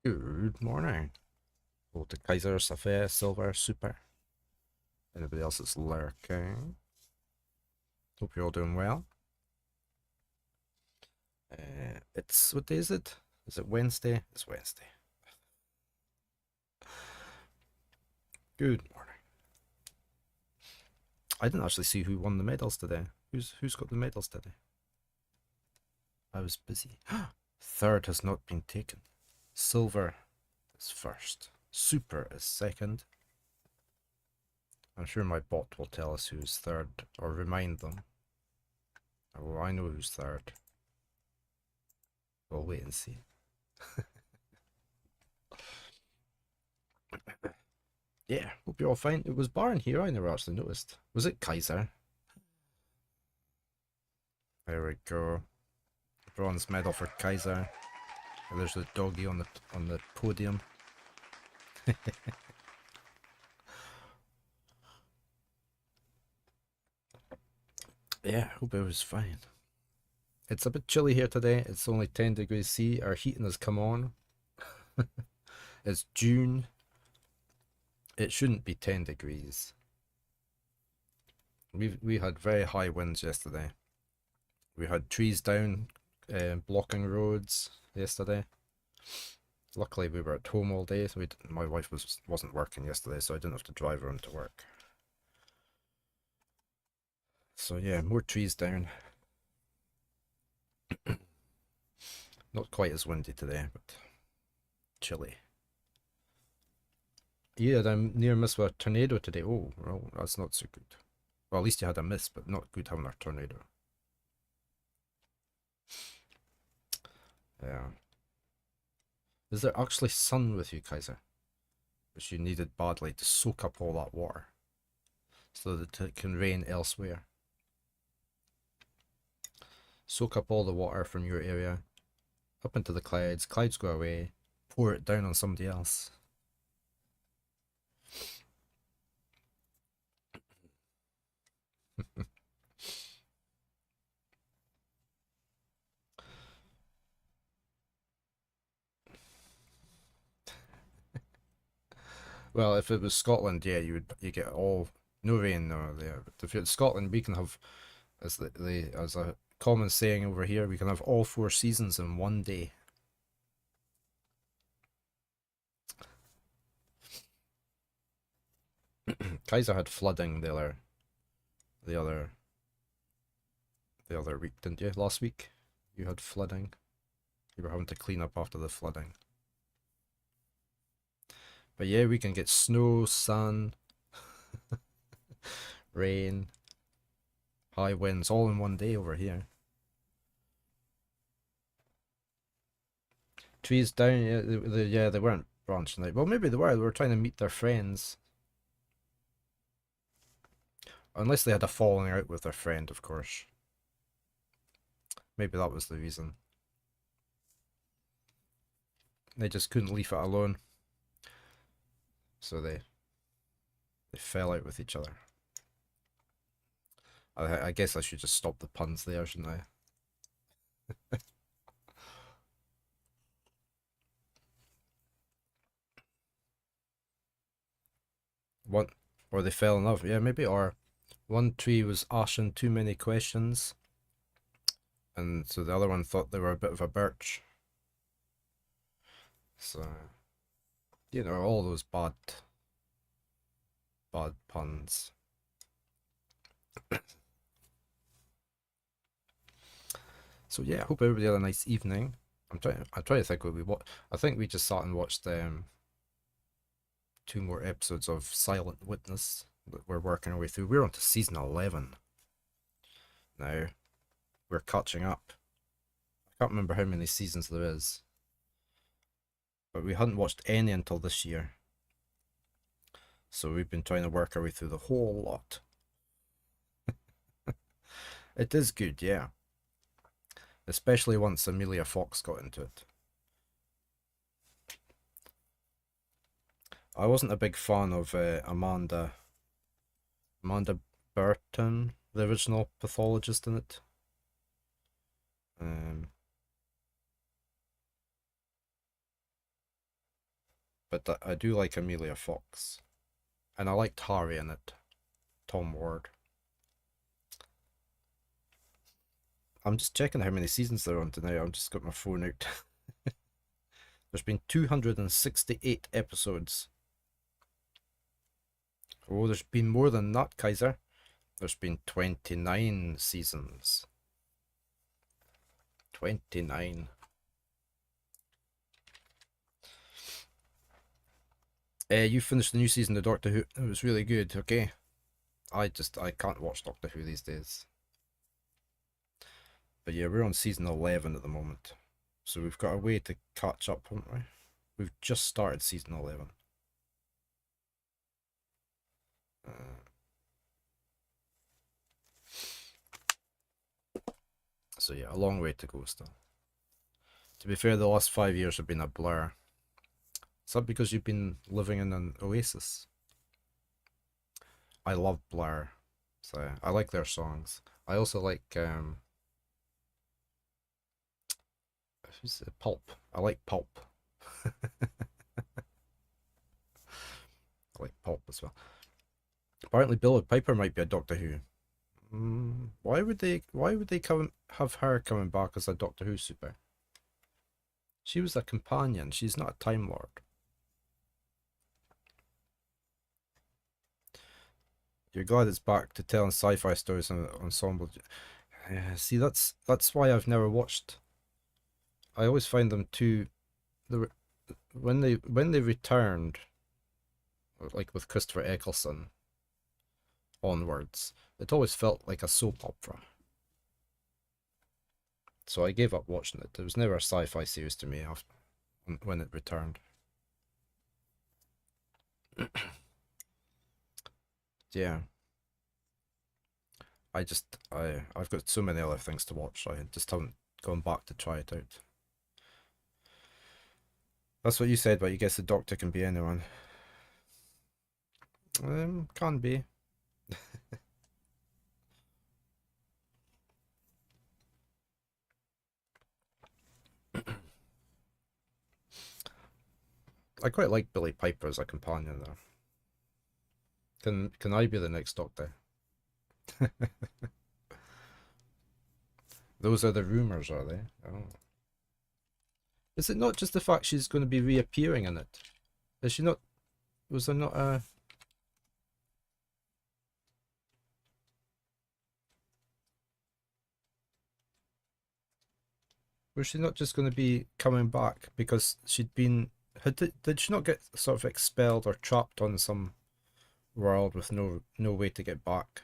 Good morning. Go to Kaiser, Safia, Silver, Super. Anybody else that's lurking? Hope you're all doing well. It's what day is it? Is it Wednesday? It's Wednesday. Good morning. I didn't actually see who won the medals today. Who's got the medals today? I was busy. Third has not been taken. Silver is first. Super is second. I'm sure my bot will tell us who's third or remind them. Oh, I know who's third. We'll wait and see. Yeah, hope you're all fine. It was bar in here, I never actually noticed. Was it Kaiser? There we go. Bronze medal for Kaiser. And there's the doggy on the podium. Yeah, hope it was fine. It's a bit chilly here today. It's only 10 degrees C. Our heating has come on. It's June. It shouldn't be 10 degrees. We had very high winds yesterday. We had trees down, blocking roads yesterday. Luckily, we were at home all day, so my wife wasn't working yesterday, so I didn't have to drive her into work. So yeah, more trees down. Not quite as windy today, but chilly. Yeah, I'm near miss with a tornado today. Oh, well, that's not so good. Well, at least you had a miss, but not good having a tornado. Yeah. Is there actually sun with you, Kaiser? Which you needed badly to soak up all that water so that it can rain elsewhere. Soak up all the water from your area up into the clouds. Clouds go away. Pour it down on somebody else. Well, if it was Scotland, yeah, you get all no rain no there. But if it's Scotland, we can have as a common saying over here, we can have all 4 seasons in one day. Kaiser had flooding the other the other week, didn't you? Last week you had flooding. You were having to clean up after the flooding. But yeah, we can get snow, sun, rain, high winds all in one day over here. Trees down, yeah, they weren't branching out. Well, maybe they were. They were trying to meet their friends. Unless they had a falling out with their friend, of course. Maybe that was the reason. They just couldn't leave it alone. So they fell out with each other. I guess I should just stop the puns there, shouldn't I? One, or they fell in love. Yeah, maybe. Or one tree was asking too many questions, and so the other one thought they were a bit of a birch. So, all those bad puns. So yeah, I hope everybody had a nice evening. I'm trying to think what we watched. I think we just sat and watched 2 more episodes of Silent Witness that we're working our way through. We're on to season 11 now. We're catching up. I can't remember how many seasons there is, but we hadn't watched any until this year. So we've been trying to work our way through the whole lot. It is good, yeah. Especially once Amelia Fox got into it. I wasn't a big fan of Amanda Burton, the original pathologist in it. Um, But I do like Amelia Fox. And I liked Harry in it. Tom Ward. I'm just checking how many seasons they're on tonight. I've just got my phone out. There's been 268 episodes. Oh, there's been more than that, Kaiser. There's been 29 seasons. 29. You finished the new season of Doctor Who. It was really good, okay? I can't watch Doctor Who these days. But yeah, we're on season 11 at the moment. So we've got a way to catch up, haven't we? We've just started season 11. So yeah, a long way to go still. To be fair, the last 5 years have been a blur. Is that because you've been living in an oasis? I love Blur. So I like their songs. I also like who's it? Pulp. I like Pulp. I like Pulp as well. Apparently Billie Piper might be a Doctor Who. Why would they have her coming back as a Doctor Who super? She was a companion. She's not a Time Lord. You're glad it's back to telling sci-fi stories on ensemble. See, that's why I've never watched. I always find them too. When they returned, like with Christopher Eccleston onwards, it always felt like a soap opera. So I gave up watching it. It was never a sci-fi series to me after when it returned. Yeah. I've got so many other things to watch. I just haven't gone back to try it out. That's what you said, but you guess the Doctor can be anyone. Can be. I quite like Billie Piper as a companion though. Can I be the next Doctor? Those are the rumors, are they? Oh. Is it not just the fact she's going to be reappearing in it? Is she not? Was there not a? Was she not just going to be coming back because she'd been? Did she not get sort of expelled or trapped on some world with no way to get back?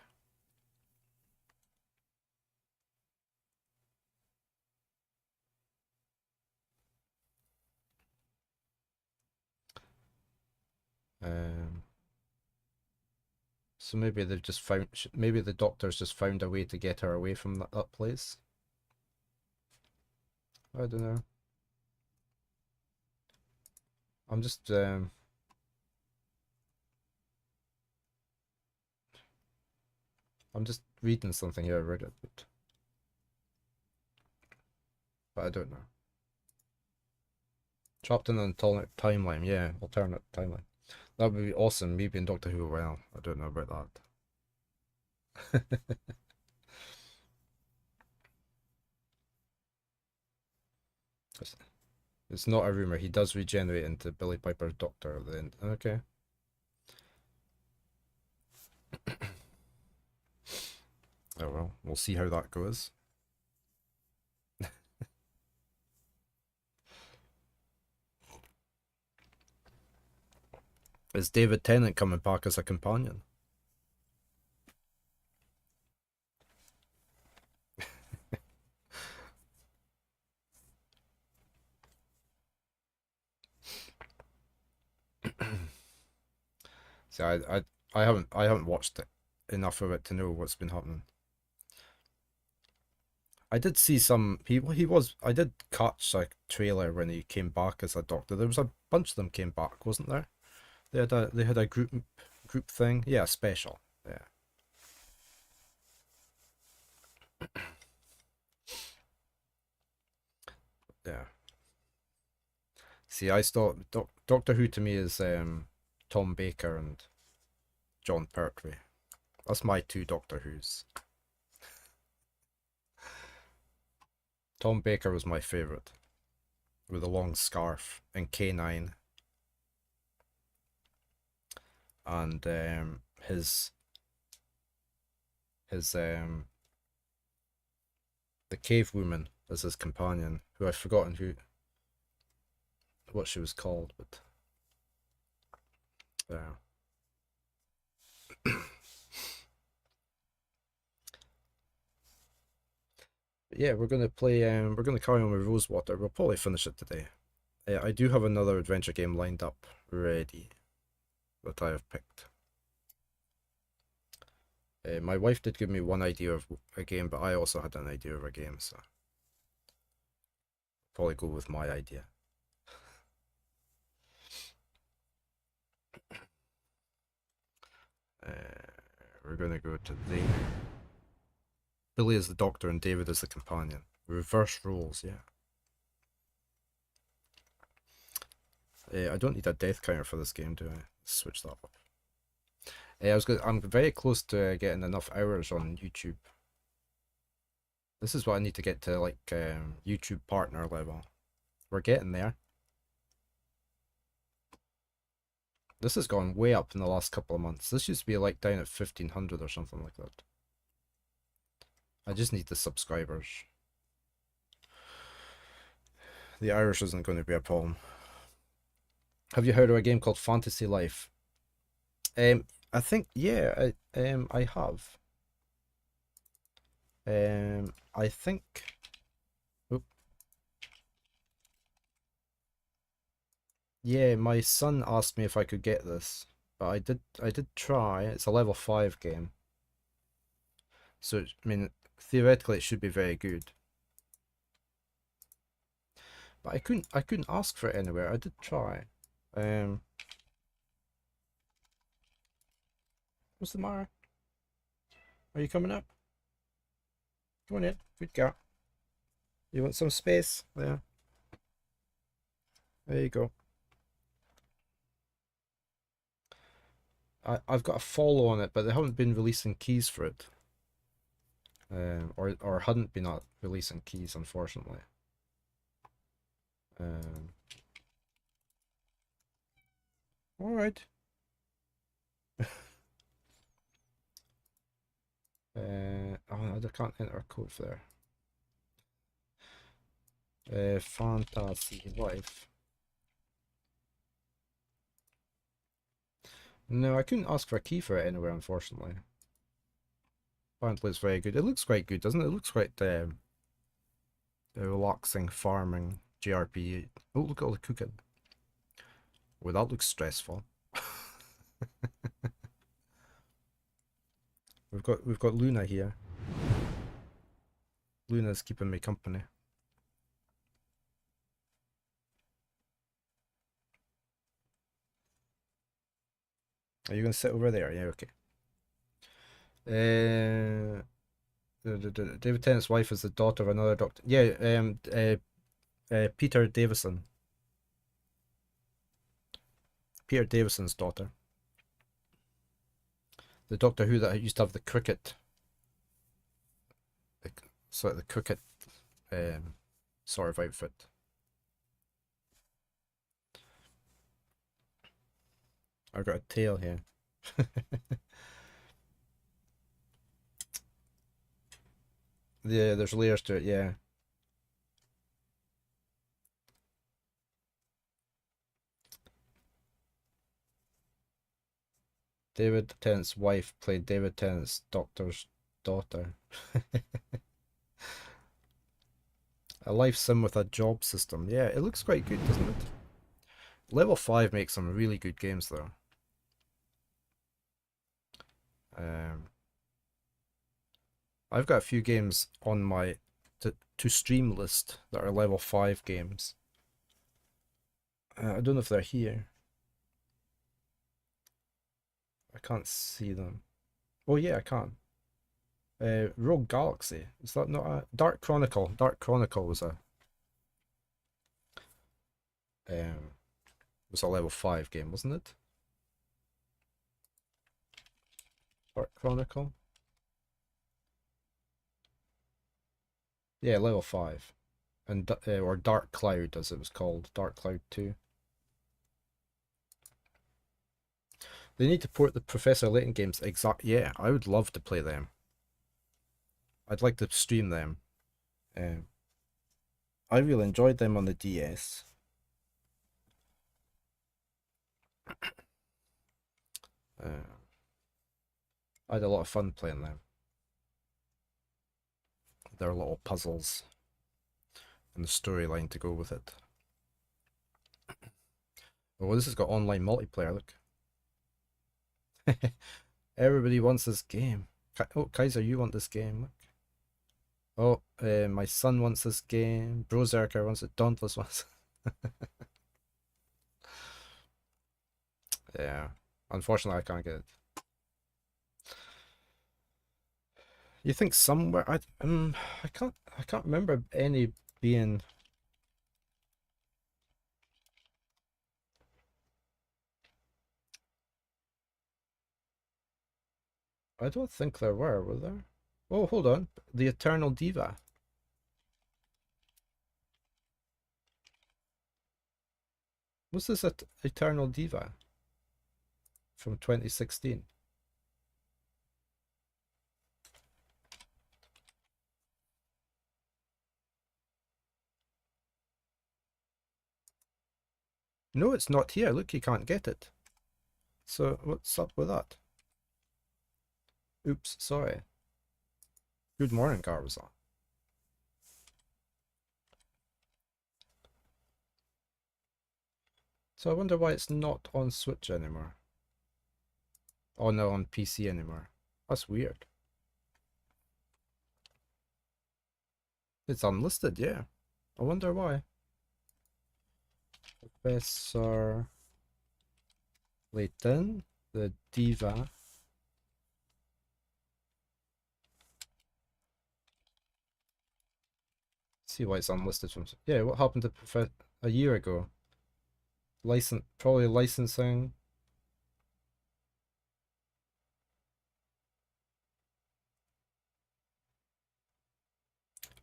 Um, so maybe they've just found. Maybe the Doctor's just found a way to get her away from that place. I don't know. I'm just I'm just reading something here. I read it, but I don't know. Trapped in an alternate timeline, yeah, alternate timeline. That would be awesome. Maybe in Doctor Who. Well, I don't know about that. It's not a rumor. He does regenerate into Billie Piper's Doctor at the end. Okay. Oh well, we'll see how that goes. Is David Tennant coming back as a companion? See, I haven't watched it enough of it to know what's been happening. I did see some people. I did catch a trailer when he came back as a Doctor. There was a bunch of them came back, wasn't there? They had a group thing. Yeah, special. Yeah. Yeah. See, I still Doctor Who to me is Tom Baker and John Pertwee. That's my two Doctor Who's. Tom Baker was my favourite, with a long scarf and K9, and his the cave woman as his companion, who I've forgotten what she was called, but yeah, we're gonna play. We're gonna carry on with Rosewater. We'll probably finish it today. I do have another adventure game lined up, ready, that I have picked. My wife did give me one idea of a game, but I also had an idea of a game, so probably go with my idea. We're gonna go to there. Billy is the doctor and David is the companion. Reverse roles, yeah. I don't need a death counter for this game, do I? Switch that up. I'm very close to getting enough hours on YouTube. This is what I need to get to, like, YouTube partner level. We're getting there. This has gone way up in the last couple of months. This used to be like down at 1500 or something like that. I just need the subscribers. The Irish isn't going to be a problem. Have you heard of a game called Fantasy Life? I think, yeah, I have. I think. Oop. Yeah, my son asked me if I could get this, but I did try. It's a level 5 game. So, I mean, theoretically it should be very good. But I couldn't ask for it anywhere. I did try. What's the matter? Are you coming up? Come on in. Good girl. You want some space? There. There you go. I've got a follow on it, but they haven't been releasing keys for it. Or hadn't been releasing keys, unfortunately. All right. Oh, I can't enter a code for there. Fantasy Life. No, I couldn't ask for a key for it anywhere, unfortunately. Apparently it's very good. It looks quite good, doesn't it? It looks quite relaxing farming JRPG. Oh, look at all the cooking. Well, that looks stressful. We've got Luna here. Luna's keeping me company. Are you gonna sit over there? Yeah, okay. David Tennant's wife is the daughter of another doctor. Yeah, Peter Davison. Peter Davison's daughter. The Doctor Who that used to have the cricket. The cricket sort of outfit. I've got a tail here. Yeah, there's layers to it, yeah. David Tennant's wife played David Tennant's doctor's daughter. A life sim with a job system. Yeah, it looks quite good, doesn't it? Level 5 makes some really good games, though. I've got a few games on my to stream list that are level 5 games. I don't know if they're here. I can't see them. Oh yeah, I can. Rogue Galaxy. Is that not a Dark Chronicle? Dark Chronicle was a It was a level 5 game, wasn't it? Dark Chronicle. Yeah, level 5. And or Dark Cloud, as it was called. Dark Cloud 2. They need to port the Professor Layton games. Yeah, I would love to play them. I'd like to stream them. I really enjoyed them on the DS. I had a lot of fun playing them. There are little puzzles and the storyline to go with it. Oh, this has got online multiplayer, look. Everybody wants this game. Oh, Kaiser, you want this game, look. Oh, my son wants this game. Brozerker wants it. Dauntless wants it. Yeah. Unfortunately, I can't get it. You think somewhere I can't remember any being. I don't think there were there? Oh, hold on. The Eternal Diva. Was this Eternal Diva from 2016? No, it's not here. Look, you can't get it. So what's up with that? Oops, sorry. Good morning, Garbaza. So I wonder why it's not on Switch anymore. Oh no, on PC anymore. That's weird. It's unlisted, yeah. I wonder why. Professor Layton, the Diva. See why it's unlisted from. Yeah, what happened to a year ago? Probably licensing.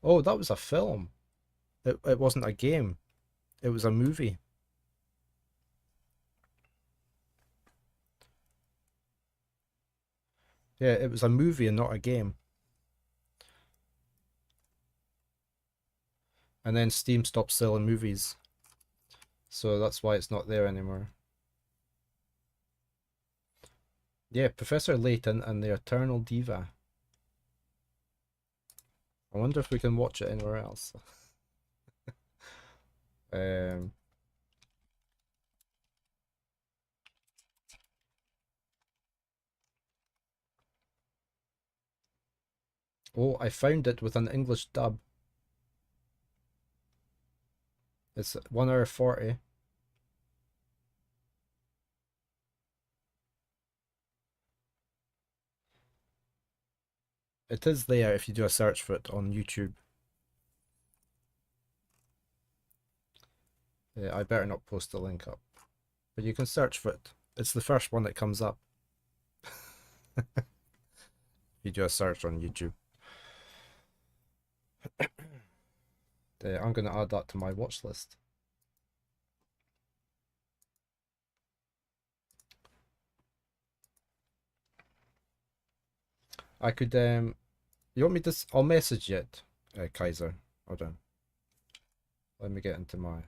Oh, that was a film. It wasn't a game. It was a movie. Yeah, it was a movie and not a game. And then Steam stopped selling movies. So that's why it's not there anymore. Yeah, Professor Layton and the Eternal Diva. I wonder if we can watch it anywhere else. Oh, I found it with an English dub. It's 1 hour 40. It is there if you do a search for it on YouTube. Yeah, I better not post the link up. But you can search for it. It's the first one that comes up. You do a search on YouTube. I'm going to add that to my watch list. I could, you want me to, I'll message it, Kaiser. Hold on. Let me get into my,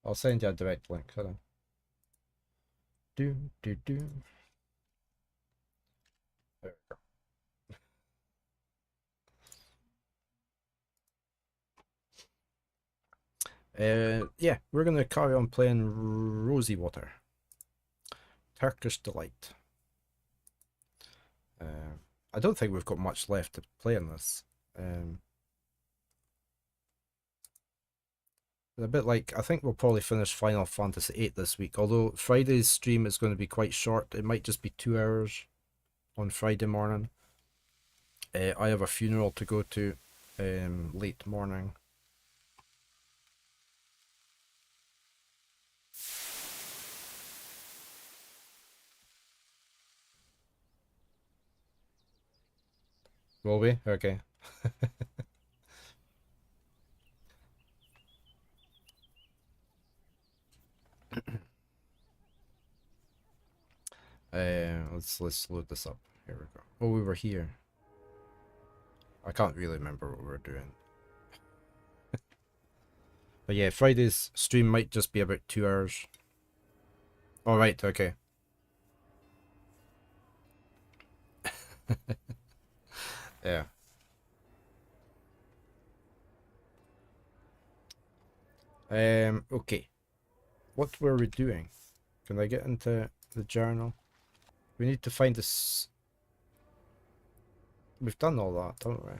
I'll send you a direct link. Hold on. Do. There we go. Yeah, we're gonna carry on playing Rosewater. Turkish Delight. I don't think we've got much left to play in this. A bit like, I think we'll probably finish Final Fantasy VIII this week, although Friday's stream is going to be quite short. It might just be 2 hours on Friday morning. I have a funeral to go to late morning. Will we? Okay. Let's load this up. Here we go. Oh, we were here. I can't really remember what we were doing. But yeah, Friday's stream might just be about 2 hours. Alright, okay. Yeah. Okay. What were we doing? Can I get into the journal? We need to find this. We've done all that, haven't we?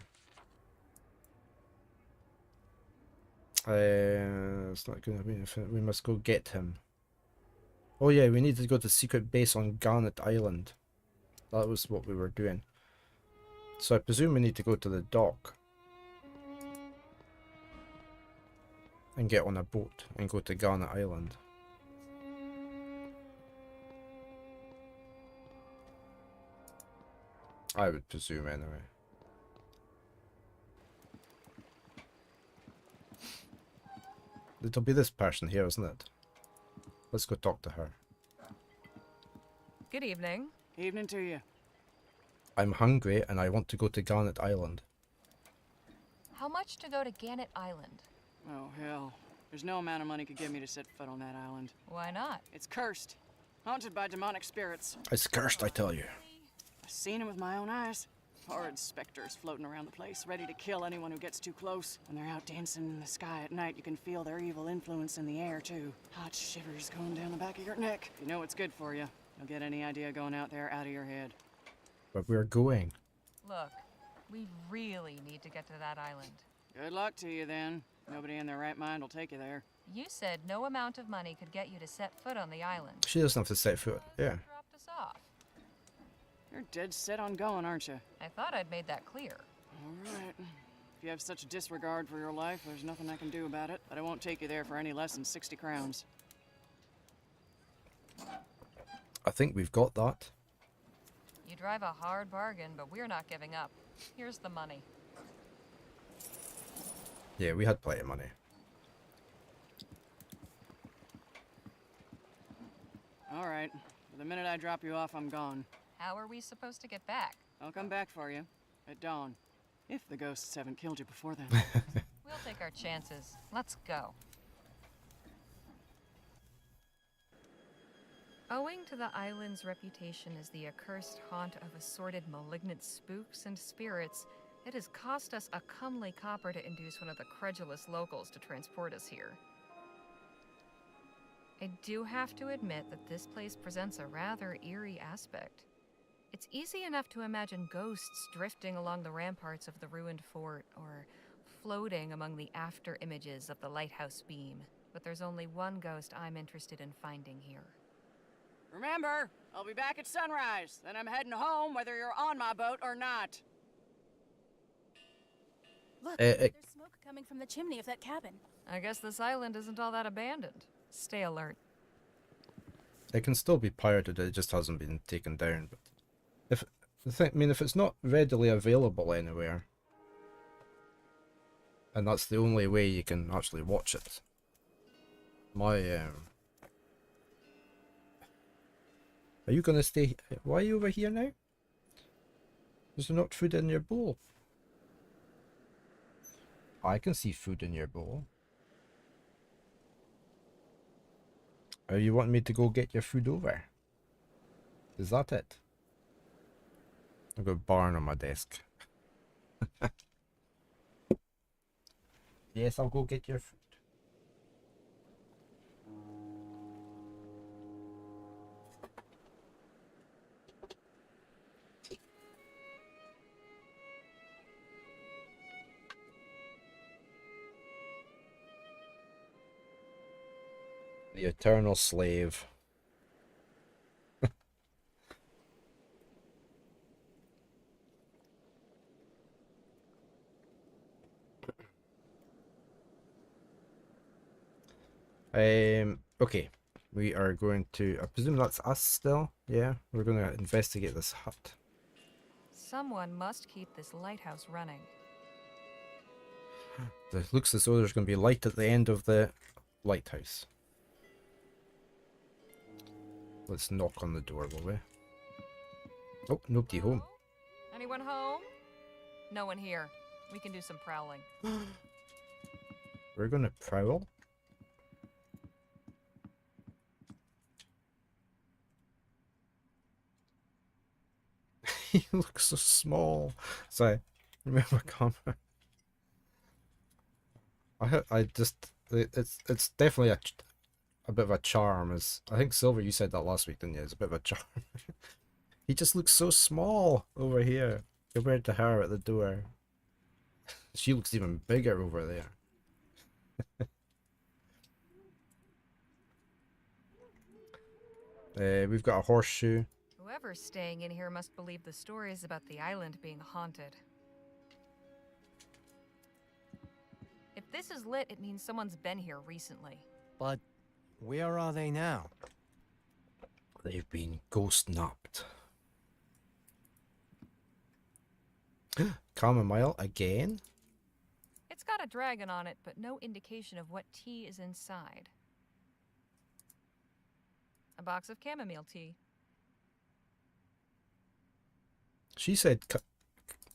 It's not gonna be. We must go get him. Oh yeah, we need to go to the secret base on Garnet Island. That was what we were doing. So I presume we need to go to the dock and get on a boat and go to Garnet Island. I would presume anyway. It'll be this person here, isn't it? Let's go talk to her. Good evening. Evening to you. I'm hungry and I want to go to Garnet Island. How much to go to Gannett Island? Oh, hell. There's no amount of money could get me to set foot on that island. Why not? It's cursed. Haunted by demonic spirits. It's cursed, I tell you. I've seen it with my own eyes. Horrid specters floating around the place, ready to kill anyone who gets too close. When they're out dancing in the sky at night, you can feel their evil influence in the air, too. Hot shivers going down the back of your neck. You know it's good for you. You'll get any idea going out there out of your head. But we're going. Look, we really need to get to that island. Good luck to you, then. Nobody in their right mind will take you there. You said no amount of money could get you to set foot on the island. She doesn't have to set foot. Yeah. Dropped us off. You're dead set on going, aren't you? I thought I'd made that clear. All right. If you have such disregard for your life, there's nothing I can do about it. But I won't take you there for any less than 60 crowns. I think we've got that. You drive a hard bargain, but we're not giving up. Here's the money. Yeah, we had plenty of money. All right. The minute I drop you off, I'm gone. How are we supposed to get back? I'll come back for you. At dawn. If the ghosts haven't killed you before then. We'll take our chances. Let's go. Owing to the island's reputation as the accursed haunt of assorted malignant spooks and spirits, it has cost us a comely copper to induce one of the credulous locals to transport us here. I do have to admit that this place presents a rather eerie aspect. It's easy enough to imagine ghosts drifting along the ramparts of the ruined fort, or floating among the after images of the lighthouse beam. But there's only one ghost I'm interested in finding here. Remember, I'll be back at sunrise. Then I'm heading home whether you're on my boat or not. Look, there's smoke coming from the chimney of that cabin. I guess this island isn't all that abandoned. Stay alert. It can still be pirated, it just hasn't been taken down. But if if it's not readily available anywhere, and that's the only way you can actually watch it, are you gonna stay? Why are you over here now? Is there not food in your bowl? I can see food in your bowl. Are you wanting me to go get your food over? Is that it? I've got a barn on my desk. Yes, I'll go get your food. The eternal slave. Okay. We are going to, I presume that's us still? Yeah, we're going to investigate this hut. Someone must keep this lighthouse running. It looks as though there's going to be light at the end of the lighthouse. Let's knock on the door, will we? Oh, nobody home. Hello? Anyone home? No one here. We can do some prowling. We're going to prowl. He looks so small. Sorry, remember camera. I just it's definitely a bit of a charm. As I think Silver, you said that last week, didn't you? It's a bit of a charm. He just looks so small over here compared to her at the door. She looks even bigger over there. We've got a horseshoe. Whoever's staying in here must believe the stories about the island being haunted. If this is lit, it means someone's been here recently. But where are they now? They've been ghost napped. Chamomile again? It's got a dragon on it, but no indication of what tea is inside. A box of chamomile tea. She said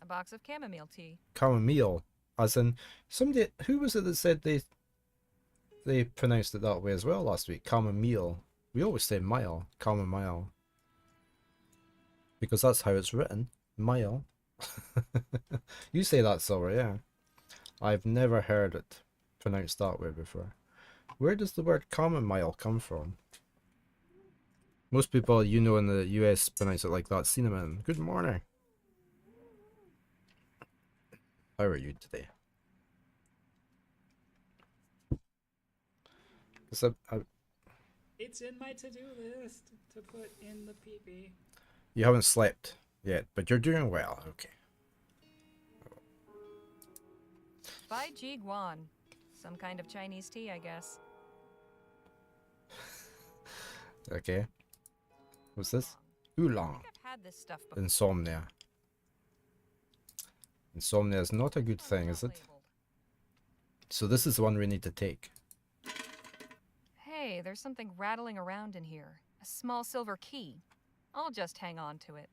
A box of chamomile tea. chamomile, as in somebody. Who was it that said they pronounced it that way as well last week? Chamomile. We always say mile, chamomile, because that's how it's written. Mile. You say that, Silver, yeah. I've never heard it pronounced that way before. Where does the word chamomile come from? Most people, you know, in the US pronounce it like that. Cinnamon. Good morning. How are you today? It's in my to-do list to put in the PP. You haven't slept yet, but you're doing well. Okay. Bai Ji Guan. Some kind of Chinese tea, I guess. Okay. What's this? Oolong. I've had this stuff before. Insomnia. Insomnia is not a good thing, is it? Labeled. So this is the one we need to take. Hey, there's something rattling around in here. A small silver key. I'll just hang on to it.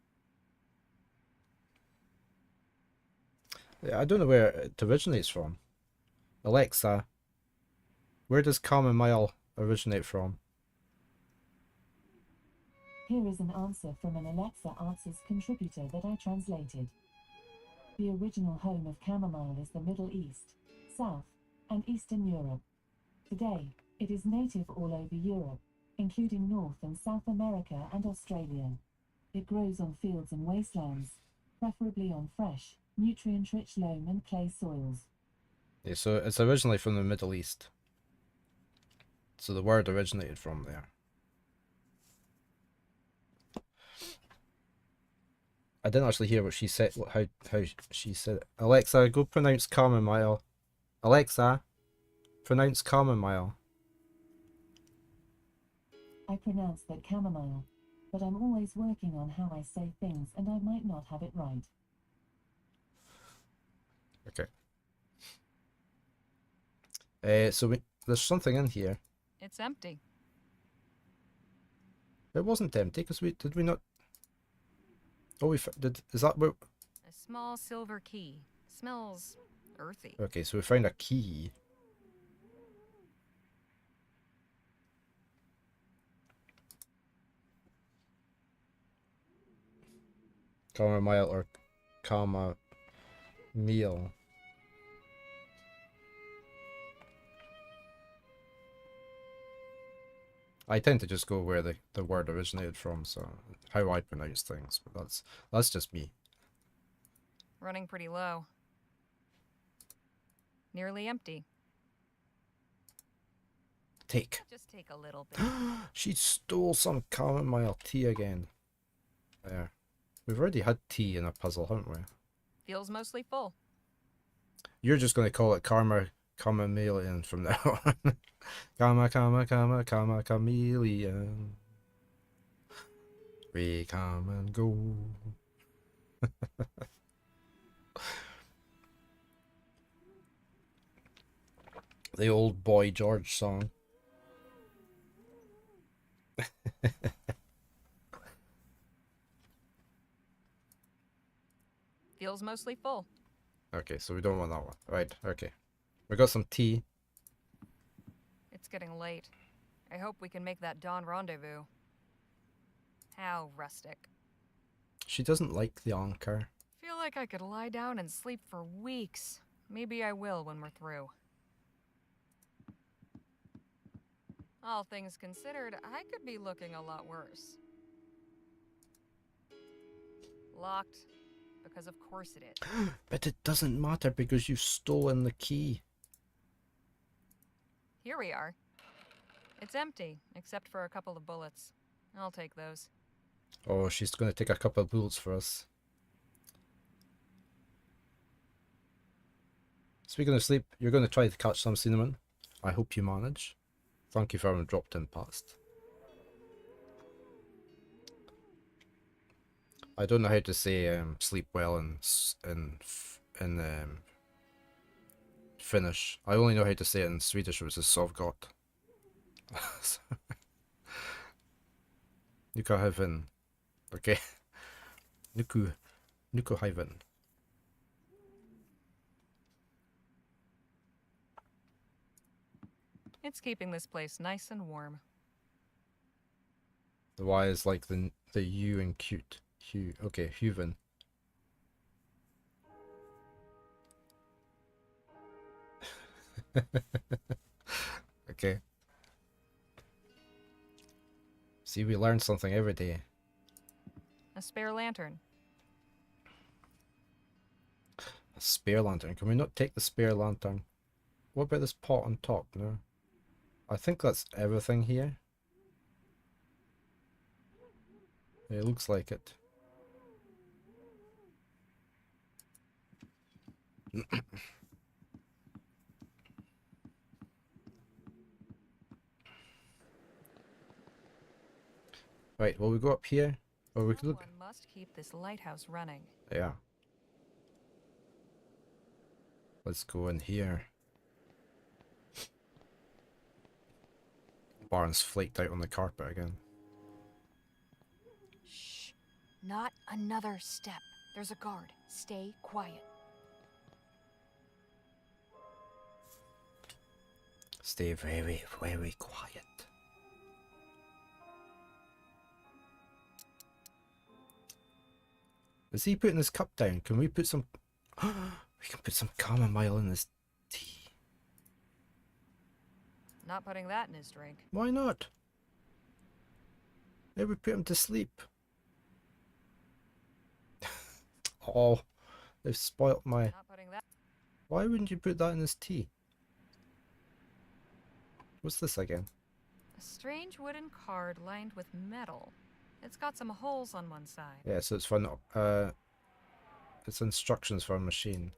Yeah, I don't know where it originates from. Alexa, where does chamomile originate from? Here is an answer from an Alexa Answers contributor that I translated. The original home of chamomile is the Middle East, South, and Eastern Europe. Today, it is native all over Europe, including North and South America and Australia. It grows on fields and wastelands, preferably on fresh, nutrient-rich loam and clay soils. Yeah, so it's originally from the Middle East. So the word originated from there. I didn't actually hear what she said, how she said it. Alexa, go pronounce chamomile. Alexa, pronounce chamomile. I pronounce that chamomile, but I'm always working on how I say things and I might not have it right. Okay. So there's something in here. It's empty. It wasn't empty because did we not? Oh, is that where? A small silver key. Smells earthy. Okay, so we found a key. Chamomile or chamomile. I tend to just go where the word originated from, so how I pronounce things, but that's just me. Running pretty low. Nearly empty. Take. Just take a little bit. She stole some chamomile tea again. There. We've already had tea in a puzzle, haven't we? Feels mostly full. You're just going to call it chameleon from now on. Chameleon. We come and go. The old Boy George song. Feels mostly full. Okay, so we don't want that one. Right, okay. We got some tea. It's getting late. I hope we can make that dawn rendezvous. How rustic. She doesn't like the anchor. Feel like I could lie down and sleep for weeks. Maybe I will when we're through. All things considered, I could be looking a lot worse. Locked. Because of course it is. But it doesn't matter because you've stolen the key. Here we are. It's empty, except for a couple of bullets. I'll take those. Oh, she's going to take a couple of bullets for us. Speaking of sleep, you're going to try to catch some cinnamon. I hope you manage. Thank you for having dropped in past. I don't know how to say sleep well in Finnish. I only know how to say it in Swedish, which is sov gott. Nuku haven. Okay. Nuku haven. It's keeping this place nice and warm. The Y is like the U in cute. Hugh. Okay, Huven. Okay. See, we learn something every day. A spare lantern. A spare lantern. Can we not take the spare lantern? What about this pot on top? No. I think that's everything here. It looks like it. Right, well we go up here. Or we could look. Someone must keep this lighthouse running. Yeah. Let's go in here. Barnes flaked out on the carpet again. Shh. Not another step. There's a guard. Stay quiet. Stay very, very quiet. Is he putting his cup down? Can we put some... we can put some chamomile in this tea. Not putting that in his drink. Why not? Maybe put him to sleep. Oh, they've spoilt my... Not putting that. Why wouldn't you put that in his tea? What's this again? A strange wooden card lined with metal. It's got some holes on one side. Yeah, so it's for it's instructions for a machine.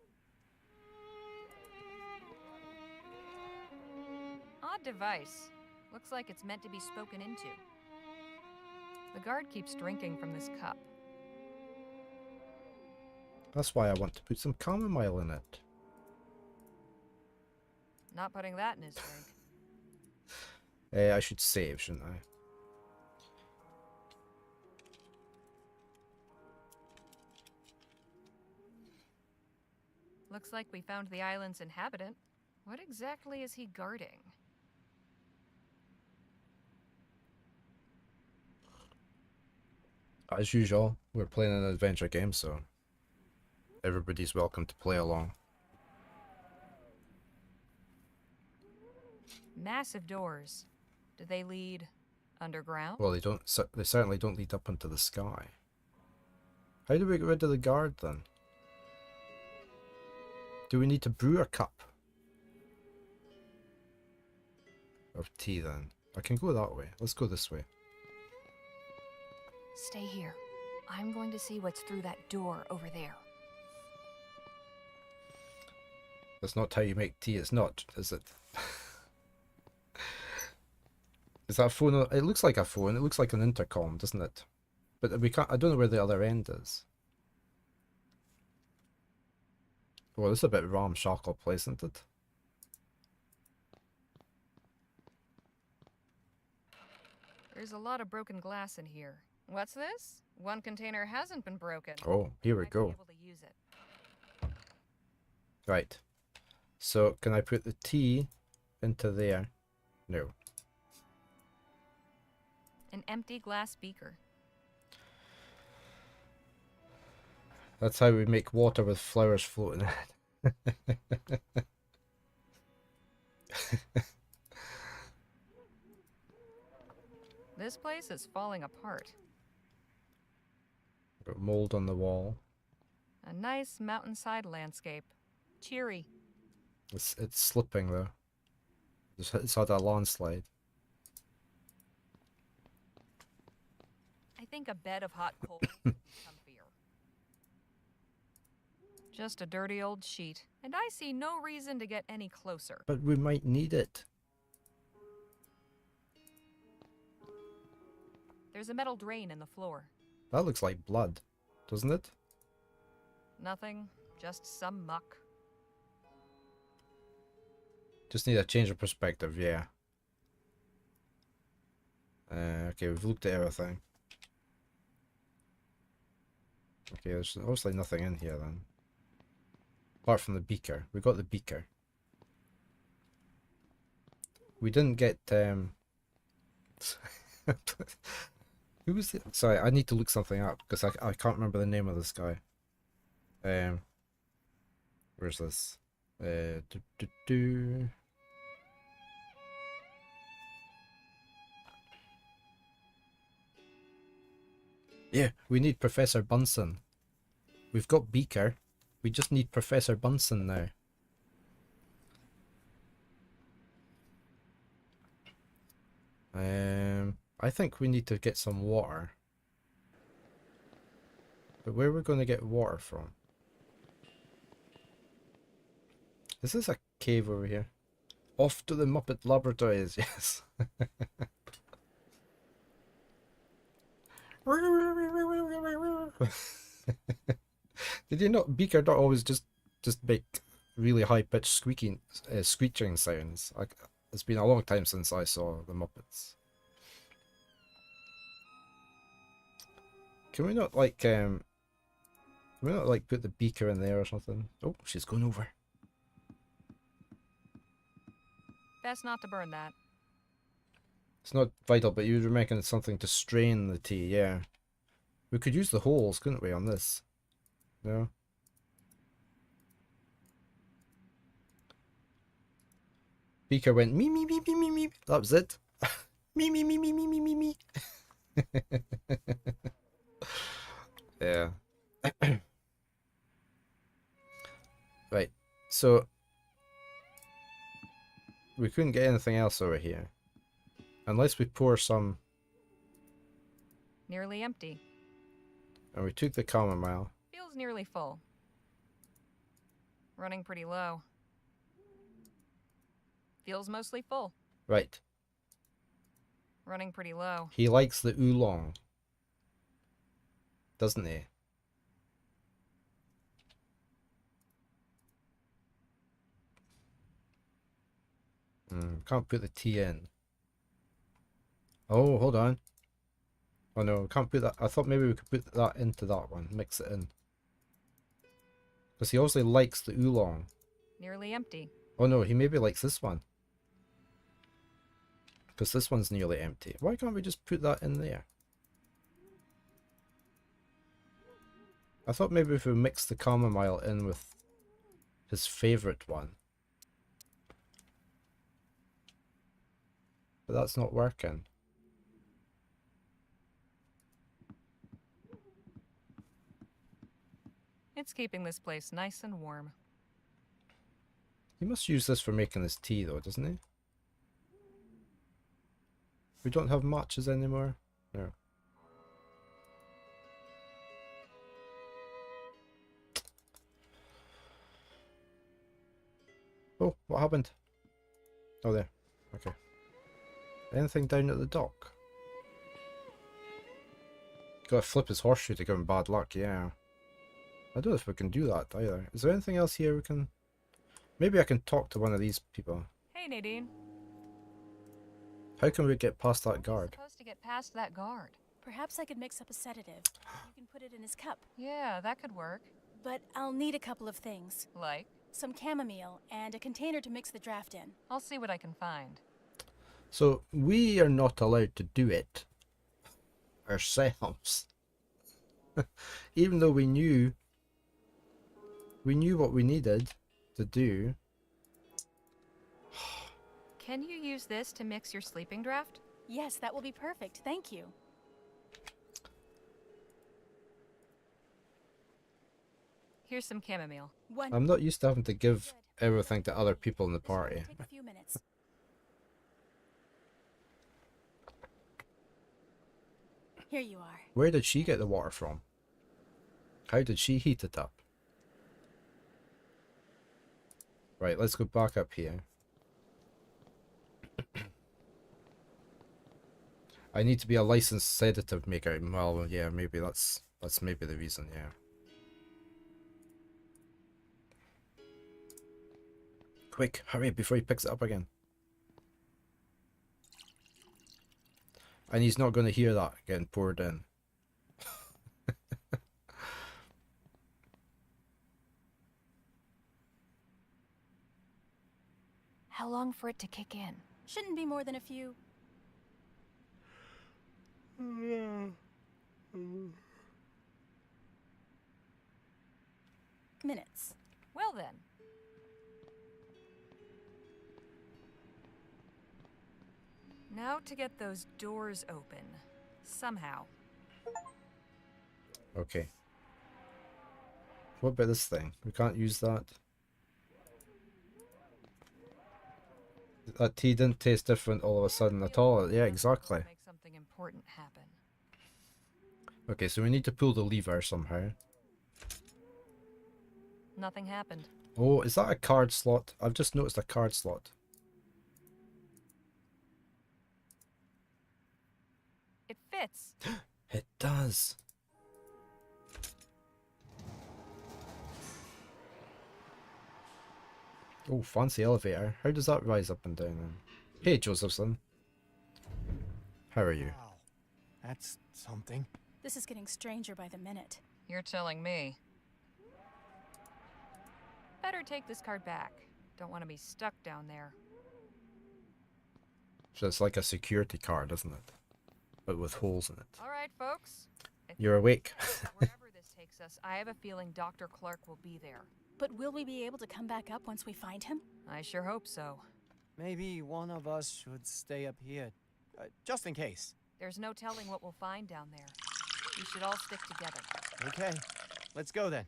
Odd device. Looks like it's meant to be spoken into. The guard keeps drinking from this cup. That's why I want to put some chamomile in it. Not putting that in his drink. I should save, shouldn't I? Looks like we found the island's inhabitant. What exactly is he guarding? As usual, we're playing an adventure game, so everybody's welcome to play along. Massive doors. Do they lead underground? Well, they don't. They certainly don't lead up into the sky. How do we get rid of the guard then? Do we need to brew a cup of tea then? I can go that way. Let's go this way. Stay here. I'm going to see what's through that door over there. That's not how you make tea. It's not, is it? Is that a phone? It looks like a phone. It looks like an intercom, doesn't it? But we can't. I don't know where the other end is. Well, this is a bit ramshackle place, isn't it? There's a lot of broken glass in here. What's this? One container hasn't been broken. Oh, here we Might be go. able to use it. Right. So, can I put the tea into there? No. An empty glass beaker. That's how we make water with flowers floating in it. This place is falling apart. Got mold on the wall. A nice mountainside landscape. Cheery. It's slipping though. It's had a landslide. I think a bed of hot coals would be comfier. Just a dirty old sheet, and I see no reason to get any closer. But we might need it. There's a metal drain in the floor. That looks like blood, doesn't it? Nothing, just some muck. Just need a change of perspective, yeah. Okay, we've looked at everything. Okay, there's obviously nothing in here then. Apart from the beaker. We got the beaker. We didn't get, who was it? Sorry, I need to look something up because I can't remember the name of this guy. Where's this? Yeah, we need Professor Bunsen. We've got Beaker. We just need Professor Bunsen now. I think we need to get some water. But where are we going to get water from? Is this a cave over here? Off to the Muppet Laboratories, yes. Did you not? Beaker don't always just make really high pitched screeching sounds. It's been a long time since I saw the Muppets. Can we not like put the beaker in there or something? Oh, she's going over. Best not to burn that. It's not vital, but you were making something to strain the tea, yeah. We could use the holes, couldn't we, on this? No? Beaker went me me me me me me. That was it. Me me me me me me me me. Yeah. Right. So we couldn't get anything else over here. Unless we pour some. Nearly empty. And we took the chamomile. Feels nearly full. Running pretty low. Feels mostly full. Right. Running pretty low. He likes the oolong. Doesn't he? Can't put the tea in. Oh, hold on. Oh no, can't put that. I thought maybe we could put that into that one. Mix it in. Because he obviously likes the oolong. Nearly empty. Oh no, he maybe likes this one. Because this one's nearly empty. Why can't we just put that in there? I thought maybe if we mix the chamomile in with his favourite one. But that's not working. It's keeping this place nice and warm. He must use this for making his tea though, doesn't he? We don't have matches anymore? No. What happened? Oh, there. Okay. Anything down at the dock? Gotta flip his horseshoe to give him bad luck, yeah. I don't know if we can do that either. Is there anything else here we can... Maybe I can talk to one of these people. Hey, Nadine. How can we get past that How are we guard? supposed to get past that guard? Perhaps I could mix up a sedative. You can put it in his cup. Yeah, that could work. But I'll need a couple of things. Like? Some chamomile and a container to mix the draft in. I'll see what I can find. So, we are not allowed to do it ourselves. Even though we knew what we needed to do. Can you use this to mix your sleeping draft? Yes, that will be perfect. Thank you. Here's some chamomile. I'm not used to having to give everything to other people in the This will party. take a few minutes. Here you are. Where did she get the water from? How did she heat it up? Right, let's go back up here. I need to be a licensed sedative maker. Well, yeah, maybe that's maybe the reason, yeah. Quick, hurry before he picks it up again. And he's not going to hear that getting poured in. How long for it to kick in? Shouldn't be more than a few. Minutes. Well then. Now to get those doors open. Somehow. Okay. What about this thing? We can't use that. That tea didn't taste different all of a sudden at all. Yeah, exactly. Make something important happen. Okay, so we need to pull the lever somehow. Nothing happened. Oh, is that a card slot? I've just noticed a card slot. It fits. It does. Oh, fancy elevator. How does that rise up and down then? Hey, Josephson. How are you? Wow. That's something. This is getting stranger by the minute. You're telling me. Better take this card back. Don't want to be stuck down there. So it's like a security card, isn't it? But with holes in it. All right, folks. If You're awake. wherever this takes us, I have a feeling Dr. Clark will be there. But will we be able to come back up once we find him? I sure hope so. Maybe one of us should stay up here, just in case. There's no telling what we'll find down there. We should all stick together. Okay, let's go then.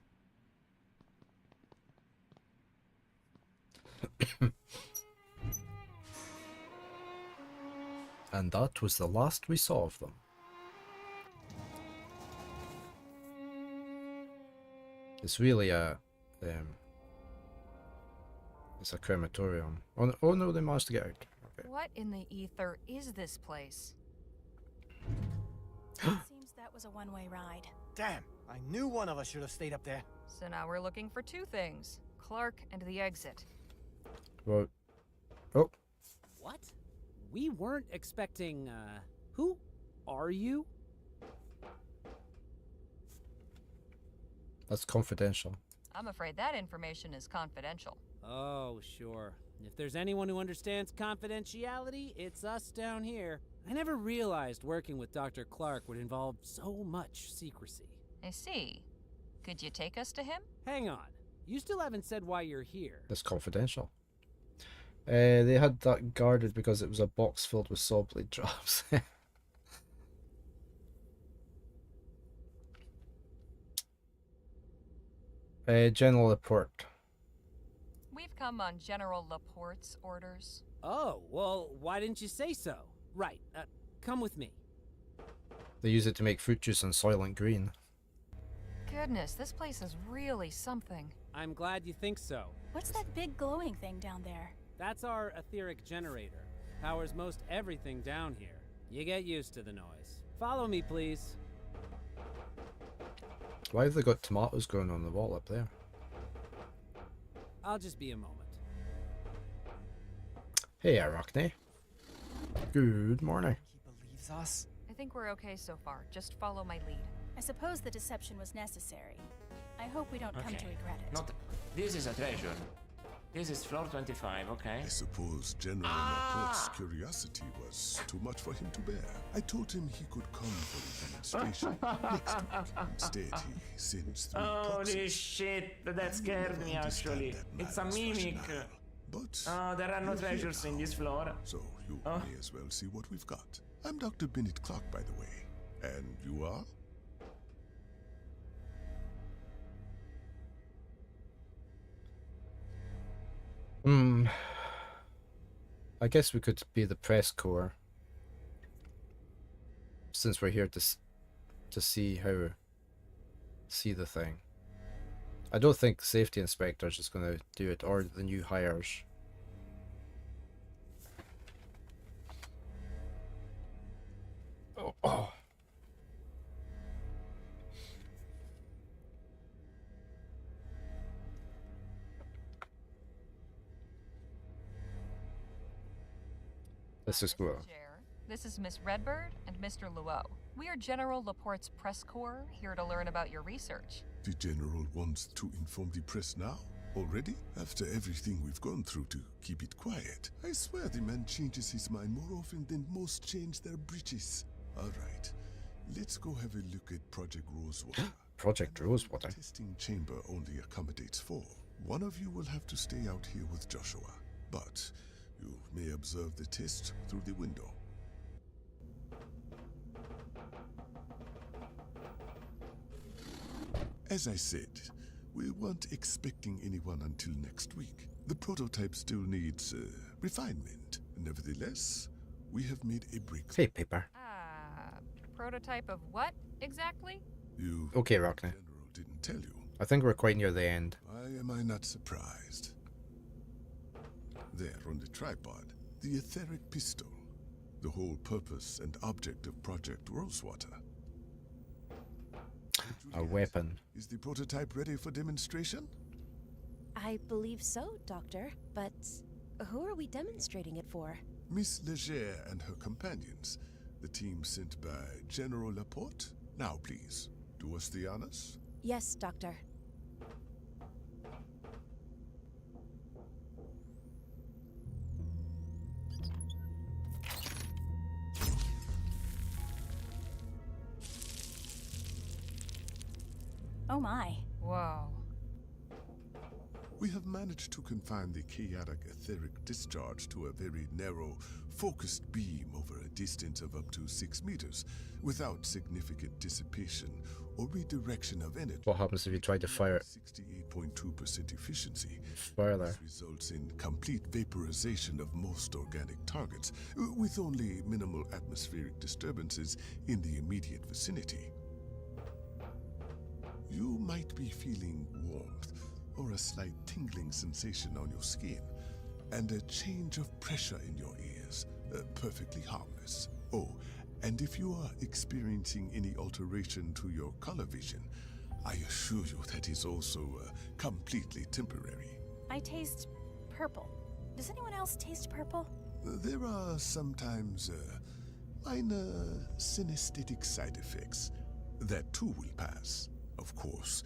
And that was the last we saw of them. It's really a it's a crematorium. Oh no, they managed to get out. Okay. What in the ether is this place? Seems that was a one-way ride. Damn, I knew one of us should have stayed up there. So now we're looking for two things. Clark and the exit. Well, oh, What? We weren't expecting, who are you? that's confidential. I'm afraid that information is confidential. Oh, sure. If there's anyone who understands confidentiality, it's us down here. I never realized working with Dr. Clark would involve so much secrecy. I see. Could you take us to him? Hang on. You still haven't said why you're here. That's confidential. They had that guarded because it was a box filled with saw blade drops. General report. We've come on General Laporte's orders. Oh, well, why didn't you say so? Right, come with me. They use it to make fruit juice in Soylent Green. Goodness, this place is really something. I'm glad you think so. What's that big glowing thing down there? That's our etheric generator. Powers most everything down here. You get used to the noise. Follow me, please. Why have they got tomatoes growing on the wall up there? I'll just be a moment. Hey, Arachne. Good morning. He believes us. I think we're okay so far. Just follow my lead. I suppose the deception was necessary. I hope we don't come to regret it. Not. This is a treasure. This is floor 25, okay? I suppose General Laporte's curiosity was too much for him to bear. I told him he could come for the demonstration next week. Instead, he sends through Holy proxies. shit, that I scared me understand actually. that It's a man's mimic. rationale, but There are no you're here treasures in now, this floor. so you Oh. may as well see what we've got. I'm Dr. Bennett Clark, by the way. And you are? I guess we could be the press corps, since we're here to see the thing. I don't think safety inspector's just gonna do it, or the new hires. Oh. Let's just go. Chair. This is Miss Redbird and Mr. Luo. We are General Laporte's press corps, here to learn about your research. The General wants to inform the press now? Already? After everything we've gone through to keep it quiet. I swear the man changes his mind more often than most change their breeches. Alright, let's go have a look at Project Rosewater. Project Rosewater. The testing chamber only accommodates 4. One of you will have to stay out here with Joshua, but you may observe the test through the window. As I said, we weren't expecting anyone until next week. The prototype still needs refinement. Nevertheless, we have made a breakthrough. Hey, paper. Prototype of what, exactly? You, Okay, Rockne. General, didn't tell you. I think we're quite near the end. Why am I not surprised? There on the tripod, the etheric pistol. The whole purpose and object of Project Rosewater. A weapon. Is the prototype ready for demonstration? I believe so, Doctor. But who are we demonstrating it for? Miss Leger and her companions. The team sent by General Laporte. Now, please, do us the honors. Yes, Doctor. Oh my. Whoa. We have managed to confine the chaotic etheric discharge to a very narrow, focused beam over a distance of up to 6 meters, without significant dissipation or redirection of energy. What happens if you try to fire it? 68.2% efficiency. Fire there. This results in complete vaporization of most organic targets, with only minimal atmospheric disturbances in the immediate vicinity. You might be feeling warmth, or a slight tingling sensation on your skin, and a change of pressure in your ears, perfectly harmless. Oh, and if you are experiencing any alteration to your color vision, I assure you that is also completely temporary. I taste purple. Does anyone else taste purple? There are sometimes minor synesthetic side effects. That too will pass. Of course,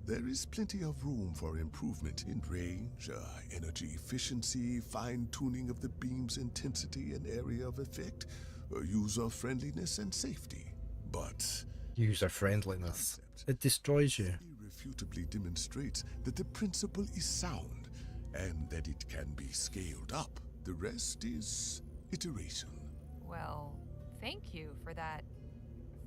there is plenty of room for improvement in range, energy efficiency, fine-tuning of the beam's intensity and area of effect, user-friendliness and safety. But User friendliness. It destroys you. irrefutably demonstrates that the principle is sound and that it can be scaled up. The rest is iteration. Well, thank you for that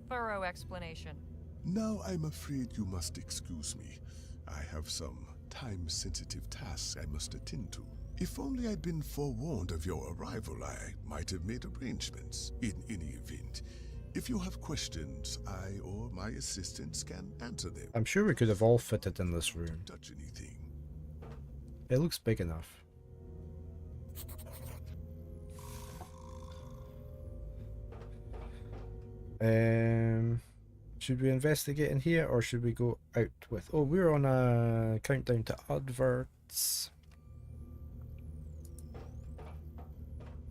thorough explanation. Now I'm afraid you must excuse me. I have some time-sensitive tasks I must attend to. If only I'd been forewarned of your arrival, I might have made arrangements. In any event, if you have questions, I or my assistants can answer them. I'm sure we could have all fitted in this room. Touch anything. It looks big enough. Should we investigate in here or should we go out with... Oh, we're on a countdown to adverts.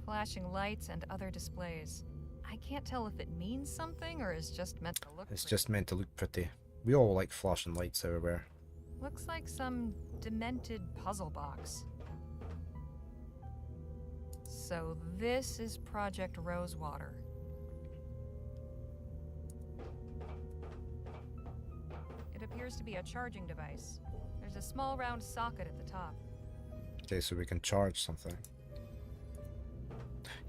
Flashing lights and other displays. I can't tell if it means something or is just meant to look It's pretty. just meant to look pretty. We all like flashing lights everywhere. Looks like some demented puzzle box. So this is Project Rosewater. It appears to be a charging device. There's a small round socket at the top. Okay, so we can charge something.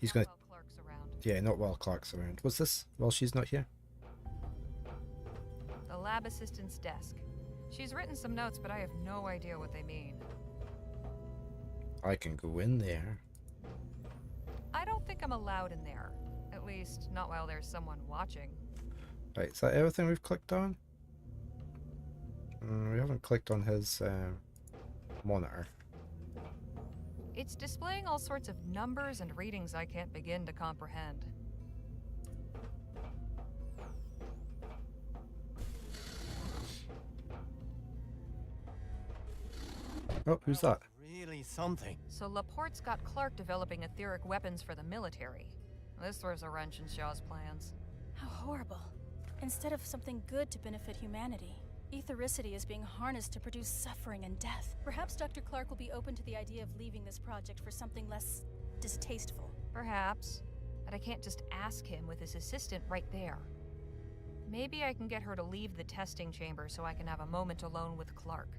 He's Not gonna... while Clark's around. Yeah, not while Clark's around. What's this? Well, she's not here. The lab assistant's desk. She's written some notes, but I have no idea what they mean. I can go in there. I don't think I'm allowed in there. At least, not while there's someone watching. Right, is that everything we've clicked on? We haven't clicked on his monitor. It's displaying all sorts of numbers and readings I can't begin to comprehend. Oh, who's that? Really something. So Laporte's got Clark developing etheric weapons for the military. This throws a wrench in Shaw's plans. How horrible. Instead of something good to benefit humanity, ethericity is being harnessed to produce suffering and death. Perhaps Dr. Clark will be open to the idea of leaving this project for something less distasteful. Perhaps. But I can't just ask him with his assistant right there. Maybe I can get her to leave the testing chamber so I can have a moment alone with Clark.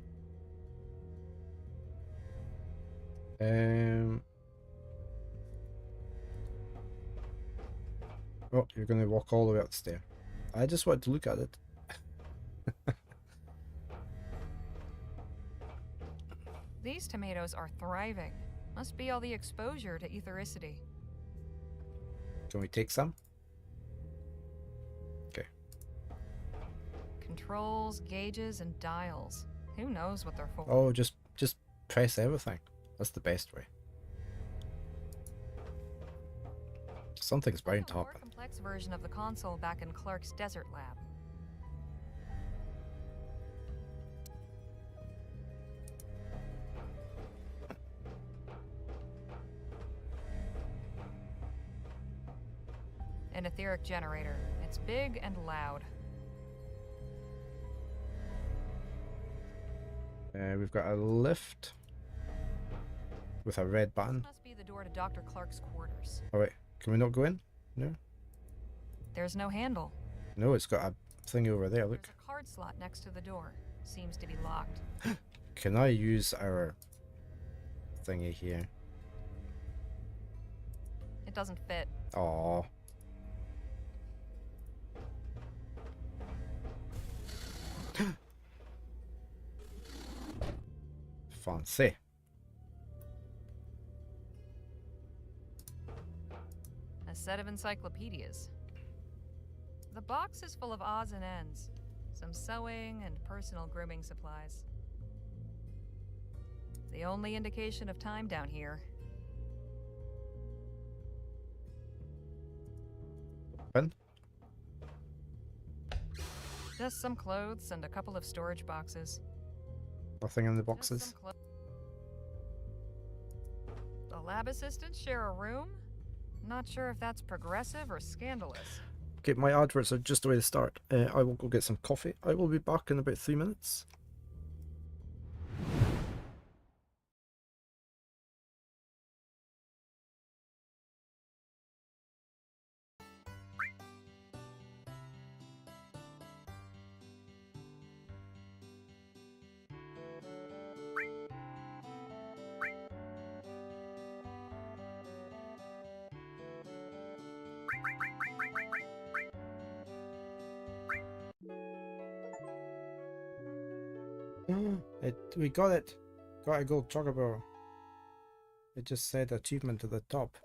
Oh, you're gonna walk all the way up the stair. I just wanted to look at it. These tomatoes are thriving. Must be all the exposure to ethericity. Can we take some? Okay. Controls, gauges, and dials. Who knows what they're for? Oh, just press everything. That's the best way. Something's bound to A more happen. complex version of the console back in Clark's desert lab. An etheric generator. It's big and loud. We've got a lift with a red button. Must be the door to Dr. Clark's quarters. Oh wait, can we not go in? No? There's no handle. No, it's got a thing over there, look. There's a card slot next to the door. Seems to be locked. Can I use our thingy here? It doesn't fit. Aww. Fancy. A set of encyclopedias. The box is full of odds and ends. Some sewing and personal grooming supplies. The only indication of time down here. Open. Just some clothes and a couple of storage boxes. Nothing in the Just boxes. some the lab assistants share a room? Not sure if that's progressive or scandalous. Okay, my adverts are just the way to start. I will go get some coffee. I will be back in about 3 minutes. We got it. Got a gold chocobo. It just said achievement at the top.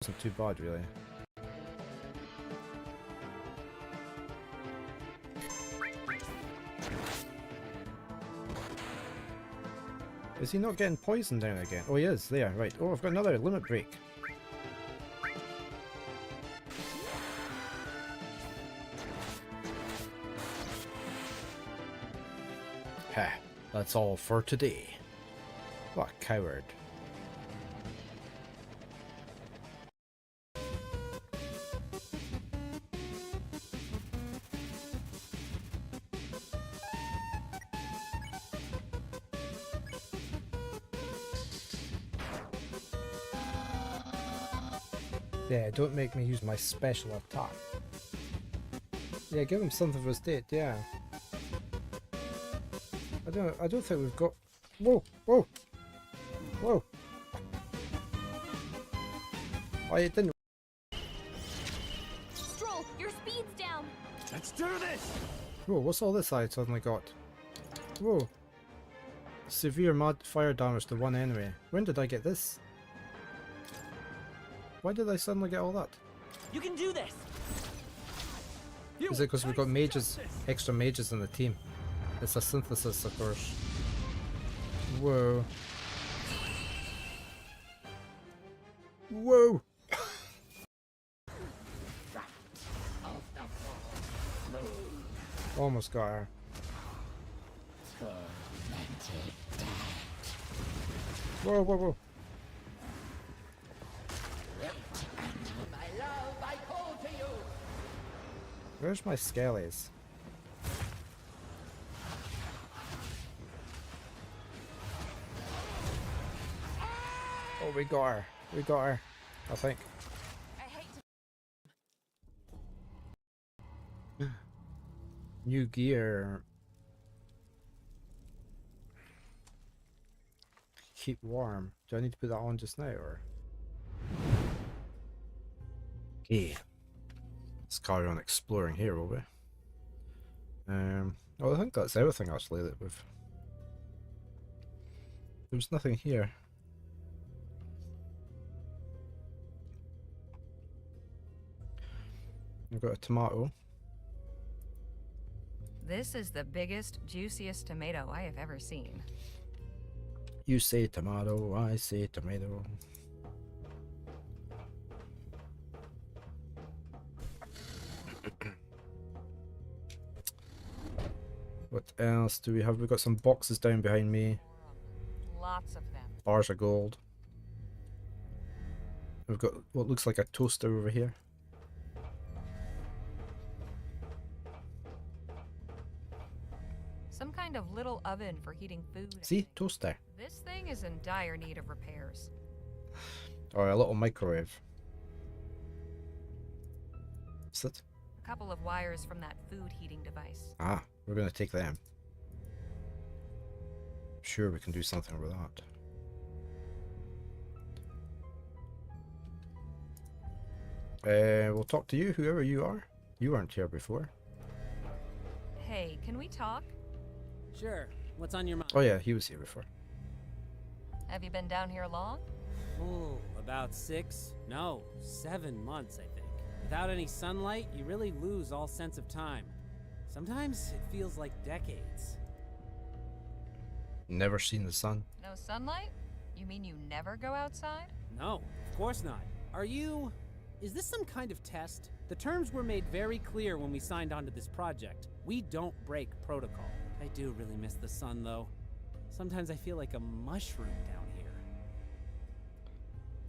Wasn't too bad, really. Is he not getting poisoned down again? Oh, he is. There, right. Oh, I've got another limit break. Ha! That's all for today. What a coward. Yeah, don't make me use my special attack. Yeah, give him something for his date, yeah. I don't think we've got... Whoa! Whoa! Whoa! I didn't... Stroll, your speed's down. Let's do this! Whoa, what's all this I suddenly got? Whoa. Severe fire damage to one enemy. When did I get this? Why did I suddenly get all that? You can do this! Is it because we've got mages, extra mages in the team? It's a synthesis, of course. Whoa. Whoa! Almost got her. Whoa, whoa, whoa. Where's my skellies? Oh, we got her. We got her. I think. New gear. Keep warm. Do I need to put that on just now, or? Okay. Let's carry on exploring here, will we? Oh, I think that's everything actually that we've... There's nothing here. We've got a tomato. This is the biggest, juiciest tomato I have ever seen. You say tomato, I say tomato. What else do we have? We've got some boxes down behind me. Lots of them. Bars of gold. We've got what looks like a toaster over here. Some kind of little oven for heating food. I See? think. Toaster. This thing is in dire need of repairs. Or a little microwave. Is it? A couple of wires from that food heating device. Ah, we're gonna take them. Sure, we can do something with that. We'll talk to you, whoever you are. You weren't here before. Hey, can we talk? Sure. What's on your mind? Oh yeah, he was here before. Have you been down here long? Oh, about 6, no, 7 months, I think. Without any sunlight, you really lose all sense of time. Sometimes it feels like decades. Never seen the sun. No sunlight? You mean you never go outside? No, of course not. Are you... Is this some kind of test? The terms were made very clear when we signed onto this project. We don't break protocol. I do really miss the sun, though. Sometimes I feel like a mushroom down here.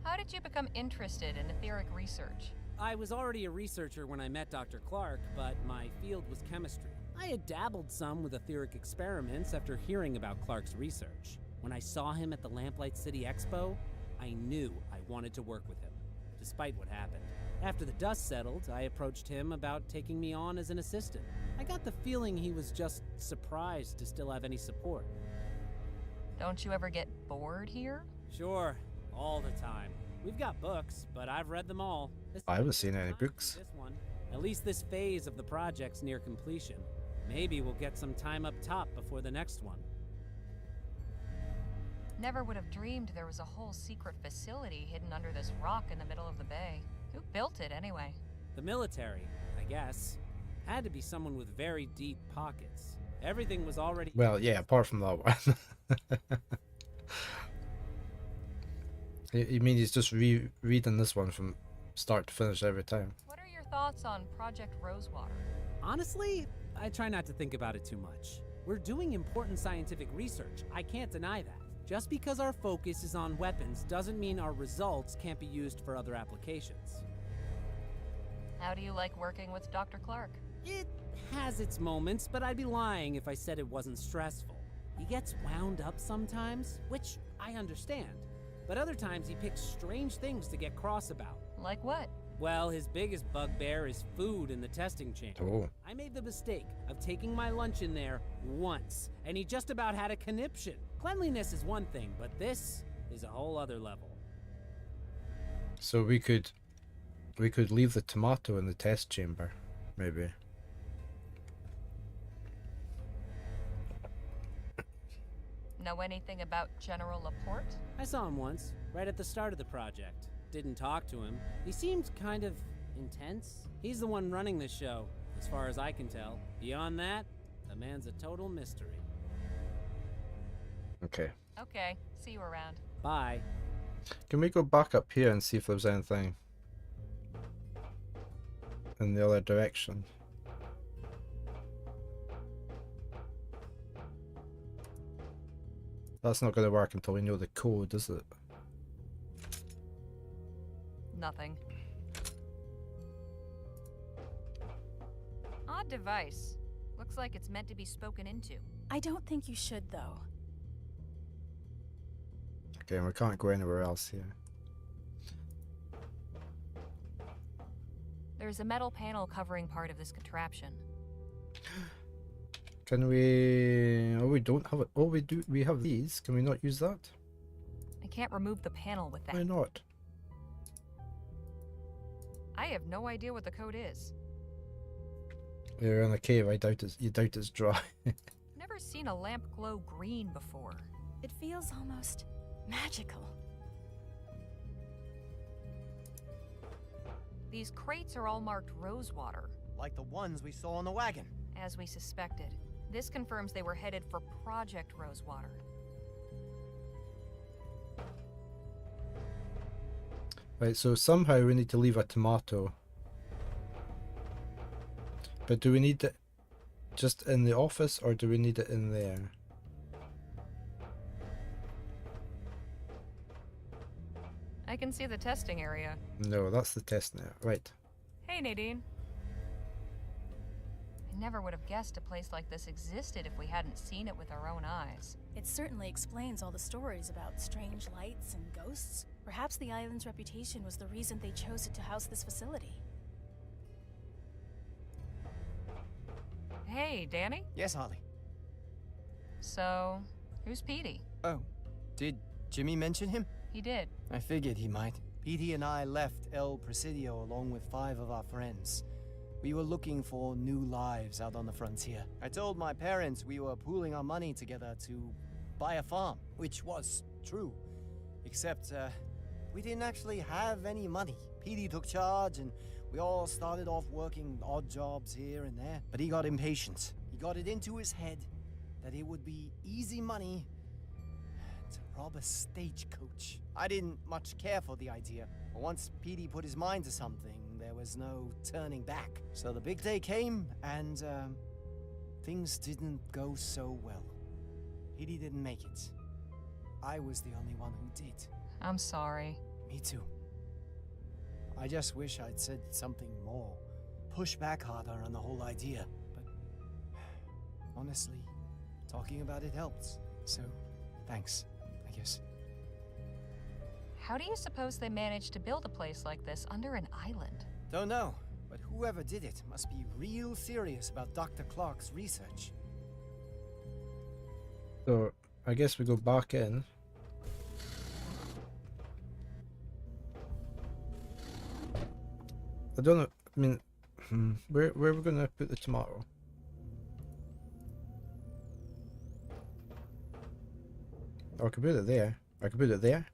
How did you become interested in etheric research? I was already a researcher when I met Dr. Clark, but my field was chemistry. I had dabbled some with etheric experiments after hearing about Clark's research. When I saw him at the Lamplight City Expo, I knew I wanted to work with him, despite what happened. After the dust settled, I approached him about taking me on as an assistant. I got the feeling he was just surprised to still have any support. Don't you ever get bored here? Sure, all the time. We've got books, but I've read them all. I haven't seen any books. This one. At least this phase of the project's near completion. Maybe we'll get some time up top before the next one. Never would have dreamed there was a whole secret facility hidden under this rock in the middle of the bay. Who built it, anyway? The military, I guess. Had to be someone with very deep pockets. Everything was already... Well, yeah, apart from that one. You mean he's just reading this one from start to finish every time? What are your thoughts on Project Rosewater? Honestly, I try not to think about it too much. We're doing important scientific research. I can't deny that. Just because our focus is on weapons doesn't mean our results can't be used for other applications. How do you like working with Dr. Clark? It has its moments, but I'd be lying if I said it wasn't stressful. He gets wound up sometimes, which I understand. But other times he picks strange things to get cross about. Like what? Well, his biggest bugbear is food in the testing chamber. Oh. I made the mistake of taking my lunch in there once, and he just about had a conniption. Cleanliness is one thing, but this is a whole other level. So we could leave the tomato in the test chamber, maybe. Know anything about General Laporte? I saw him once, right at the start of the project. Didn't talk to him. He seemed kind of intense. He's the one running the show, as far as I can tell. Beyond that, the man's a total mystery. Okay. Okay, see you around. Bye. Can we go back up here and see if there's anything in the other direction? That's not going to work until we know the code, is it? Nothing. Odd device. Looks like it's meant to be spoken into. I don't think you should, though. Okay, and we can't go anywhere else here. There's a metal panel covering part of this contraption. Can we... Oh, we don't have it. Oh, we do. We have these. Can we not use that? I can't remove the panel with that. Why not? I have no idea what the code is. You're in a cave. I doubt it's. You doubt it's dry. Never seen a lamp glow green before. It feels almost magical. These crates are all marked Rosewater. Like the ones we saw on the wagon. As we suspected. This confirms they were headed for Project Rosewater. Right, so somehow we need to leave a tomato. But do we need it just in the office or do we need it in there? I can see the testing area. No, that's the test now. Right. Hey, Nadine. I never would have guessed a place like this existed if we hadn't seen it with our own eyes. It certainly explains all the stories about strange lights and ghosts. Perhaps the island's reputation was the reason they chose it to house this facility. Hey, Danny? Yes, Harley. So, who's Petey? Oh, did Jimmy mention him? He did. I figured he might. Petey and I left El Presidio along with 5 of our friends. We were looking for new lives out on the frontier. I told my parents we were pooling our money together to buy a farm, which was true. Except, we didn't actually have any money. Petey took charge and we all started off working odd jobs here and there. But he got impatient. He got it into his head that it would be easy money to rob a stagecoach. I didn't much care for the idea. But once Petey put his mind to something, there was no turning back. So the big day came, and things didn't go so well. Petey didn't make it. I was the only one who did. I'm sorry. Me too. I just wish I'd said something more. Push back harder on the whole idea. But honestly, talking about it helps. So, thanks, I guess. How do you suppose they managed to build a place like this under an island? Don't know, but whoever did it must be real serious about Dr. Clark's research. So, I guess we go back in. I don't know, I mean, where are we gonna put the tomato? Or I could put it there. I could put it there.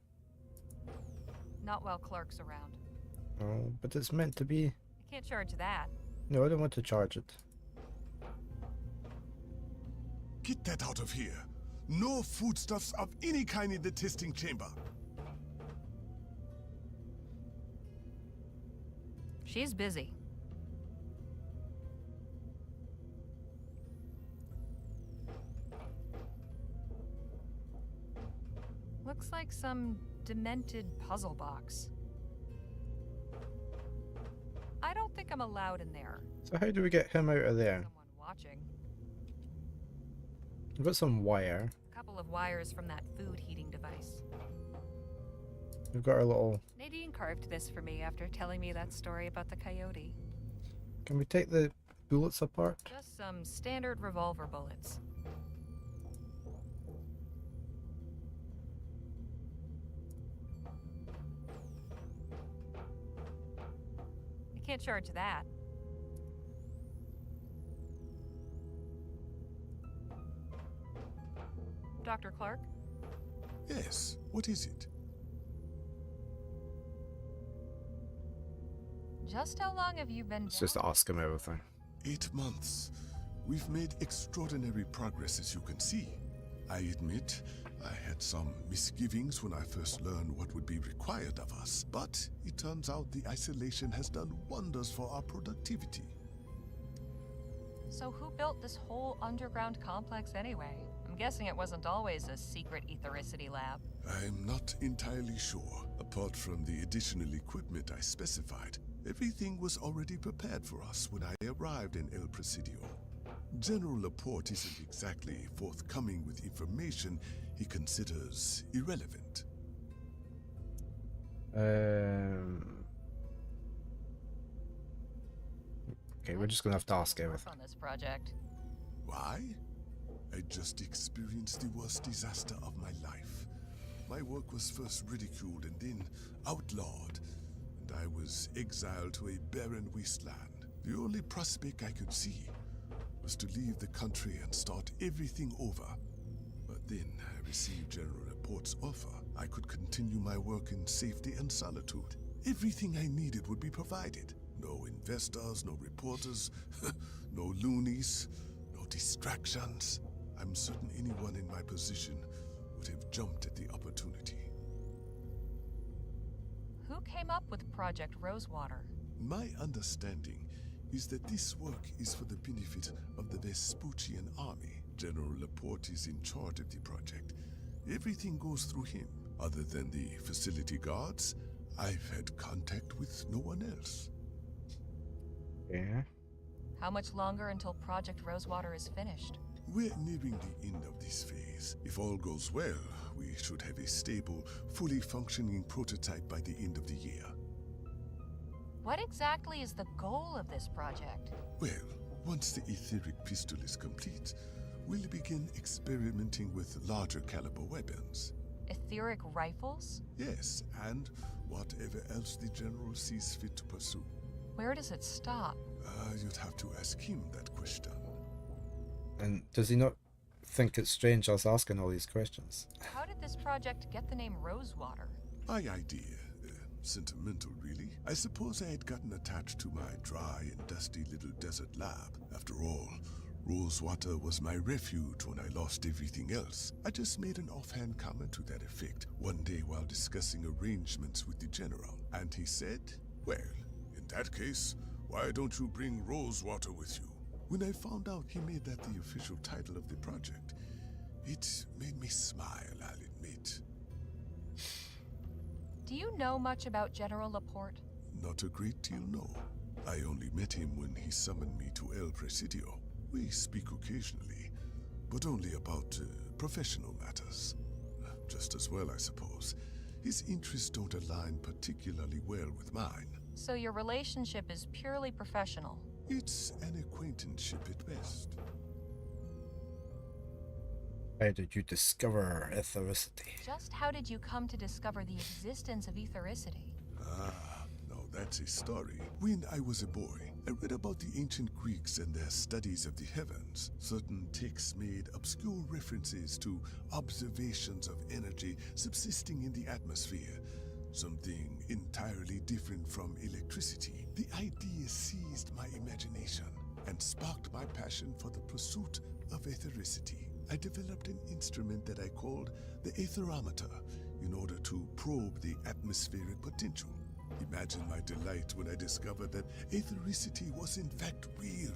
Not while Clark's around. Oh, but it's meant to be. I can't charge that. No, I don't want to charge it. Get that out of here. No foodstuffs of any kind in the testing chamber. She's busy. Looks like some demented puzzle box. I don't think I'm allowed in there. So how do we get him out of there? Someone watching. We've got some wire. A couple of wires from that food heating device. We've got our little... Nadine carved this for me after telling me that story about the coyote. Can we take the bullets apart? Just some standard revolver bullets. I can't charge that. Dr. Clark? Yes, what is it? Just how long have you been Let's just ask him everything. 8 months. We've made extraordinary progress, as you can see. I admit, I had some misgivings when I first learned what would be required of us, but it turns out the isolation has done wonders for our productivity. So who built this whole underground complex anyway? I'm guessing it wasn't always a secret ethericity lab. I'm not entirely sure. Apart from the additional equipment I specified, everything was already prepared for us when I arrived in El Presidio. General Laporte isn't exactly forthcoming with information he considers irrelevant. Okay, we're just gonna have to ask everything. On this project. Why? I just experienced the worst disaster of my life. My work was first ridiculed and then outlawed, and I was exiled to a barren wasteland. The only prospect I could see was to leave the country and start everything over. But then I received General Laporte's offer. I could continue my work in safety and solitude. Everything I needed would be provided. No investors, no reporters, no loonies, no distractions. I'm certain anyone in my position would have jumped at the opportunity. Who came up with Project Rosewater? My understanding is that this work is for the benefit of the Vespuccian army. General Laporte is in charge of the project. Everything goes through him. Other than the facility guards, I've had contact with no one else. Yeah. How much longer until Project Rosewater is finished? We're nearing the end of this phase. If all goes well, we should have a stable, fully functioning prototype by the end of the year. What exactly is the goal of this project? Well, once the etheric pistol is complete, we'll begin experimenting with larger caliber weapons. Etheric rifles? Yes, and whatever else the General sees fit to pursue. Where does it stop? You'd have to ask him that question. And does he not think it's strange us asking all these questions? How did this project get the name Rosewater? My idea. Sentimental, really. I suppose I had gotten attached to my dry and dusty little desert lab. After all, Rosewater was my refuge when I lost everything else. I just made an offhand comment to that effect one day while discussing arrangements with the General. And he said, well, in that case, why don't you bring Rosewater with you? When I found out he made that the official title of the project, it made me smile, I'll admit. Do you know much about General Laporte? Not a great deal, no. I only met him when he summoned me to El Presidio. We speak occasionally, but only about professional matters. Just as well, I suppose. His interests don't align particularly well with mine. So your relationship is purely professional? It's an acquaintanceship at best. How did you discover ethericity? Just how did you come to discover the existence of ethericity? Ah, no, that's a story. When I was a boy, I read about the ancient Greeks and their studies of the heavens. Certain texts made obscure references to observations of energy subsisting in the atmosphere, something entirely different from electricity. The idea seized my imagination and sparked my passion for the pursuit of ethericity. I developed an instrument that I called the aetherometer in order to probe the atmospheric potential. Imagine my delight when I discovered that ethericity was in fact real.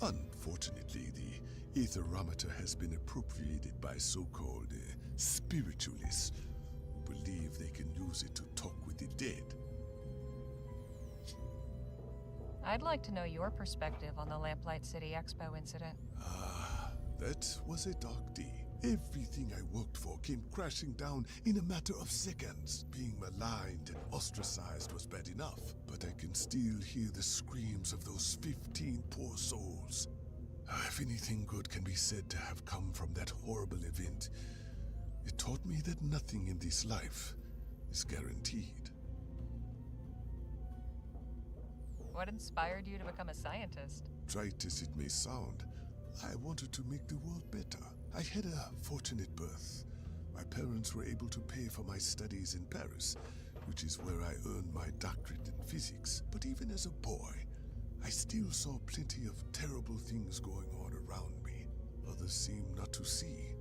Unfortunately, the aetherometer has been appropriated by so-called spiritualists who believe they can use it to talk with the dead. I'd like to know your perspective on the Lamplight City Expo incident. That was a dark day. Everything I worked for came crashing down in a matter of seconds. Being maligned and ostracized was bad enough, but I can still hear the screams of those 15 poor souls. If anything good can be said to have come from that horrible event, it taught me that nothing in this life is guaranteed. What inspired you to become a scientist? Trite as it may sound, I wanted to make the world better. I had a fortunate birth. My parents were able to pay for my studies in Paris, which is where I earned my doctorate in physics. But even as a boy, I still saw plenty of terrible things going on around me. Others seemed not to see,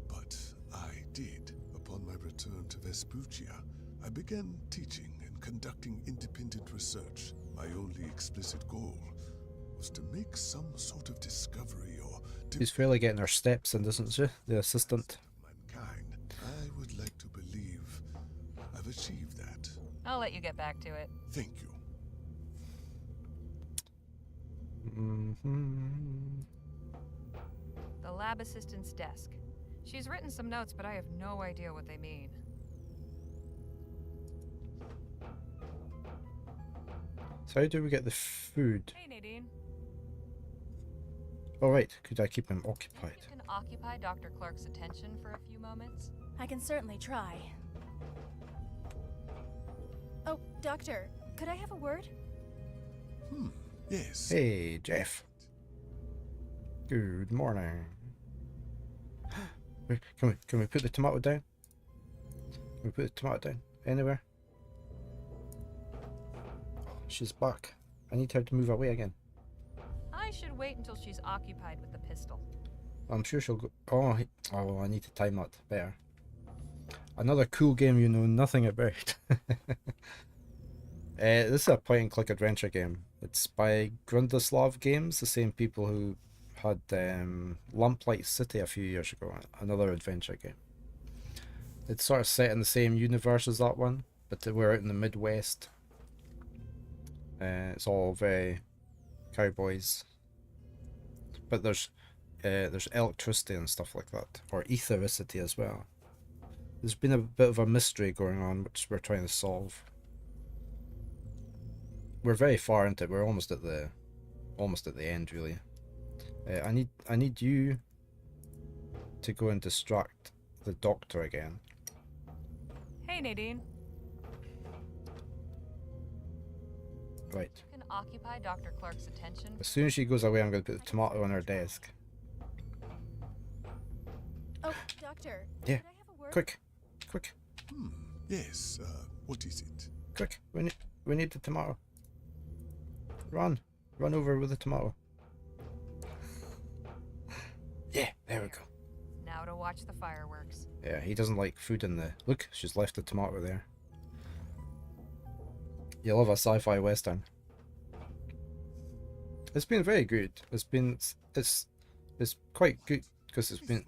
but I did. Upon my return to Vespuccia, I began teaching and conducting independent research. My only explicit goal was to make some sort of discovery or She's fairly getting her steps in, isn't she? The assistant. mankind. I would like to believe I've achieved that. I'll let you get back to it. Thank you. The lab assistant's desk. She's written some notes, but I have no idea what they mean. So how do we get the food? Hey, Nadine. Oh right, could I keep him occupied? You can occupy Dr. Clark's attention for a few moments. I can certainly try. Oh, Doctor, could I have a word? Yes. Hey, Jeff. Good morning. Wait, can we put the tomato down? Can we put the tomato down? Anywhere? She's back. I need her to move away again. I should wait until she's occupied with the pistol. I'm sure she'll go. Oh, oh, I need to time that better. Another cool game you know nothing about. This is a point-and-click adventure game. It's by Grundislav Games, the same people who had Lamplight City a few years ago. Another adventure game. It's sort of set in the same universe as that one, but we're out in the Midwest. It's all very cowboys, but there's electricity and stuff like that, or ethericity as well. There's been a bit of a mystery going on which we're trying to solve. We're very far into it. We're almost at the end, really. I need you to go and distract the doctor again. Hey, Nadine. Right. You can occupy Dr. Clark's attention. As soon as she goes away, I'm going to put the tomato on her desk. Oh, Doctor. Yeah. Could I have a word? Quick. Yes, what is it? Quick. We need the tomato. Run over with the tomato. Yeah, there we go. Now to watch the fireworks. Yeah, he doesn't like food in the... Look, she's left the tomato there. You'll love a sci-fi western. It's been very good. It's quite good because it's been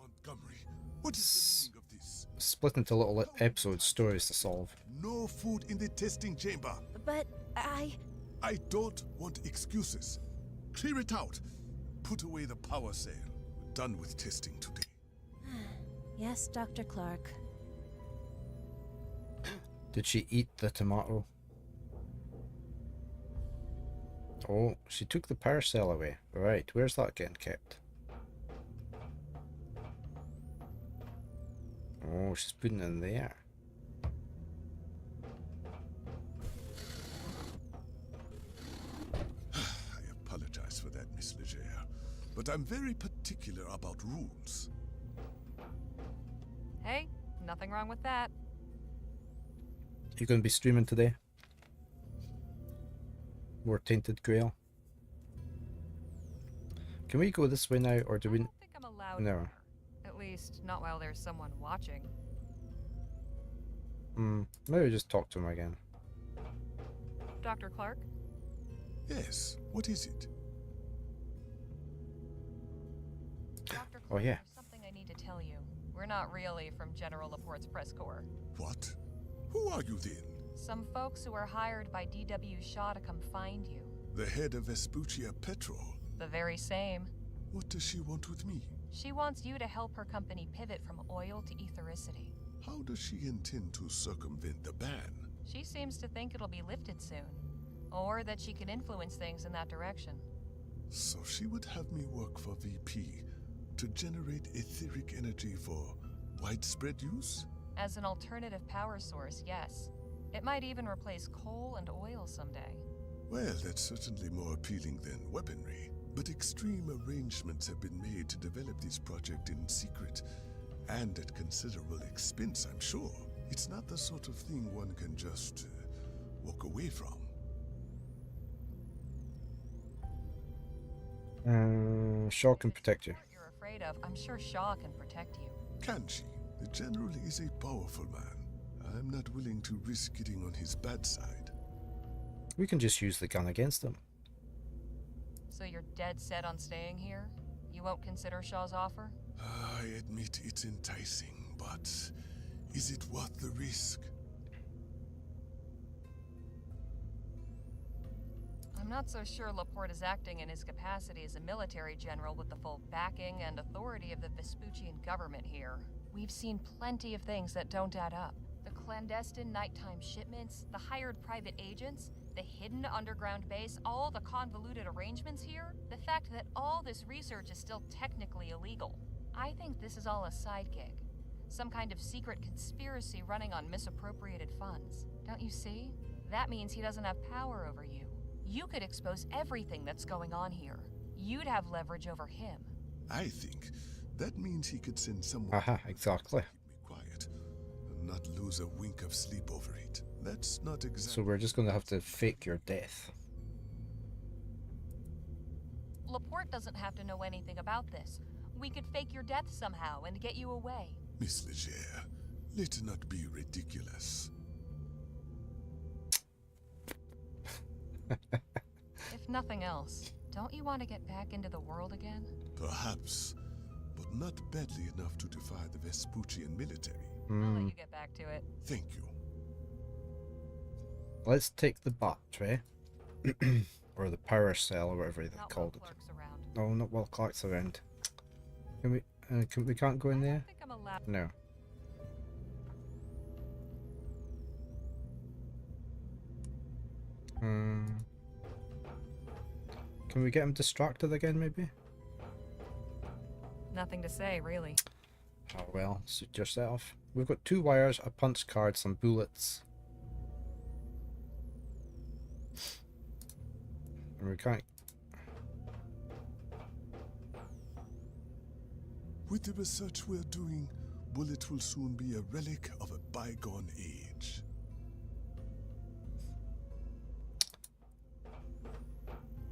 What is the meaning of this? split into little episode stories to solve. No food in the testing chamber. But I don't want excuses. Clear it out. Put away the power cell. We're done with testing today. Yes, Dr. Clark. Did she eat the tomato? Oh, she took the power cell away. Right, where's that getting kept? Oh, she's putting it in there. but I'm very particular about rules. Hey, nothing wrong with that. You gonna be streaming today? More Tainted Grail. Can we go this way now, or do we? I don't think I'm allowed No. here. At least, not while there's someone watching. Maybe just talk to him again. Dr. Clark? Yes, what is it? Dr. Oh, yeah. There's something I need to tell you. We're not really from General Laporte's press corps. What? Who are you then? Some folks who were hired by D.W. Shaw to come find you. The head of Vespuccia Petrol. The very same. What does she want with me? She wants you to help her company pivot from oil to ethericity. How does she intend to circumvent the ban? She seems to think it'll be lifted soon. Or that she can influence things in that direction. So she would have me work for VP to generate etheric energy for widespread use? As an alternative power source, yes. It might even replace coal and oil someday. Well, that's certainly more appealing than weaponry. But extreme arrangements have been made to develop this project in secret, and at considerable expense, I'm sure. It's not the sort of thing one can just walk away from. Shaw can protect you. What you're afraid of, I'm sure Shaw can protect you. Can she? The General is a powerful man. I'm not willing to risk getting on his bad side. We can just use the gun against him. So you're dead set on staying here? You won't consider Shaw's offer? I admit it's enticing, but is it worth the risk? I'm not so sure Laporte is acting in his capacity as a military general with the full backing and authority of the Vespuccian government here. We've seen plenty of things that don't add up. The clandestine nighttime shipments, the hired private agents, the hidden underground base, all the convoluted arrangements here, the fact that all this research is still technically illegal. I think this is all a side gig. Some kind of secret conspiracy running on misappropriated funds. Don't you see? That means he doesn't have power over you. You could expose everything that's going on here. You'd have leverage over him. I think that means he could send someone Aha, exactly. to keep me quiet and not lose a wink of sleep over it. That's not exactly. So we're just going to have to fake your death. Laporte doesn't have to know anything about this. We could fake your death somehow and get you away. Miss Leger, let not be ridiculous. If nothing else, don't you want to get back into the world again? Perhaps, but not badly enough to defy the Vespuccian military. I'll let you get back to it. Thank you. Let's take the battery. Or the power cell, or whatever they Not called while it. Clark's around. No, not while Clark's around. We can't go in I there? don't think I'm allowed. No. Can we get him distracted again, maybe? Nothing to say, really. Oh well, suit yourself. We've got 2 wires, a punch card, some bullets. And we can't... With the research we're doing, Bullet will soon be a relic of a bygone age.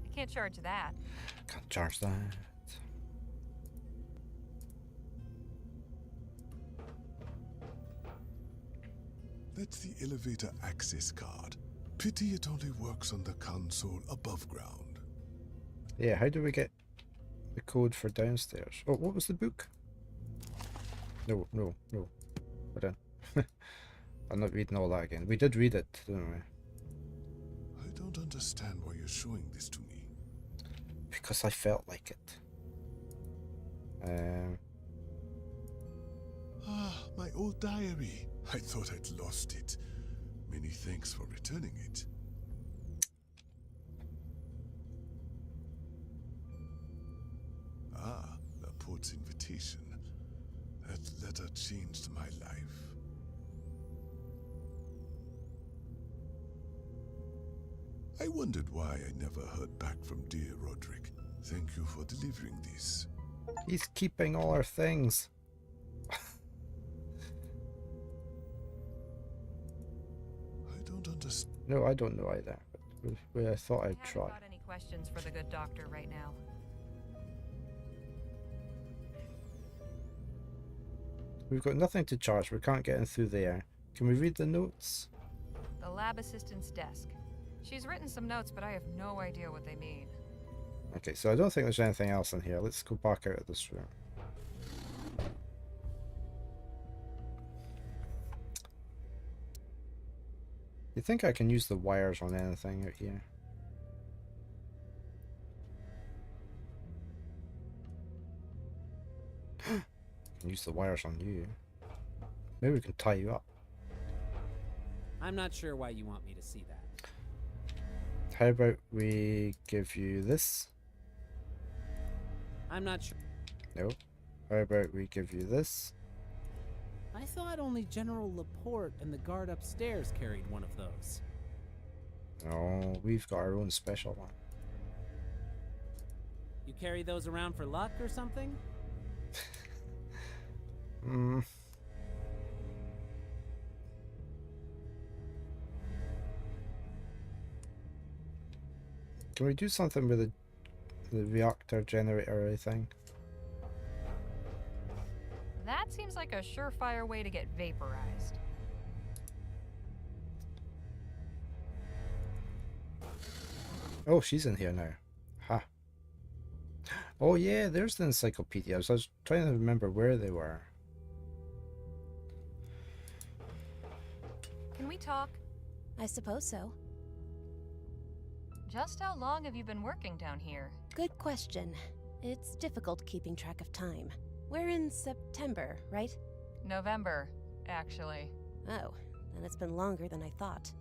I can't charge that. Can't charge that. That's the elevator access card. Pity it only works on the console above ground. Yeah, how do we get the code for downstairs? Oh, what was the book? No. Hold on. I'm not reading all that again. We did read it, didn't we? I don't understand why you're showing this to me. Because I felt like it. Ah, my old diary. I thought I'd lost it. Many thanks for returning it. Ah, Laporte's invitation. That letter changed my life. I wondered why I never heard back from dear Roderick. Thank you for delivering this. He's keeping all our things. I don't understand. No, I don't know either. But I thought I'd try. Got any questions for the good doctor right now? We've got nothing to charge. We can't get in through there. Can we read the notes? The lab assistant's desk. She's written some notes, but I have no idea what they mean. Okay, so I don't think there's anything else in here. Let's go back out of this room. You think I can use the wires on anything out here? Can use the wires on you. Maybe we can tie you up. I'm not sure why you want me to see that. How about we give you this? I'm not sure. No. How about we give you this? I thought only General Laporte and the guard upstairs carried one of those. No, we've got our own special one. You carry those around for luck or something? Hmm. Can we do something with the reactor generator or anything? That seems like a surefire way to get vaporized. Oh, she's in here now. Ha. Oh yeah, there's the encyclopedias. I was trying to remember where they were. Can we talk? I suppose so. Just how long have you been working down here? Good question. It's difficult keeping track of time. We're in September, right? November, actually. Oh, then it's been longer than I thought.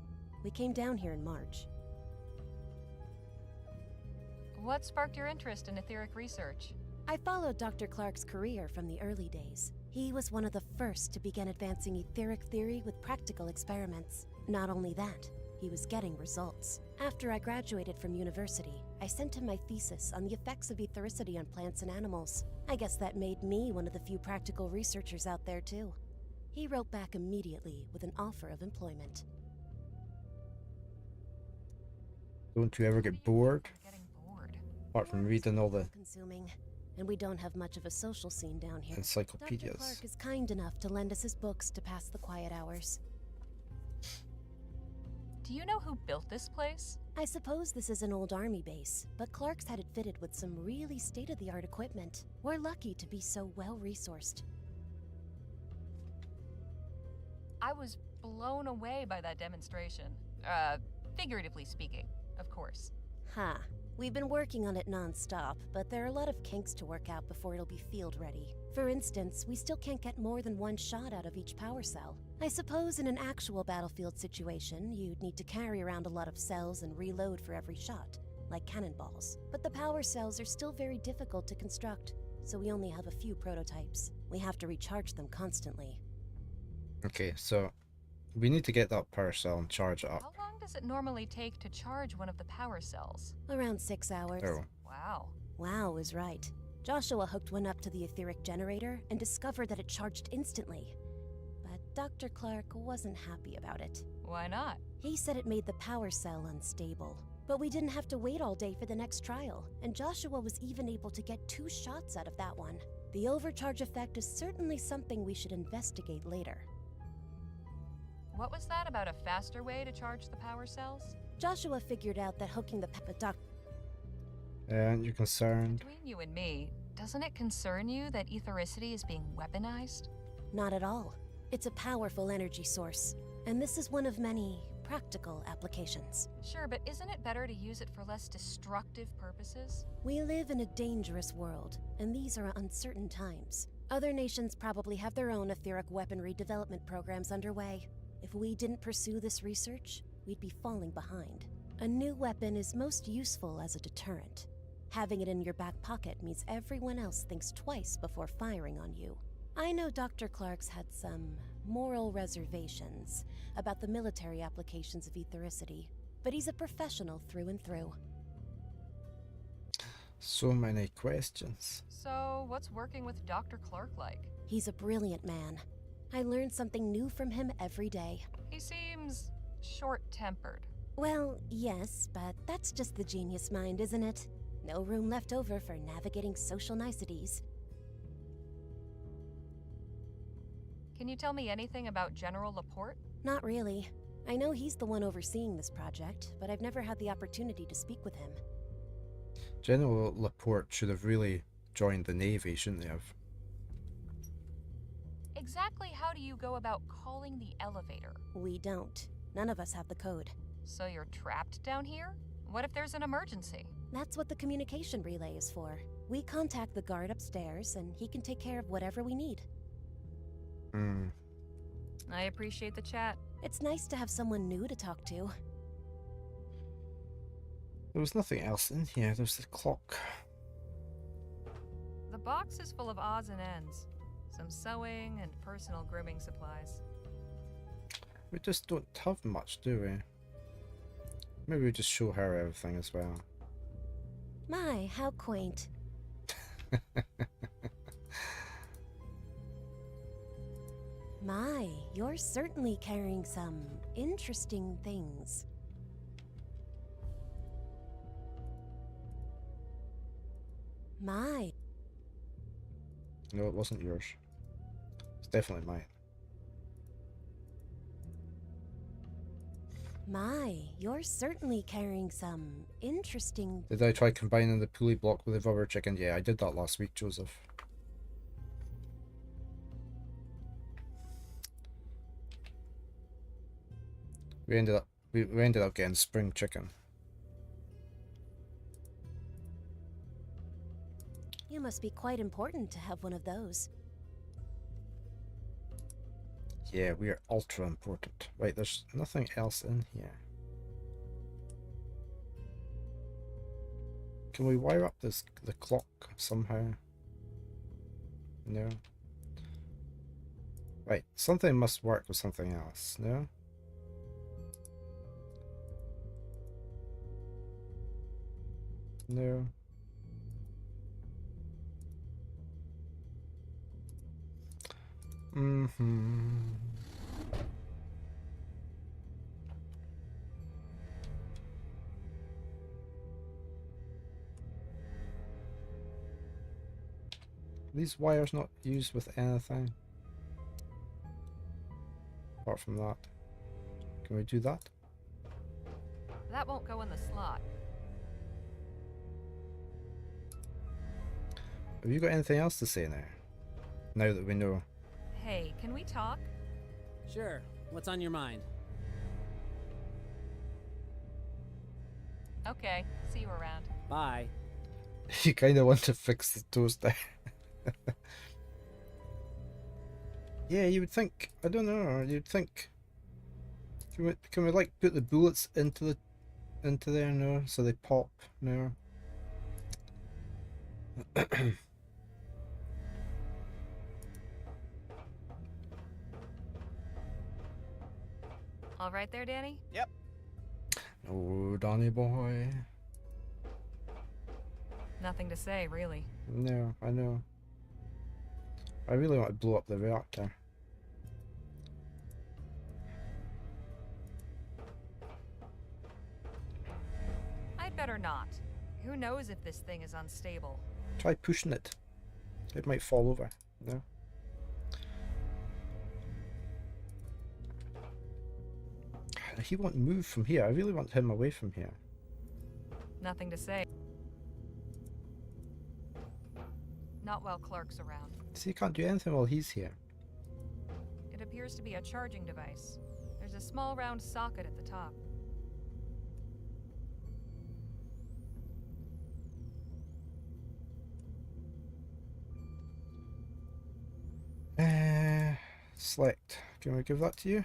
We came down here in March. What sparked your interest in etheric research? I followed Dr. Clark's career from the early days. He was one of the first to begin advancing etheric theory with practical experiments. Not only that, he was getting results. After I graduated from university, I sent him my thesis on the effects of ethericity on plants and animals. I guess that made me one of the few practical researchers out there too. He wrote back immediately with an offer of employment. Don't you ever get bored? Getting bored. Apart from reading all the Consuming, and we don't have much of a social scene down here. Dr. encyclopedias. Clark is kind enough to lend us his books to pass the quiet hours. Do you know who built this place? I suppose this is an old army base, but Clark's had it fitted with some really state-of-the-art equipment. We're lucky to be so well-resourced. I was blown away by that demonstration. Figuratively speaking, of course. Huh. We've been working on it non-stop, but there are a lot of kinks to work out before it'll be field-ready. For instance, we still can't get more than one shot out of each power cell. I suppose in an actual battlefield situation, you'd need to carry around a lot of cells and reload for every shot, like cannonballs. But the power cells are still very difficult to construct, so we only have a few prototypes. We have to recharge them constantly. Okay, so we need to get that power cell and charge it up. How long does it normally take to charge one of the power cells? Around 6 hours. Oh. Wow. Wow is right. Joshua hooked one up to the etheric generator and discovered that it charged instantly. But Dr. Clark wasn't happy about it. Why not? He said it made the power cell unstable. But we didn't have to wait all day for the next trial, and Joshua was even able to get 2 shots out of that one. The overcharge effect is certainly something we should investigate later. What was that about a faster way to charge the power cells? Joshua figured out that hooking the And you're concerned? Between you and me, doesn't it concern you that ethericity is being weaponized? Not at all. It's a powerful energy source, and this is one of many practical applications. Sure, but isn't it better to use it for less destructive purposes? We live in a dangerous world, and these are uncertain times. Other nations probably have their own etheric weaponry development programs underway. If we didn't pursue this research, we'd be falling behind. A new weapon is most useful as a deterrent. Having it in your back pocket means everyone else thinks twice before firing on you. I know Dr. Clark's had some moral reservations about the military applications of ethericity, but he's a professional through and through. So many questions. So, what's working with Dr. Clark like? He's a brilliant man. I learn something new from him every day. He seems short-tempered. Well, yes, but that's just the genius mind, isn't it? No room left over for navigating social niceties. Can you tell me anything about General Laporte? Not really. I know he's the one overseeing this project, but I've never had the opportunity to speak with him. General Laporte should have really joined the Navy, shouldn't they have? Exactly how do you go about calling the elevator? We don't. None of us have the code. So you're trapped down here? What if there's an emergency? That's what the communication relay is for. We contact the guard upstairs, and he can take care of whatever we need. I appreciate the chat. It's nice to have someone new to talk to. There was nothing else in here. There's the clock. The box is full of odds and ends. Some sewing and personal grooming supplies. We just don't have much, do we? Maybe we just show her everything as well. My, how quaint. My, you're certainly carrying some interesting things. My. No, it wasn't yours. It's definitely mine. My, you're certainly carrying some interesting... Did I try combining the pulley block with the rubber chicken? Yeah, I did that last week, Joseph. We ended up getting spring chicken. You must be quite important to have one of those. Yeah, we are ultra important. Right, there's nothing else in here. Can we wire up the clock somehow? No. Right, something must work with something else, no? No. These wires not used with anything apart from that. Can we do that? That won't go in the slot. Have you got anything else to say now? Now that we know. Hey, can we talk? Sure. What's on your mind? Okay, see you around. Bye. You kind of want to fix the toaster. Yeah, you would think. I don't know. You'd think. Can we like put the bullets into there now so they pop now? All right there, Danny? Yep. Oh, Donny boy. Nothing to say, really. No, I know. I really want to blow up the reactor. I'd better not. Who knows if this thing is unstable? Try pushing it. It might fall over. No. He won't move from here. I really want him away from here. Nothing to say. Not while Clark's around. See, you can't do anything while he's here. It appears to be a charging device. There's a small round socket at the top. Select. Can we give that to you?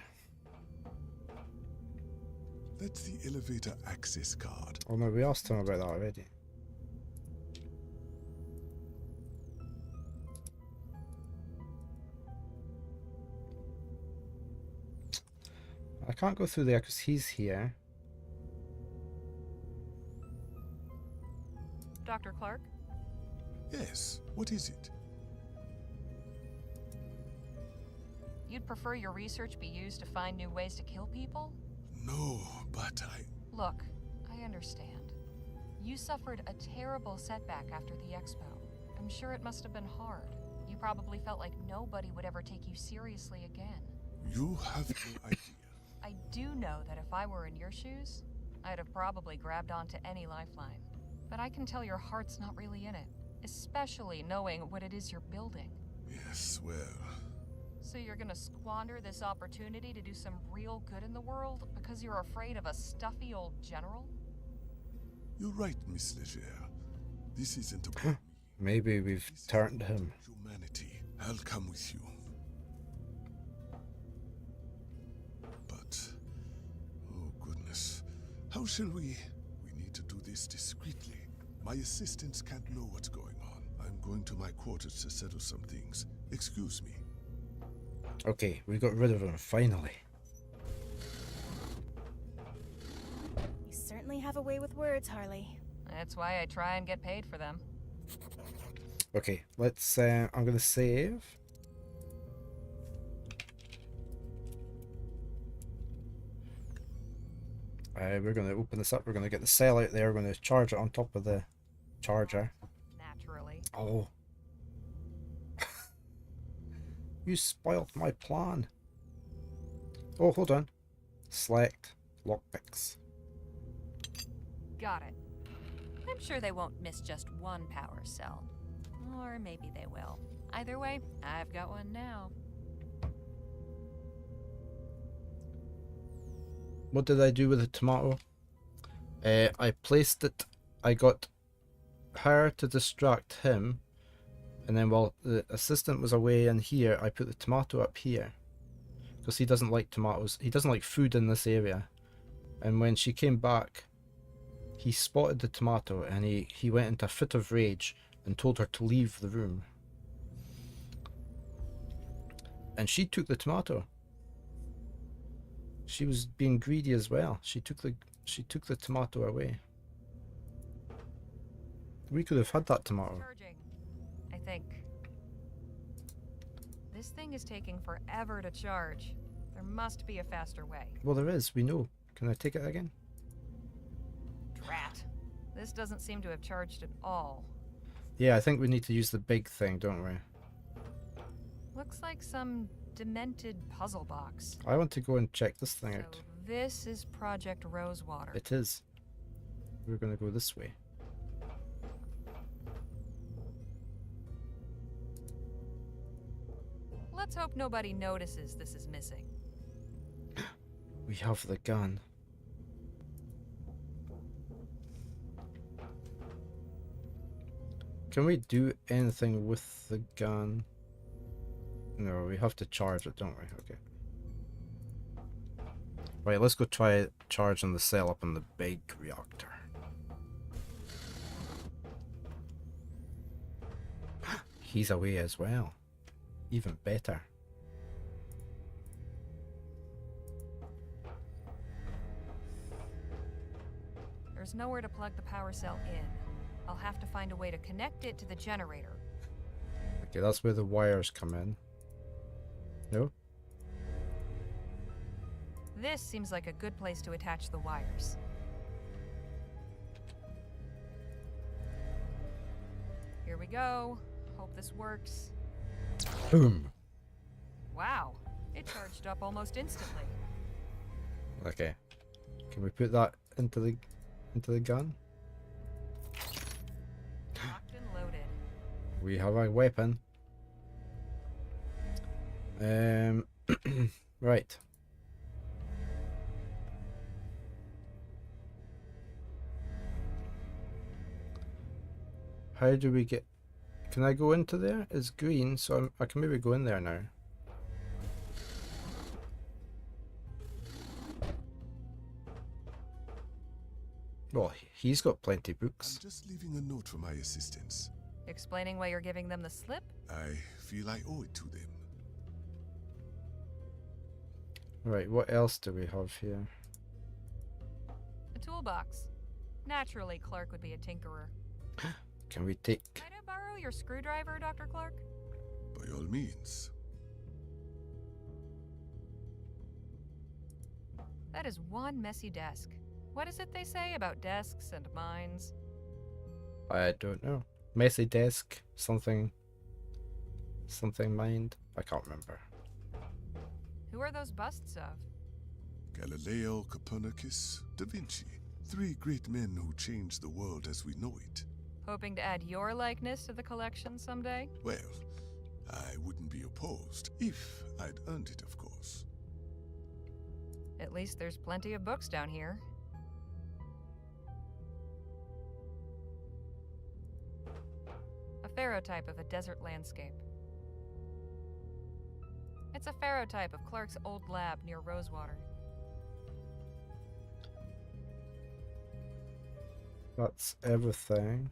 That's the elevator access card. Oh no, we asked him about that already. I can't go through there because he's here. Dr. Clark? Yes, what is it? You'd prefer your research be used to find new ways to kill people? No, but Look, I understand. You suffered a terrible setback after the expo. I'm sure it must have been hard. You probably felt like nobody would ever take you seriously again. You have no idea. I do know that if I were in your shoes, I'd have probably grabbed onto any lifeline. But I can tell your heart's not really in it, especially knowing what it is you're building. Yes, well... So you're gonna squander this opportunity to do some real good in the world because you're afraid of a stuffy old general? You're right, Miss Leger. This isn't about me. Maybe we've turned him. Humanity. I'll come with you. But... oh goodness. How shall we... we need to do this discreetly. My assistants can't know what's going on. I'm going to my quarters to settle some things. Excuse me. Okay, we got rid of him, finally. You certainly have a way with words, Harley. That's why I try and get paid for them. Okay, let's, I'm gonna save. We're gonna open this up, we're gonna get the cell out there, we're gonna charge it on top of the charger. Naturally. Oh. You spoiled my plan. Oh, hold on. Select lockpicks. Got it. I'm sure they won't miss just one power cell. Or maybe they will. Either way, I've got one now. What did I do with the tomato? I placed it. I got her to distract him. And then while the assistant was away in here, I put the tomato up here. Because he doesn't like tomatoes. He doesn't like food in this area. And when she came back, he spotted the tomato and he went into a fit of rage and told her to leave the room. And she took the tomato. She was being greedy as well. She took the tomato away. We could have had that tomato. Charging, I think. This thing is taking forever to charge. There must be a faster way. Well, there is. We know. Can I take it again? Drat. This doesn't seem to have charged at all. Yeah, I think we need to use the big thing, don't we? Looks like some demented puzzle box. I want to go and check this thing So out. this is Project Rosewater. It is. We're going to go this way. Let's hope nobody notices this is missing. We have the gun. Can we do anything with the gun? No, we have to charge it, don't we? Okay. Right, let's go try charging the cell up in the big reactor. He's away as well. Even better. There's nowhere to plug the power cell in. I'll have to find a way to connect it to the generator. Okay, that's where the wires come in. No? This seems like a good place to attach the wires. Here we go. Hope this works. Boom. Wow, it charged up almost instantly. Okay. Can we put that into the gun? Locked and loaded. We have a weapon. Right. How do we get... Can I go into there? It's green, so I can maybe go in there now. Well, he's got plenty of books. I'm just leaving a note for my assistants. Explaining why you're giving them the slip? I feel I owe it to them. Right, what else do we have here? A toolbox. Naturally, Clark would be a tinkerer. Can we take... Might I borrow your screwdriver, Dr. Clark? By all means. That is one messy desk. What is it they say about desks and minds? I don't know. Messy desk, something mind. I can't remember. Who are those busts of? Galileo, Copernicus, Da Vinci. 3 great men who changed the world as we know it. Hoping to add your likeness to the collection someday? Well, I wouldn't be opposed, if I'd earned it, of course. At least there's plenty of books down here. A ferrotype of a desert landscape. It's a ferrotype of Clark's old lab near Rosewater. That's everything.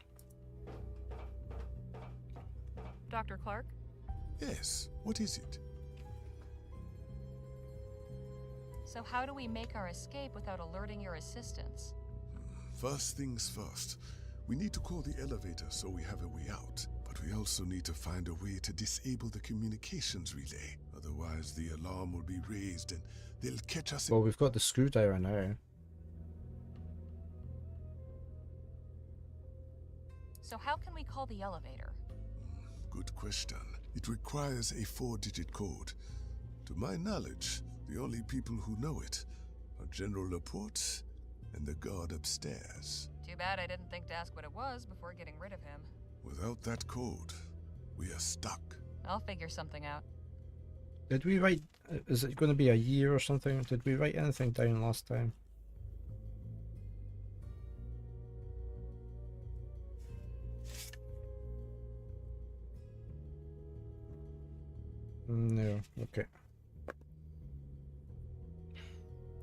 Dr. Clark? Yes, what is it? So how do we make our escape without alerting your assistants? First things first. We need to call the elevator so we have a way out. But we also need to find a way to disable the communications relay. Otherwise, the alarm will be raised and they'll catch us. Well, we've got the screwdriver now. So how can we call the elevator? Good question. It requires a 4-digit code. To my knowledge, the only people who know it are General Laporte and the guard upstairs. Too bad I didn't think to ask what it was before getting rid of him. Without that code, we are stuck. I'll figure something out. Did we write... Is it going to be a year or something? Did we write anything down last time? No, okay.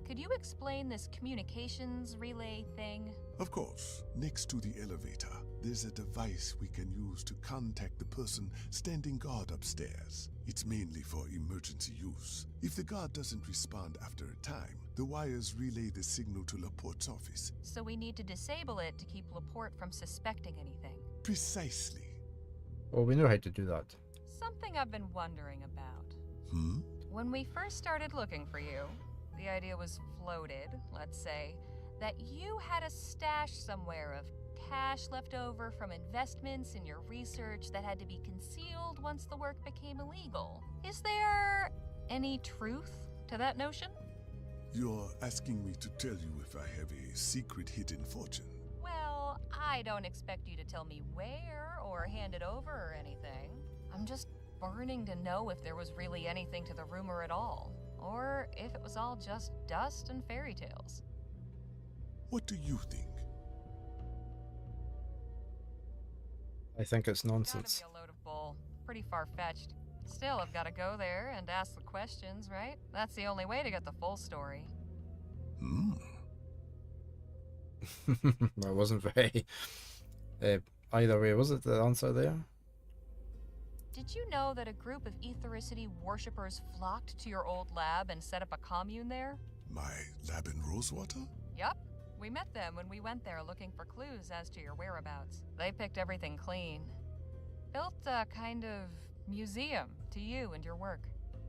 Could you explain this communications relay thing? Of course, next to the elevator, there's a device we can use to contact the person standing guard upstairs. It's mainly for emergency use. If the guard doesn't respond after a time, the wires relay the signal to Laporte's office. So we need to disable it to keep Laporte from suspecting anything. Precisely. Well, we know how to do that. Something I've been wondering about. When we first started looking for you, the idea was floated, let's say, that you had a stash somewhere of cash left over from investments in your research that had to be concealed once the work became illegal. Is there any truth to that notion? You're asking me to tell you if I have a secret hidden fortune. Well, I don't expect you to tell me where or hand it over or anything. I'm just burning to know if there was really anything to the rumor at all, or if it was all just dust and fairy tales. What do you think? I think it's nonsense. Gotta be a load of bull. Pretty far-fetched. Still, I've gotta go there and ask the questions, right? That's the only way to get the full story. That wasn't very... either way, was it the answer there? Did you know that a group of Ethericity worshippers flocked to your old lab and set up a commune there? My lab in Rosewater? Yup. We met them when we went there looking for clues as to your whereabouts. They picked everything clean. Built a kind of museum to you and your work.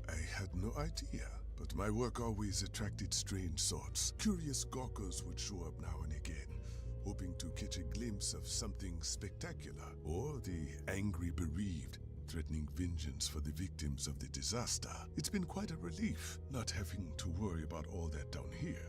I had no idea, but my work always attracted strange sorts. Curious gawkers would show up now and again, hoping to catch a glimpse of something spectacular, or the angry bereaved, threatening vengeance for the victims of the disaster. It's been quite a relief, not having to worry about all that down here.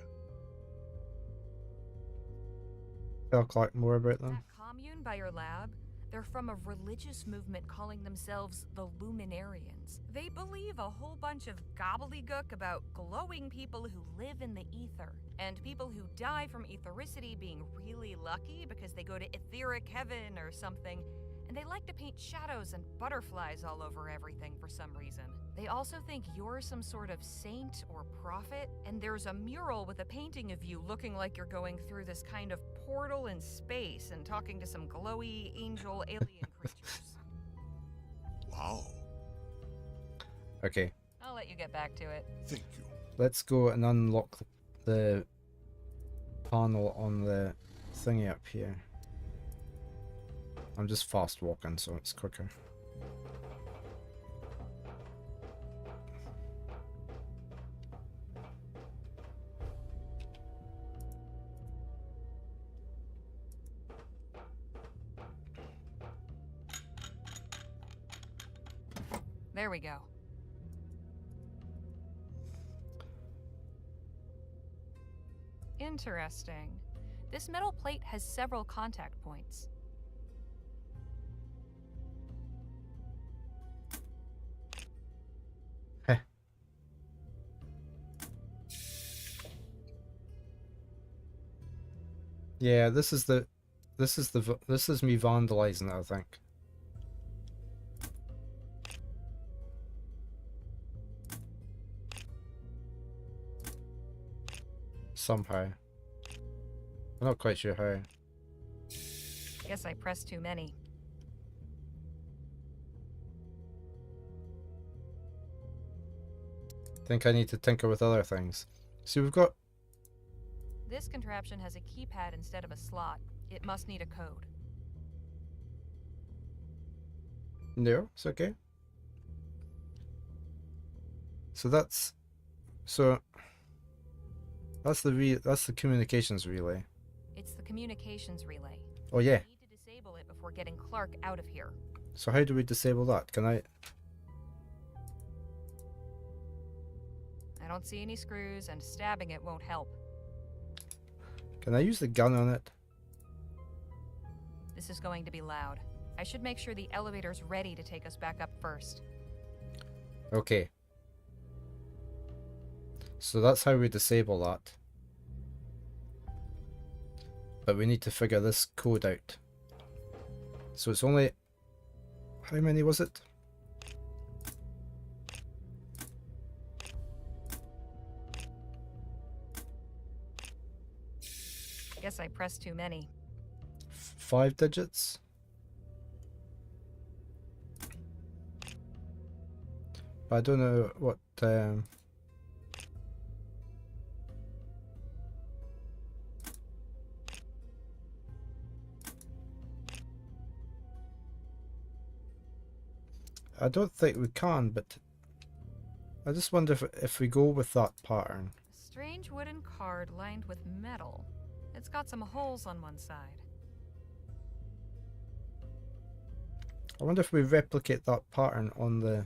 Tell Clark more about them. That commune by your lab? They're from a religious movement calling themselves the Luminarians. They believe a whole bunch of gobbledygook about glowing people who live in the ether, and people who die from ethericity being really lucky because they go to etheric heaven or something, and they like to paint shadows and butterflies all over everything for some reason. They also think you're some sort of saint or prophet, and there's a mural with a painting of you looking like you're going through this kind of portal in space and talking to some glowy angel alien creatures. Wow. Okay, I'll let you get back to it. Thank you. let's go and unlock the panel on the thingy up here. I'm just fast walking, so it's quicker. There we go. Interesting. This metal plate has several contact points. Heh. Yeah, this is me vandalizing it, I think. Somehow. I'm not quite sure how. Guess I pressed too many. Think I need to tinker with other things. See, we've got... This contraption has a keypad instead of a slot. It must need a code. No, it's okay. So that's... So... That's the communications relay. It's the communications relay. Oh yeah. We need to disable it before getting Clark out of here. So how do we disable that? Can I... I don't see any screws, and stabbing it won't help. Can I use the gun on it? This is going to be loud. I should make sure the elevator's ready to take us back up first. Okay. So that's how we disable that. But we need to figure this code out. So it's only... How many was it? Guess I pressed too many. 5 digits? I don't know what... I don't think we can, but I just wonder if we go with that pattern. A strange wooden card lined with metal. It's got some holes on one side. I wonder if we replicate that pattern on the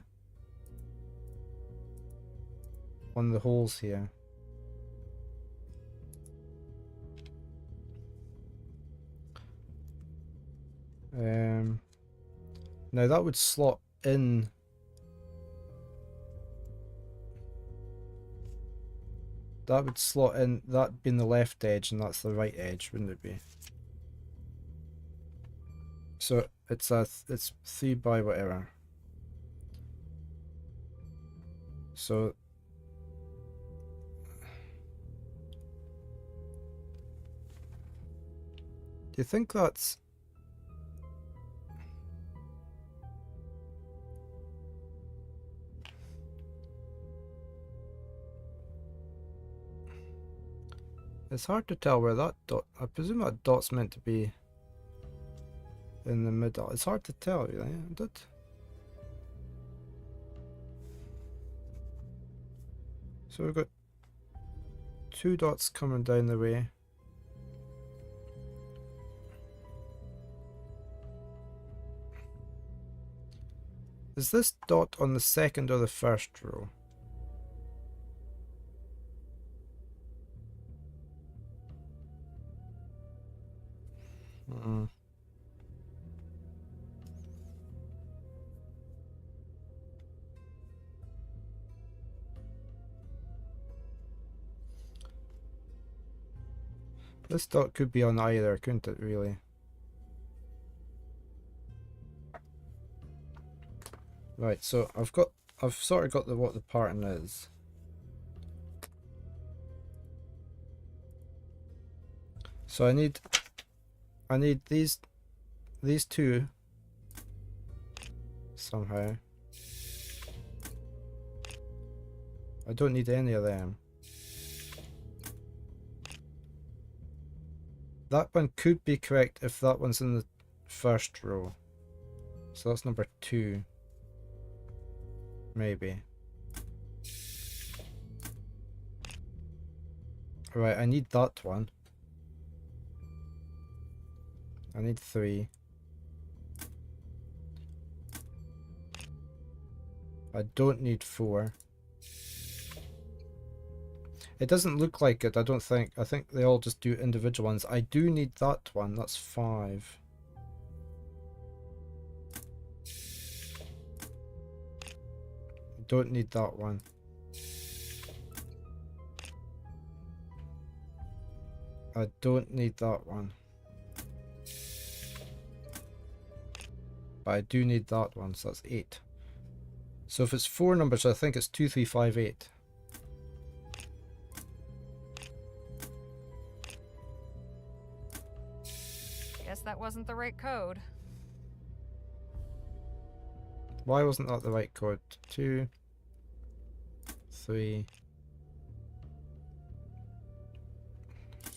holes here. Now that would slot in. That would slot in, that being the left edge, and that's the right edge, wouldn't it be? So it's 3 by whatever. So do you think that's... It's hard to tell where that dot... I presume that dot's meant to be in the middle. It's hard to tell, really, isn't it? So we've got 2 dots coming down the way. Is this dot on the second or the first row? This dot could be on either, couldn't it, really? Right, so I've sort of got what the pattern is. So I need these 2 somehow. I don't need any of them. That one could be correct if that one's in the first row. So that's number 2. Maybe. Right, I need that one. I need 3. I don't need 4. It doesn't look like it, I don't think. I think they all just do individual ones. I do need that one, that's 5. Don't need that one. I don't need that one. But I do need that one, so that's 8. So if it's 4 numbers, I think it's 2, 3, 5, 8. Guess that wasn't the right code. Why wasn't that the right code? 2, 3,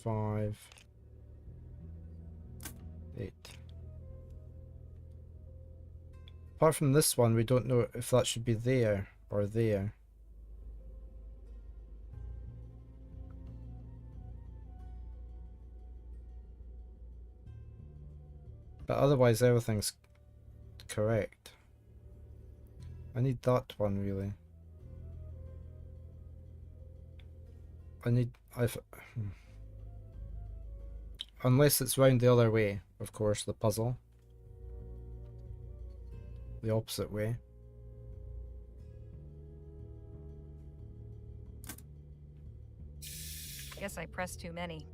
5, 8. Apart from this one, we don't know if that should be there or there. But otherwise everything's correct. I need that one really. Unless it's round the other way, of course, the puzzle. The opposite way. Guess I pressed too many.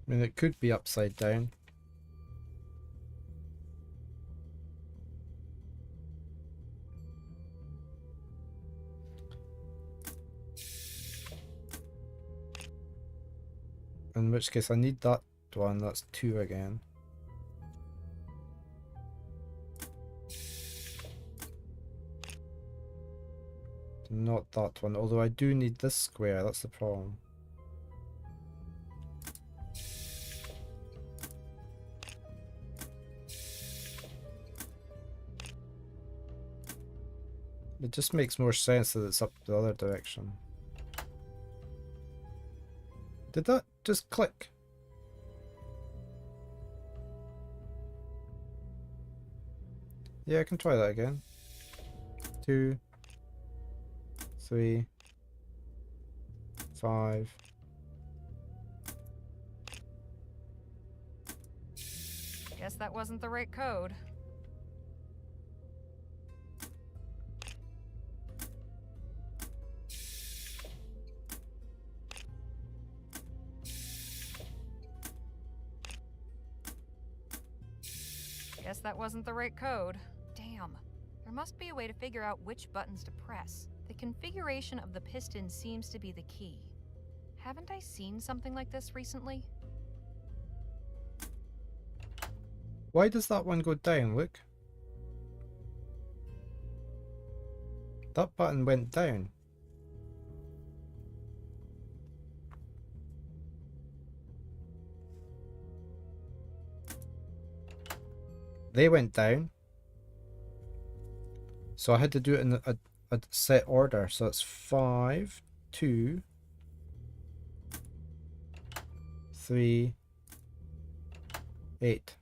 I mean, it could be upside down. In which case I need that one, that's 2 again. Not that one, although I do need this square, that's the problem. It just makes more sense that it's up the other direction. Did that just click? Yeah, I can try that again. 2, 3, 5. Guess that wasn't the right code. Guess that wasn't the right code. Damn. There must be a way to figure out which buttons to press. The configuration of the piston seems to be the key. Haven't I seen something like this recently? Why does that one go down? Look. That button went down. They went down. So I had to do it in a set order. So it's 5, 2, 3, 8.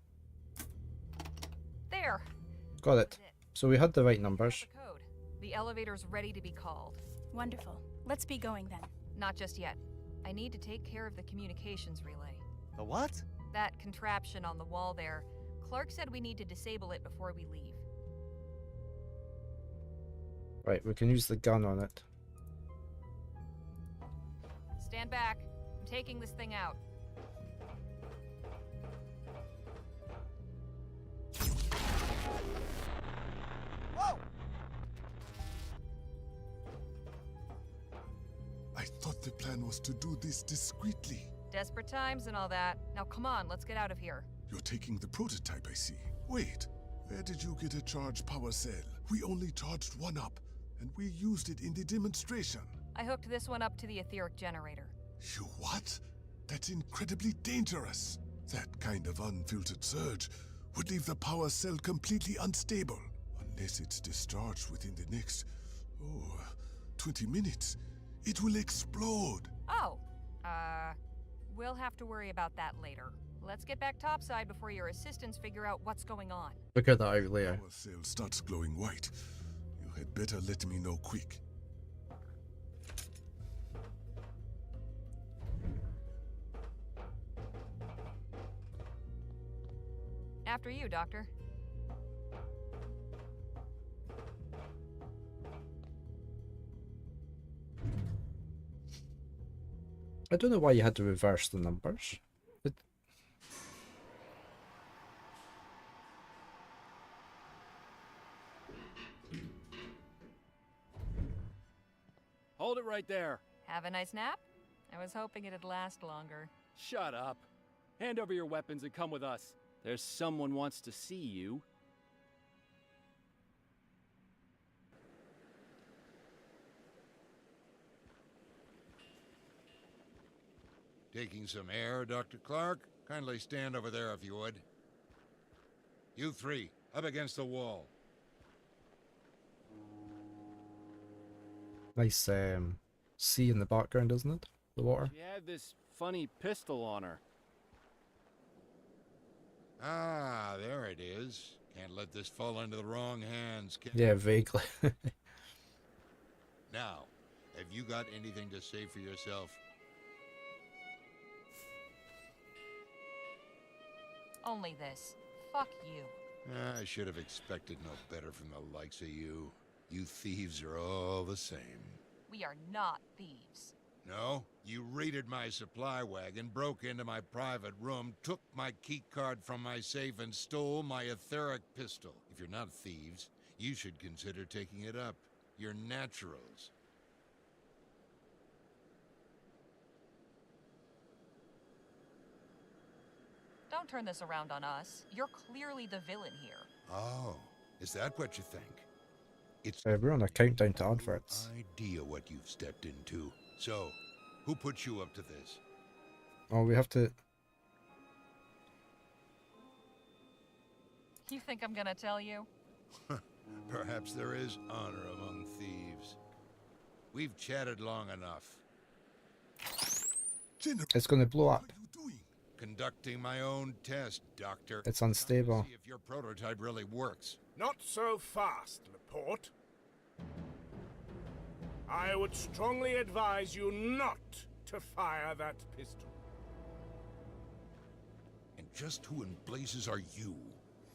There. Got it. So we had the right numbers. The code. The elevator's ready to be called. Wonderful. Let's be going then. Not just yet. I need to take care of the communications relay. The what? That contraption on the wall there. Clark said we need to disable it before we leave. Right, we can use the gun on it. Stand back. I'm taking this thing out. Whoa! I thought the plan was to do this discreetly. Desperate times and all that. Now come on, let's get out of here. You're taking the prototype, I see. Wait, where did you get a charged power cell? We only charged one up, and we used it in the demonstration. I hooked this one up to the etheric generator. You what? That's incredibly dangerous. That kind of unfiltered surge would leave the power cell completely unstable. Unless it's discharged within the next, 20 minutes. It will explode. Oh, we'll have to worry about that later. Let's get back topside before your assistants figure out what's going on. Figure that out later. Power cell starts glowing white. You had better let me know quick. After you, Doctor. I don't know why you had to reverse the numbers. Hold it right there. Have a nice nap? I was hoping it'd last longer. Shut up. Hand over your weapons and come with us. There's someone wants to see you. Taking some air, Dr. Clark? Kindly stand over there if you would. You three, up against the wall. Nice sea in the background, isn't it? The water. She had this funny pistol on her. Ah, there it is. Can't let this fall into the wrong hands, can Yeah, vaguely. Now, have you got anything to say for yourself? Only this. Fuck you. I should have expected no better from the likes of you. You thieves are all the same. We are not thieves. No, you raided my supply wagon, broke into my private room, took my key card from my safe, and stole my etheric pistol. If you're not thieves, you should consider taking it up. You're naturals. Don't turn this around on us. You're clearly the villain here. Oh, is that what you think? It's We're on a countdown to adverts. idea what you've stepped into. So, who put you up to this? Oh, we have to... You think I'm gonna tell you? Perhaps there is honor among thieves. We've chatted long enough. It's gonna blow up. Conducting my own test, Doctor. It's unstable. See if your prototype really works. Not so fast, Laporte. I would strongly advise you not to fire that pistol. And just who in blazes are you?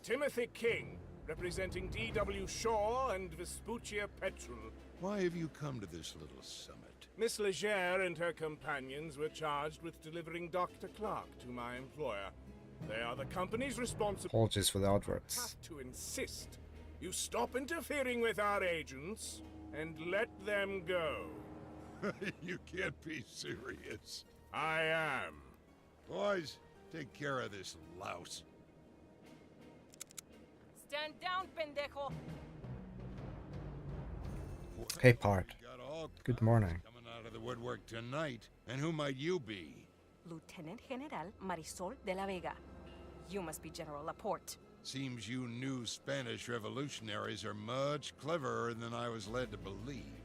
Timothy King, representing D.W. Shaw and Vespuccia Petrol. Why have you come to this little summit? Miss Legere and her companions were charged with delivering Dr. Clark to my employer. They are the company's responsibility. Apologies for the adverts. Have to insist you stop interfering with our agents and let them go. You can't be serious. I am. Boys, take care of this louse. Stand down, pendejo. Hey, Part. Got all Good morning. coming out of the woodwork tonight. And who might you be? Lieutenant General Marisol de la Vega. You must be General Laporte. Seems you new Spanish revolutionaries are much cleverer than I was led to believe.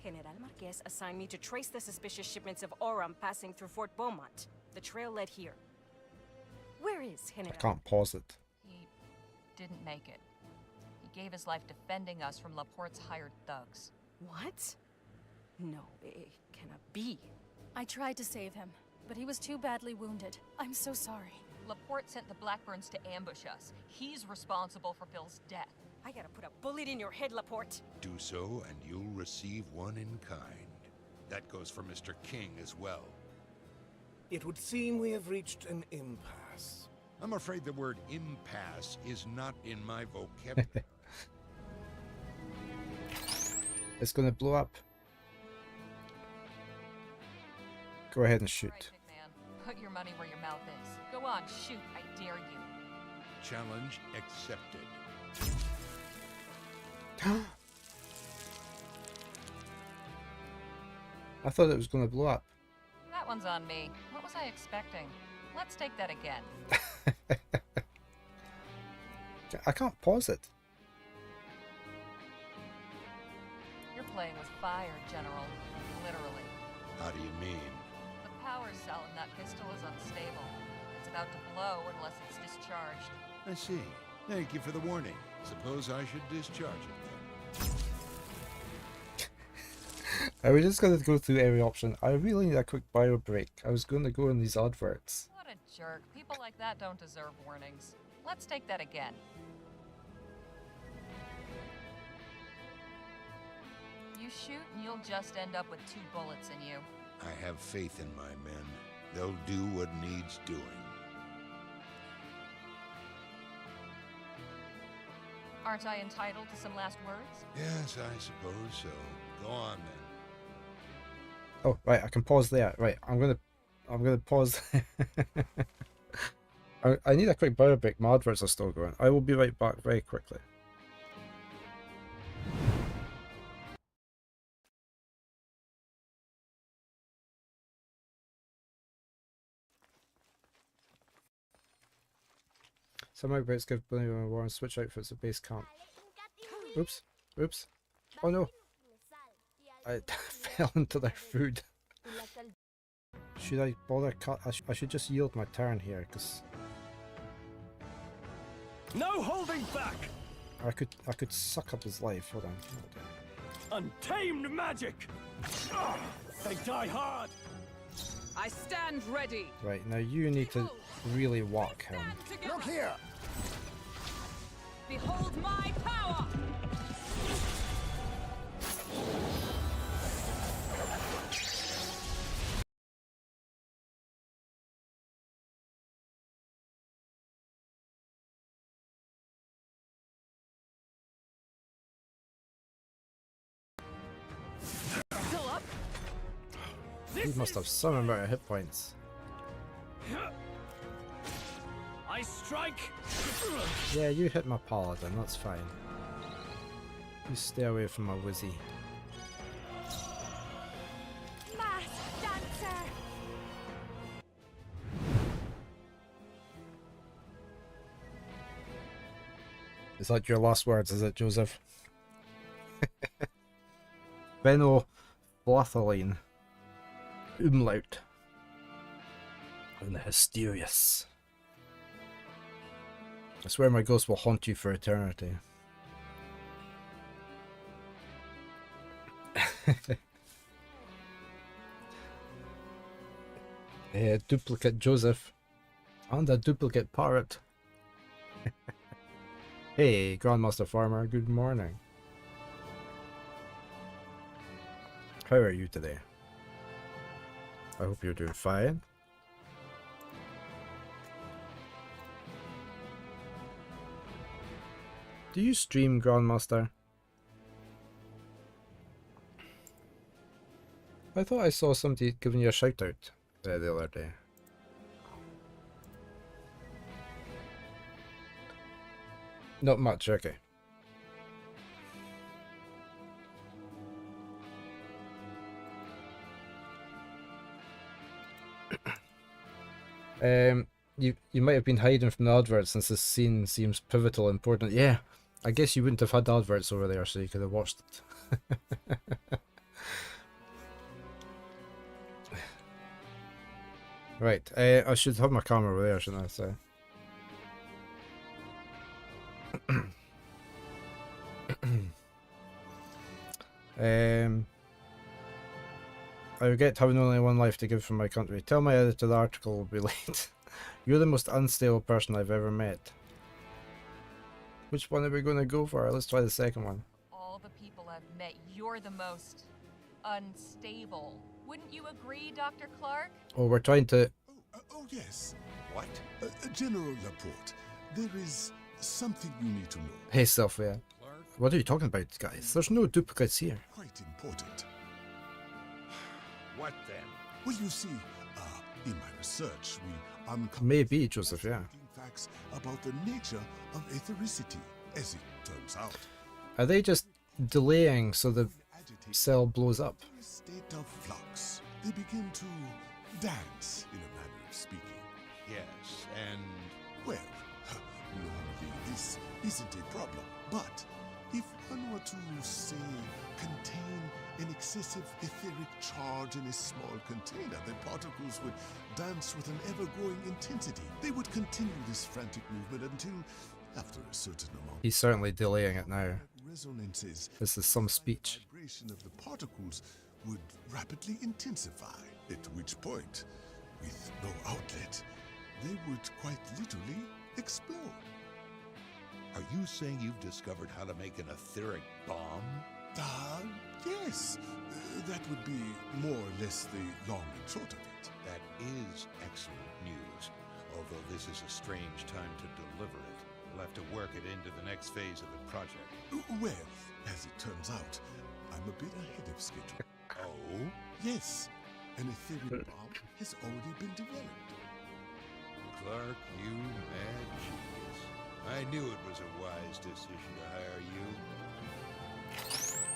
General Marquez assigned me to trace the suspicious shipments of Aurum passing through Fort Beaumont. The trail led here. Where is I General? can't pause it. He didn't make it. He gave his life defending us from Laporte's hired thugs. What? No, it cannot be. I tried to save him, but he was too badly wounded. I'm so sorry. Laporte sent the Blackburns to ambush us. He's responsible for Phil's death. I gotta put a bullet in your head, Laporte. Do so, and you'll receive one in kind. That goes for Mr. King as well. It would seem we have reached an impasse. I'm afraid the word impasse is not in my vocabulary. It's gonna blow up. Go ahead and shoot. Right, big man. Put your money where your mouth is. Go on, shoot. I dare you. Challenge accepted. I thought it was going to blow up. That one's on me. What was I expecting? Let's take that again. I can't pause it. You're playing with fire, General. Literally. How do you mean? The power cell in that pistol is unstable. It's about to blow unless it's discharged. I see. Thank you for the warning. Suppose I should discharge it then. Are we just going to go through every option? I really need a quick bio break. I was going to go in these adverts. What a jerk. People like that don't deserve warnings. Let's take that again. You shoot and you'll just end up with 2 bullets in you. I have faith in my men. They'll do what needs doing. Aren't I entitled to some last words? Yes, I suppose so. Go on then. Oh, right, I can pause there. Right, I'm gonna pause. I need a quick bio break. My adverts are still going. I will be right back very quickly. Some outbreaks give Billy a warrant, switch outfits at base camp. Oops. Oops. Oh no. I fell into their food. Should I bother cut? I should just yield my turn here, because No holding back! I could suck up his life. Hold on. Untamed magic! They die hard! I stand ready! Right, now you need to really whack him. Look here! Behold my power! Still up? He must have some amount of hit points. I strike! Yeah, you hit my paladin, that's fine. You stay away from my wizzy. Masked dancer! Is that your last words, is it, Joseph? Benno Blathaline. Umlaut. And the Hysterious. I swear my ghost will haunt you for eternity. Duplicate Joseph. And a duplicate parrot. Hey, Grandmaster Farmer, good morning. How are you today? I hope you're doing fine. Do you stream, Grandmaster? I thought I saw somebody giving you a shout out the other day. Not much, okay. You might have been hiding from the adverts since this scene seems pivotal and important. Yeah, I guess you wouldn't have had adverts over there, so you could have watched it. Right, I should have my camera over there, shouldn't I? So. I regret having only one life to give for my country. Tell my editor the article will be late. You're the most unstable person I've ever met. Which one are we going to go for? Let's try the second one. All the people I've met, you're the most unstable. Wouldn't you agree, Dr. Clark? Oh, we're trying to... Oh, yes. What? General Laporte, there is something you need to know. Hey, Sophia. What are you talking about, guys? There's no duplicates here. Quite important. What then? Well, you see, in my research, we uncovered Maybe, Joseph, yeah. facts about the nature of ethericity, as it turns out. Are they just delaying so the cell blows up? In a state of flux, they begin to dance, in a manner of speaking. Yes, and Well, normally this isn't a problem, but if one were to, say, contain an excessive etheric charge in a small container, then particles would dance with an ever-growing intensity. They would continue this frantic movement until, after a certain amount, He's certainly delaying it now. resonances, This is some speech. vibration of the particles would rapidly intensify, at which point, with no outlet, they would quite literally explode. are you saying you've discovered how to make an etheric bomb? Yes. That would be more or less the long and short of it. That is excellent news, although this is a strange time to deliver it. We'll have to work it into the next phase of the project. Well, as it turns out, I'm a bit ahead of schedule. Oh? Yes, an etheric bomb has already been developed. Clark, you mad genius. I knew it was a wise decision to hire you.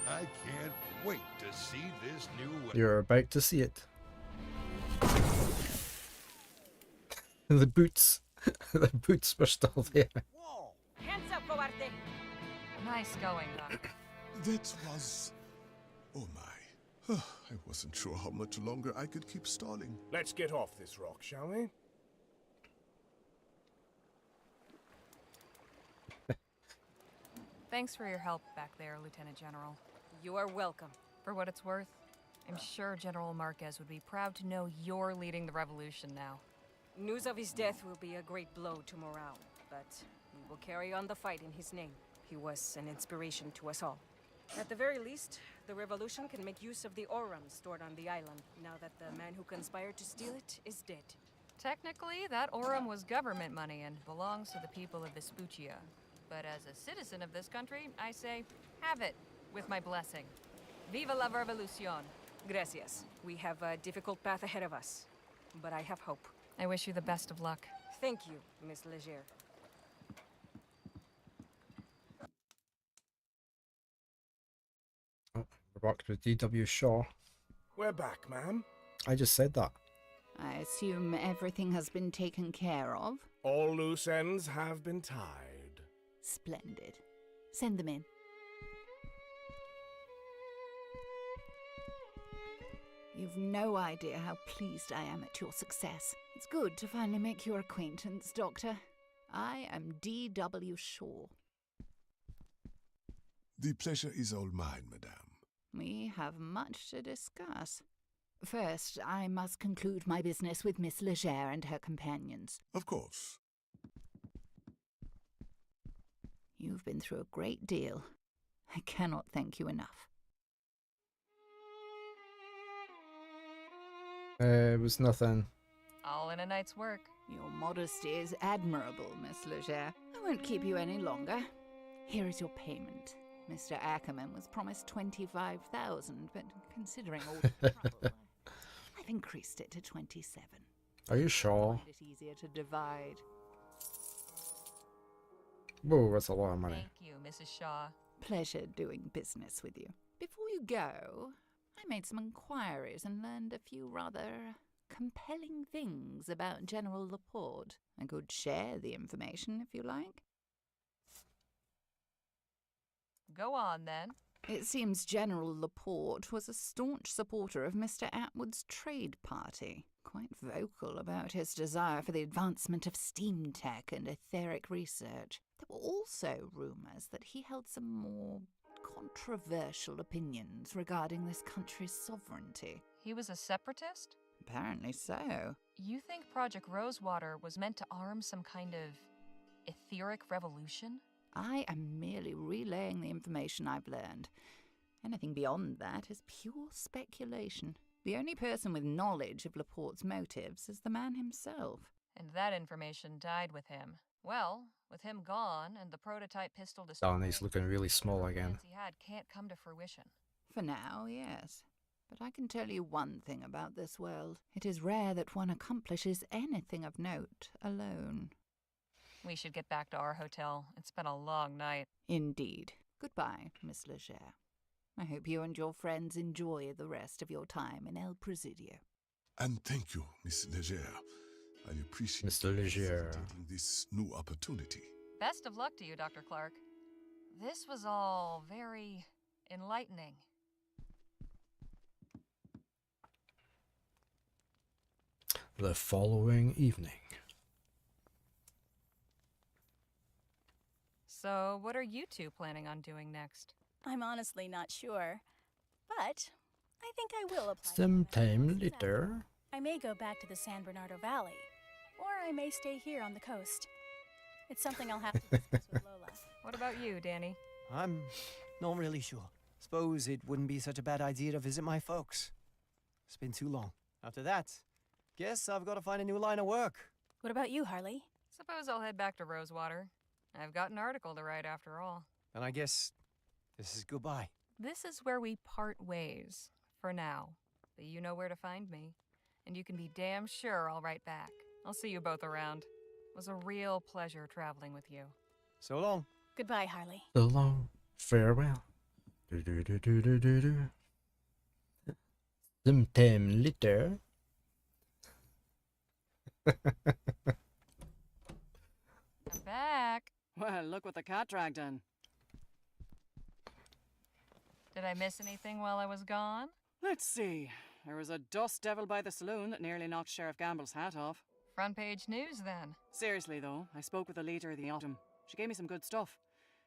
I can't wait to see this new weapon. You're about to see it. The boots. The boots were still there. Hands up, cobarde! Nice going, Doc. That was... Oh my. I wasn't sure how much longer I could keep stalling. Let's get off this rock, shall we? Thanks for your help back there, Lieutenant General. You are welcome. For what it's worth, I'm sure General Marquez would be proud to know you're leading the revolution now. News of his death will be a great blow to morale, but we will carry on the fight in his name. He was an inspiration to us all. At the very least, the revolution can make use of the Aurum stored on the island, now that the man who conspired to steal it is dead. Technically, that Aurum was government money and belongs to the people of Vespuccia. But as a citizen of this country, I say, have it, with my blessing. Viva la revolucion! Gracias. We have a difficult path ahead of us, but I have hope. I wish you the best of luck. Thank you, Miss Leger. Oh, we're back with D.W. Shaw. We're back, ma'am. I just said that. I assume everything has been taken care of? All loose ends have been tied. Splendid. Send them in. You've no idea how pleased I am at your success. It's good to finally make your acquaintance, Doctor. I am D.W. Shaw. The pleasure is all mine, madame. We have much to discuss. First, I must conclude my business with Miss Leger and her companions. Of course. You've been through a great deal. I cannot thank you enough. It was nothing. All in a night's work. Your modesty is admirable, Miss Leger. I won't keep you any longer. Here is your payment. Mr. Ackerman was promised 25,000, but considering all the trouble, I've increased it to 27. Are you sure? I find it easier to divide. Whoa, that's a lot of money. Thank you, Mrs. Shaw. Pleasure doing business with you. Before you go, I made some inquiries and learned a few rather compelling things about General Laporte. I could share the information if you like. Go on, then. It seems General Laporte was a staunch supporter of Mr. Atwood's trade party, quite vocal about his desire for the advancement of steam tech and etheric research. There were also rumours that he held some more controversial opinions regarding this country's sovereignty. He was a separatist? Apparently so. You think Project Rosewater was meant to arm some kind of etheric revolution? I am merely relaying the information I've learned. Anything beyond that is pure speculation. The only person with knowledge of Laporte's motives is the man himself. And that information died with him. Well, with him gone and the prototype pistol destroyed, Oh, and he's looking really small again. he had can't come to fruition. For now, yes. But I can tell you one thing about this world. It is rare that one accomplishes anything of note alone. We should get back to our hotel. It's been a long night. Indeed. Goodbye, Miss Leger. I hope you and your friends enjoy the rest of your time in El Presidio. And thank you, Miss Leger. I appreciate Mr. you Leger. facilitating this new opportunity. Best of luck to you, Dr. Clark. This was all very enlightening. The following evening. So, what are you two planning on doing next? I'm honestly not sure, but I think I will apply. Sometime later. I may go back to the San Bernardo Valley, or I may stay here on the coast. It's something I'll have to discuss with Lola. What about you, Danny? I'm not really sure. Suppose it wouldn't be such a bad idea to visit my folks. It's been too long. After that, guess I've got to find a new line of work. What about you, Harley? Suppose I'll head back to Rosewater. I've got an article to write after all. And I guess this is goodbye. This is where we part ways, for now. But you know where to find me. And you can be damn sure I'll write back. I'll see you both around. It was a real pleasure traveling with you. So long. Goodbye, Harley. So long. Farewell. Sometime later. I'm back. Well, look what the cat dragged in. Did I miss anything while I was gone? Let's see. There was a dust devil by the saloon that nearly knocked Sheriff Gamble's hat off. Front page news, then. Seriously, though, I spoke with the leader of the autumn. She gave me some good stuff.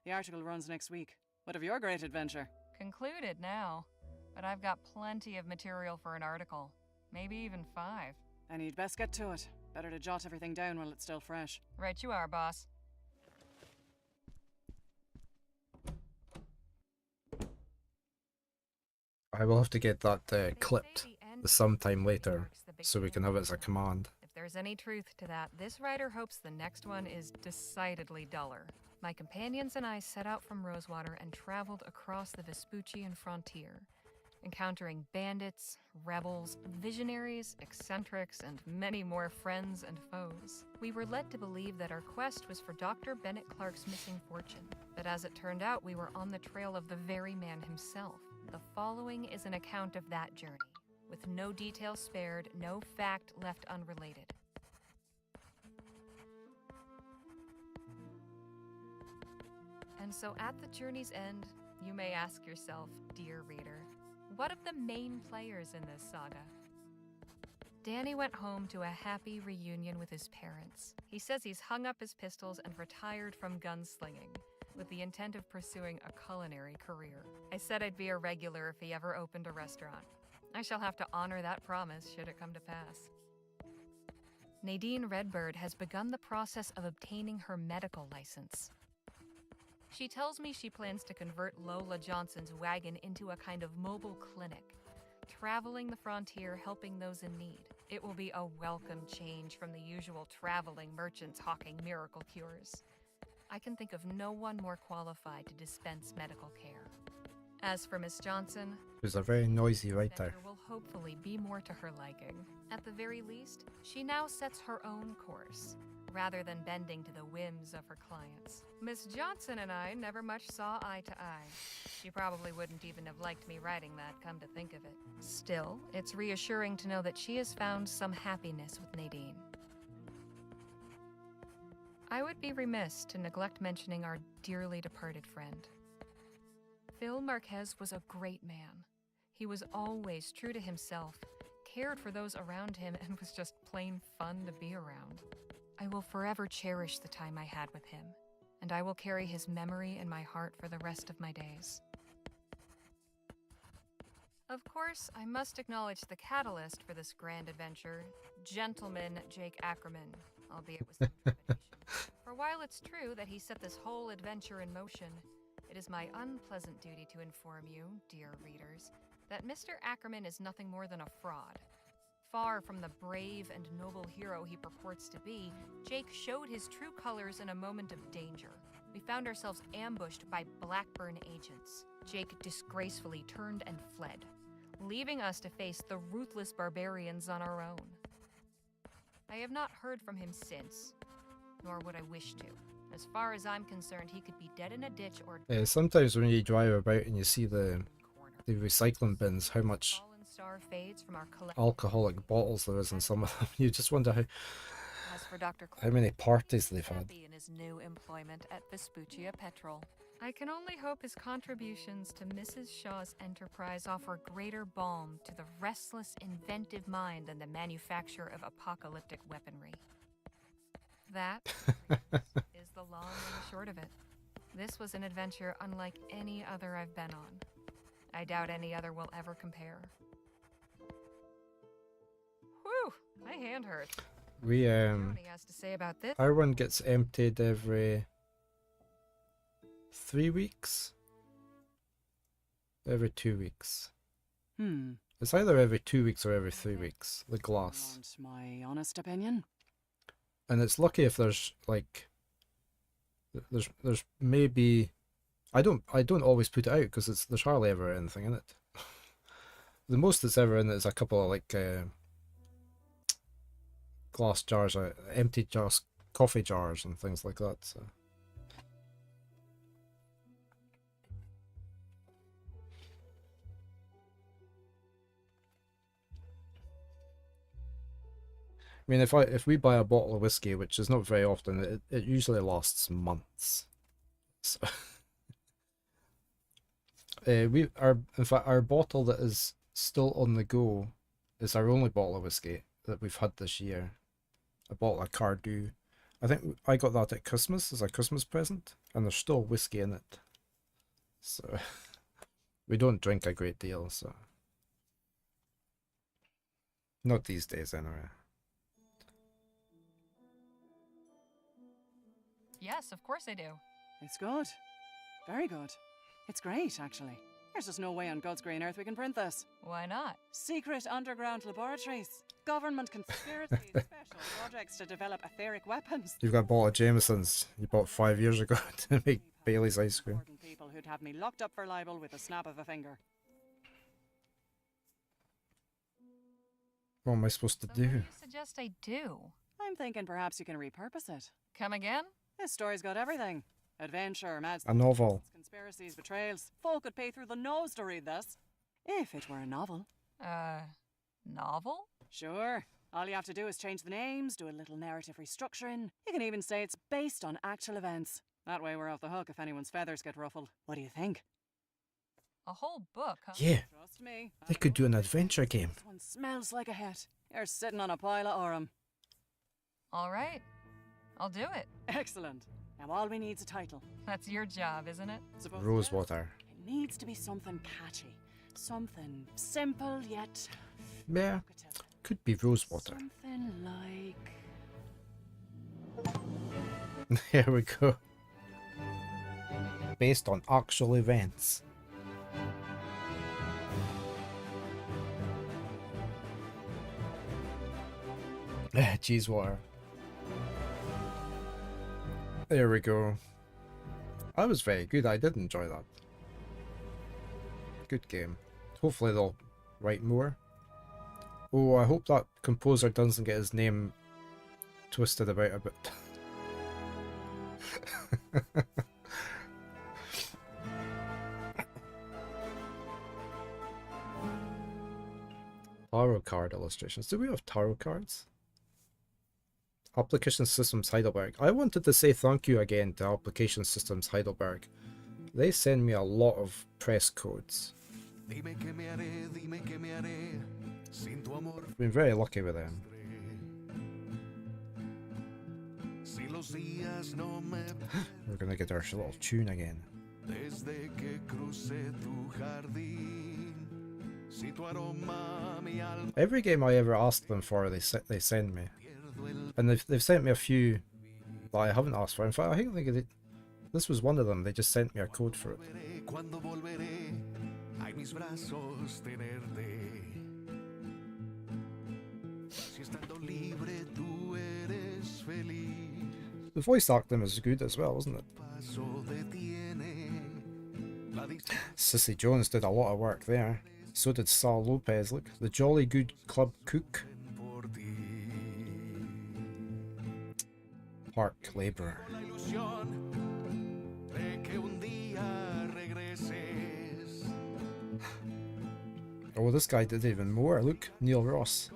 The article runs next week. What of your great adventure? Concluded now. But I've got plenty of material for an article. Maybe even 5. Then you'd best get to it. Better to jot everything down while it's still fresh. Right you are, boss. I will have to get that clipped sometime later, so we can have it as a command. If there's any truth to that, this writer hopes the next one is decidedly duller. My companions and I set out from Rosewater and traveled across the Vespuccian frontier, encountering bandits, rebels, visionaries, eccentrics, and many more friends and foes. We were led to believe that our quest was for Dr. Bennett Clark's missing fortune, but as it turned out, we were on the trail of the very man himself. The following is an account of that journey, with no detail spared, no fact left unrelated. And so at the journey's end, you may ask yourself, dear reader, what of the main players in this saga? Danny went home to a happy reunion with his parents. He says he's hung up his pistols and retired from gunslinging, with the intent of pursuing a culinary career. I said I'd be a regular if he ever opened a restaurant. I shall have to honor that promise should it come to pass. Nadine Redbird has begun the process of obtaining her medical license. She tells me she plans to convert Lola Johnson's wagon into a kind of mobile clinic, traveling the frontier helping those in need. It will be a welcome change from the usual traveling merchants hawking miracle cures. I can think of no one more qualified to dispense medical care. As for Miss Johnson, Who's a very noisy there writer. will hopefully be more to her liking. At the very least, she now sets her own course, rather than bending to the whims of her clients. Miss Johnson and I never much saw eye to eye. She probably wouldn't even have liked me writing that, come to think of it. Still, it's reassuring to know that she has found some happiness with Nadine. I would be remiss to neglect mentioning our dearly departed friend. Phil Marquez was a great man. He was always true to himself, cared for those around him, and was just plain fun to be around. I will forever cherish the time I had with him, and I will carry his memory in my heart for the rest of my days. Of course, I must acknowledge the catalyst for this grand adventure, Gentleman Jake Ackerman, albeit with some trepidation. For while it's true that he set this whole adventure in motion, it is my unpleasant duty to inform you, dear readers, that Mr. Ackerman is nothing more than a fraud. Far from the brave and noble hero he purports to be, Jake showed his true colors in a moment of danger. We found ourselves ambushed by Blackburn agents. Jake disgracefully turned and fled, leaving us to face the ruthless barbarians on our own. I have not heard from him since, nor would I wish to. As far as I'm concerned, he could be dead in a ditch or Sometimes when you drive about and you see the recycling bins, how much fallen star fades from our collection. alcoholic bottles there is in some of them, you just wonder As for Dr. how many parties they've had. Happy in his new employment at Vespuccia Petrol. I can only hope his contributions to Mrs. Shaw's enterprise offer greater balm to the restless, inventive mind than the manufacture of apocalyptic weaponry. That is the long and the short of it. This was an adventure unlike any other I've been on. I doubt any other will ever compare. Whew, my hand hurts. We What he has to say about this. our one gets emptied every 3 weeks, every 2 weeks. It's either every 2 weeks or every 3 weeks. The glass, Want my honest opinion? and it's lucky if there's like there's maybe I don't always put it out because there's hardly ever anything in it. The most that's ever in it is a couple of like glass jars, empty jars, coffee jars, and things like that. So. I mean, if we buy a bottle of whiskey, which is not very often, it usually lasts months. So, in fact, our bottle that is still on the go is our only bottle of whiskey that we've had this year. A bottle of Cardew. I think I got that at Christmas as a Christmas present, and there's still whiskey in it. So we don't drink a great deal, so not these days anyway. Yes, of course I do. It's good. Very good. It's great, actually. There's just no way on God's green earth we can print this. Why not? Secret underground laboratories. Government conspiracies. Special projects to develop etheric weapons. You've got a bottle of Jameson's you bought 5 years ago to make Bailey's ice cream. Important people who'd have me locked up for libel with a snap of a finger. What am I supposed to So do? what do you suggest I do? I'm thinking perhaps you can repurpose it. Come again? This story's got everything. Adventure, mad A novel. conspiracies, betrayals. Folk could pay through the nose to read this. If it were a novel. Novel? Sure. All you have to do is change the names, do a little narrative restructuring. You can even say it's based on actual events. That way we're off the hook if anyone's feathers get ruffled. What do you think? A whole book, huh? Yeah, Trust me. they could do an adventure game. This one smells like a hit. You're sitting on a pile of aurum. All right. I'll do it. Excellent. Now all we need's a title. That's your job, isn't it? Suppose Rosewater. it needs to be something catchy. Something simple yet Yeah, could be Rosewater. something like... There we go. Based on actual events. Cheese water. There we go. That was very good. I did enjoy that. Good game. Hopefully they'll write more. Oh, I hope that composer doesn't get his name twisted about a bit. Tarot card illustrations. Do we have tarot cards? Application Systems Heidelberg. I wanted to say thank you again to Application Systems Heidelberg. They send me a lot of press codes. Been very lucky with them. We're gonna get our little tune again. Every game I ever ask them for, they send me. And they've sent me a few that I haven't asked for. In fact, I think this was one of them. They just sent me a code for it. The voice acting is good as well, wasn't it? Sissy Jones did a lot of work there. So did Sal Lopez. Look, the Jolly Good Club cook. Park laborer. Oh, this guy did even more. Look, Neil Ross.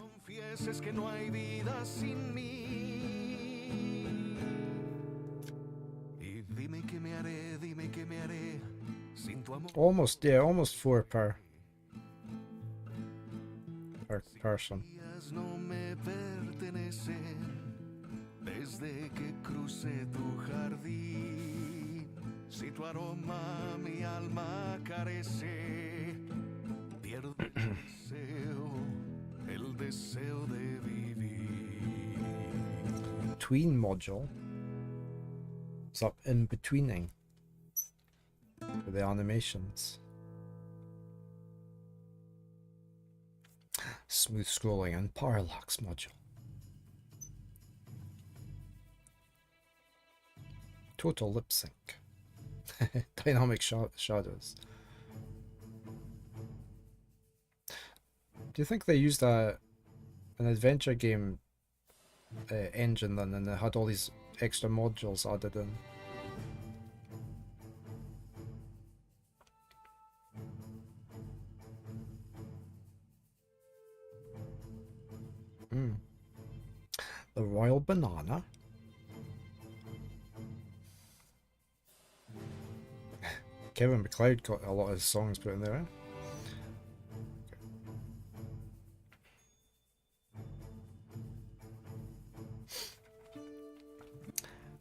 Almost, yeah, almost 4 per person. Desde que crucé tu jardín, si tu aroma mi alma carece, pierdo el deseo de vivir. Tween module. It's up in betweening for the animations. Smooth scrolling and parallax module. Total lip sync. Dynamic shadows. Do you think they used an adventure game engine then, and they had all these extra modules added in? The Royal Banana. Kevin MacLeod got a lot of his songs put in there.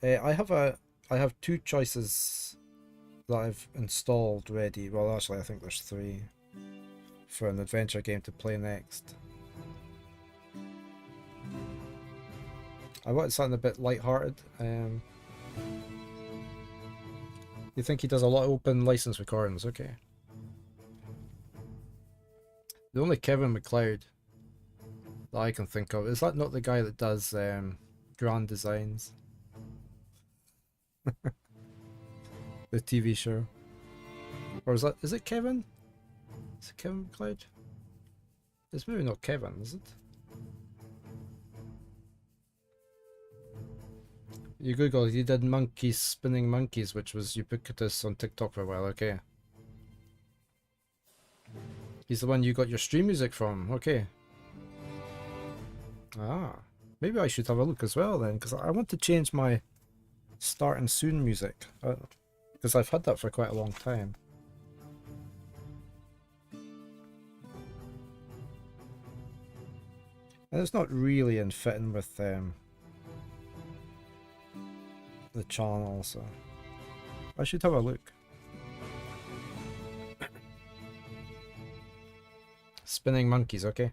I have 2 choices that I've installed ready. Well, actually, I think there's 3 for an adventure game to play next. I wanted something a bit light-hearted. You think he does a lot of open license recordings? Okay. The only Kevin MacLeod that I can think of, is that not the guy that does Grand Designs? The TV show. Or is it Kevin? Is it Kevin MacLeod? It's maybe not Kevin, is it? You Google, he did Monkeys Spinning Monkeys, which was ubiquitous on TikTok for a while, okay. He's the one you got your stream music from, okay. Ah, maybe I should have a look as well then, because I want to change my starting soon music. Because I've had that for quite a long time. And it's not really in fitting with the channel, so I should have a look. Spinning Monkeys, okay.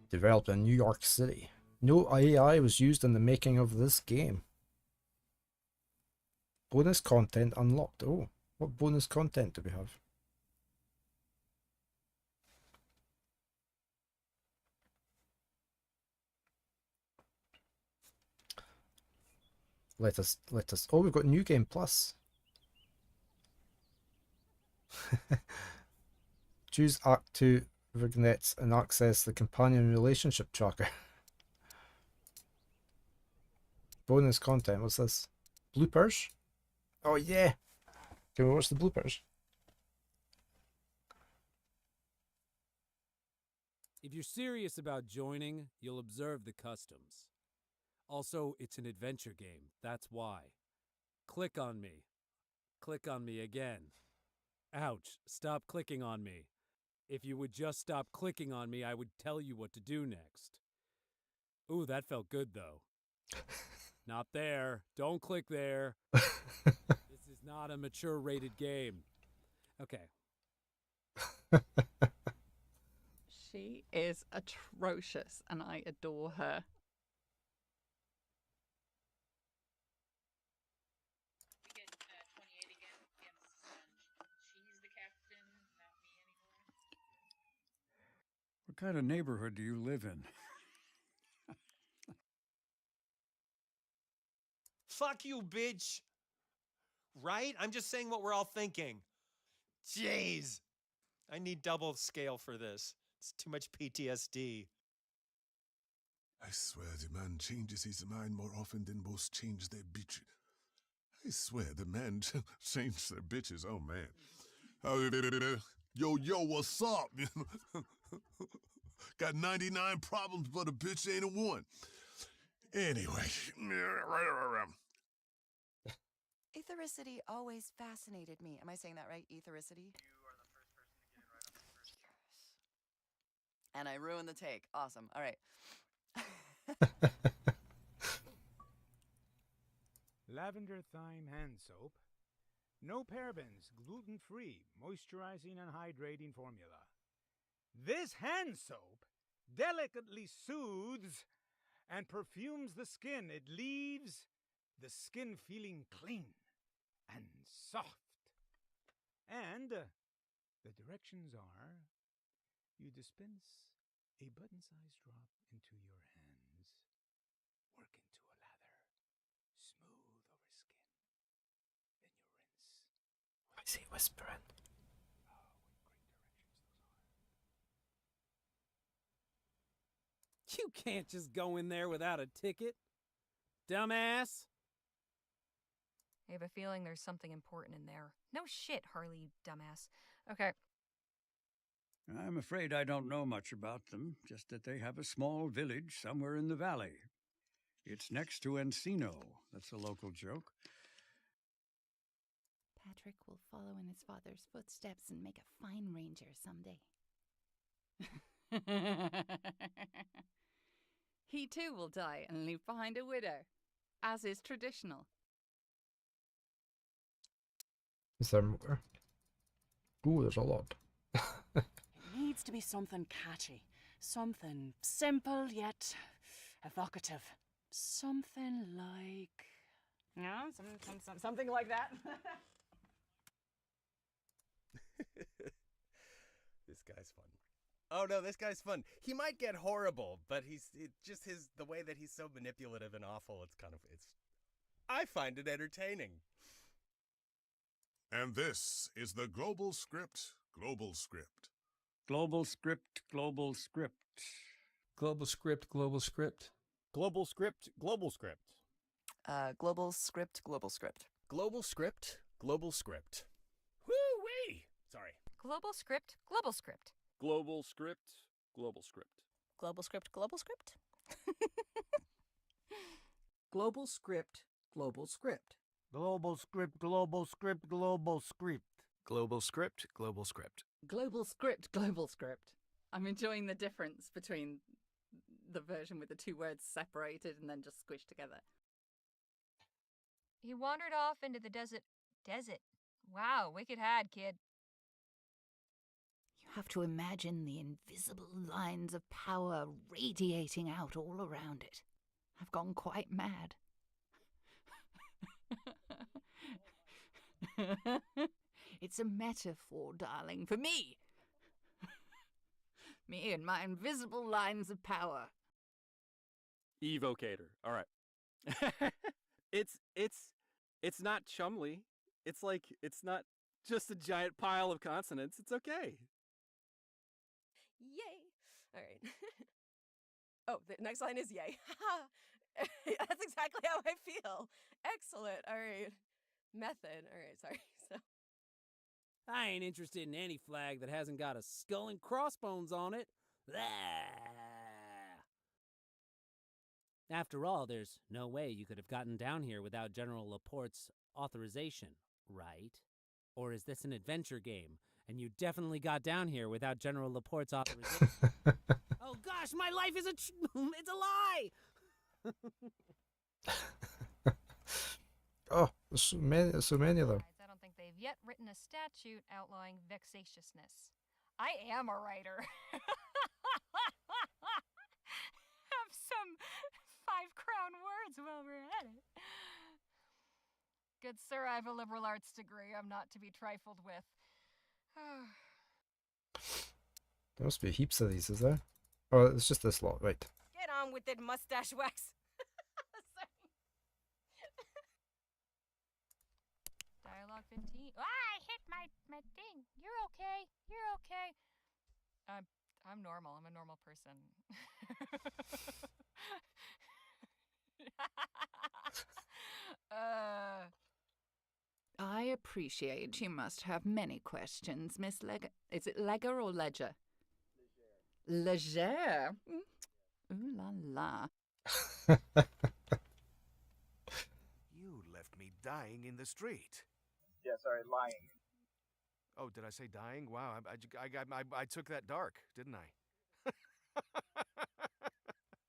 Developed in New York City. No AI was used in the making of this game. Bonus content unlocked. Oh, what bonus content do we have? Let us. Oh, we've got New Game Plus. Choose Act 2 vignettes and access the companion relationship tracker. Bonus content. What's this? Bloopers? Oh yeah. Can we watch the bloopers? If you're serious about joining, you'll observe the customs. Also, it's an adventure game, that's why. Click on me. Click on me again. Ouch, stop clicking on me. If you would just stop clicking on me, I would tell you what to do next. Ooh, that felt good though. Not there. Don't click there. This is not a mature rated game. Okay. She is atrocious and I adore her. What kind of neighborhood do you live in? Fuck you, bitch! Right? I'm just saying what we're all thinking. Jeez! I need double scale for this. It's too much PTSD. I swear the man changes his mind more often than most change their bitch. I swear the man changed their bitches. Oh, man. Yo, what's up? Got 99 problems, but a bitch ain't a one. Anyway. Ethericity always fascinated me. Am I saying that right? Ethericity? And I ruined the take. Awesome. All right. Lavender thyme hand soap. No parabens, gluten-free, moisturizing and hydrating formula. This hand soap delicately soothes and perfumes the skin. It leaves the skin feeling clean and soft. And the directions are, you dispense a button-sized drop into your hands, work into a lather, smooth over skin, then you rinse. Why is he whispering? You can't just go in there without a ticket. Dumbass. I have a feeling there's something important in there. No shit, Harley, you dumbass. Okay. I'm afraid I don't know much about them, just that they have a small village somewhere in the valley. It's next to Encino. That's a local joke. Patrick will follow in his father's footsteps and make a fine ranger someday. He too will die and leave behind a widow, as is traditional. Is there more? Ooh, there's a lot. It needs to be something catchy. Something simple yet evocative. Something like... No, something like that. This guy's fun. Oh no, this guy's fun. He might get horrible, but just the way that he's so manipulative and awful. I find it entertaining. And this is the Global Script. Global Script. Global script, global script. Global script, global script. Global script, global script. Global script, global script. Global script, global script. Woo-wee! Sorry. Global script, global script. Global script, global script. Global script, global script. Global script, global script. Global script, global script, global script. Global script, global script. Global script, global script. I'm enjoying the difference between the version with the two words separated and then just squished together. He wandered off into the desert. Wow, wicked had, kid. You have to imagine the invisible lines of power radiating out all around it. I've gone quite mad. It's a metaphor, darling, for me. Me and my invisible lines of power. Evocator. All right. It's not Chumley. It's not just a giant pile of consonants. It's okay. Yay! All right. Oh, the next line is yay. That's exactly how I feel. Excellent. All right. Method. All right. Sorry. So. I ain't interested in any flag that hasn't got a skull and crossbones on it. Blah. After all, there's no way you could have gotten down here without General Laporte's authorization, right? Or is this an adventure game, and you definitely got down here without General Laporte's authorization? Oh gosh, my life is it's a lie! Oh, so many of them. I don't think they've yet written a statute outlawing vexatiousness. I am a writer. Have some 5-crown words while we're at it. Good sir, I have a liberal arts degree. I'm not to be trifled with. There must be heaps of these, is there? Oh, it's just this lot, right. Get on with it, mustache wax. Dialogue 15. Ah, I hit my thing. You're okay. You're okay. I'm normal. I'm a normal person. I appreciate you must have many questions, Miss Leg. Is it Legger or Ledger? Leger. Ooh la la. You left me dying in the street. Yeah, sorry, lying. Oh, did I say dying? Wow, I took that dark, didn't I?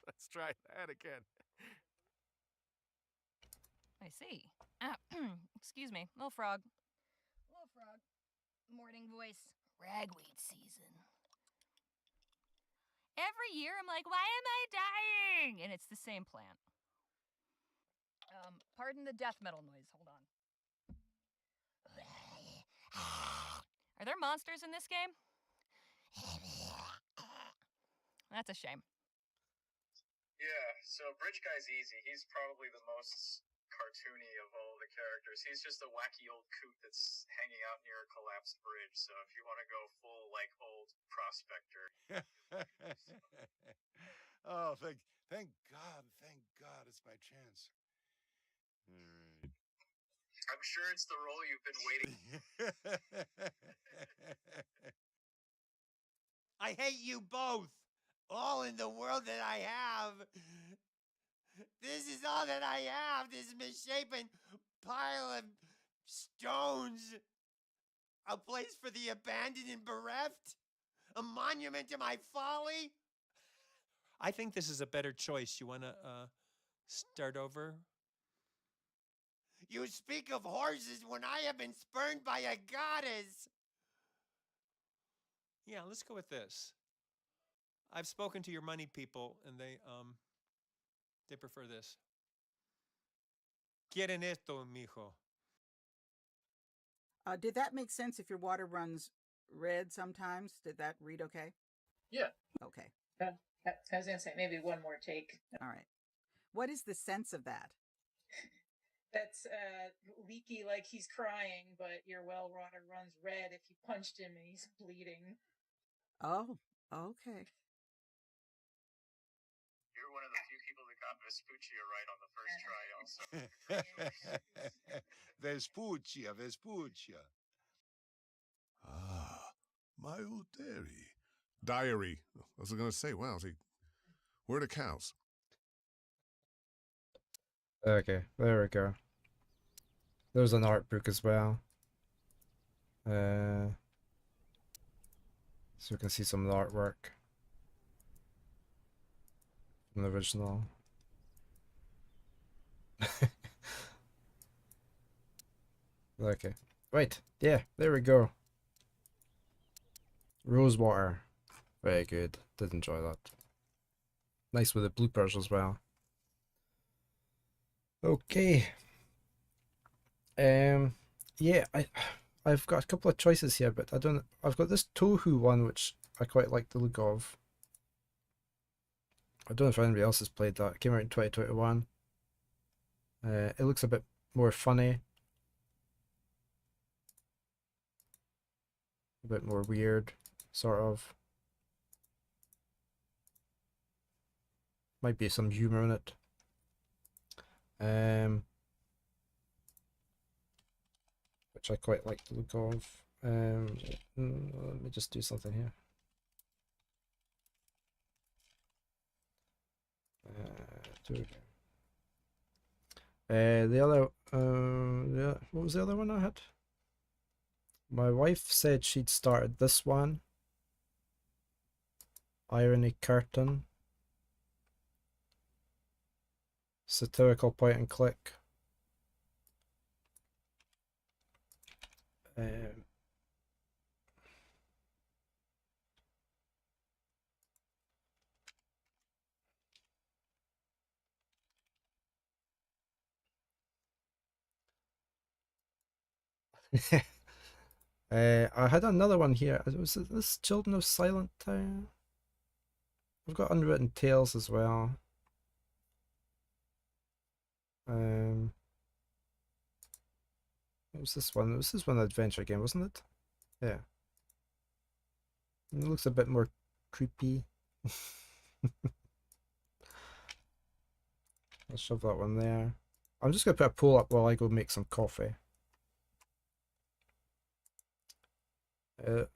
Let's try that again. I see. Excuse me, little frog. Little frog. Morning voice. Ragweed season. Every year I'm like, why am I dying? And it's the same plant. Pardon the death metal noise. Hold on. Are there monsters in this game? That's a shame. Yeah, so Bridge Guy's easy. He's probably the most cartoony of all the characters. He's just a wacky old coot that's hanging out near a collapsed bridge. So if you want to go full, like, old prospector. Oh, thank God it's my chance. All right. I'm sure it's the role you've been waiting. I hate you both. All in the world that I have. This is all that I have. This misshapen pile of stones. A place for the abandoned and bereft. A monument to my folly. I think this is a better choice. You want to start over? You speak of horses when I have been spurned by a goddess. Yeah, let's go with this. I've spoken to your money people, and they prefer this. Quieren esto, mijo. Did that make sense if your water runs red sometimes? Did that read okay? Yeah. Okay. I was gonna say maybe one more take. All right. What is the sense of that? That's leaky like he's crying, but your well water runs red if you punched him and he's bleeding. Oh, okay. You're one of the few people that got Vespuccia right on the first try, also. Vespuccia. Ah, my old dairy. Diary. I was going to say, wow, where are the cows? Okay, there we go. There's an art book as well. So we can see some of the artwork from the original. Okay, right, yeah, there we go. Rosewater, very good. Did enjoy that. Nice with the bloopers as well. Okay. Yeah, I've got a couple of choices here, but I've got this Tohu one which I quite like the look of. I don't know if anybody else has played that. It came out in 2021. It looks a bit more funny. A bit more weird, sort of. Might be some humor in it. Which I quite like the look of. Let me just do something here. The other, yeah, what was the other one I had? My wife said she'd started this one. Irony Curtain. Satirical point and click. I had another one here. Was this Children of Silent Town? I've got Unwritten Tales as well. What was this one? This one adventure game, wasn't it? Yeah. It looks a bit more creepy. Let's shove that one there. I'm just gonna put a pool up while I go make some coffee.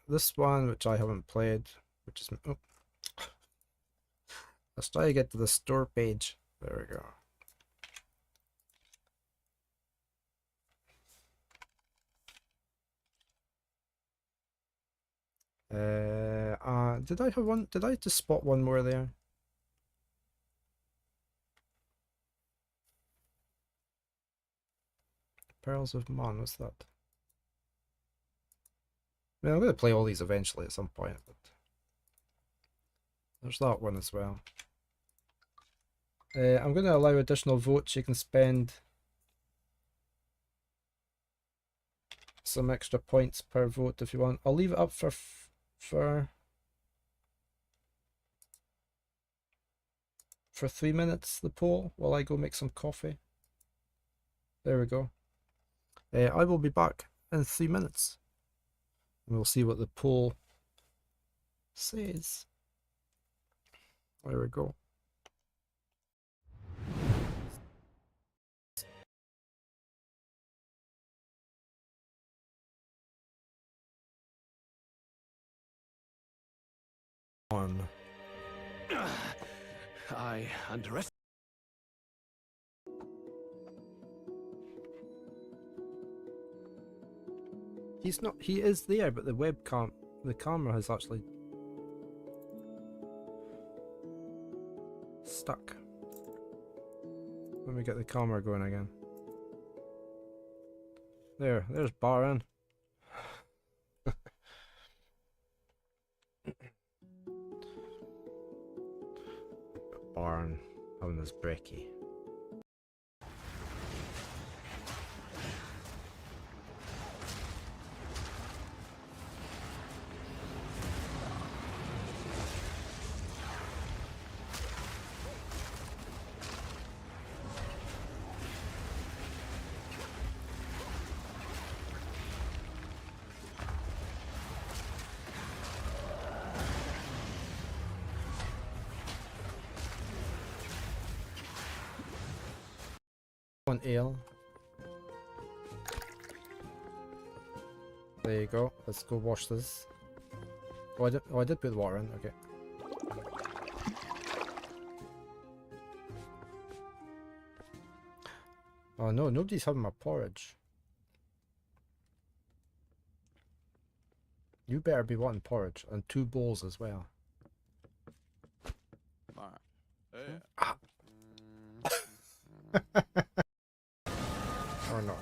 This one, which I haven't played, which is... Oh. Let's try to get to the store page. There we go. Did I have one? Did I just spot one more there? Pearls of Man, what's that? I mean, I'm going to play all these eventually at some point, but there's that one as well. I'm going to allow additional votes. You can spend some extra points per vote if you want. I'll leave it up for 3 minutes, the poll, while I go make some coffee. There we go. I will be back in 3 minutes. And we'll see what the poll says. There we go. On. I underestimate. He's not. He is there, but the webcam, the camera has actually stuck. Let me get the camera going again. There's Baron. Baron having his brekkie. One ale. There you go. Let's go wash this. Oh, I did put the water in. Okay. Oh no, nobody's having my porridge. You better be wanting porridge and 2 bowls as well. Or not.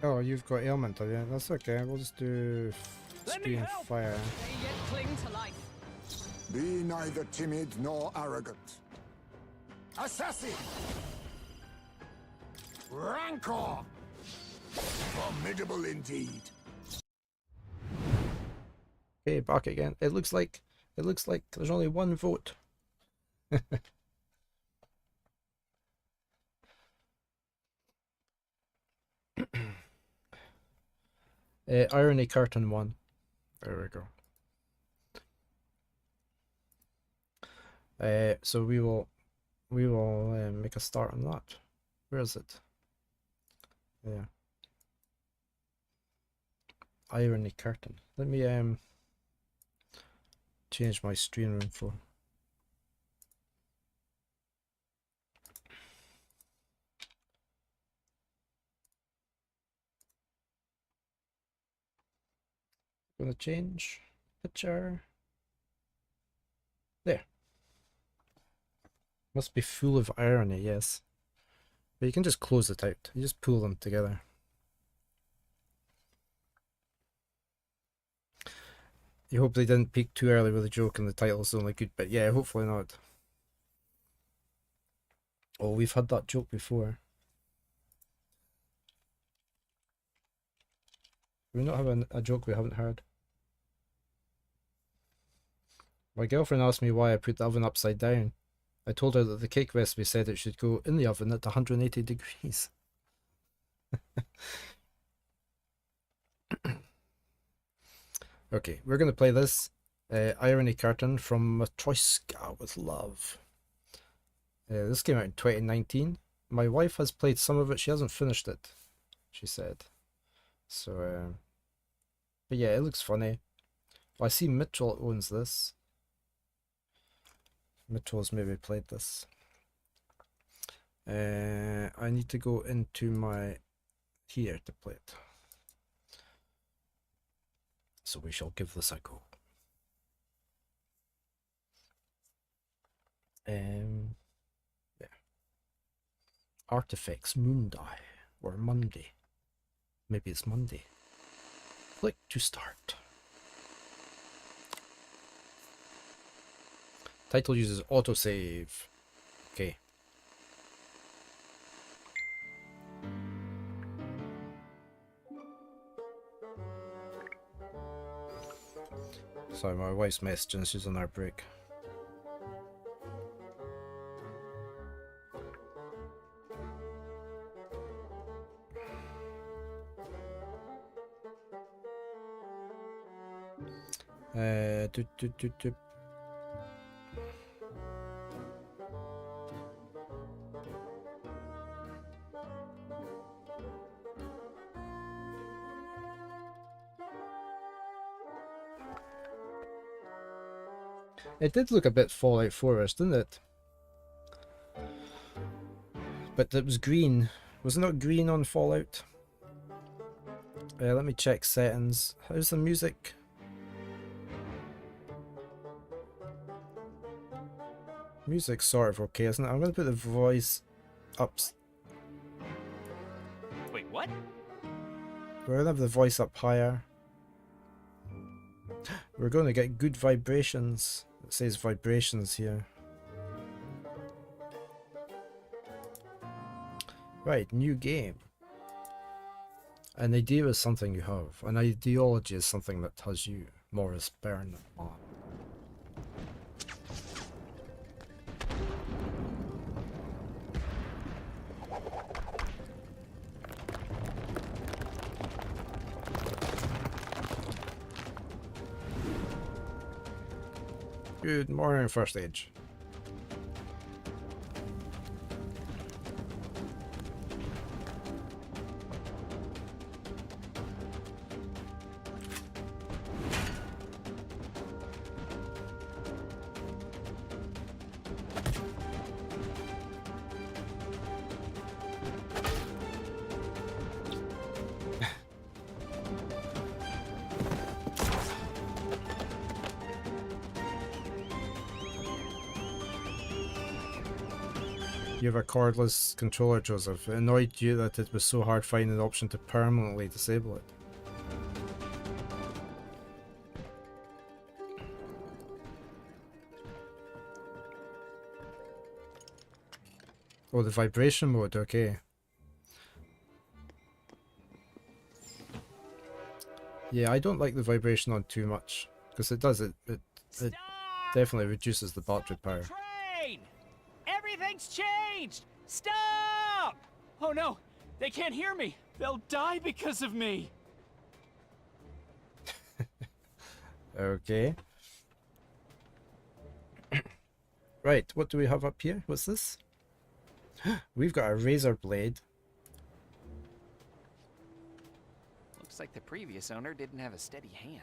Oh, you've got ailment, have you? That's okay. We'll just do speed and fire. They yet cling to life. Be neither timid nor arrogant. Assassin! Rancor! Formidable indeed. Okay, back again. It looks like there's only 1 vote. Irony curtain 1. There we go. So we will make a start on that. Where is it? Yeah. Irony curtain. Let me change my stream room for. Gonna change picture. There. Must be full of irony, yes. But you can just close it out. You just pull them together. You hope they didn't peak too early with the joke and the title's the only good bit. Yeah, hopefully not. Oh, we've had that joke before. We not have a joke we haven't heard. My girlfriend asked me why I put the oven upside down. I told her that the cake recipe said it should go in the oven at 180 degrees. Okay, we're going to play this Irony Curtain from Matroyska with Love. This came out in 2019. My wife has played some of it. She hasn't finished it, she said. So, but yeah, it looks funny. Well, I see Mitchell owns this. Mitchell's maybe played this. I need to go into my here to play it. So we shall give this a go. Yeah. Artifacts Mundi or Monday. Maybe it's Monday. Click to start. Title uses autosave. Okay. Sorry, my wife's messaging. She's on our break. It did look a bit Fallout 4-ish, didn't it? But it was green. Was it not green on Fallout? Let me check settings. How's the music? Music's sort of okay, isn't it? I'm going to put the voice up. Wait, what? We're going to have the voice up higher. We're going to get good vibrations. It says vibrations here. Right, new game. An idea is something you have. An ideology is something that has you. Morris Byrne. Good morning, First Age. You have a cordless controller, Joseph. It annoyed you that it was so hard finding an option to permanently disable it. Oh, the vibration mode, okay. Yeah, I don't like the vibration on too much, because it does, it definitely reduces the battery power. Train! Everything's changed! Stop! Oh no, they can't hear me. They'll die because of me. Okay. Right, what do we have up here? What's this? We've got a razor blade. Looks like the previous owner didn't have a steady hand.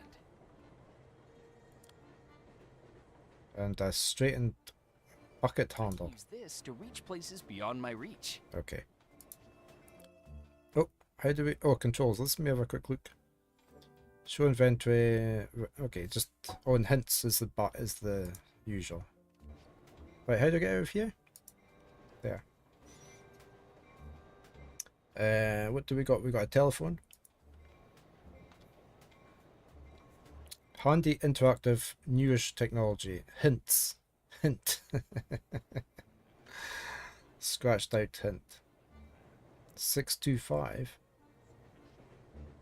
And a straightened bucket handle. Use this to reach places beyond my reach. Okay. Oh, how do we... Oh, controls. Let's me have a quick look. Show inventory. Okay, just... Oh, and hints is the usual. Right, how do I get out of here? There. What do we got? We got a telephone. Handy, interactive, newish technology. Hints. Hint. Scratched out hint. 625.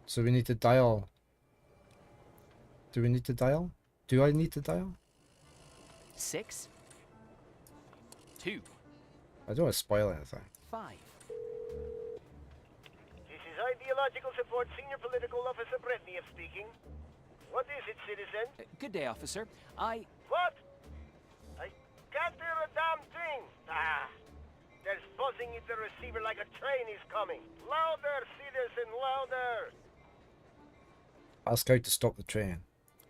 So we need to dial. Do we need to dial? Do I need to dial? 6, 2, I don't want to spoil anything. 5. This is Ideological Support Senior Political Officer Bretniev speaking. What is it, citizen? Good day, officer. What? I can't hear a damn thing. There's buzzing in the receiver like a train is coming. Louder, citizen, louder. Ask how to stop the train.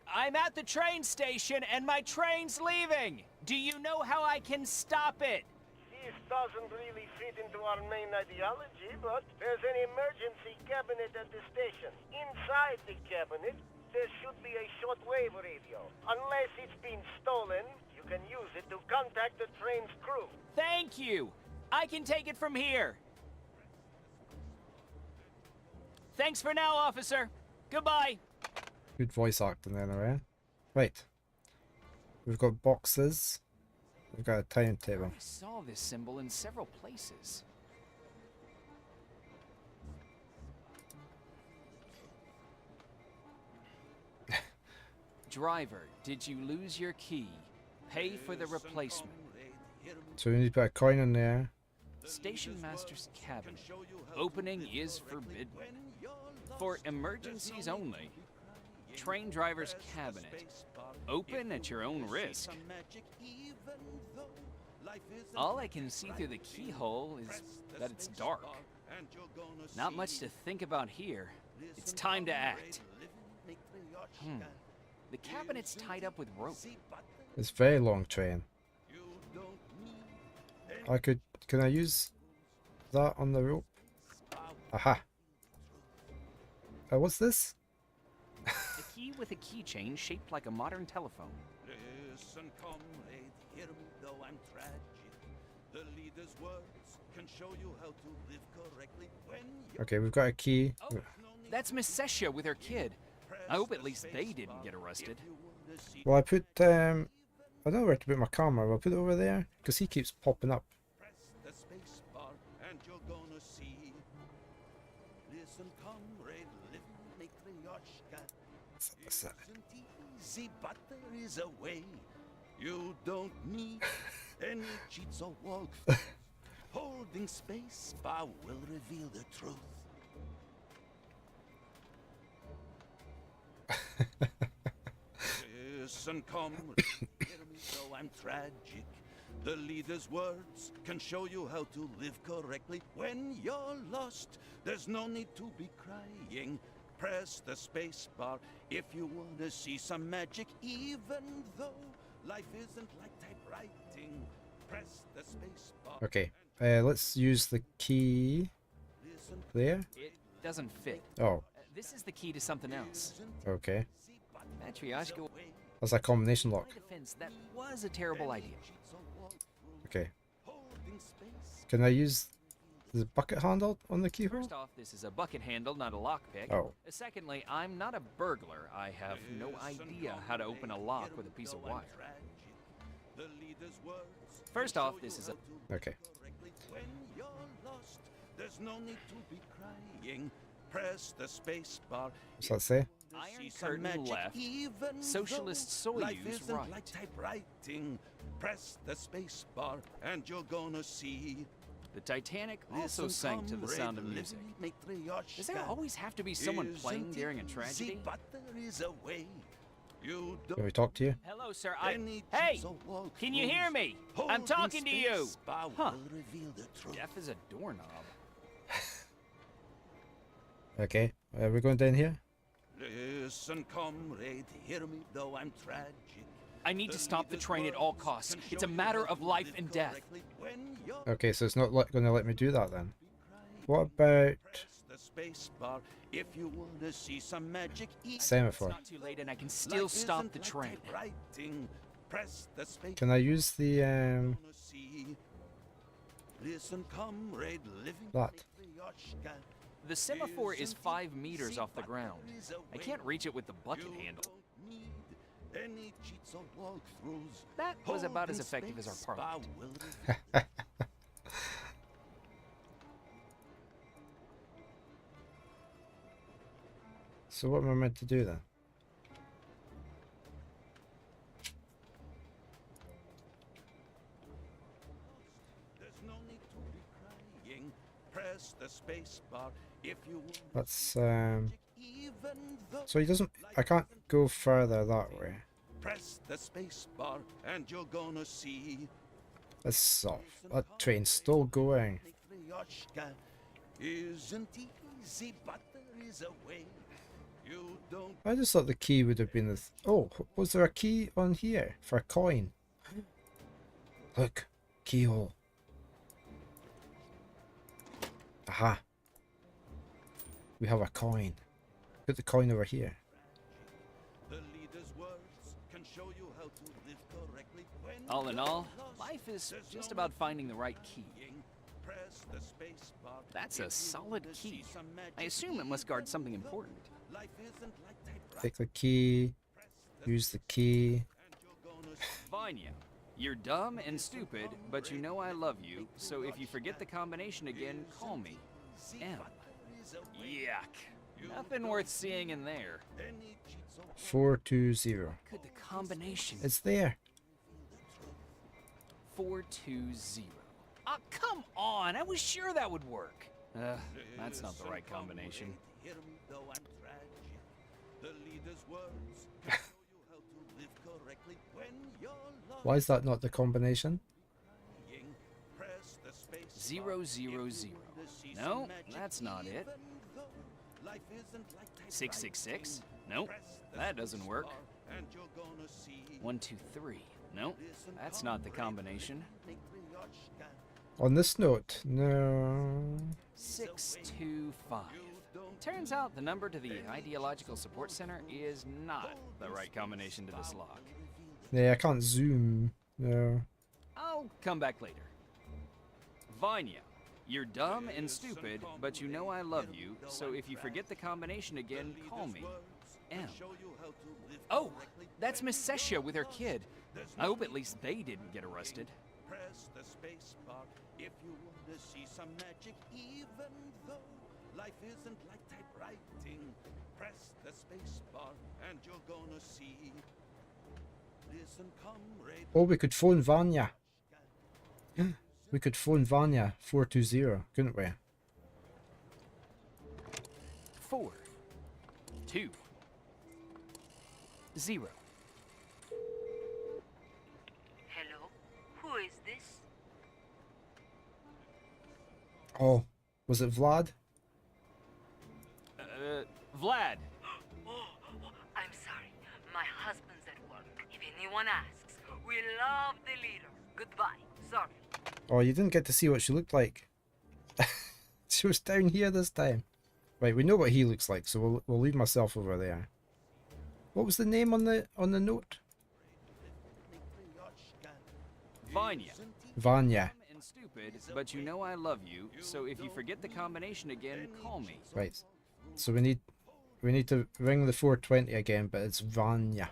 I'm at the train station and my train's leaving. Do you know how I can stop it? This doesn't really fit into our main ideology, but there's an emergency cabinet at the station. Inside the cabinet, there should be a shortwave radio. Unless it's been stolen, you can use it to contact the train's crew. Thank you. I can take it from here. Thanks for now, officer. Goodbye. Good voice acting then, alright? Right. We've got boxes. We've got a timetable. I saw this symbol in several places. Driver, did you lose your key? Pay for the replacement. So we need to put a coin in there. Station master's cabin. Opening is forbidden. For emergencies only. Train driver's cabinet. Open at your own risk. All I can see through the keyhole is that it's dark. Not much to think about here. It's time to act. The cabinet's tied up with rope. It's a very long train. Can I use that on the rope? Aha. What's this? A key with a keychain shaped like a modern telephone. Listen, comrade, hear me though I'm tragic. The leader's words can show you how to live correctly when you... Okay, we've got a key. Oh, that's Miss Sesha with her kid. I hope at least they didn't get arrested. Well, I put, I don't know where to put my camera. I'll put it over there, because he keeps popping up. Press the space bar and you're gonna see. Listen, comrade, live matryoshka. Isn't easy, but there is a way. You don't need any cheats or walk. Holding space bar will reveal the truth. Listen, comrade, hear me though I'm tragic. The leader's words can show you how to live correctly. When you're lost, there's no need to be crying. Press the space bar if you want to see some magic, even though life isn't like typewriting. Press the space bar. Okay, let's use the key there. It doesn't fit. Oh. This is the key to something else. Okay. Matryoshka. That's a combination lock. In my defense, that was a terrible idea. Okay. Can I use the bucket handle on the keyhole? First off, this is a bucket handle, not a lockpick. Oh. Secondly, I'm not a burglar. I have no idea how to open a lock with a piece of wire. First off, this is a... Okay. When you're lost, there's no need to be crying. Press the space bar. What's that say? Iron curtain left. Socialist Soyuz right. Like typewriting. Press the space bar and you're gonna see. The Titanic also sank to the sound of music. Does there always have to be someone playing during a tragedy? But there is a way. Can we talk to you? Hello, sir. Hey! Can you hear me? I'm talking to you! Huh. Deaf as a doorknob. Okay, we're going down here? Listen, comrade, hear me though I'm tragic. I need to stop the train at all costs. It's a matter of life and death. Okay, so it's not going to let me do that then. What about the space bar if you want to see some magic? semaphore? It's not too late and I can still stop the train. Press the space. Can I use the Listen, comrade, living that? The semaphore is 5 meters off the ground. I can't reach it with the bucket handle. Any cheats or walkthroughs. That was about as Holding effective as our space bar parliament. will reveal. So what am I meant to do then? There's no need to be crying. Press the space bar if you want. Let's so he doesn't, I can't go further that way. Press the space bar and you're gonna see. Let's stop. That train's still going. Matryoshka isn't easy, but there is a way. You don't. I just thought the key would have been the oh, was there a key on here for a coin? Look, keyhole. Aha. We have a coin. Put the coin over here. The leader's words can show you how to live correctly when All in you're all, lost. life is There's just no about need finding to the be right key. crying. Press the space bar That's if a you solid want to see key. some magic, I assume it must guard even something though important. life isn't like typewriting. Take the key. Use the key. Vanya, you're dumb and stupid, but you know I love you, so if you forget the combination again, call me. M. Yuck. Nothing worth seeing in there. 420. Could the combination... It's there. 420. Oh, come on! I was sure that would work. That's not the right combination. Hear me though I'm tragic. The leader's words can show you how to live correctly when you're lost. Why is that not the combination? Press the space 000. No, that's not it. 666? Nope, that doesn't work. 123. Nope, that's not the combination. On this note, no. 625. Turns out the number to the Ideological Support Center is not the right combination to this lock. Yeah, I can't zoom. No. I'll come back later. Vanya, you're dumb and stupid, but you know I love you, so if you forget the combination again, call me. M. Oh, that's Miss Sesha with her kid. I hope at least they didn't get arrested. Press the space bar if you want to see some magic, even though life isn't like typewriting. Press the space bar and you're gonna see. Listen, comrade. Oh, we could phone Vanya. We could phone Vanya 420, couldn't we? 4 2 0. Hello? Who is this? Oh, was it Vlad? Vlad. Oh, I'm sorry. My husband's at work. If anyone asks, we love the leader. Goodbye. Sorry. Oh, you didn't get to see what she looked like. She was down here this time. Right, we know what he looks like, so we'll leave myself over there. What was the name on the note? Vanya. Vanya. And stupid, but you know I love you, so if you forget the combination again, call me. Right. So we need to ring the 420 again, but it's Vanya.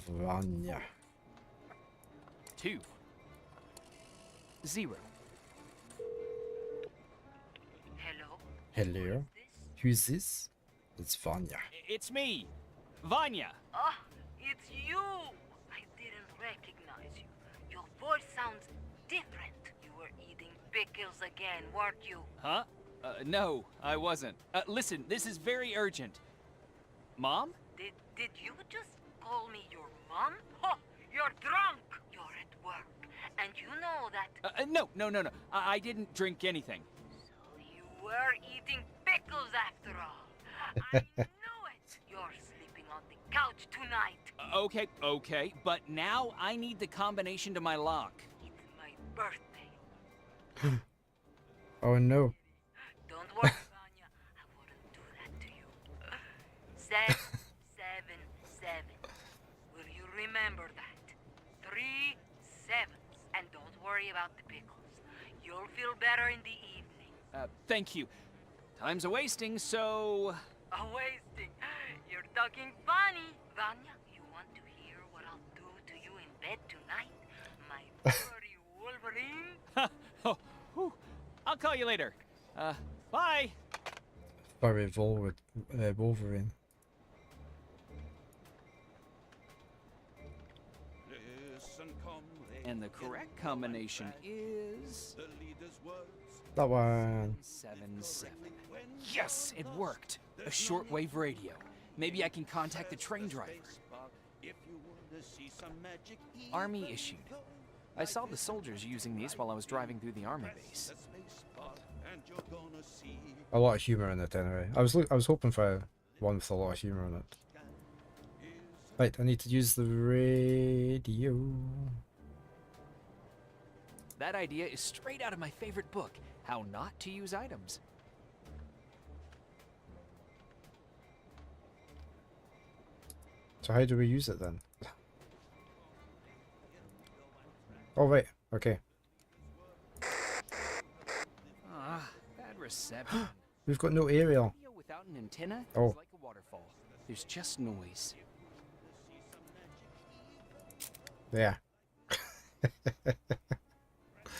Vanya. 2 0. Hello? Hello. Who's this? It's Vanya. It's me, Vanya. Oh, it's you! I didn't recognize you. Your voice sounds different. You were eating pickles again, weren't you? Huh? No, I wasn't. Listen, this is very urgent. Mom? Did you just call me your mom? Oh, you're drunk! You're at work. And you know that... No. I didn't drink anything. You were eating pickles after all. I knew it! You're sleeping on the couch tonight. Okay, but now I need the combination to my lock. It's my birthday. Oh no. Don't worry, Vanya. I wouldn't do that to you. 777. Will you remember that? 3 sevens. And don't worry about the pickles. You'll feel better in the evening. Thank you. Time's a-wasting, so... A-wasting? You're talking funny. Vanya, you want to hear what I'll do to you in bed tonight? My furry Wolverine? Oh, whew. I'll call you later. Bye. Furry Wolverine. And the correct combination is... That one. 7-7. Yes, it worked. A shortwave radio. Maybe I can contact the train driver. Army issued. I saw the soldiers using these while I was driving through the army base. A lot of humor in it anyway. I was hoping for one with a lot of humor in it. Right, I need to use the radio. That idea is straight out of my favorite book, How Not to Use Items. So how do we use it then? Oh wait, okay. Ah, bad reception. We've got no aerial. Radio without an antenna Oh. is like a waterfall. There's just noise. Yeah.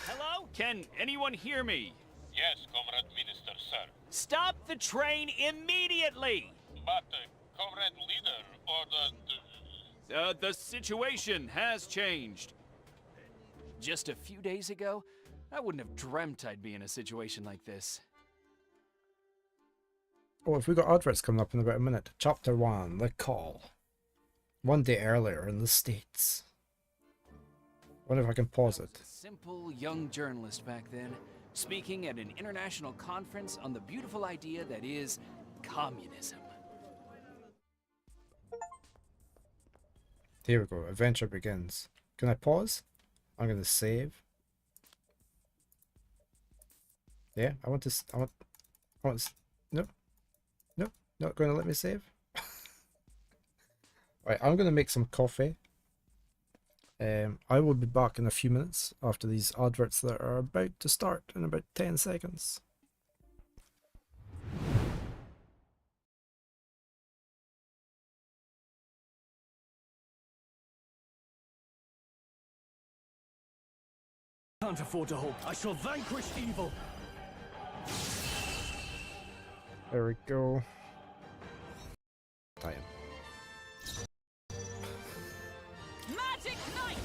Hello? Can anyone hear me? Yes, Comrade Minister, sir. Stop the train immediately! But, Comrade Leader ordered... The situation has changed. Just a few days ago, I wouldn't have dreamt I'd be in a situation like this. Oh, if we got adverts coming up in about a minute. Chapter 1, The Call. One day earlier in the States. Wonder if I can pause it. Simple young journalist back then, speaking at an international conference on the beautiful idea that is communism. Here we go. Adventure begins. Can I pause? I'm gonna save. Yeah, I want to. No, no, not going to let me save. Right, I'm gonna make some coffee. I will be back in a few minutes after these adverts that are about to start in about 10 seconds. Can't afford to hope. I shall vanquish evil. There we go. Time. Magic Knight!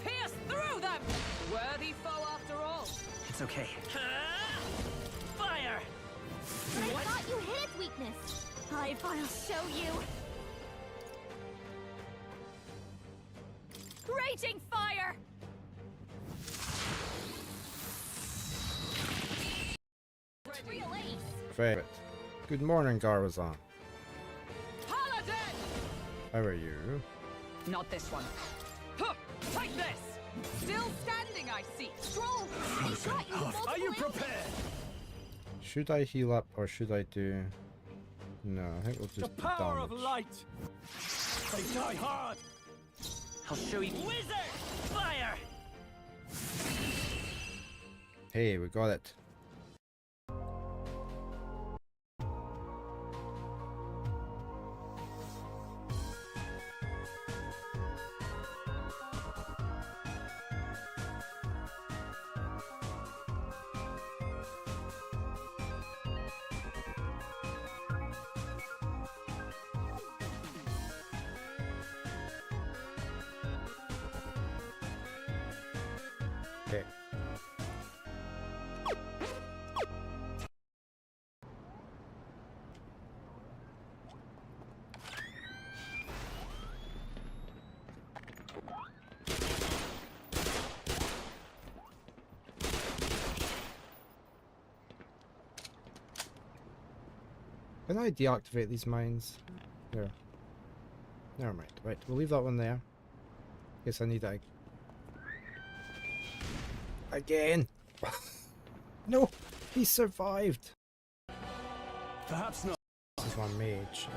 Pierce through them! Worthy foe after all. It's okay. Fire! I thought you hit its weakness. I'll show you. Raging fire! Real ace. Favorite. Good morning, Garwazan. Paladin! How are you? Not this one. Huh, take this! Still standing, I see. Strong! Are you prepared? Should I heal up or should I do... No, I think we'll The just do power damage. of light! They die hard! I'll show you. Wizard! Fire! Hey, we got it. Okay. Can I deactivate these mines? There. Never mind. Right, we'll leave that one there. Guess I need that again. No, he survived. Perhaps not. This is my mage.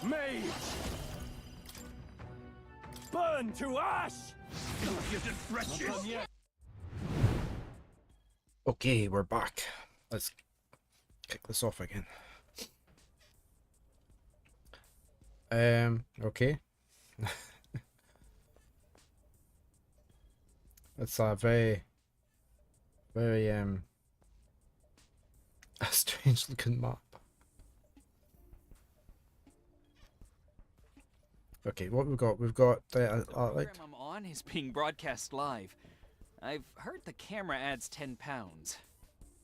Mage! Burn to ash! Wretches! Okay, we're back. Let's kick this off again. Okay. It's a very, very, a strange looking map. Okay, what we've got? We've got The program I'm on is being broadcast live. I've heard the camera adds 10 pounds.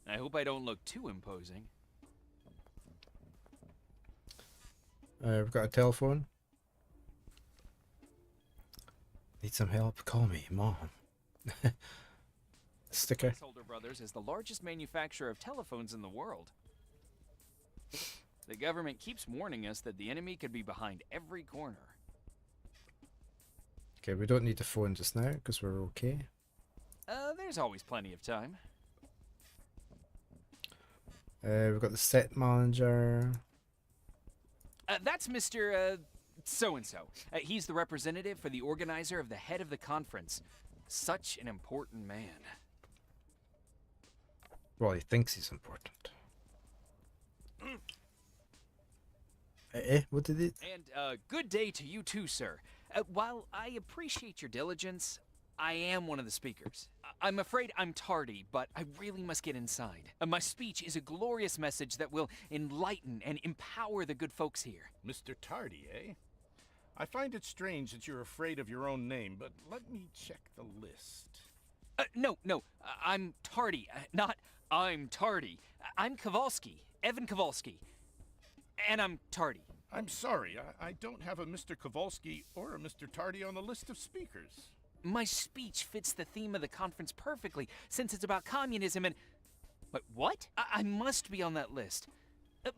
I hope I don't look too imposing. we've got a telephone. Need some help? Call me, Mom. Sticker. Holder Brothers is the largest manufacturer of telephones in the world. The government keeps warning us that the enemy could be behind every corner. Okay, we don't need the phone just now because we're okay. There's always plenty of time. We've got the set manager. That's Mr. So-and-so. He's the representative for the organizer of the head of the conference. Such an important man. Well, he thinks he's important. What did it? And good day to you too, sir. While I appreciate your diligence, I am one of the speakers. I'm afraid I'm tardy, but I really must get inside. My speech is a glorious message that will enlighten and empower the good folks here. Mr. Tardy, eh? I find it strange that you're afraid of your own name, but let me check the list. No, I'm tardy, not I'm tardy. I'm Kowalski, Evan Kowalski, and I'm tardy. I'm sorry, I don't have a Mr. Kowalski or a Mr. Tardy on the list of speakers. My speech fits the theme of the conference perfectly, since it's about communism and... But what? I must be on that list.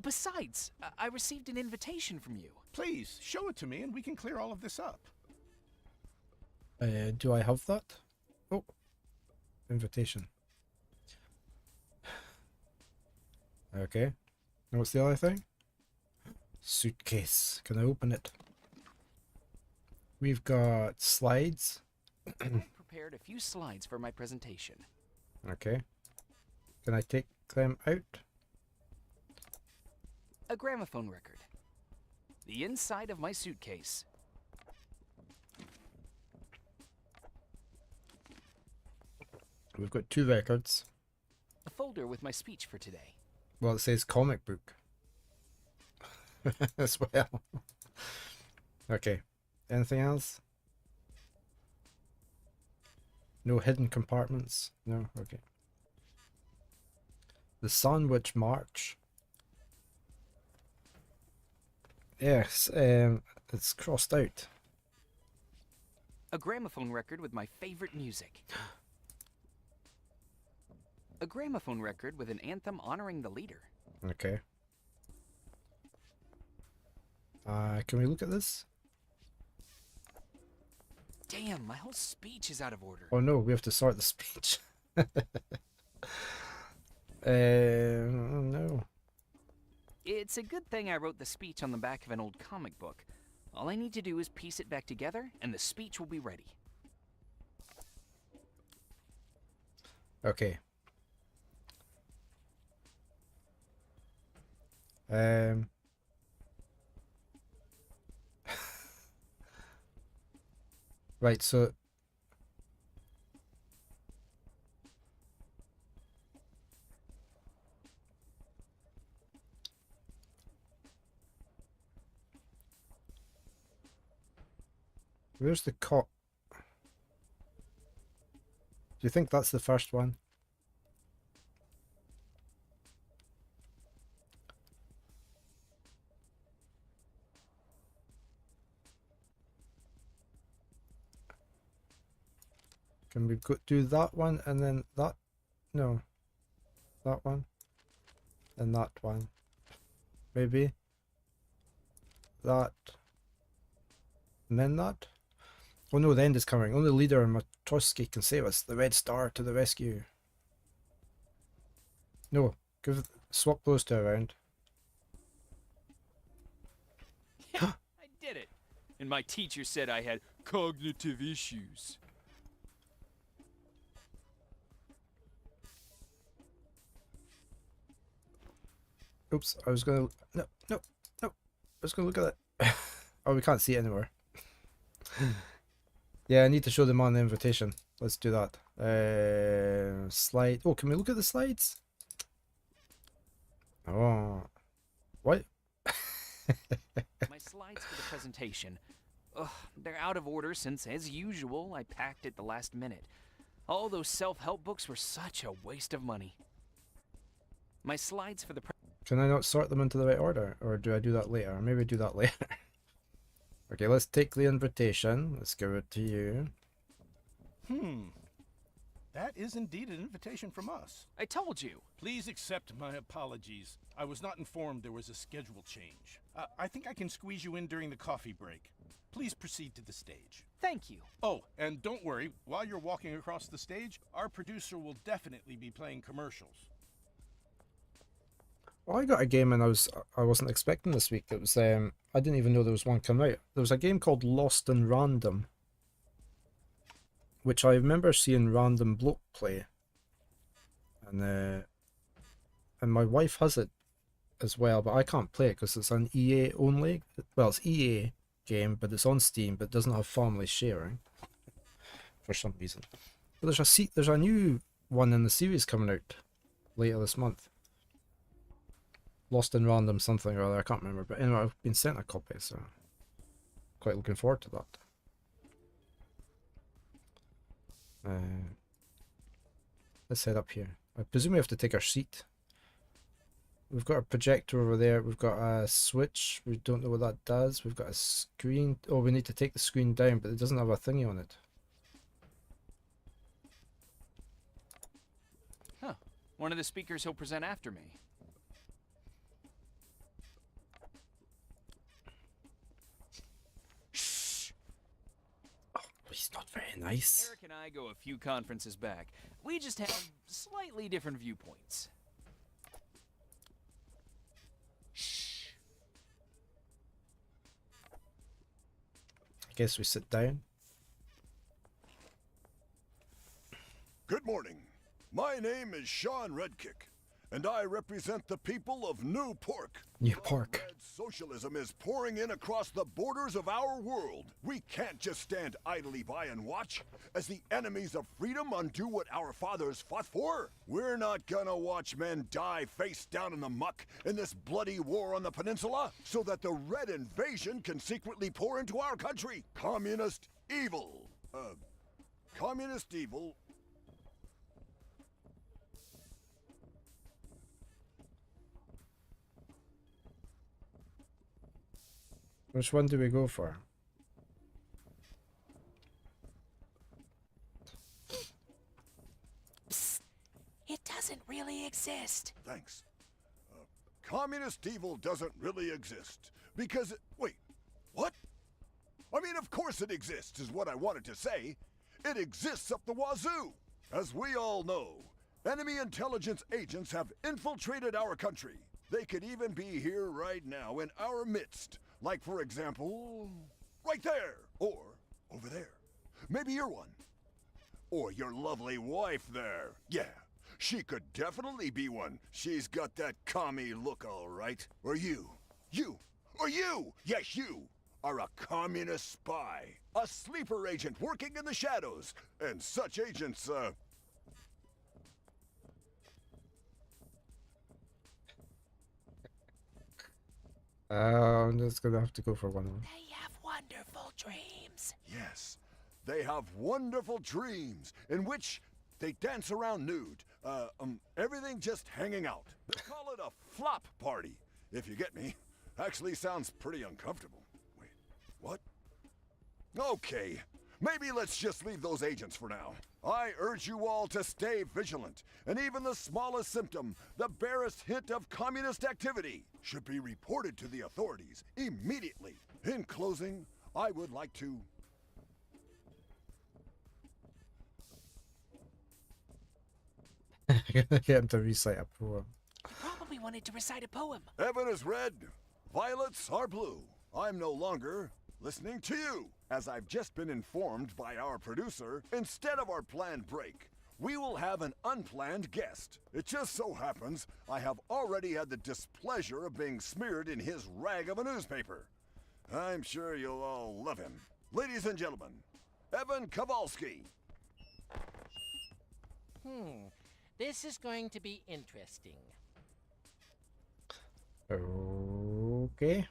Besides, I received an invitation from you. Please, show it to me and we can clear all of this up. Do I have that? Oh, invitation. Okay. And what's the other thing? Suitcase. Can I open it? We've got slides. I prepared a few slides for my presentation. Okay. Can I take them out? A gramophone record. The inside of my suitcase. We've got 2 records. A folder with my speech for today. Well, it says comic book. As well. Okay. Anything else? No hidden compartments? No? Okay. The Sandwich March. Yes, it's crossed out. A gramophone record with my favorite music. A gramophone record with an anthem honoring the leader. Okay. Can we look at this? Damn, my whole speech is out of order. Oh no, we have to sort the speech. No. It's a good thing I wrote the speech on the back of an old comic book. All I need to do is piece it back together, and the speech will be ready. Okay. Right, so where's the cop? Do you think that's the first one? Can we do that one and then that? No. That one. And that one. Maybe. That. And then that? Oh no, the end is coming. Only leader and Matroski can save us. The Red Star to the rescue. No. Swap those two around. I did it. And my teacher said I had cognitive issues. Oops, I was gonna... No. I was gonna look at it. Oh, we can't see it anymore. Yeah, I need to show them on the invitation. Let's do that. Slide. Oh, can we look at the slides? Oh. What? My slides for the presentation. Ugh, they're out of order since, as usual, I packed at the last minute. All those self-help books were such a waste of money. My slides for the Can I not sort them into the right order? Or do I do that later? Maybe do that later. Okay, let's take the invitation. Let's give it to you. That is indeed an invitation from us. I told you. Please accept my apologies. I was not informed there was a schedule change. I think I can squeeze you in during the coffee break. Please proceed to the stage. Thank you. Oh, and don't worry, while you're walking across the stage, our producer will definitely be playing commercials. Well, I got a game and I wasn't expecting this week. It was I didn't even know there was one coming out. There was a game called Lost in Random, which I remember seeing Random Bloke play, and my wife has it as well, but I can't play it because it's an EA only. Well, it's EA game, but it's on Steam, but it doesn't have family sharing for some reason. But there's a new one in the series coming out later this month. Lost in Random something or other, I can't remember, but anyway, I've been sent a copy, so quite looking forward to that. Let's head up here. I presume we have to take our seat. We've got a projector over there, we've got a switch, we don't know what that does, we've got a screen. Oh, we need to take the screen down, but it doesn't have a thingy on it. Huh. One of the speakers who'll present after me. He's not very nice. Eric and I go a few conferences back. We just have slightly different viewpoints. Shh. I guess we sit down. Good morning. My name is Sean Redkick, and I represent the people of New Pork. New Pork. Red socialism is pouring in across the borders of our world. We can't just stand idly by and watch as the enemies of freedom undo what our fathers fought for. We're not gonna watch men die face down in the muck in this bloody war on the peninsula so that the Red invasion can secretly pour into our country. Communist evil. Communist evil. Which one do we go for? Psst. It doesn't really exist. Thanks. Communist evil doesn't really exist. Because, wait, what? I mean, of course it exists, is what I wanted to say. It exists up the wazoo. As we all know, enemy intelligence agents have infiltrated our country. They could even be here right now in our midst. Like, for example, right there, or over there. Maybe you're one. Or your lovely wife there. Yeah, she could definitely be one. She's got that commie look, all right. Or you, yes, you, are a communist spy. A sleeper agent working in the shadows. And such agents, I'm just gonna have to go for one of them. They have wonderful dreams. Yes, they have wonderful dreams in which they dance around nude. Everything just hanging out. They call it a flop party, if you get me. Actually sounds pretty uncomfortable. Wait, what? Okay, maybe let's just leave those agents for now. I urge you all to stay vigilant, and even the smallest symptom, the barest hint of communist activity, should be reported to the authorities immediately. In closing, I would like to... Get him to recite a poem. Probably wanted to recite a poem. Heaven is red, violets are blue. I'm no longer listening to you. As I've just been informed by our producer, instead of our planned break, we will have an unplanned guest. It just so happens I have already had the displeasure of being smeared in his rag of a newspaper. I'm sure you'll all love him. Ladies and gentlemen, Evan Kowalski. This is going to be interesting. Okay.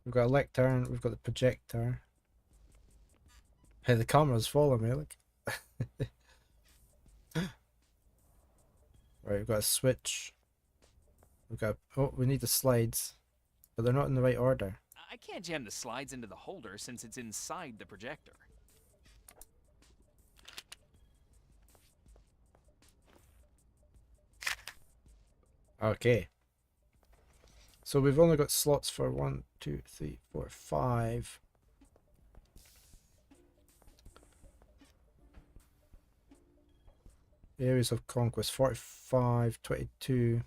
We've got a lectern, we've got the projector. Hey, the camera's following me, look. Right, we've got a switch. We've got... Oh, we need the slides. But they're not in the right order. I can't jam the slides into the holder since it's inside the projector. Okay. So we've only got slots for 1, 2, 3, 4, 5. Areas of conquest, 45, 22.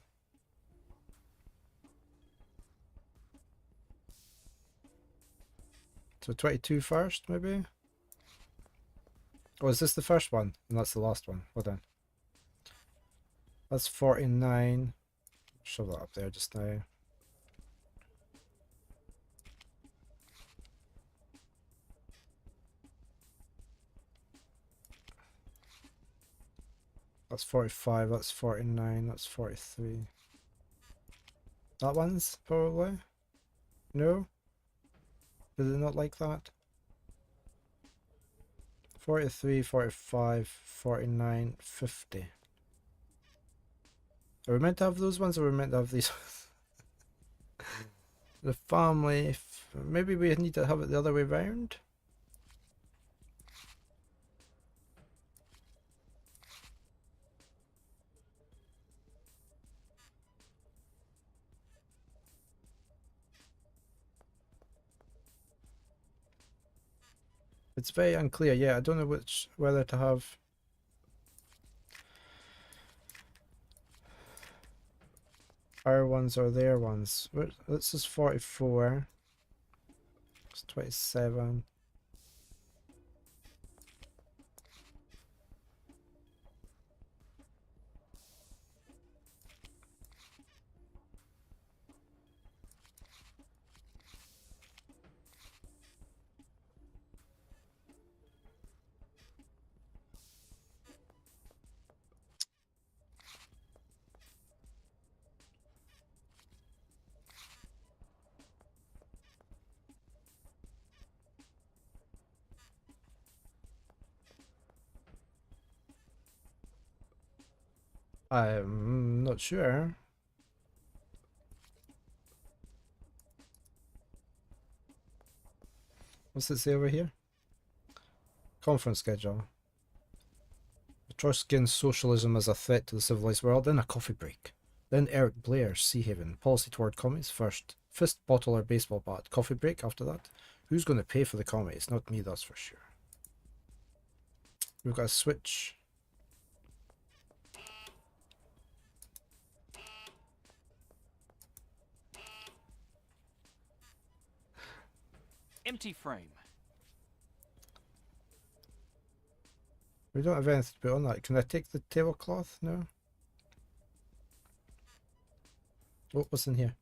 So 22 first, maybe? Oh, is this the first one? And that's the last one. Hold on. That's 49. Shove that up there just now. That's 45, that's 49, that's 43. That one's probably? No? Did it not like that? 43, 45, 49, 50. Are we meant to have those ones or are we meant to have these ones? The family... Maybe we need to have it the other way round? It's very unclear. Yeah, I don't know whether to have our ones or their ones. This is 44. It's 27. I'm not sure. What's it say over here? Conference schedule. Trotsky socialism as a threat to the civilized world, then a coffee break. Then Eric Blair, Sea Haven, policy toward commies first. Fist, bottle or baseball bat. Coffee break after that. Who's going to pay for the commies? Not me, that's for sure. We've got a switch. Empty frame. We don't have anything to put on that. Can I take the tablecloth? No? Oh, what's in here?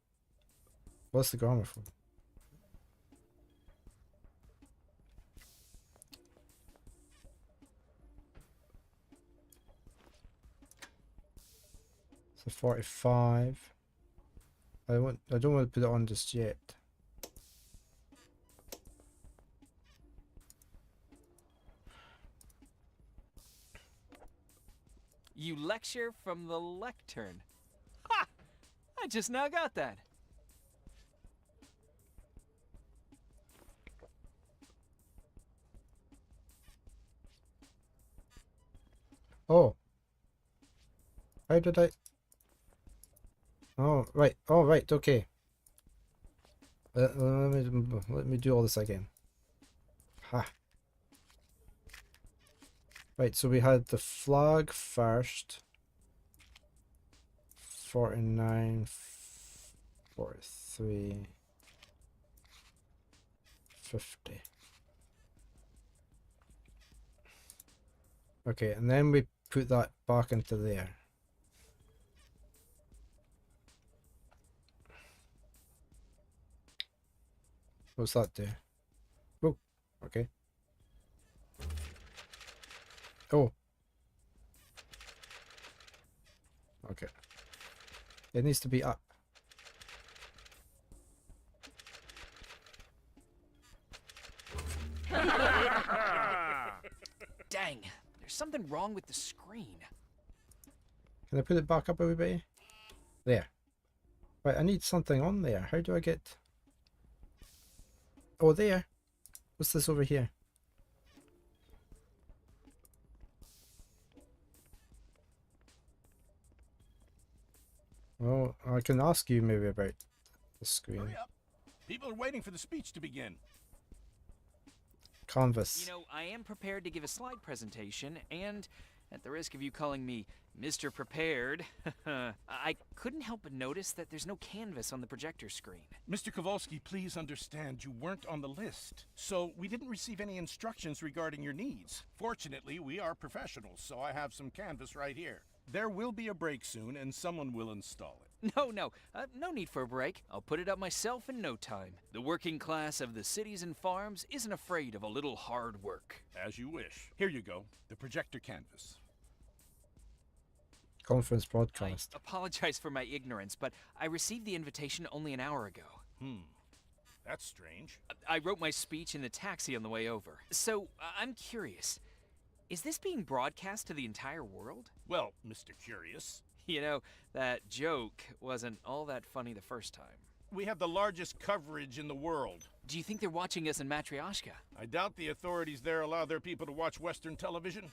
What's the gramophone? So 45. I don't want to put it on just yet. You lecture from the lectern. Ha! I just now got that. Oh. How did I... Oh, right. Oh, right. Okay. Let me do all this again. Ha. Right, so we had the flag first. 49, 43, 50. Okay, and then we put that back into there. What's that do? Oh, okay. Oh. Okay. It needs to be up. Dang, there's something wrong with the screen. Can I put it back up, everybody? There. Right, I need something on there. How do I get... Oh, there. What's this over here? Well, I can ask you maybe about the screen. Hurry up. People are waiting for the speech to begin. Canvas. You know, I am prepared to give a slide presentation, and at the risk of you calling me Mr. Prepared, I couldn't help but notice that there's no canvas on the projector screen. Mr. Kowalski, please understand you weren't on the list, so we didn't receive any instructions regarding your needs. Fortunately, we are professionals, so I have some canvas right here. There will be a break soon, and someone will install it. No need for a break. I'll put it up myself in no time. The working class of the cities and farms isn't afraid of a little hard work. As you wish. Here you go, the projector canvas. Conference broadcast. I apologize for my ignorance, but I received the invitation only an hour ago. That's strange. I wrote my speech in the taxi on the way over. So, I'm curious. Is this being broadcast to the entire world? Well, Mr. Curious. You know, that joke wasn't all that funny the first time. We have the largest coverage in the world. Do you think they're watching us in Matryoshka? I doubt the authorities there allow their people to watch Western television.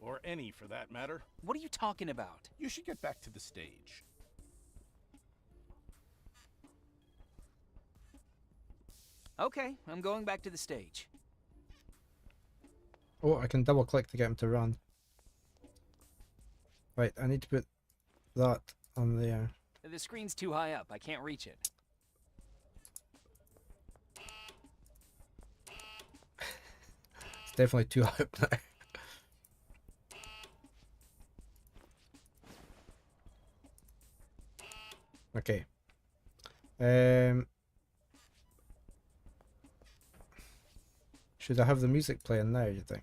Or any, for that matter. What are you talking about? You should get back to the stage. Okay, I'm going back to the stage. Oh, I can double click to get him to run. Right, I need to put that on there. The screen's too high up. I can't reach it. It's definitely too high up now. Okay. Should I have the music playing now, you think?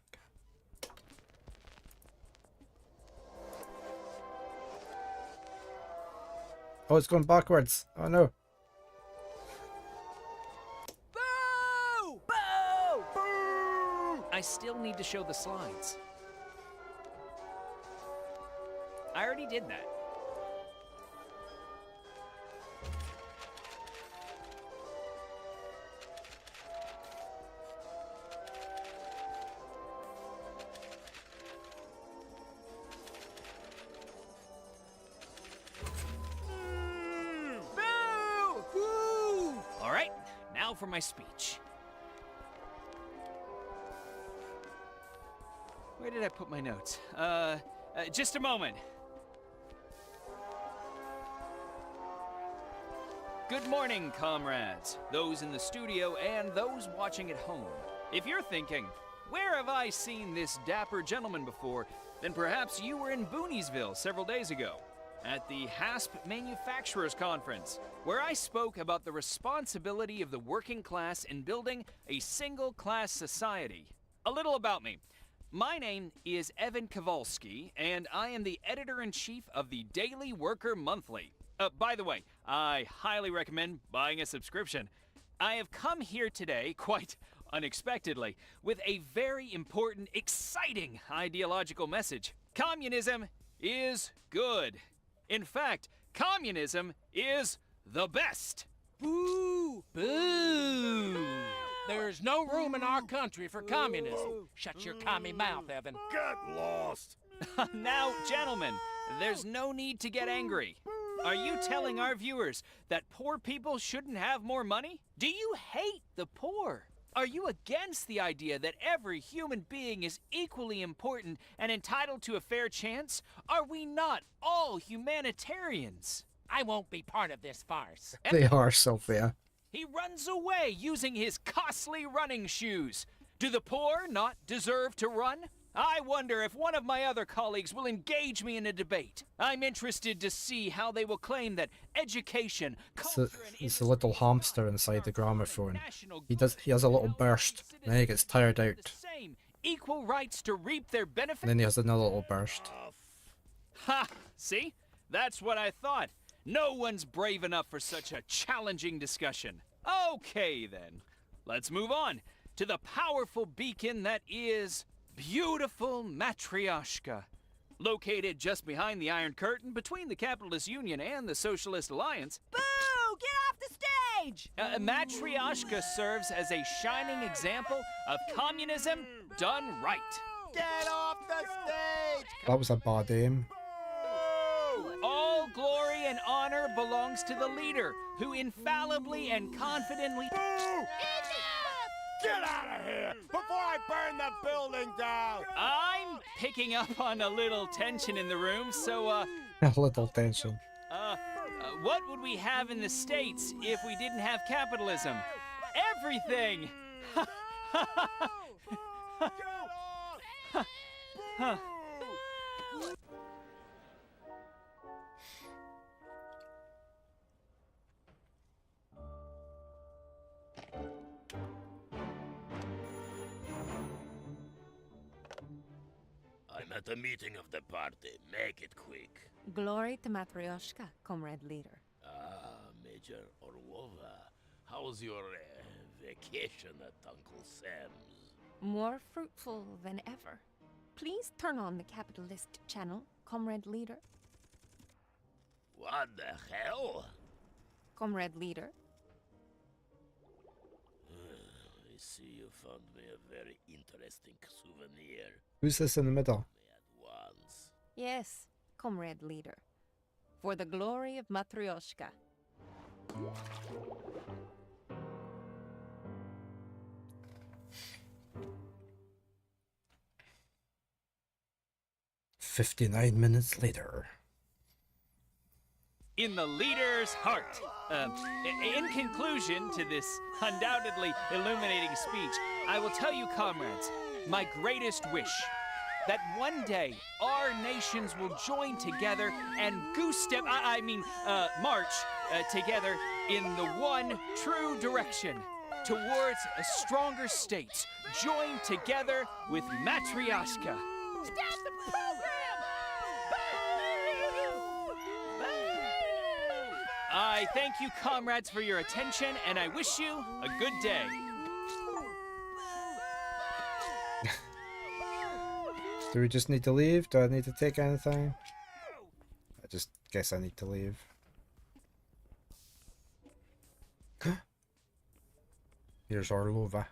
Oh, it's going backwards. Oh no. Boo! Boo! Boo! I still need to show the slides. I already did that. For my speech. Where did I put my notes? Just a moment. Good morning, comrades, those in the studio and those watching at home. If you're thinking, where have I seen this dapper gentleman before, then perhaps you were in Booniesville several days ago at the HASP Manufacturers Conference, where I spoke about the responsibility of the working class in building a single-class society. A little about me. My name is Evan Kowalski, and I am the editor-in-chief of the Daily Worker Monthly. By the way, I highly recommend buying a subscription. I have come here today, quite unexpectedly, with a very important, exciting ideological message. Communism is good. In fact, communism is the best. Boo! Boo! There's no room in our country for communism. Shut your commie mouth, Evan. Get lost! Now, gentlemen, there's no need to get angry. Are you telling our viewers that poor people shouldn't have more money? Do you hate the poor? Are you against the idea that every human being is equally important and entitled to a fair chance? Are we not all humanitarians? I won't be part of this farce. They are so fair. He runs away using his costly running shoes. Do the poor not deserve to run? I wonder if one of my other colleagues will engage me in a debate. I'm interested to see how they will claim that education, It's a little hamster inside the gramophone. He has a little burst, and then he gets tired out. Equal rights to reap their benefits. And then he has another little burst. Ha! See? That's what I thought. No one's brave enough for such a challenging discussion. Okay, then. Let's move on to the powerful beacon that is beautiful Matryoshka. Located just behind the Iron Curtain between the Capitalist Union and the Socialist Alliance. Boo! Get off the stage! Matryoshka serves as a shining example of communism done right. Get off the stage! That was a bad aim. All glory and honor belongs to the leader, who infallibly and confidently... Get out of here before I burn the building down! I'm picking up on a little tension in the room, so, A little tension. what would we have in the States if we didn't have capitalism? Everything! 'I'm at a meeting of the party. Make it quick. Glory to Matryoshka, comrade leader. Ah, Major Orlova. How's your vacation at Uncle Sam's? More fruitful than ever. Please turn on the capitalist channel, comrade leader. What the hell? Comrade leader. I see you found me a very interesting souvenir. Who's this in the middle? Yes, comrade leader. For the glory of Matryoshka. "59 minutes later." In the leader's heart. In conclusion to this undoubtedly illuminating speech, I will tell you, comrades, my greatest wish, that one day our nations will join together and march together in the one true direction towards a stronger state, joined together with Matryoshka. Stop the program! I thank you, comrades, for your attention, and I wish you a good day. Do we just need to leave? Do I need to take anything? I just guess I need to leave. Here's Orlova.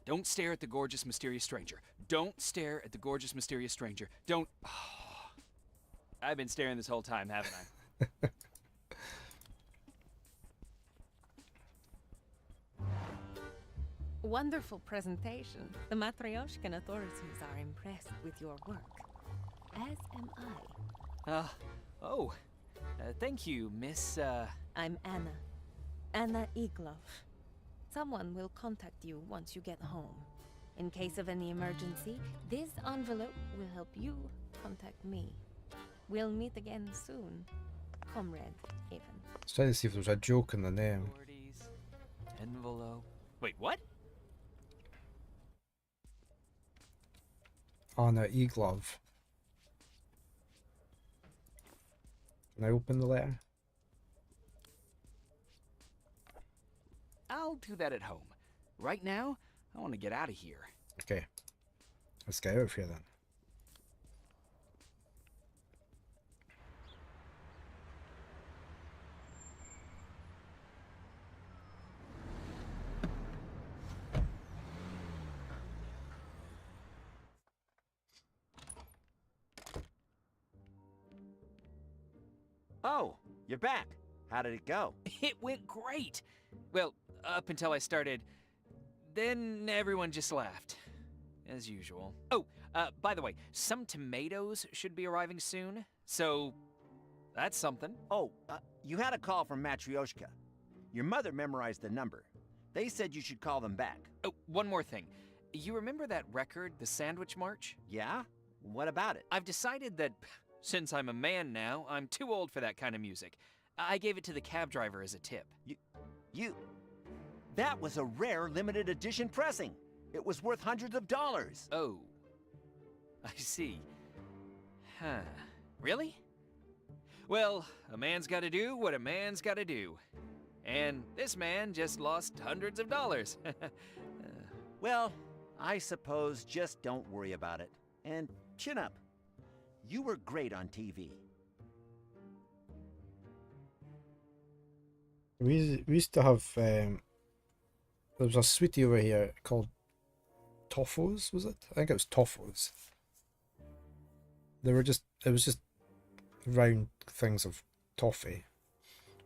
Don't stare at the gorgeous, mysterious stranger. Don't stare at the gorgeous, mysterious stranger. Don't... Oh, I've been staring this whole time, haven't I? Wonderful presentation. The Matryoshkan authorities are impressed with your work. As am I. Thank you, Miss, I'm Anna. Anna Iglov. Someone will contact you once you get home. In case of any emergency, this envelope will help you contact me. We'll meet again soon, Comrade Evan. I was trying to see if there was a joke in the name. Envelope. Wait, what? Anna Iglov. Can I open the letter? I'll do that at home. Right now, I want to get out of here. Okay. Let's get out of here then. Oh, you're back. How did it go? It went great. Well, up until I started. Then everyone just laughed. As usual. Oh, by the way, some tomatoes should be arriving soon. So, that's something. Oh, you had a call from Matryoshka. Your mother memorized the number. They said you should call them back. Oh, one more thing. You remember that record, The Sandwich March? Yeah? What about it? I've decided that, since I'm a man now, I'm too old for that kind of music. I gave it to the cab driver as a tip. That was a rare limited edition pressing. It was worth hundreds of dollars. Oh. I see. Huh. Really? Well, a man's gotta do what a man's gotta do. And this man just lost hundreds of dollars. Well, I suppose just don't worry about it. And chin up. You were great on TV. We used to have there was a sweetie over here called Toffos, was it? I think it was Toffos. It was just round things of toffee.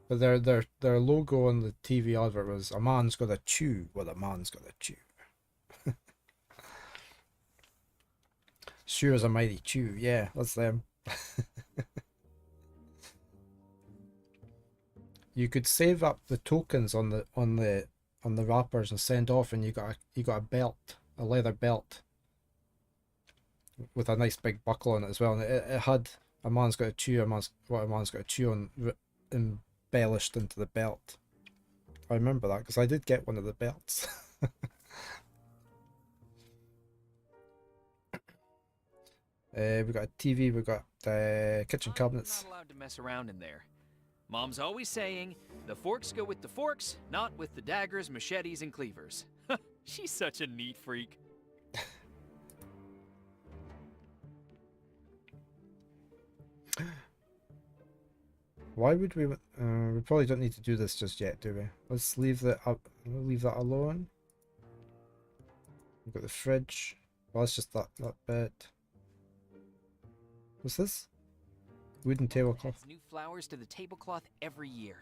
But their logo on the TV advert was a man's got a chew what a man's got a chew. Sure as a mighty chew, yeah, that's them. You could save up the tokens on the wrappers and send off, and you got a belt, a leather belt with a nice big buckle on it as well, and it had a man's got a chew, what a man's got a chew on embellished into the belt. I remember that because I did get one of the belts. We got a TV, we got kitchen cabinets. I'm not allowed to mess around in there. Mom's always saying, the forks go with the forks, not with the daggers, machetes, and cleavers. She's such a neat freak. Why would we? We probably don't need to do this just yet, do we? Let's leave that alone. We've got the fridge. Well, it's just that bit. What's this? Wooden tablecloth. Adds new flowers to the tablecloth every year.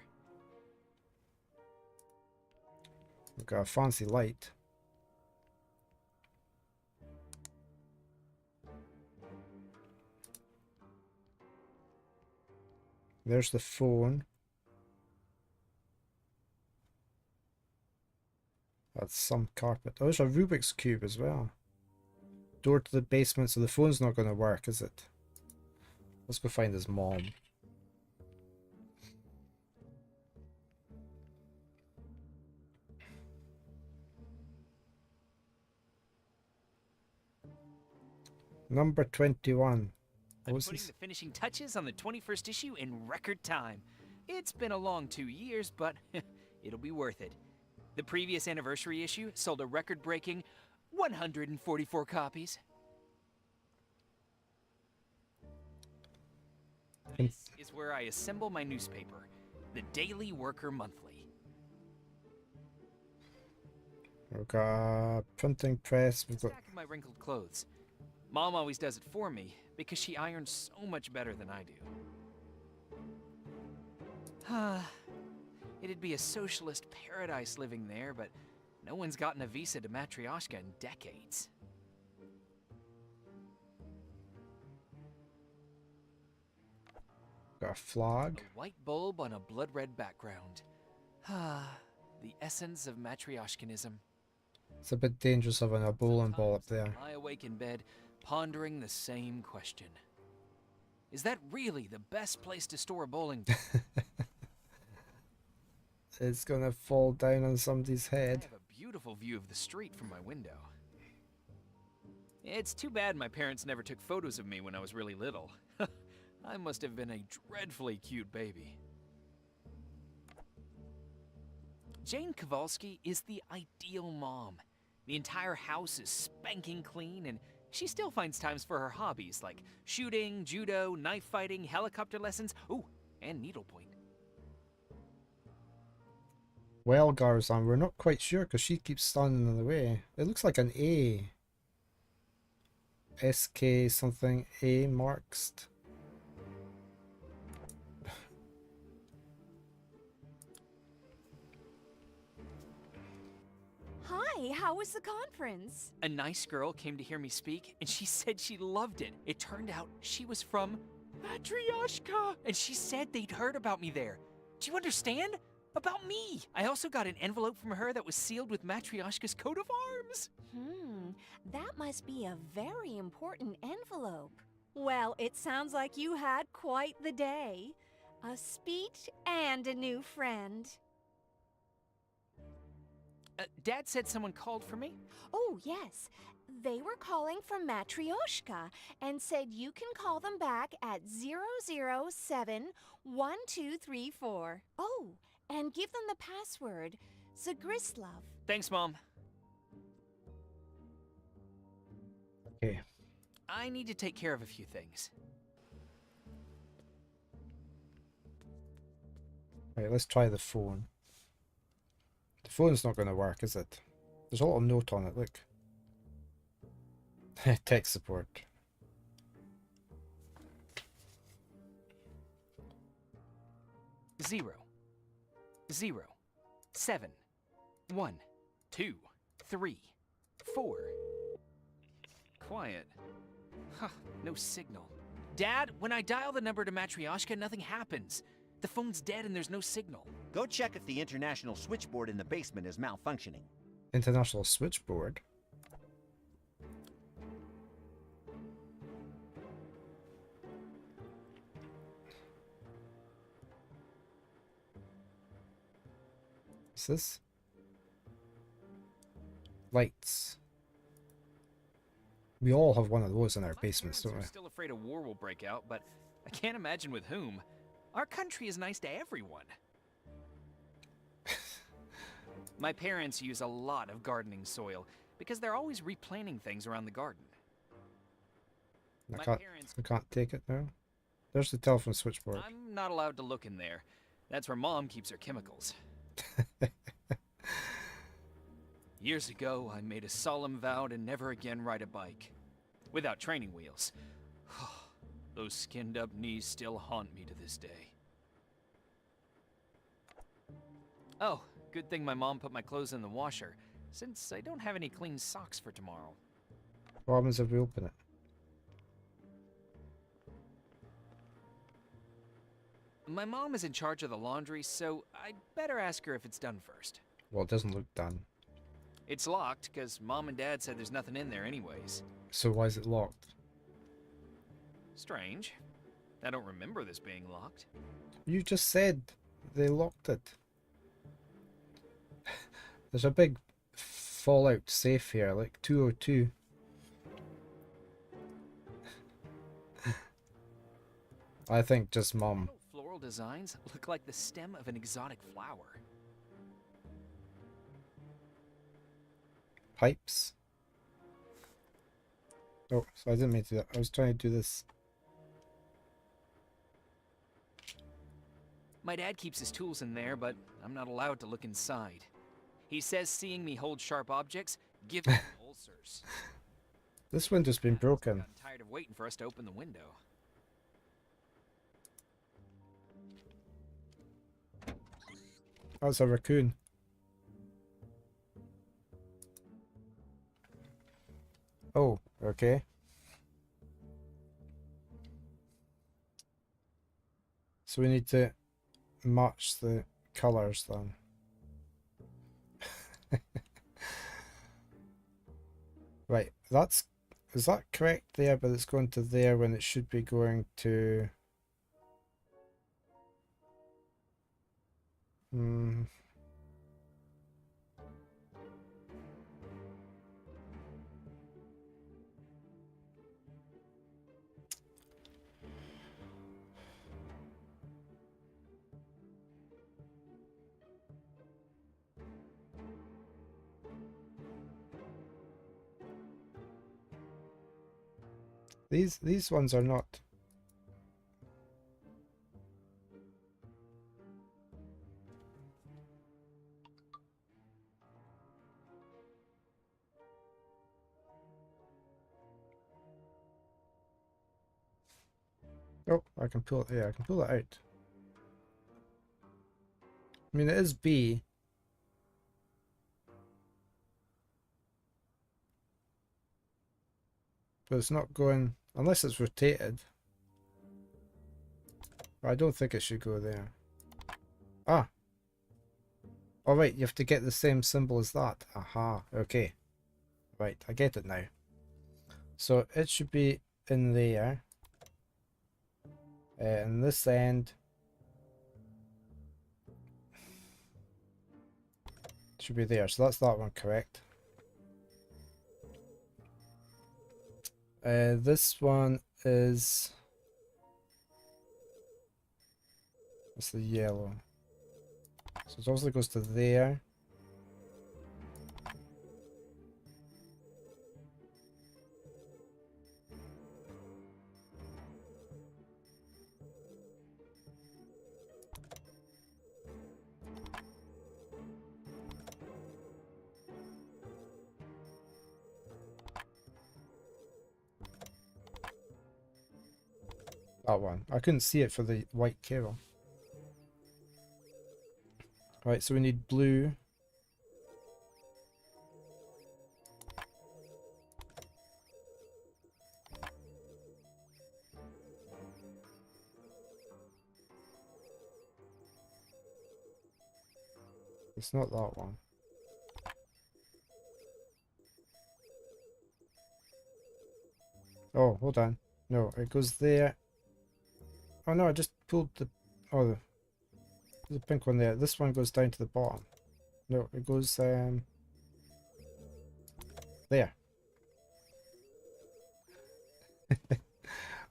We've got a fancy light. There's the phone. That's some carpet. Oh, there's a Rubik's Cube as well. Door to the basement, so the phone's not going to work, is it? Let's go find his mom. Number 21. I'm putting the finishing touches on the 21st issue in record time. It's been a long 2 years, but it'll be worth it. The previous anniversary issue sold a record-breaking 144 copies. This is where I assemble my newspaper, the Daily Worker Monthly. We've got a printing press. We've got Stack of my wrinkled clothes. Mom always does it for me because she irons so much better than I do. It'd be a socialist paradise living there, but no one's gotten a visa to Matryoshka in decades. got a flag. A white bulb on a blood-red background. The essence of Matryoshkanism. It's a bit dangerous having a bowling ball up there. I awake in bed, pondering the same question. Is that really the best place to store a bowling ball? It's gonna fall down on somebody's head. I have a beautiful view of the street from my window. It's too bad my parents never took photos of me when I was really little. I must have been a dreadfully cute baby. Jane Kowalski is the ideal mom. The entire house is spanking clean, and she still finds times for her hobbies like shooting, judo, knife fighting, helicopter lessons, ooh, and needlepoint. Well, Garzan, we're not quite sure because she keeps standing in the way. It looks like an A. SK something A marks. Hi, how was the conference? A nice girl came to hear me speak, and she said she loved it. It turned out she was from Matryoshka, and she said they'd heard about me there. Do you understand? About me! I also got an envelope from her that was sealed with Matryoshka's coat of arms! That must be a very important envelope. Well, it sounds like you had quite the day. A speech and a new friend. Dad said someone called for me? Oh, yes. They were calling from Matryoshka and said you can call them back at 007-1234. Oh, and give them the password, Zagrislav. Thanks, Mom. Okay. I need to take care of a few things. Right, let's try the phone. The phone's not going to work, is it? There's a little note on it, look. Tech support. Zero, 7, 1, 2, 3, 4. Quiet. Huh, no signal. Dad, when I dial the number to Matryoshka, nothing happens. The phone's dead and there's no signal. Go check if the international switchboard in the basement is malfunctioning. International switchboard? What's this? Lights. We all have one of those in our basements, don't we? I'm still afraid a war will break out, but I can't imagine with whom. Our country is nice to everyone. My parents use a lot of gardening soil because they're always replanting things around the garden. I can't take it now. There's the telephone switchboard. I'm not allowed to look in there. That's where Mom keeps her chemicals. Years ago, I made a solemn vow to never again ride a bike. Without training wheels. Those skinned-up knees still haunt me to this day. Oh, good thing my mom put my clothes in the washer, since I don't have any clean socks for tomorrow. What happens if we open it? My mom is in charge of the laundry, so I'd better ask her if it's done first. Well, it doesn't look done. It's locked, because Mom and Dad said there's nothing in there anyways. So why is it locked? Strange. I don't remember this being locked. You just said they locked it. There's a big Fallout safe here, like 202. I think just Mom. Floral designs look like the stem of an exotic flower. Pipes. Oh, so I didn't mean to do that. I was trying to do this. My dad keeps his tools in there, but I'm not allowed to look inside. He says seeing me hold sharp objects gives me ulcers. This window's been broken. I'm tired of waiting for us to open the window. Oh, it's a raccoon. Oh, okay. So we need to match the colors then. Right, is that correct there, but it's going to there when it should be going to these ones are not. Oh, I can pull it. Yeah, I can pull it out. I mean, it is B. But it's not going, unless it's rotated. But I don't think it should go there. Ah! Oh right, you have to get the same symbol as that. Aha, okay. Right, I get it now. So it should be in there. And this end should be there. So that's that one correct. This one is... It's the yellow. So it obviously goes to there. That one. I couldn't see it for the white cable. Right, so we need blue. It's not that one. Oh, hold on. No, it goes there. Oh no, I just pulled the... Oh, there's a pink one there. This one goes down to the bottom. No, it goes there.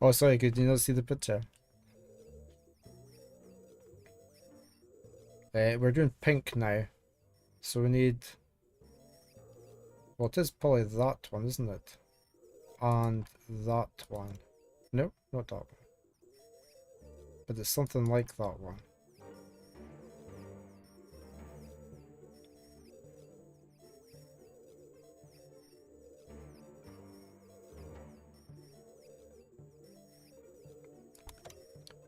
Oh, sorry, could you not see the picture? We're doing pink now. So we need... Well, it is probably that one, isn't it? And that one. No, not that one. But it's something like that one.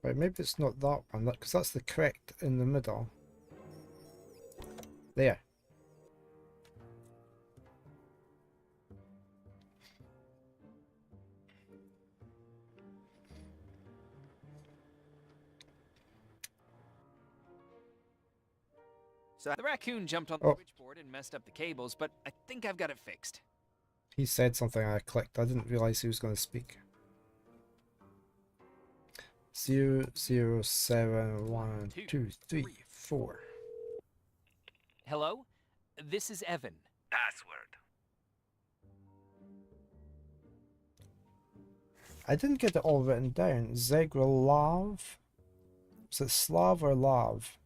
Right, maybe it's not that one, because that's the correct in the middle. There. So the raccoon jumped on the Oh. switchboard and messed up the cables, but I think I've got it fixed. He said something and I clicked. I didn't realize he was going to speak. 0071234. Hello? This is Evan. Password. I didn't get it all written down. Zegralav? Is it Slav or Lav?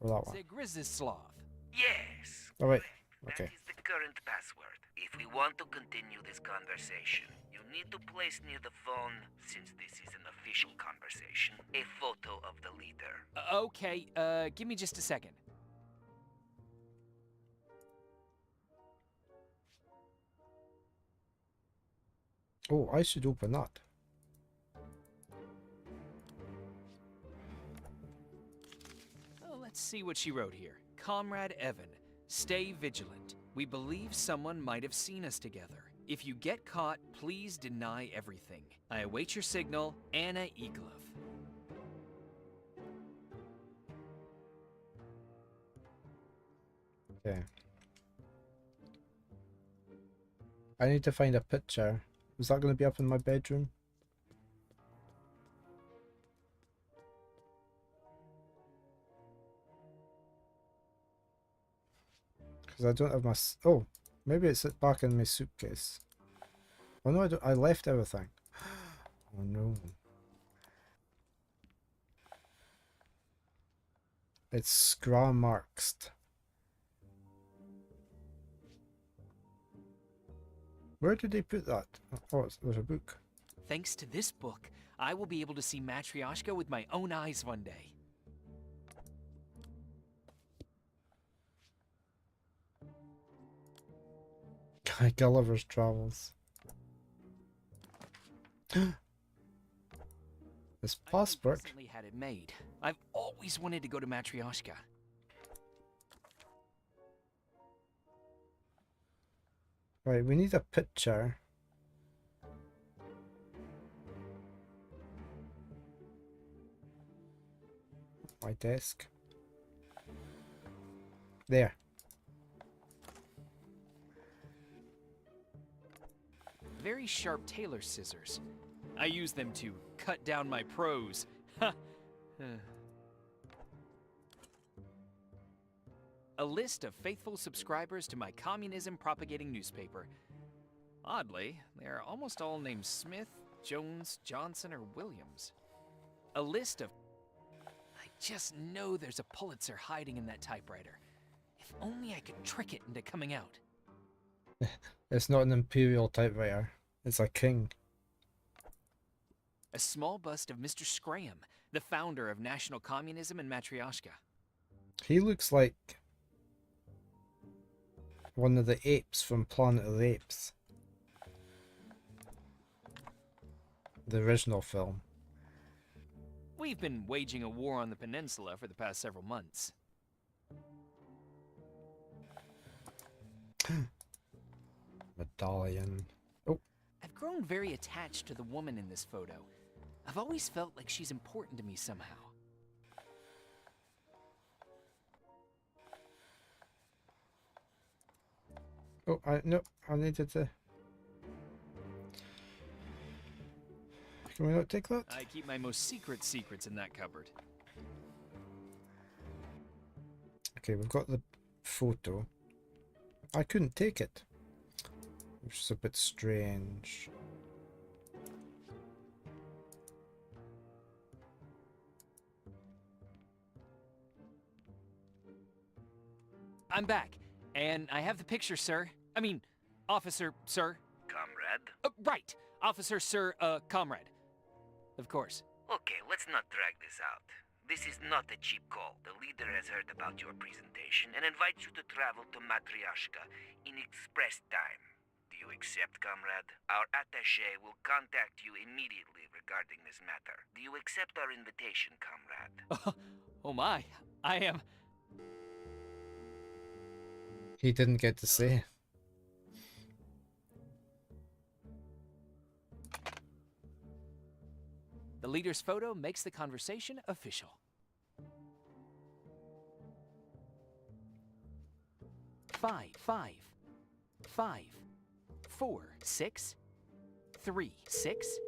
Or that one? Zegrizislav. Yes. Oh wait, okay. That is the current password. If we want to continue this conversation, you need to place near the phone, since this is an official conversation, a photo of the leader. Okay, give me just a second. Oh, I should open that. Oh, let's see what she wrote here. Comrade Evan, stay vigilant. We believe someone might have seen us together. If you get caught, please deny everything. I await your signal, Anna Iglov. Okay. I need to find a picture. Is that going to be up in my bedroom? Because I don't have my... Oh, maybe it's back in my suitcase. Oh no, I don't. I left everything. Oh no. It's Scramarxed. Where did they put that? Oh, there's a book. Thanks to this book, I will be able to see Matryoshka with my own eyes one day. Gulliver's Travels. This passport. I recently had it made. I've always wanted to go to Matryoshka. Right, we need a picture. My desk. There. Very sharp tailor scissors. I use them to cut down my prose. A list of faithful subscribers to my communism-propagating newspaper. Oddly, they are almost all named Smith, Jones, Johnson, or Williams. A list of... I just know there's a Pulitzer hiding in that typewriter. If only I could trick it into coming out. It's not an imperial typewriter. It's a king. A small bust of Mr. Scram, the founder of National Communism and Matryoshka. He looks like one of the apes from Planet of the Apes. The original film. We've been waging a war on the peninsula for the past several months. Medallion. Oh. I've grown very attached to the woman in this photo. I've always felt like she's important to me somehow. Oh, no, I needed to... Can we not take that? I keep my most secret secrets in that cupboard. Okay, we've got the photo. I couldn't take it, which is a bit strange. I'm back, and I have the picture, sir. I mean, officer, sir. Comrade? Right. Officer, sir, comrade. Of course. Okay, let's not drag this out. This is not a cheap call. The leader has heard about your presentation and invites you to travel to Matryoshka in express time. Do you accept, comrade? Our attaché will contact you immediately regarding this matter. Do you accept our invitation, comrade? Oh my, I am... He didn't get to say. The leader's photo makes the conversation official. Five, 4, 6, 3, 6.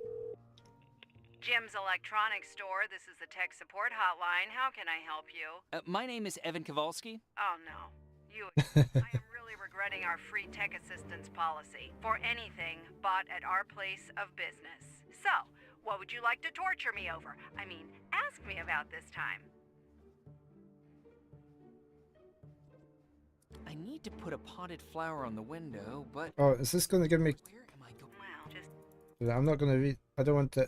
Jim's Electronics Store. This is the tech support hotline. How can I help you? My name is Evan Kowalski. Oh, no. I am really regretting our free tech assistance policy for anything bought at our place of business. So, what would you like to torture me over? I mean, ask me about this time. I need to put a potted flower on the window, but... Oh, is this going to give me... Where am I going? Well, just... I'm not going to read... I don't want to...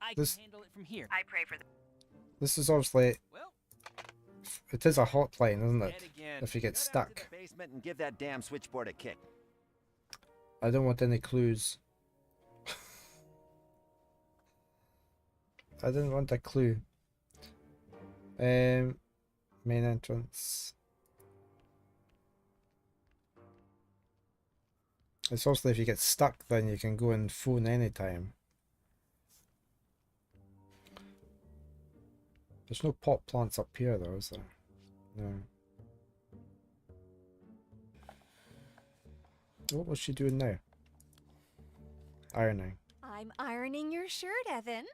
I can handle it from here. I pray for the... This is obviously... Well... It is a hotline, isn't it? Again. If you get stuck. The basement and give that damn switchboard a kick. I don't want any clues. I didn't want a clue. Main entrance. It's also if you get stuck, then you can go and phone anytime. There's no pot plants up here though, is there? No. What was she doing now? Ironing. I'm ironing your shirt, Evan.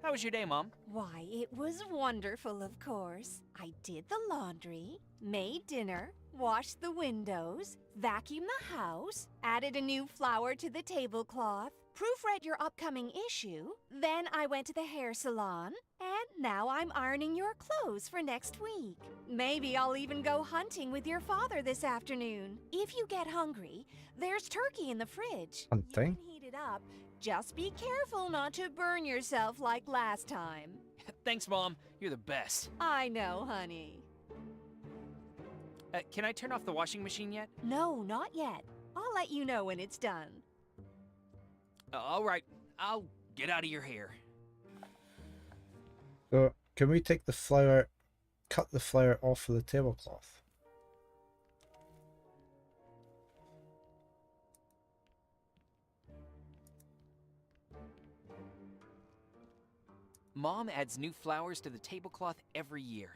How was your day, Mom? Why, it was wonderful, of course. I did the laundry, made dinner, washed the windows, vacuumed the house, added a new flower to the tablecloth, proofread your upcoming issue, then I went to the hair salon, and now I'm ironing your clothes for next week. Maybe I'll even go hunting with your father this afternoon. If you get hungry, there's turkey in the fridge. Hunting? You can heat it up. Just be careful not to burn yourself like last time. Thanks, Mom. You're the best. I know, honey. Can I turn off the washing machine yet? No, not yet. I'll let you know when it's done. All right. I'll get out of your hair. So, can we take the flower, cut the flower off of the tablecloth? Mom adds new flowers to the tablecloth every year.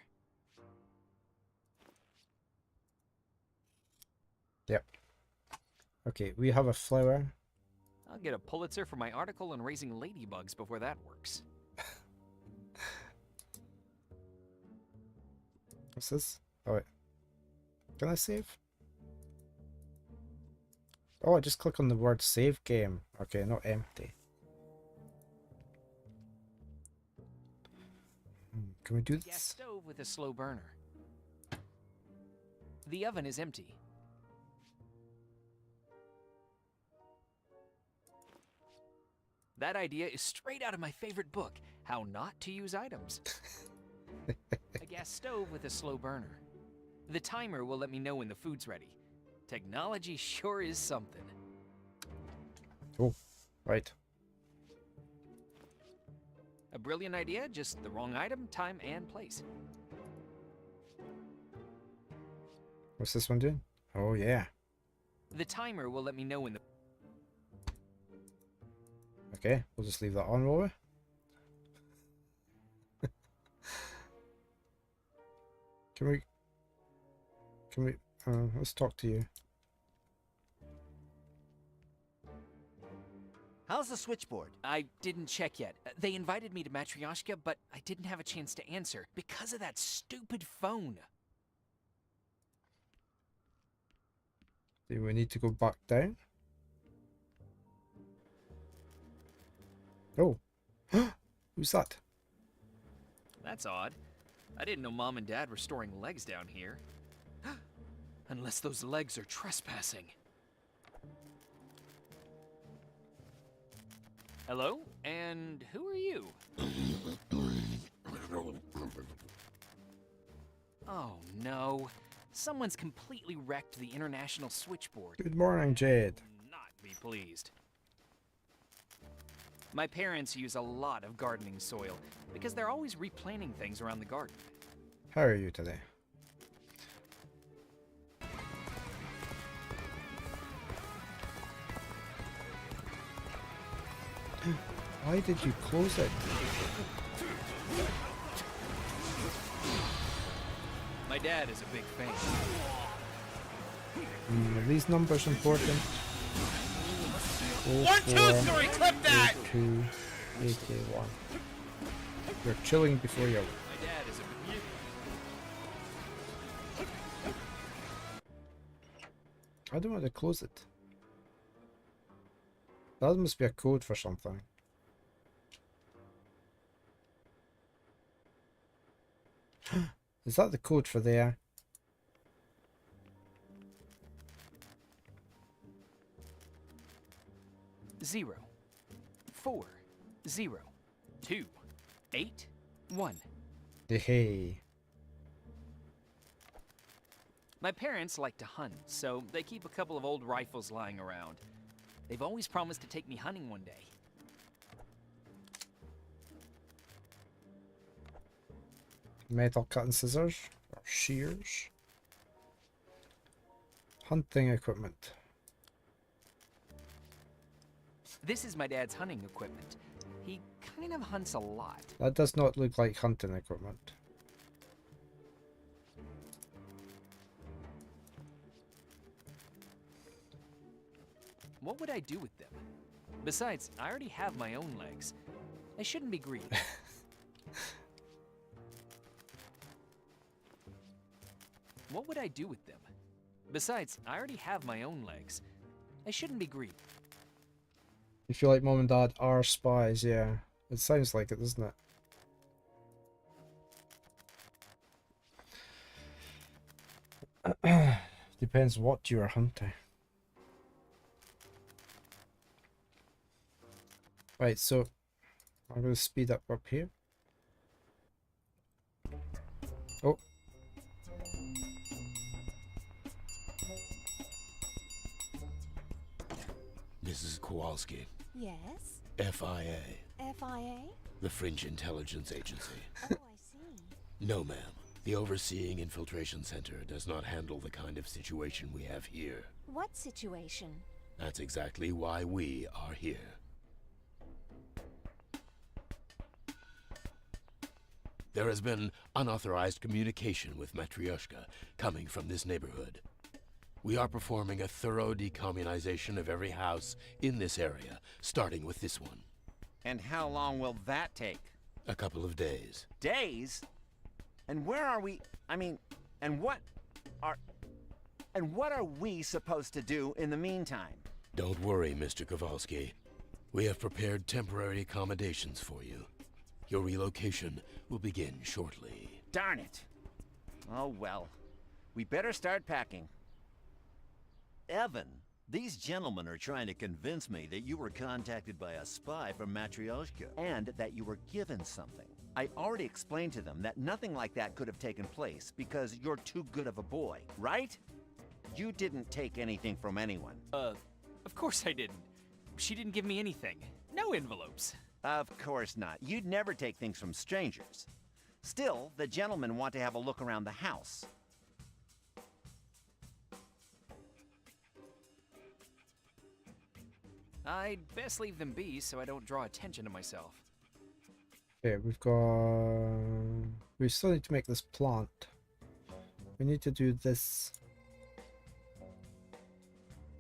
Yep. Okay, we have a flower. I'll get a Pulitzer for my article on raising ladybugs before that works. What's this? Oh, wait. Can I save? Oh, I just click on the word save game. Okay, not empty. Can we do Gas this? stove with a slow burner. The oven is empty. That idea is straight out of my favorite book, How Not to Use Items. A gas stove with a slow burner. The timer will let me know when the food's ready. Technology sure is something. Oh, right. A brilliant idea, just the wrong item, time, and place. What's this one doing? Oh, yeah. The timer will let me know when the... Okay, we'll just leave that on, will we? Can we, let's talk to you. How's the switchboard? I didn't check yet. They invited me to Matryoshka, but I didn't have a chance to answer because of that stupid phone. Do we need to go back down? Oh. Who's that? That's odd. I didn't know Mom and Dad were storing legs down here. Unless those legs are trespassing. Hello? And who are you? Oh no. Someone's completely wrecked the international switchboard. Good morning, Jade. Not be pleased. My parents use a lot of gardening soil because they're always replanting things around the garden. How are you today? Why did you close it? My dad is a big fan. Are these numbers important? 1, 2, 3, clip that! 82, 81. You're chilling before you. My dad is a I don't want to close it. That must be a code for something. Is that the code for there? Zero, 4, 0, 2, 8, 1. Hey. My parents like to hunt, so they keep a couple of old rifles lying around. They've always promised to take me hunting one day. Metal cutting scissors or shears. Hunting equipment. This is my dad's hunting equipment. He kind of hunts a lot. That does not look like hunting equipment. What would I do with them? Besides, I already have my own legs. I shouldn't be greedy. What would I do with them? Besides, I already have my own legs. I shouldn't be greedy. You feel like Mom and Dad are spies, yeah. It sounds like it, doesn't it? Depends what you're hunting. Right, so I'm going to speed up here. Oh. Mrs. Kowalski, Yes? FIA, FIA? the French Intelligence Agency. Oh, I see. No, ma'am. The Overseeing Infiltration Center does not handle the kind of situation we have here. What situation? That's exactly why we are here. There has been unauthorized communication with Matryoshka coming from this neighborhood. We are performing a thorough decommunization of every house in this area, starting with this one. And how long will that take? A couple of days. Days? And where are we? I mean, and what are we supposed to do in the meantime? Don't worry, Mr. Kowalski. We have prepared temporary accommodations for you. Your relocation will begin shortly. Darn it. Oh well. We better start packing. Evan, these gentlemen are trying to convince me that you were contacted by a spy from Matryoshka. And that you were given something. I already explained to them that nothing like that could have taken place because you're too good of a boy, right? You didn't take anything from anyone. Of course I didn't. She didn't give me anything. No envelopes. Of course not. You'd never take things from strangers. Still, the gentlemen want to have a look around the house. I'd best leave them be so I don't draw attention to myself. Okay, we still need to make this plant. We need to do this.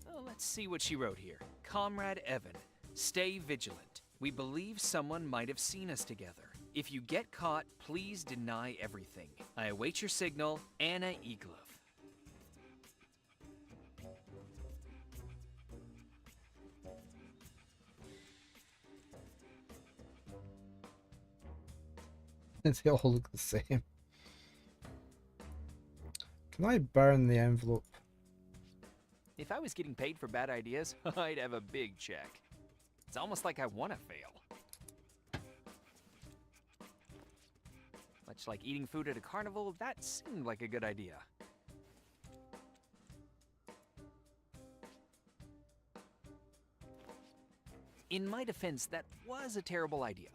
Oh, let's see what she wrote here. Comrade Evan, stay vigilant. We believe someone might have seen us together. If you get caught, please deny everything. I await your signal, Anna Eglov. They all look the same. Can I burn the envelope? If I was getting paid for bad ideas, I'd have a big check. It's almost like I want to fail. Much like eating food at a carnival, that seemed like a good idea. In my defense, that was a terrible idea.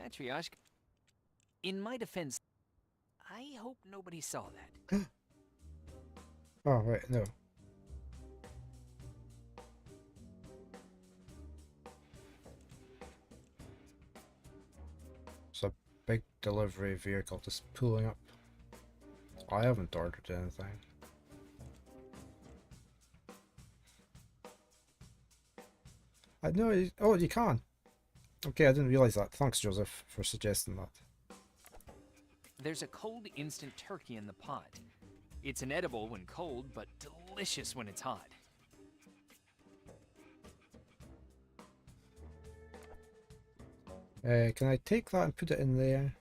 Matryoshka, in my defense, I hope nobody saw that. Oh, wait, no. It's a big delivery vehicle just pulling up. I haven't ordered anything. I know. Oh, you can. Okay, I didn't realize that. Thanks, Joseph, for suggesting that. There's a cold instant turkey in the pot. It's inedible when cold, but delicious when it's hot. Can I take that and put it in there?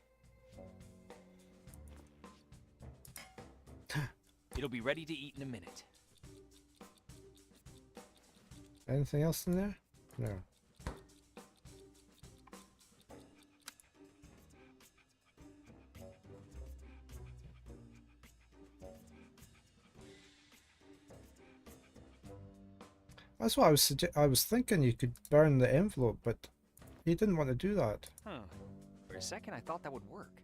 It'll be ready to eat in a minute. Anything else in there? No. That's what I was thinking. You could burn the envelope, but he didn't want to do that. Huh. For a second, I thought that would work.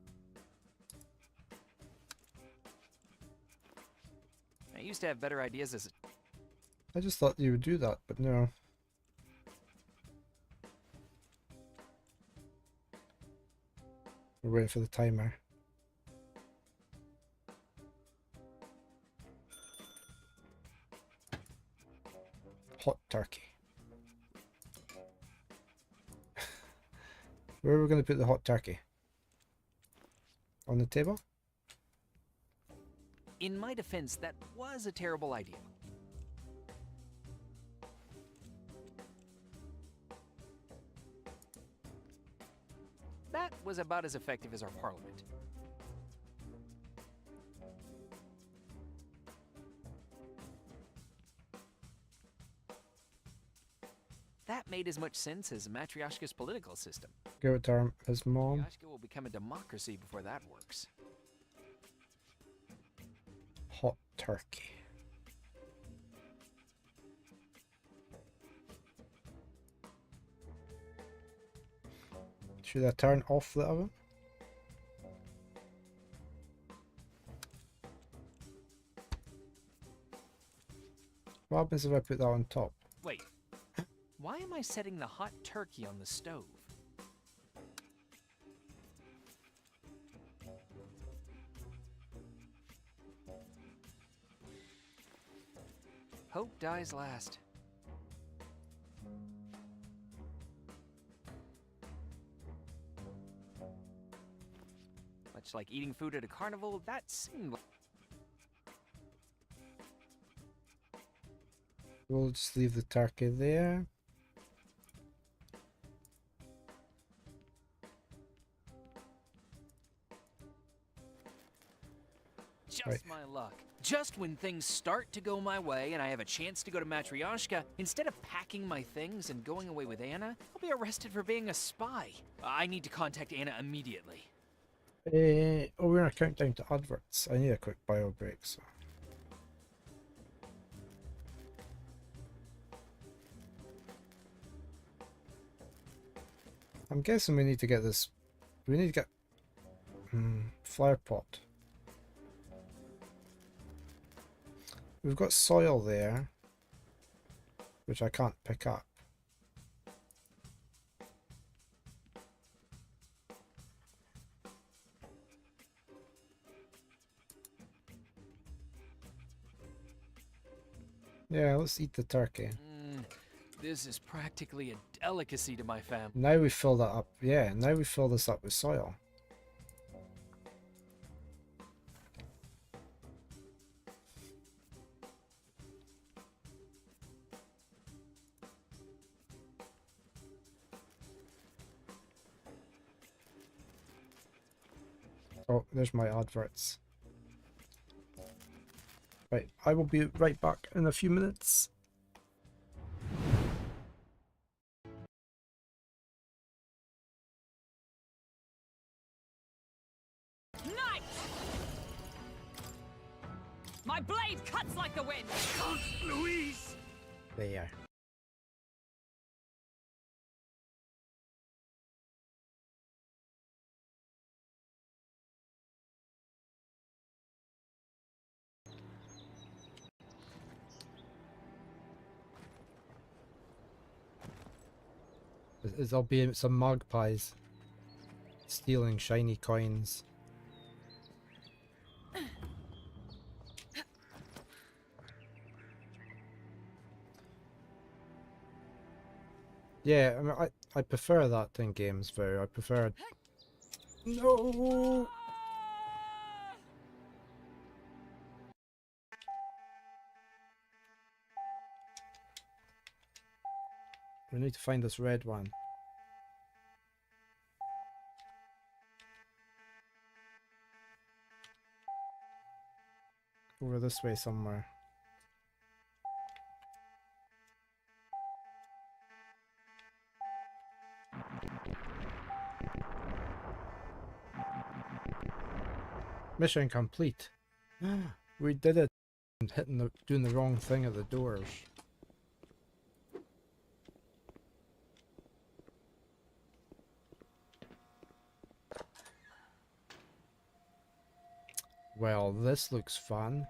I used to have better ideas as a... I just thought you would do that, but no. We're waiting for the timer. Hot turkey. Where are we going to put the hot turkey? On the table? In my defense, that was a terrible idea. That was about as effective as our parliament. That made as much sense as Matryoshka's political system. Give it to his mom. Matryoshka will become a democracy before that works. Hot turkey. Should I turn off the oven? What happens if I put that on top? Wait, why am I setting the hot turkey on the stove? Hope dies last. Much like eating food at a carnival, that seemed like... We'll just leave the turkey there. Just Right. my luck. Just when things start to go my way and I have a chance to go to Matryoshka, instead of packing my things and going away with Anna, I'll be arrested for being a spy. I need to contact Anna immediately. Oh, we're in a countdown to adverts. I need a quick bio break, so. I'm guessing we need to get this. We need to get flower pot. We've got soil there, which I can't pick up. Yeah, let's eat the turkey. This is practically a delicacy to my family. Now we fill that up. Yeah, now we fill this up with soil. Oh, there's my adverts. Right, I will be right back in a few minutes. Knight! My blade cuts like the wind! Count Louise! There you are. There'll be some magpies stealing shiny coins. Yeah, I mean, I prefer that in games, though. I prefer... No! We need to find this red one. Over this way somewhere. Mission complete. We did it. Doing the wrong thing at the doors. Well, this looks fun.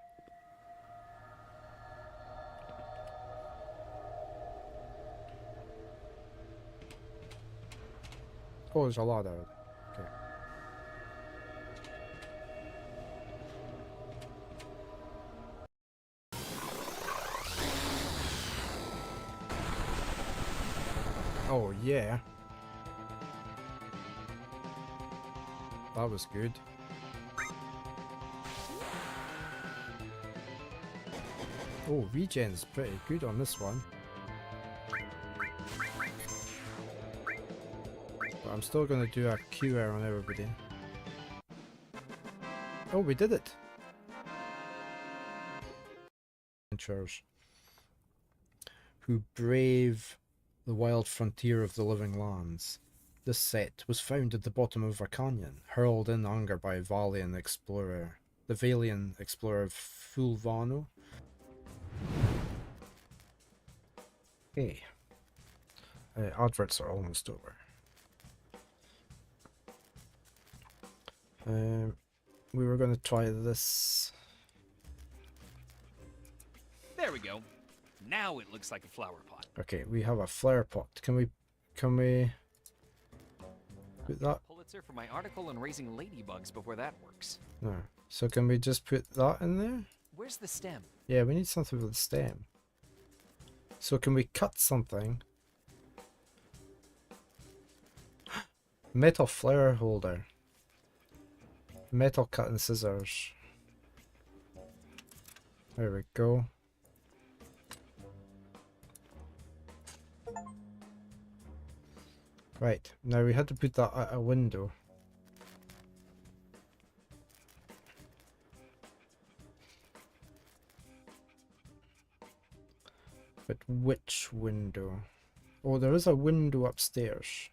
Oh, there's a lot of it. Okay. Oh, yeah. That was good. Oh, regen's pretty good on this one. But I'm still going to do a cure on everybody. Oh, we did it! Adventurers who brave the wild frontier of the living lands. This set was found at the bottom of a canyon, hurled in anger by the Valian explorer Fulvano. Okay. Adverts are almost over. We were going to try this. There we go. Now it looks like a flower pot. Okay, we have a flower pot. Can we put that? Pulitzer for my article on raising ladybugs before that works. No. So can we just put that in there? Where's the stem? Yeah, we need something with the stem. So can we cut something? Metal flower holder. Metal cutting scissors. There we go. Right, now we had to put that at a window. But which window? Oh, there is a window upstairs.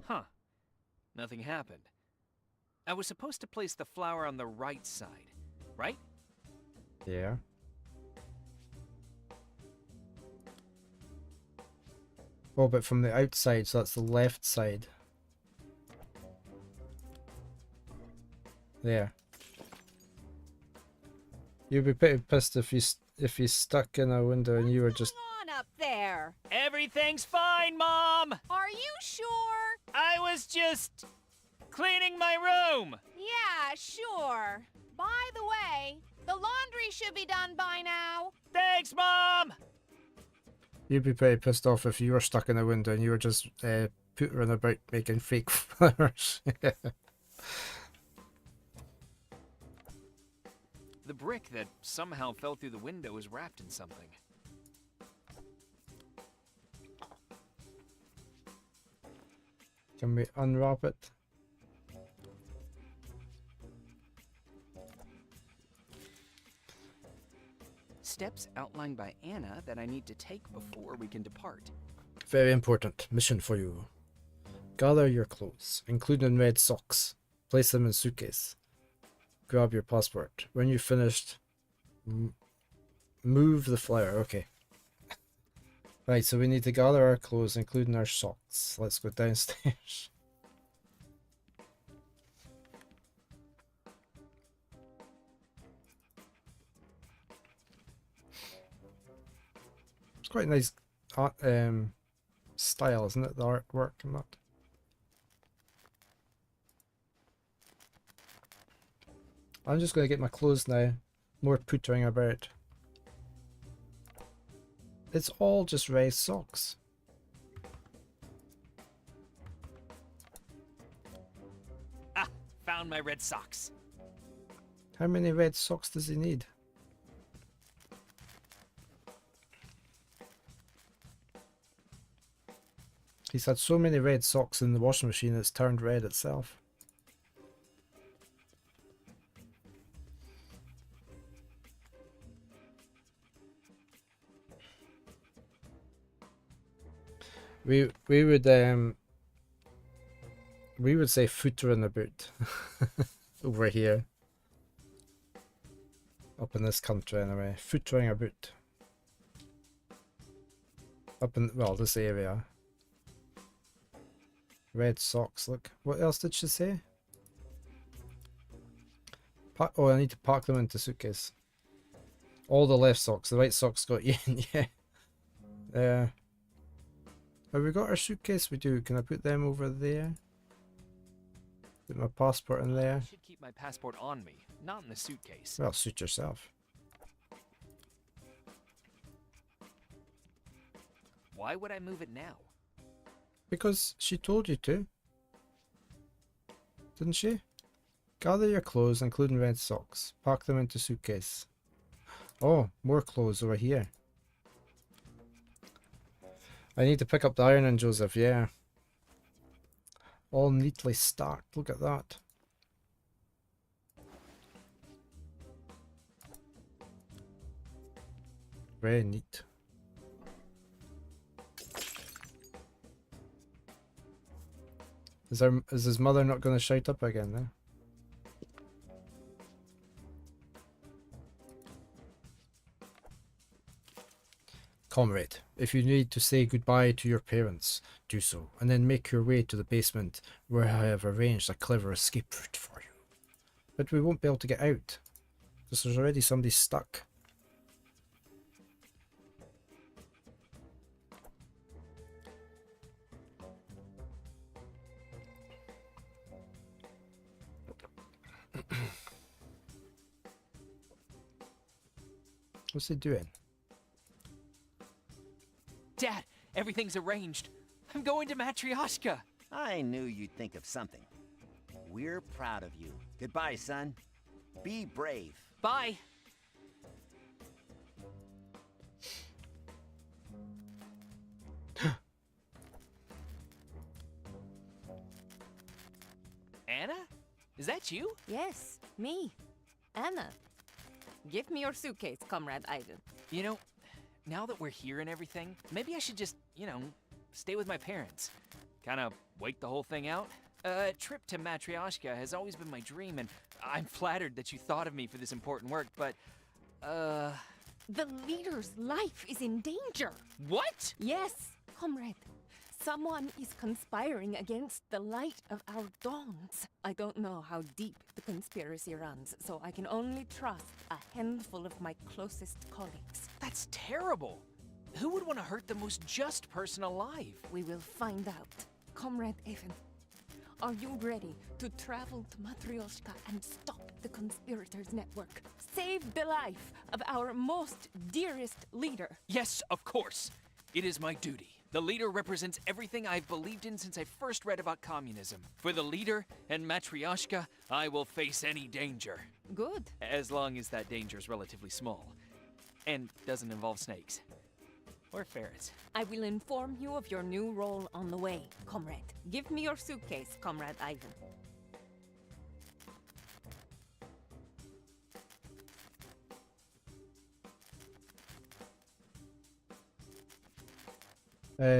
Huh. Nothing happened. I was supposed to place the flower on the right side, right? Yeah. Oh, but from the outside, so that's the left side. There. You'd be pretty pissed if you stuck in a window and you were just... On up there. Everything's fine, Mom! Are you sure? I was just cleaning my room! Yeah, sure. By the way, the laundry should be done by now. Thanks, Mom! You'd be pretty pissed off if you were stuck in a window and you were just pootering about making fake flowers. The brick that somehow fell through the window is wrapped in something. Can we unwrap it? Steps outlined by Anna that I need to take before we can depart. Very important mission for you. Gather your clothes, including red socks. Place them in suitcase. Grab your passport. When you're finished, move the flower. Okay. Right, so we need to gather our clothes, including our socks. Let's go downstairs. It's quite a nice art, style, isn't it? The artwork and that. I'm just going to get my clothes now. More pootering about. It's all just red socks. Ah, found my red socks. How many red socks does he need? He's had so many red socks in the washing machine it's turned red itself. We would say footer in the boot over here. Up in this country anyway. Footering a boot. Up in, well, this area. Red socks, look. What else did she say? Oh, I need to pack them into suitcase. All the left socks. The right socks got you in, yeah. Have we got our suitcase? We do. Can I put them over there? Put my passport in there. I should keep my passport on me, not in the suitcase. Well, suit yourself. Why would I move it now? Because she told you to. Didn't she? Gather your clothes, including red socks. Pack them into suitcase. Oh, more clothes over here. I need to pick up the ironing, Joseph, yeah. All neatly stacked, look at that. Very neat. Is his mother not going to shout up again now? Comrade, if you need to say goodbye to your parents, do so, and then make your way to the basement where I have arranged a clever escape route for you. But we won't be able to get out, because there's already somebody stuck. What's he doing? Dad, everything's arranged. I'm going to Matryoshka. I knew you'd think of something. We're proud of you. Goodbye, son. Be brave. Bye. Anna? Is that you? Yes, me. Anna. Give me your suitcase, Comrade Ivan. You know, now that we're here and everything, maybe I should just, stay with my parents. Kind of wait the whole thing out. A trip to Matryoshka has always been my dream, and I'm flattered that you thought of me for this important work, but, The leader's life is in danger. What? Yes, comrade. Someone is conspiring against the light of our dawns. I don't know how deep the conspiracy runs, so I can only trust a handful of my closest colleagues. That's terrible. Who would want to hurt the most just person alive? We will find out. Comrade Evan, are you ready to travel to Matryoshka and stop the conspirators' network? Save the life of our most dearest leader. Yes, of course. It is my duty. The leader represents everything I've believed in since I first read about communism. For the leader and Matryoshka, I will face any danger. Good. As long as that danger is relatively small. And doesn't involve snakes. Or ferrets. I will inform you of your new role on the way, comrade. Give me your suitcase, Comrade Ivan.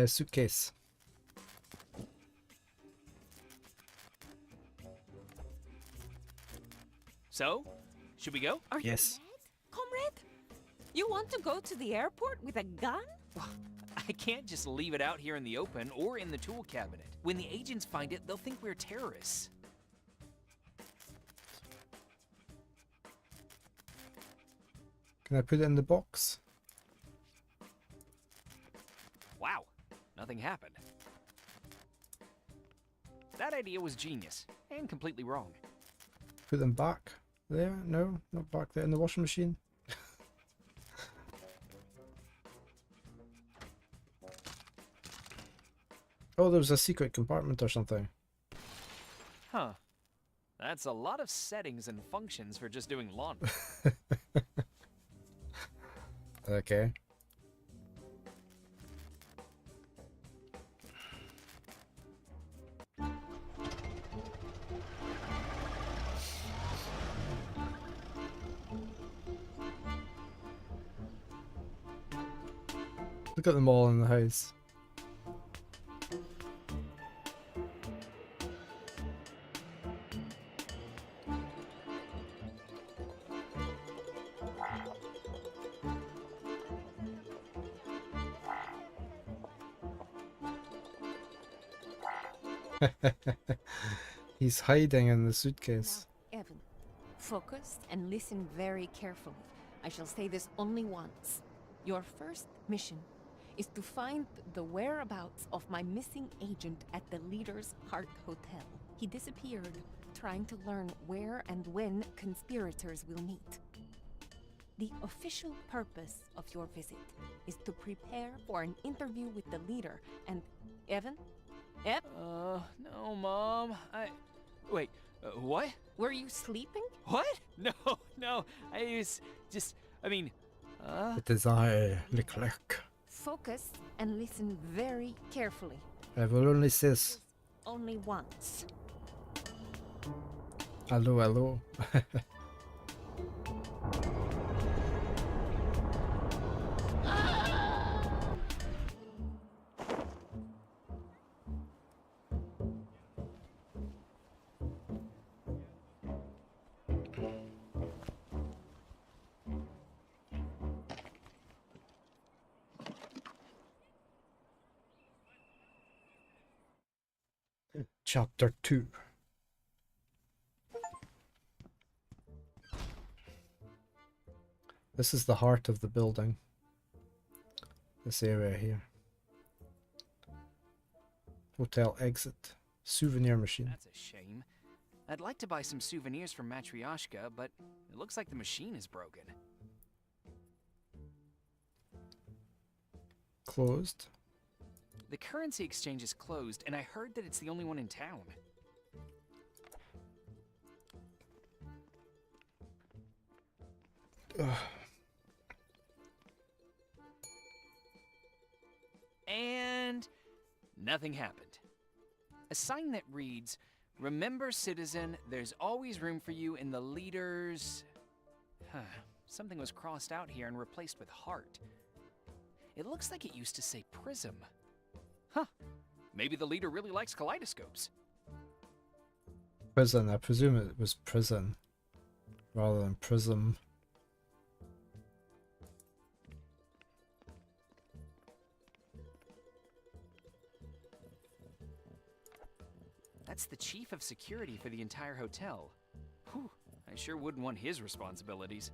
Suitcase. So, should we go? Are Yes. you mad, comrade? You want to go to the airport with a gun? I can't just leave it out here in the open or in the tool cabinet. When the agents find it, they'll think we're terrorists. Can I put it in the box? Wow, nothing happened. That idea was genius, and completely wrong. Put them back there? No, not back there in the washing machine. Oh, there was a secret compartment or something. Huh. That's a lot of settings and functions for just doing laundry. Okay. Look at them all in the house. He's hiding in the suitcase. Now, Evan, focus and listen very carefully. I shall say this only once. Your first mission is to find the whereabouts of my missing agent at the Leader's Heart Hotel. He disappeared, trying to learn where and when conspirators will meet. The official purpose of your visit is to prepare for an interview with the leader and... Evan? No, Mom. Wait, what? Were you sleeping? What? No. It is I, Leclerc. Focus and listen very carefully. I will only say this. Only once. Hello, hello. Chapter 2. This is the heart of the building. This area here. Hotel exit. Souvenir machine. That's a shame. I'd like to buy some souvenirs from Matryoshka, but it looks like the machine is broken. Closed. The currency exchange is closed, and I heard that it's the only one in town. Ugh. And nothing happened. A sign that reads, "Remember, citizen, there's always room for you in the leader's..." Something was crossed out here and replaced with heart. It looks like it used to say prism. Huh. Maybe the leader really likes kaleidoscopes. Prison. I presume it was prison rather than prism. That's the chief of security for the entire hotel. Whew, I sure wouldn't want his responsibilities.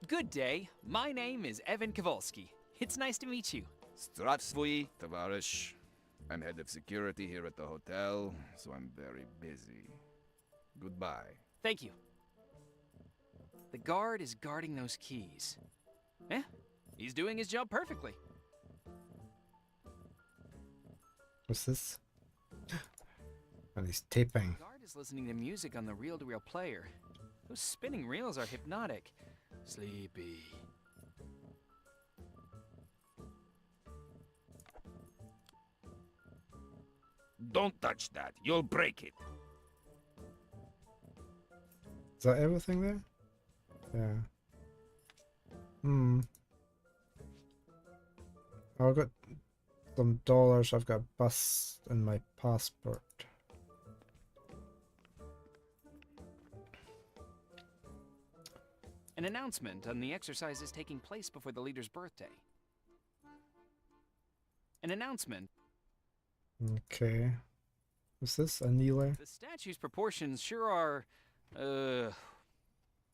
Good day. My name is Evan Kowalski. It's nice to meet you. Здравствуй, товарищ. I'm head of security here at the hotel, so I'm very busy. Goodbye. Thank you. The guard is guarding those keys. Eh? He's doing his job perfectly. What's this? And he's taping. The guard is listening to music on the reel-to-reel player. Those spinning reels are hypnotic. Sleepy. Don't touch that. You'll break it. Is that everything there? Yeah. Oh, I've got some dollars. I've got a bus and my passport. An announcement on the exercises taking place before the leader's birthday. An announcement. Okay. What's this? A kneeler? The statue's proportions sure are,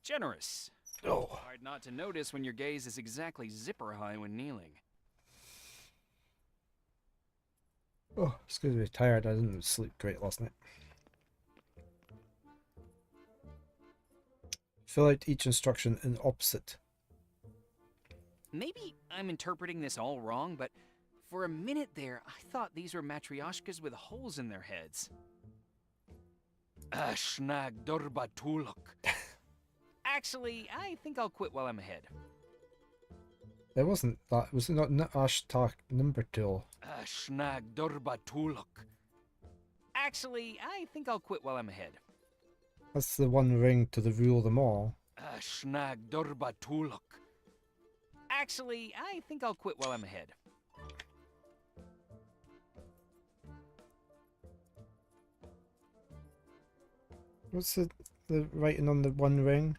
generous. Oh. Hard not to notice when your gaze is exactly zipper high when kneeling. Oh, excuse me, tired. I didn't sleep great last night. Fill out each instruction in opposite. Maybe I'm interpreting this all wrong, but for a minute there, I thought these were matryoshkas with holes in their heads. Ashnag Dorbatuluk. Actually, I think I'll quit while I'm ahead. It wasn't that. Was it not Ashtak number 2? Ashnag Dorbatuluk. Actually, I think I'll quit while I'm ahead. That's the one ring to the rule them all. Ashnag Dorbatuluk. Actually, I think I'll quit while I'm ahead. What's the writing on the one ring?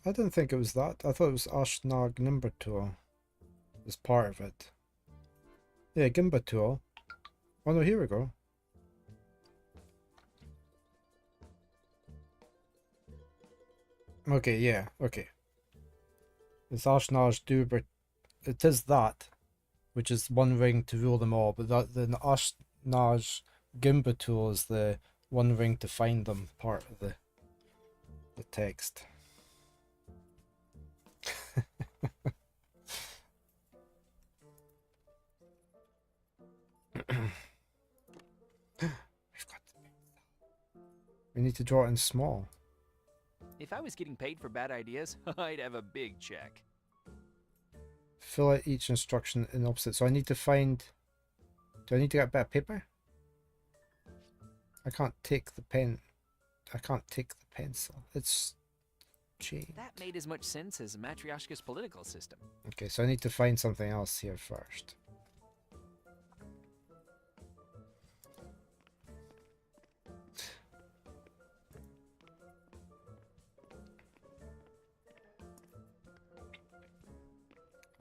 I didn't think it was that. I thought it was Ashnag number 2 as part of it. Yeah, Gimba 2. Oh no, here we go. Okay, yeah, okay. It's Ashnaj Duber. It is that, which is one ring to rule them all, but that the Ashnaj Gimba tool is the one ring to find them part of the text. We need to draw it in small. If I was getting paid for bad ideas, I'd have a big check. Fill out each instruction in opposite. So I need to find... Do I need to get a bit of paper? I can't take the pen. I can't take the pencil. It's chained. That made as much sense as Matryoshka's political system. Okay, so I need to find something else here first.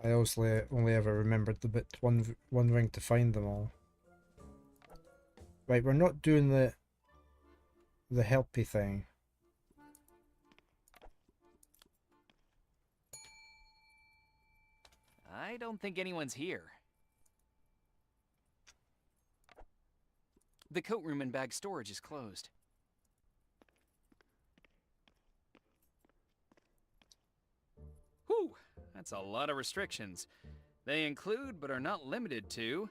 I also only ever remembered the bit one ring to find them all. Right, we're not doing the helpy thing. I don't think anyone's here. The coat room and bag storage is closed. Whew, That's a lot of restrictions. They include, but are not limited to,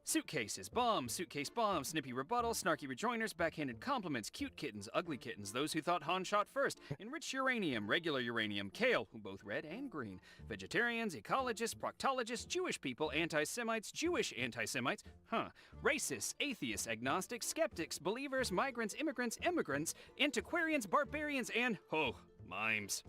suitcases, bombs, suitcase bombs, snippy rebuttals, snarky rejoinders, backhanded compliments, cute kittens, ugly kittens, those who thought Han shot first, enriched uranium, regular uranium, kale, both red and green, vegetarians, ecologists, proctologists, Jewish people, anti-Semites, Jewish anti-Semites, racists, atheists, agnostics, skeptics, believers, migrants, immigrants, antiquarians, barbarians, and, mimes.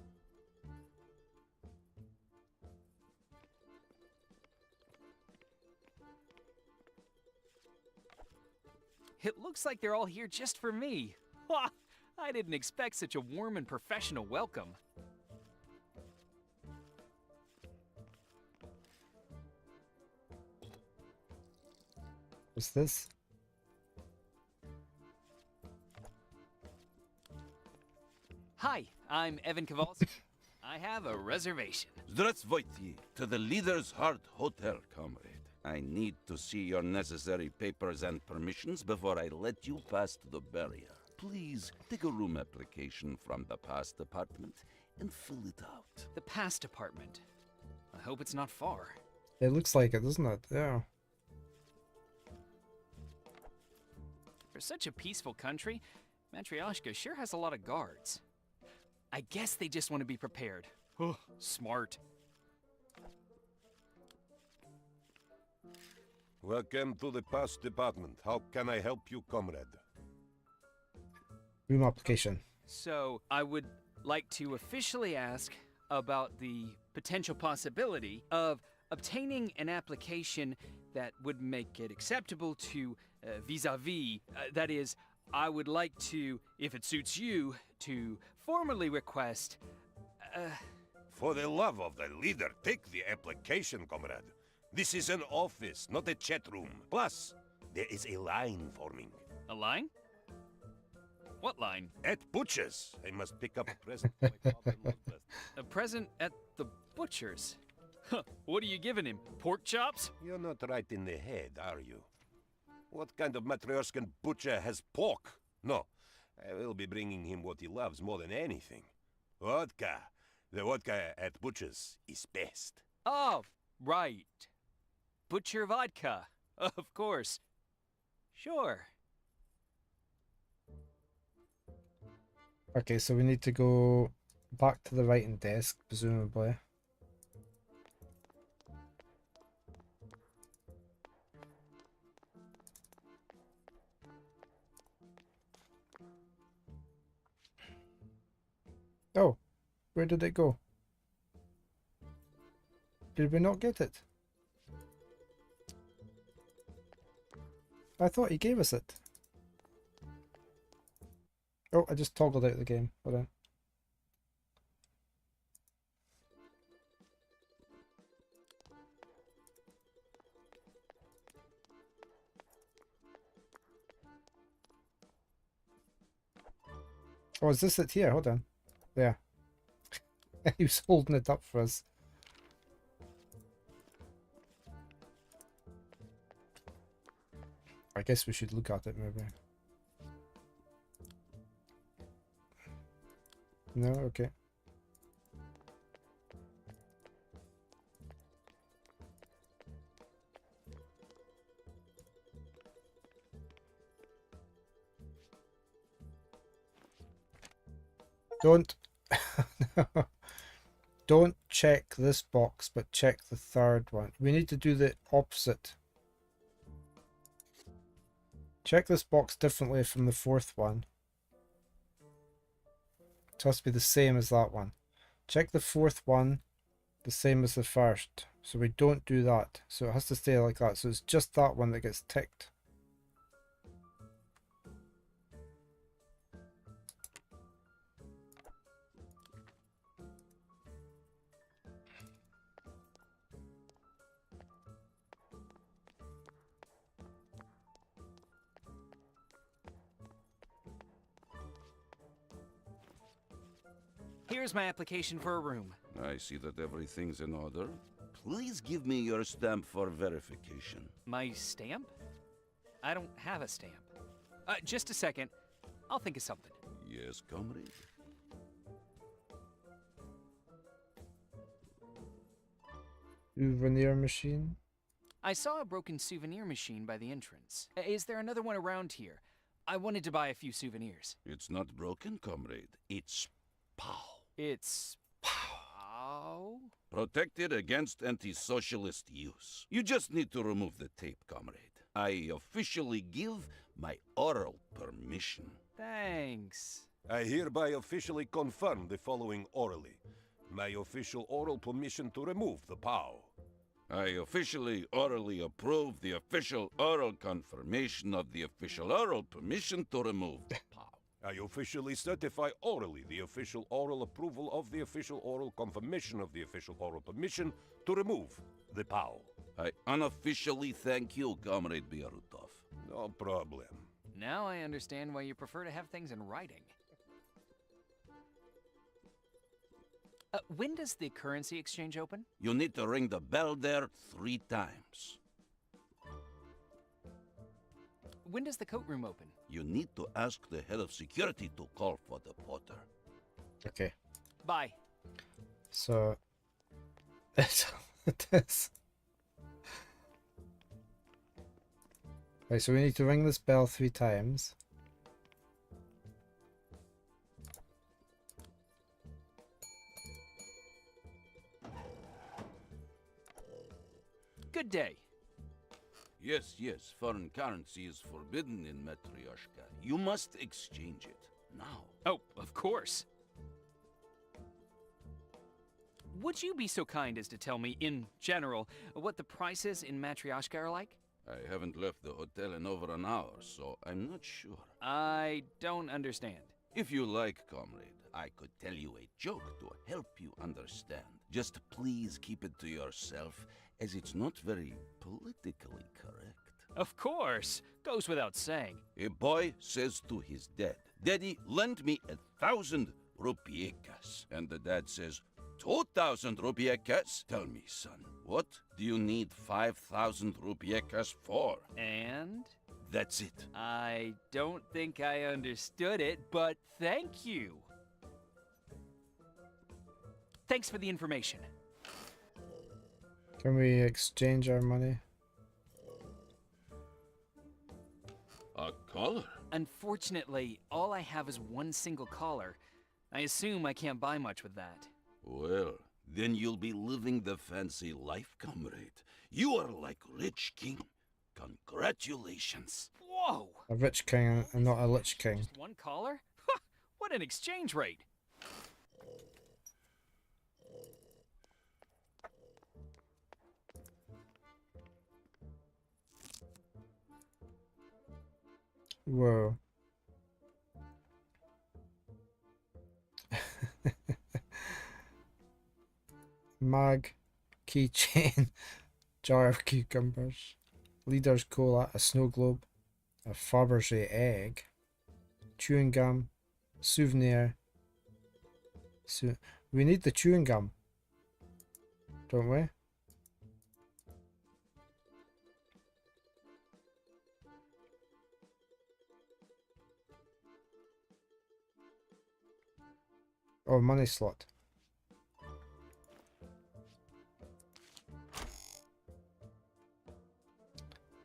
It looks like they're all here just for me. Ha! I didn't expect such a warm and professional welcome. What's this? Hi, I'm Evan Kowalski. I have a reservation. Здравствуйте to the Leader's Heart Hotel, comrade. I need to see your necessary papers and permissions before I let you pass to the barrier. Please take a room application from the pass department and fill it out. The pass department. I hope it's not far. It looks like it, doesn't it? Yeah. For such a peaceful country, Matryoshka sure has a lot of guards. I guess they just want to be prepared. Smart. Welcome to the pass department. How can I help you, comrade? Room application. So, I would like to officially ask about the potential possibility of obtaining an application that would make it acceptable to vis-a-vis. That is, I would like to, if it suits you, to formally request... For the love of the leader, take the application, comrade. This is an office, not a chat room. Plus, there is a line forming. A line? What line? At Butcher's. I must pick up a present for my father-in-law's birthday. A present at the butcher's? What are you giving him? Pork chops? You're not right in the head, are you? What kind of Matryoshkan butcher has pork? No, I will be bringing him what he loves more than anything. Vodka. The vodka at Butcher's is best. Oh, right. Butcher vodka. Of course. Sure. Okay, so we need to go back to the writing desk, presumably. Oh, where did it go? Did we not get it? I thought he gave us it. Oh, I just toggled out of the game. Hold on. Oh, is this it here? Hold on. There. He was holding it up for us. I guess we should look at it maybe. No? Okay. Don't don't check this box, but check the third one. We need to do the opposite. Check this box differently from the fourth one. It has to be the same as that one. Check the fourth one the same as the first. So we don't do that. So it has to stay like that. So it's just that one that gets ticked. Here's my application for a room. I see that everything's in order. Please give me your stamp for verification. My stamp? I don't have a stamp. Just a second. I'll think of something. Yes, comrade. Souvenir machine. I saw a broken souvenir machine by the entrance. Is there another one around here? I wanted to buy a few souvenirs. It's not broken, comrade. It's POW. It's... POW? Protected against anti-socialist use. You just need to remove the tape, comrade. I officially give my oral permission. Thanks. I hereby officially confirm the following orally. My official oral permission to remove the POW. I officially orally approve the official oral confirmation of the official oral permission to remove the POW. I officially certify orally the official oral approval of the official oral confirmation of the official oral permission to remove the POW. I unofficially thank you, Comrade Biarutov. No problem. Now I understand why you prefer to have things in writing. When does the currency exchange open? You need to ring the bell there 3 times. When does the coat room open? You need to ask the head of security to call for the porter. Okay. Bye. So that's all it is. Right, so we need to ring this bell 3 times. Good day. Yes, yes, foreign currency is forbidden in Matryoshka. You must exchange it now. Oh, of course. Would you be so kind as to tell me, in general, what the prices in Matryoshka are like? I haven't left the hotel in over an hour, so I'm not sure. I don't understand. If you like, comrade, I could tell you a joke to help you understand. Just please keep it to yourself, as it's not very politically correct. Of course. Goes without saying. A boy says to his dad, "Daddy, lend me 1,000 rupiekas." And the dad says, 2,000 rupiekas? Tell me, son, what do you need 5,000 rupiekas for? And? That's it. I don't think I understood it, but thank you. Thanks for the information. Can we exchange our money? A collar? Unfortunately, all I have is one single collar. I assume I can't buy much with that. Well, then you'll be living the fancy life, comrade. You are like rich king. Congratulations. Whoa! A rich king and not a lich king. Just one collar? What an exchange rate! Whoa. Mag, keychain, jar of cucumbers, leader's cola, a snow globe, a Fabergé egg, chewing gum, souvenir. We need the chewing gum, don't we? Oh, money slot.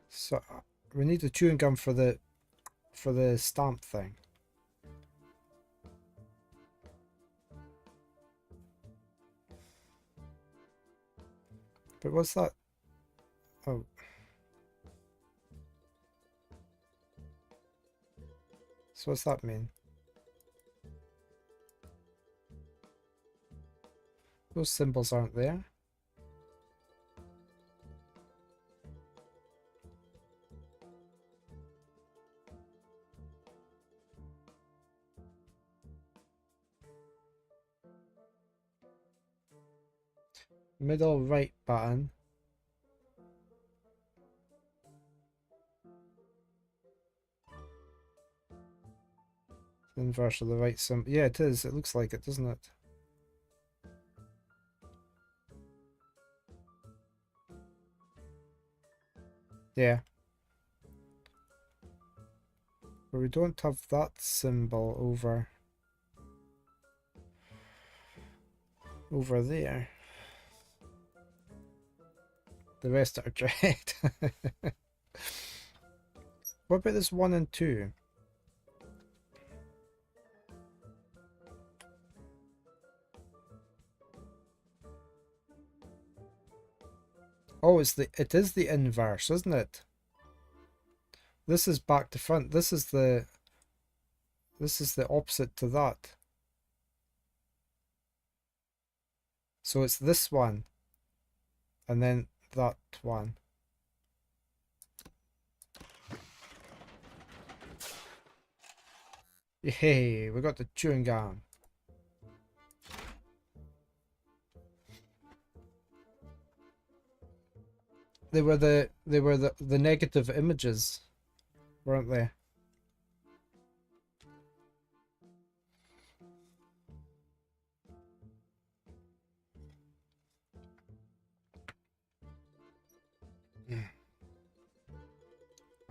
So we need the chewing gum for the stamp thing. But what's that? Oh. So what's that mean? Those symbols aren't there. Middle right button. Inverse of the right symbol. Yeah, it is. It looks like it, doesn't it? Yeah. But we don't have that symbol over there. The rest are dread. What about this 1 and 2? Oh, it is the inverse, isn't it? This is back to front. This is the opposite to that. So it's this one and then that one. Yay, we got the chewing gum. They were the negative images, weren't they?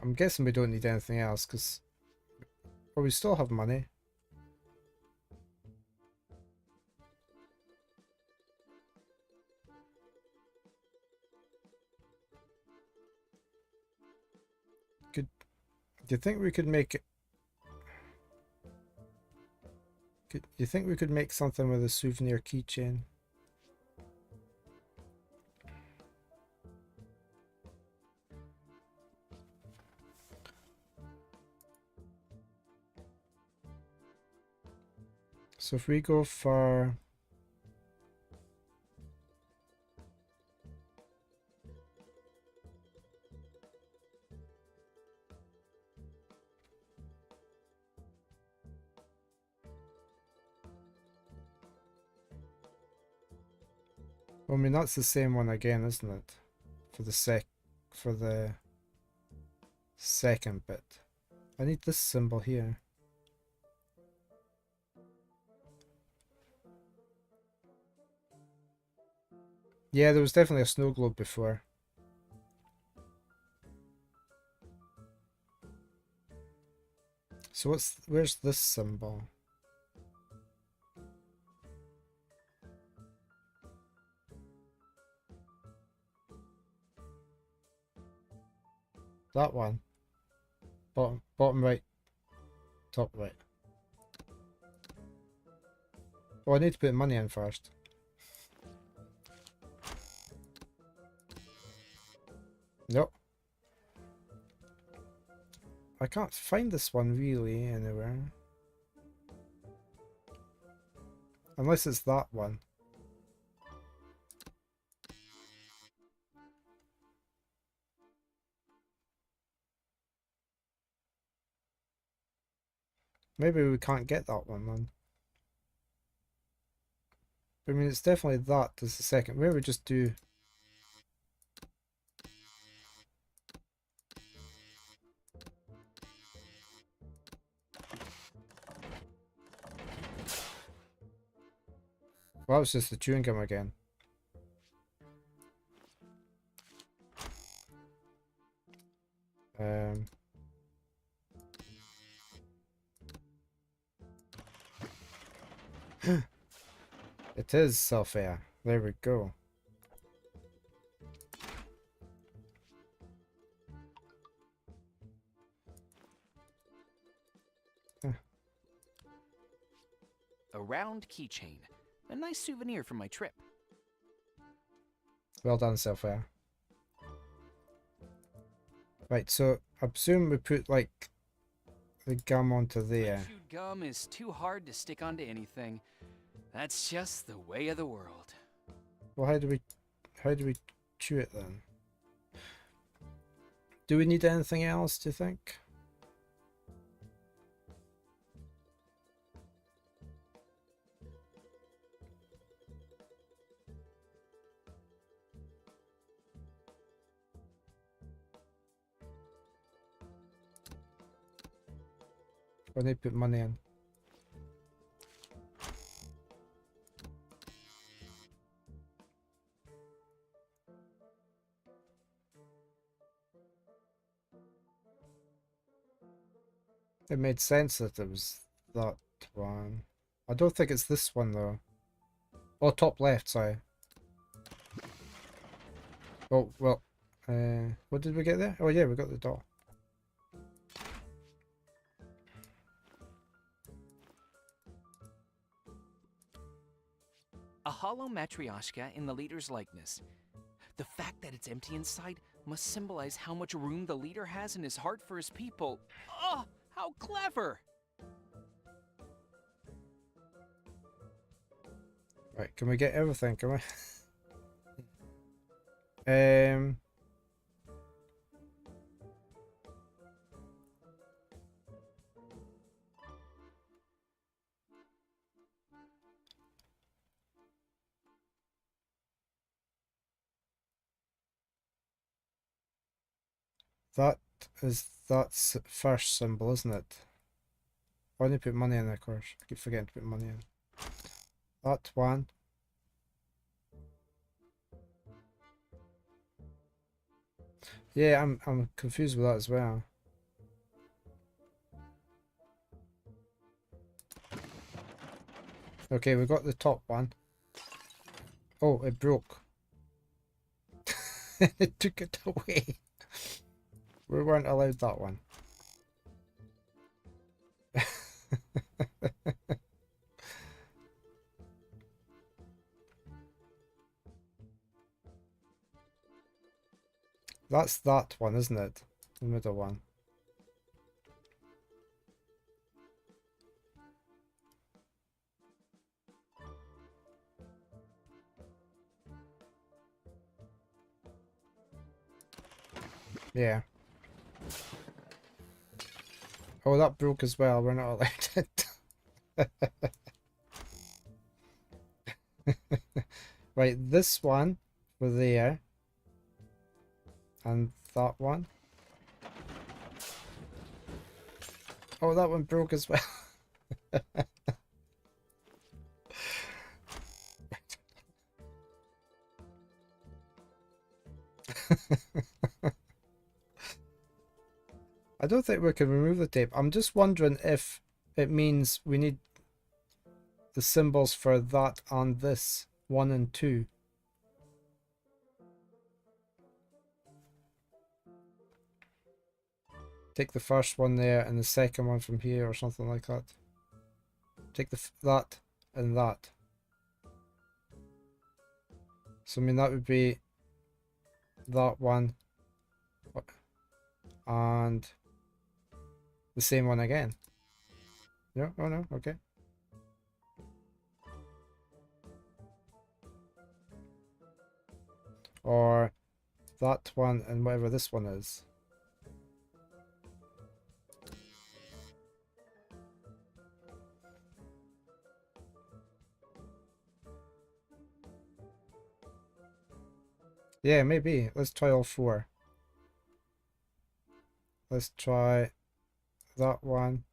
I'm guessing we don't need anything else because we still have money. Do you think we could make it? Do you think we could make something with a souvenir keychain? So if we go for I mean, that's the same one again, isn't it? For the second bit. I need this symbol here. Yeah, there was definitely a snow globe before. So where's this symbol? That one. Bottom right. Top right. Oh, I need to put money in first. Nope. I can't find this one really anywhere. Unless it's that one. Maybe we can't get that one then. I mean, it's definitely that as the second. Maybe we just do... Well, that was just the chewing gum again. It is self-air. There we go. A round keychain. A nice souvenir from my trip. Well done, self-air. Right, so I presume we put like the gum onto there. Chewed gum is too hard to stick onto anything. That's just the way of the world. Well, how do we chew it then? Do we need anything else, do you think? I need to put money in. It made sense that it was that one. I don't think it's this one though. Oh, top left, sorry. Oh, well, what did we get there? Oh yeah, we got the doll. A hollow matryoshka in the leader's likeness. The fact that it's empty inside must symbolize how much room the leader has in his heart for his people. Oh, how clever! Right, can we get everything? Can we? That's first symbol, isn't it? I need to put money in, of course. I keep forgetting to put money in. That one. Yeah, I'm confused with that as well. Okay, we got the top one. Oh, it broke. It took it away. We weren't allowed that one. That's that one, isn't it? The middle one. Yeah. Oh, that broke as well. We're not allowed it. Right, this one for there. And that one. Oh, that one broke as well. I don't think we can remove the tape. I'm just wondering if it means we need the symbols for that and this 1 and 2. Take the first one there and the second one from here or something like that. Take that and that. So I mean that would be that one and the same one again. No, oh no, okay. Or that one and whatever this one is. Yeah, maybe. Let's try all 4. Let's try that one.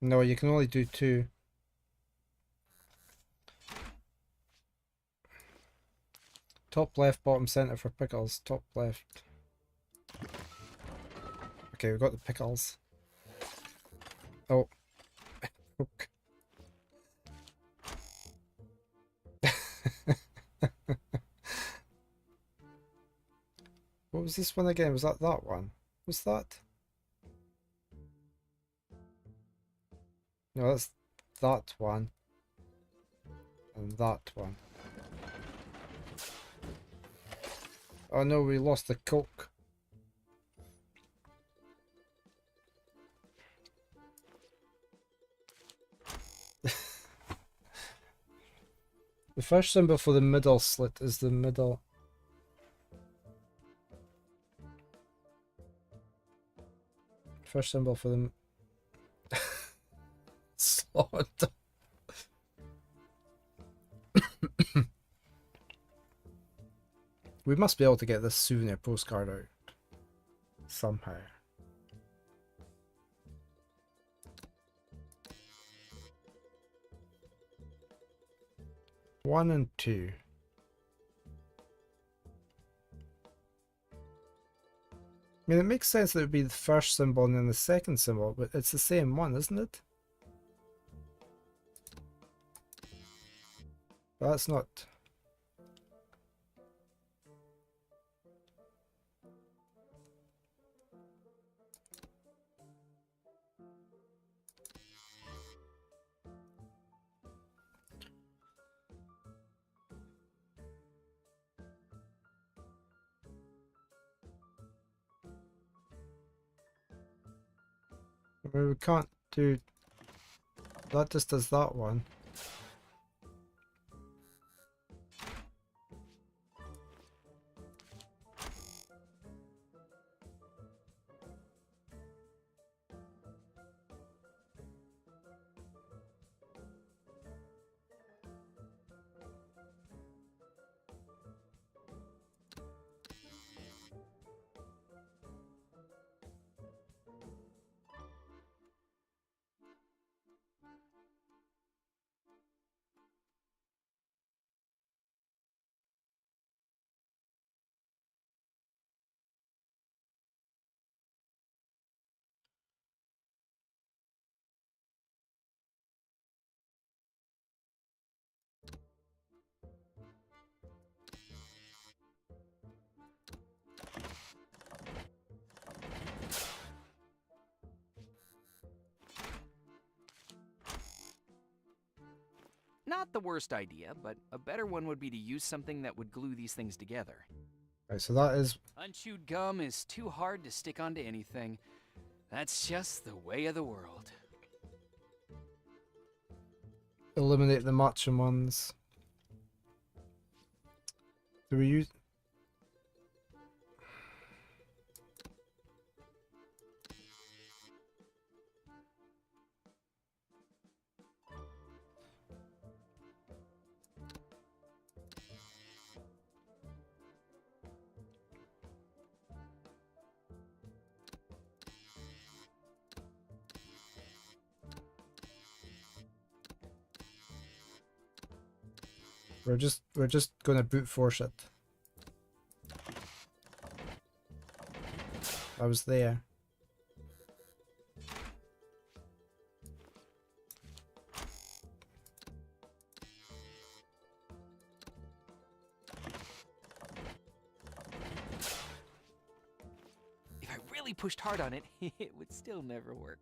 No, you can only do 2. Top left, bottom center for pickles. Top left. Okay, we got the pickles. Oh. What was this one again? Was that one? What's that? No, that's that one. And that one. Oh no, we lost the Coke. The first symbol for the middle slit is the middle. First symbol for the slot. We must be able to get this souvenir postcard out somehow. One and 2. I mean, it makes sense that it would be the first symbol and then the second symbol, but it's the same one, isn't it? That's not... We can't do... That just does that one. Not the worst idea, but a better one would be to use something that would glue these things together. Right, so that is... Unchewed gum is too hard to stick onto anything. That's just the way of the world. Eliminate the matching ones. Do we use... We're just gonna brute force it. I was there. If I really pushed hard on it, it would still never work.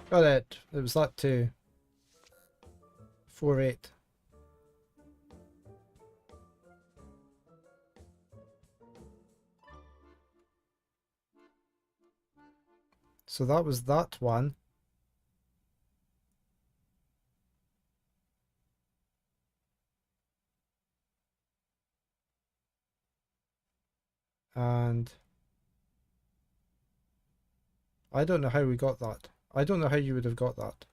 Got it. It was that too. 4-8. So that was that one. And I don't know how we got that. I don't know how you would have got that.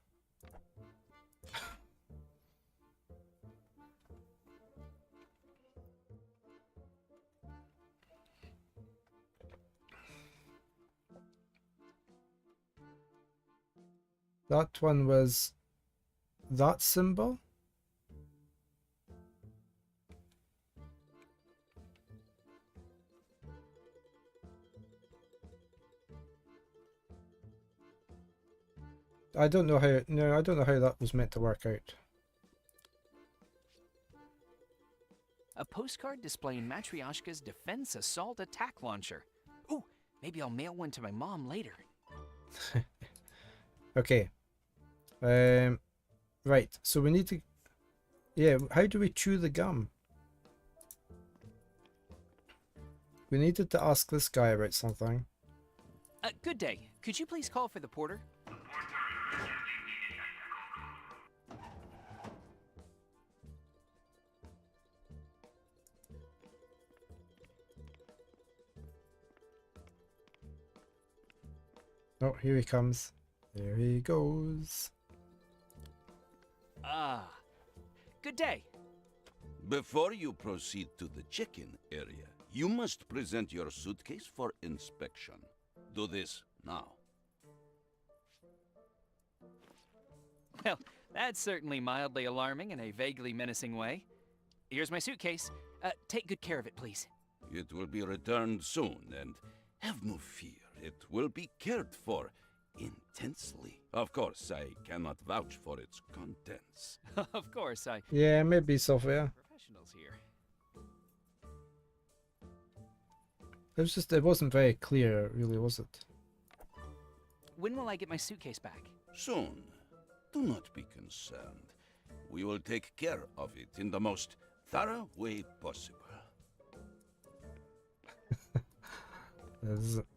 That one was that symbol? I don't know how, no, I don't know how that was meant to work out. A postcard displaying Matryoshka's defense assault attack launcher. Ooh, maybe I'll mail one to my mom later. Okay. Right, so we need to... Yeah, how do we chew the gum? We needed to ask this guy about something. Good day. Could you please call for the porter? Oh, here he comes. There he goes. Ah, good day. Before you proceed to the check-in area, you must present your suitcase for inspection. Do this now. Well, that's certainly mildly alarming in a vaguely menacing way. Here's my suitcase. Take good care of it, please. It will be returned soon, and have no fear, it will be cared for intensely. Of course, I cannot vouch for its contents. Of course, Yeah, maybe software. Professionals here. It wasn't very clear, really, was it? When will I get my suitcase back? Soon. Do not be concerned. We will take care of it in the most thorough way possible.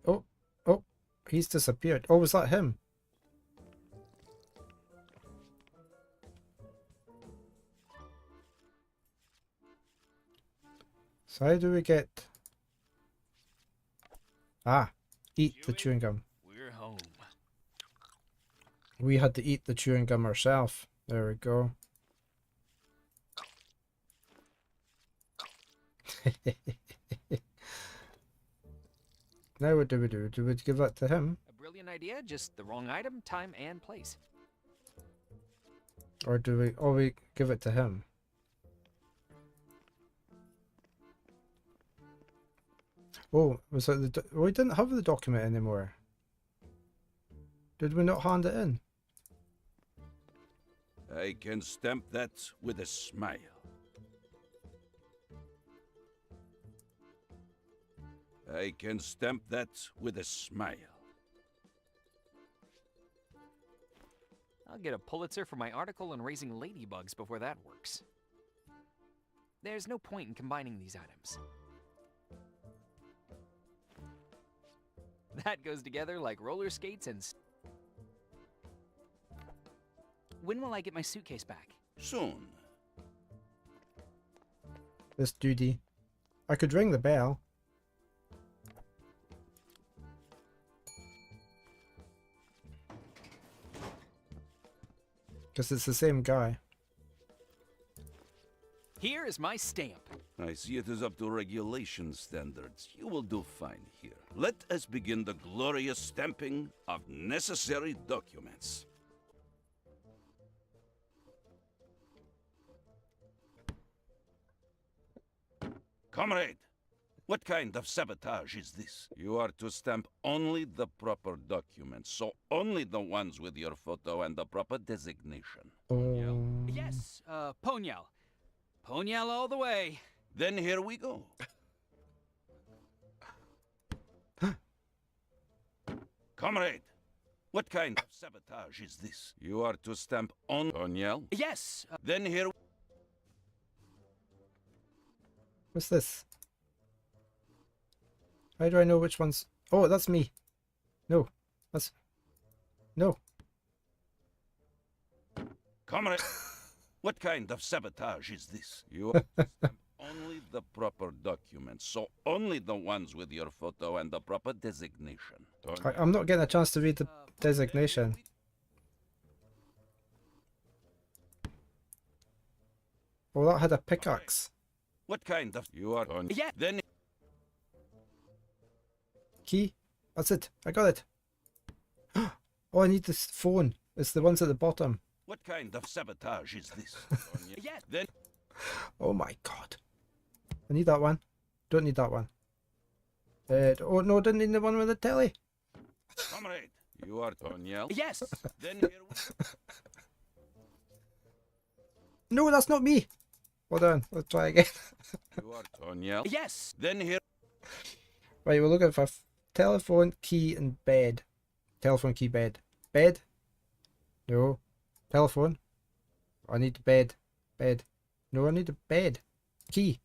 Oh, he's disappeared. Oh, was that him? So how do we get... Ah, eat the chewing gum. We're home. We had to eat the chewing gum ourselves. There we go. Now what do we do? Do we give that to him? A brilliant idea, just the wrong item, time, and place. Or do we... Oh, we give it to him. Oh, was it the... We didn't have the document anymore. Did we not hand it in? I can stamp that with a smile. I can stamp that with a smile. I'll get a Pulitzer for my article on raising ladybugs before that works. There's no point in combining these items. That goes together like roller skates and... When will I get my suitcase back? Soon. This duty. I could ring the bell. Because it's the same guy. Here is my stamp. I see it is up to regulation standards. You will do fine here. Let us begin the glorious stamping of necessary documents. Comrade, what kind of sabotage is this? You are to stamp only the proper documents, so only the ones with your photo and the proper designation. Yes, Ponyal. Ponyal all the way. Then here we go. Comrade, what kind of sabotage is this? You are to stamp on Ponyal? Yes. Then here... What's this? How do I know which one's... Oh, that's me. No. That's... No. Comrade, what kind of sabotage is this? You are to stamp only the proper documents, so only the ones with your photo and the proper designation. I'm not getting a chance to read the designation. Oh, that had a pickaxe. What kind of... You are on... Yeah. Then... Key. That's it. I got it. Oh, I need this phone. It's the ones at the bottom. What kind of sabotage is this? Yeah. Then... Oh my god. I need that one. Don't need that one. Oh no, didn't need the one with the telly. Comrade, you are Tonyel? Yes. Then here we... No, that's not me. Hold on, let's try again. You are Tonyel? Yes. Then here... Right, we're looking for telephone, key, and bed. Telephone, key, bed. Bed? No. Telephone. I need the bed. Bed. No, I need the bed. Key.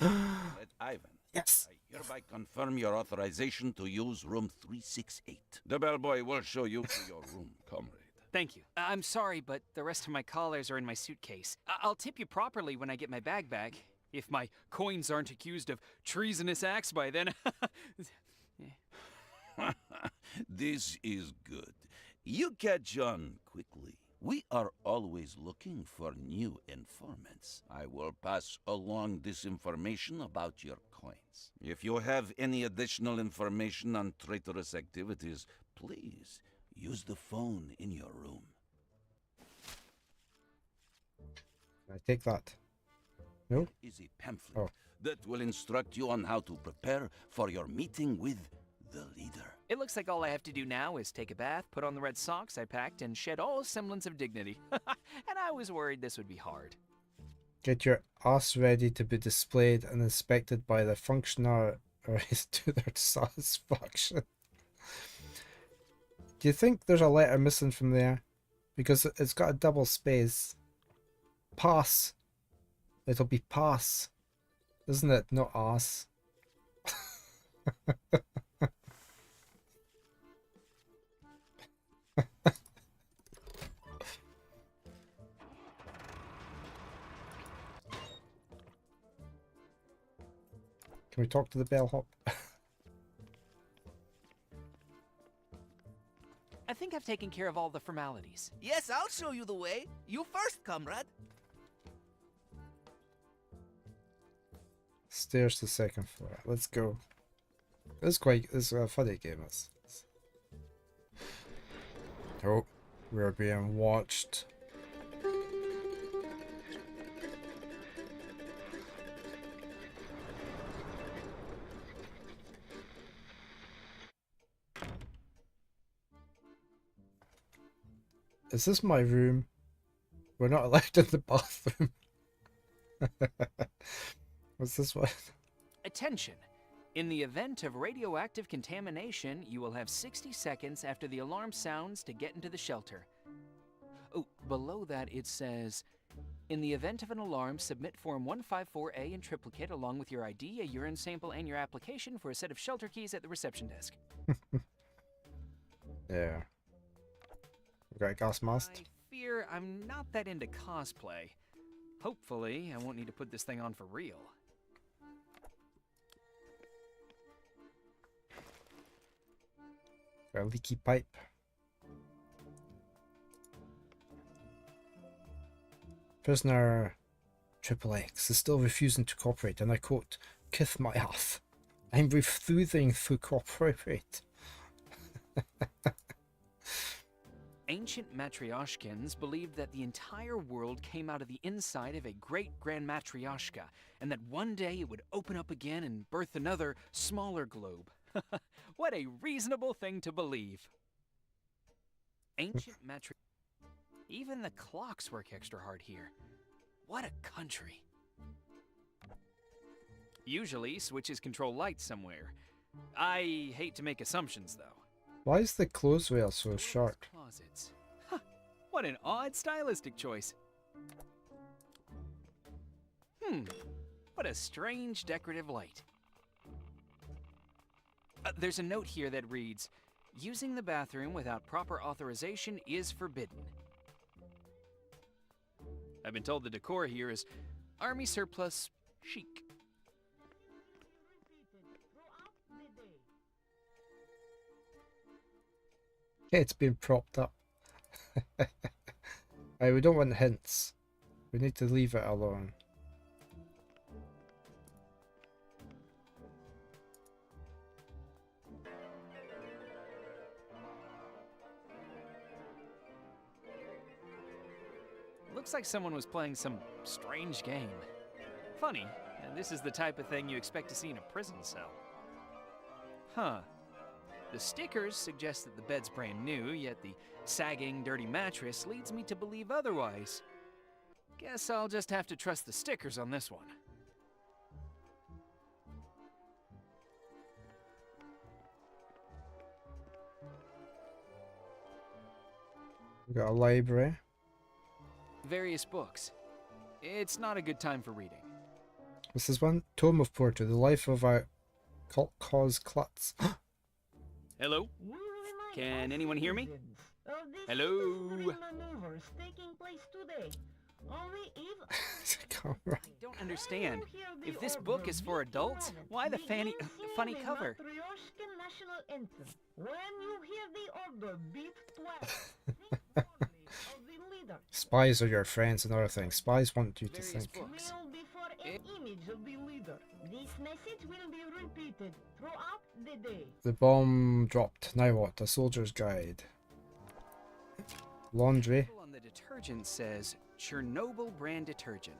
Let Ivan. Yes. I hereby confirm your authorization to use room 368. The bellboy will show you to your room, comrade. Thank you. I'm sorry, but the rest of my collars are in my suitcase. I'll tip you properly when I get my bag back. If my coins aren't accused of treasonous acts by then. This is good. You catch on quickly. We are always looking for new informants. I will pass along this information about your coins. If you have any additional information on traitorous activities, please use the phone in your room. Can I take that? No? Is a pamphlet Oh. that will instruct you on how to prepare for your meeting with the leader. It looks like all I have to do now is take a bath, put on the red socks I packed, and shed all semblance of dignity. And I was worried this would be hard. Get your ass ready to be displayed and inspected by the functionaries to their satisfaction. Do you think there's a letter missing from there? Because it's got a double space. Pass. It'll be pass. Isn't it? Not ass. Can we talk to the bellhop? I think I've taken care of all the formalities. Yes, I'll show you the way. You first, comrade. Stairs to the second floor. Let's go. This is a funny game. Oh, we're being watched. Is this my room? We're not allowed in the bathroom. What's this one? Attention! In the event of radioactive contamination, you will have 60 seconds after the alarm sounds to get into the shelter. Oh, below that it says, in the event of an alarm, submit Form 154A in triplicate along with your ID, a urine sample, and your application for a set of shelter keys at the reception desk. Yeah. We got a gas mask. I fear I'm not that into cosplay. Hopefully, I won't need to put this thing on for real. Got a leaky pipe. Prisoner Triple X is still refusing to cooperate, and I quote, "Kiss my ass. I'm refusing to cooperate." Ancient Matryoshkins believed that the entire world came out of the inside of a great Grand Matryoshka, and that one day it would open up again and birth another, smaller globe. What a reasonable thing to believe. Ancient Matry... Even the clocks work extra hard here. What a country. Usually, switches control lights somewhere. I hate to make assumptions, though. Why is the clothes rail so sharp? Closets. Huh, what an odd stylistic choice. What a strange decorative light. There's a note here that reads, using the bathroom without proper authorization is forbidden. I've been told the decor here is army surplus chic. It's been propped up. Hey, we don't want hints. We need to leave it alone. Looks like someone was playing some strange game. Funny, and this is the type of thing you expect to see in a prison cell. Huh. The stickers suggest that the bed's brand new, yet the sagging, dirty mattress leads me to believe otherwise. Guess I'll just have to trust the stickers on this one. We got a library. Various books. It's not a good time for reading. This is one. Tome of Porter, the life of a cult cause klutz. Hello? Can anyone hear me? Hello? Maneuvers taking place today. Camera. I don't understand. If this book is for adults, why the funny cover? Spies are your friends and other things. Spies want you to Various think. books. The bomb dropped. Now what? A soldier's guide. Laundry. The label on the detergent says Chernobyl brand detergent.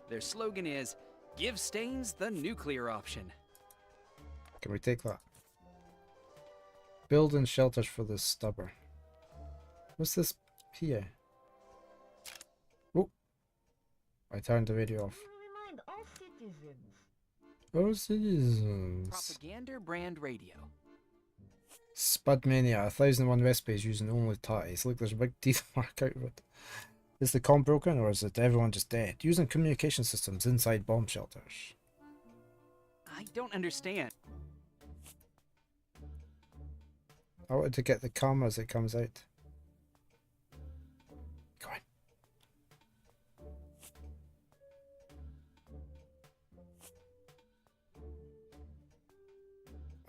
Their slogan is, "Give stains the nuclear option." Can we take that? Building shelters for the stubber. What's this here? Oh, I turned the radio off. All citizens. Propaganda brand radio. Spudmania, 1001 recipes using only tatties. Look, there's a big teeth mark out of it. Is the comm broken or is it everyone just dead? Using communication systems inside bomb shelters. I don't understand. I wanted to get the camera as it comes out. Go on.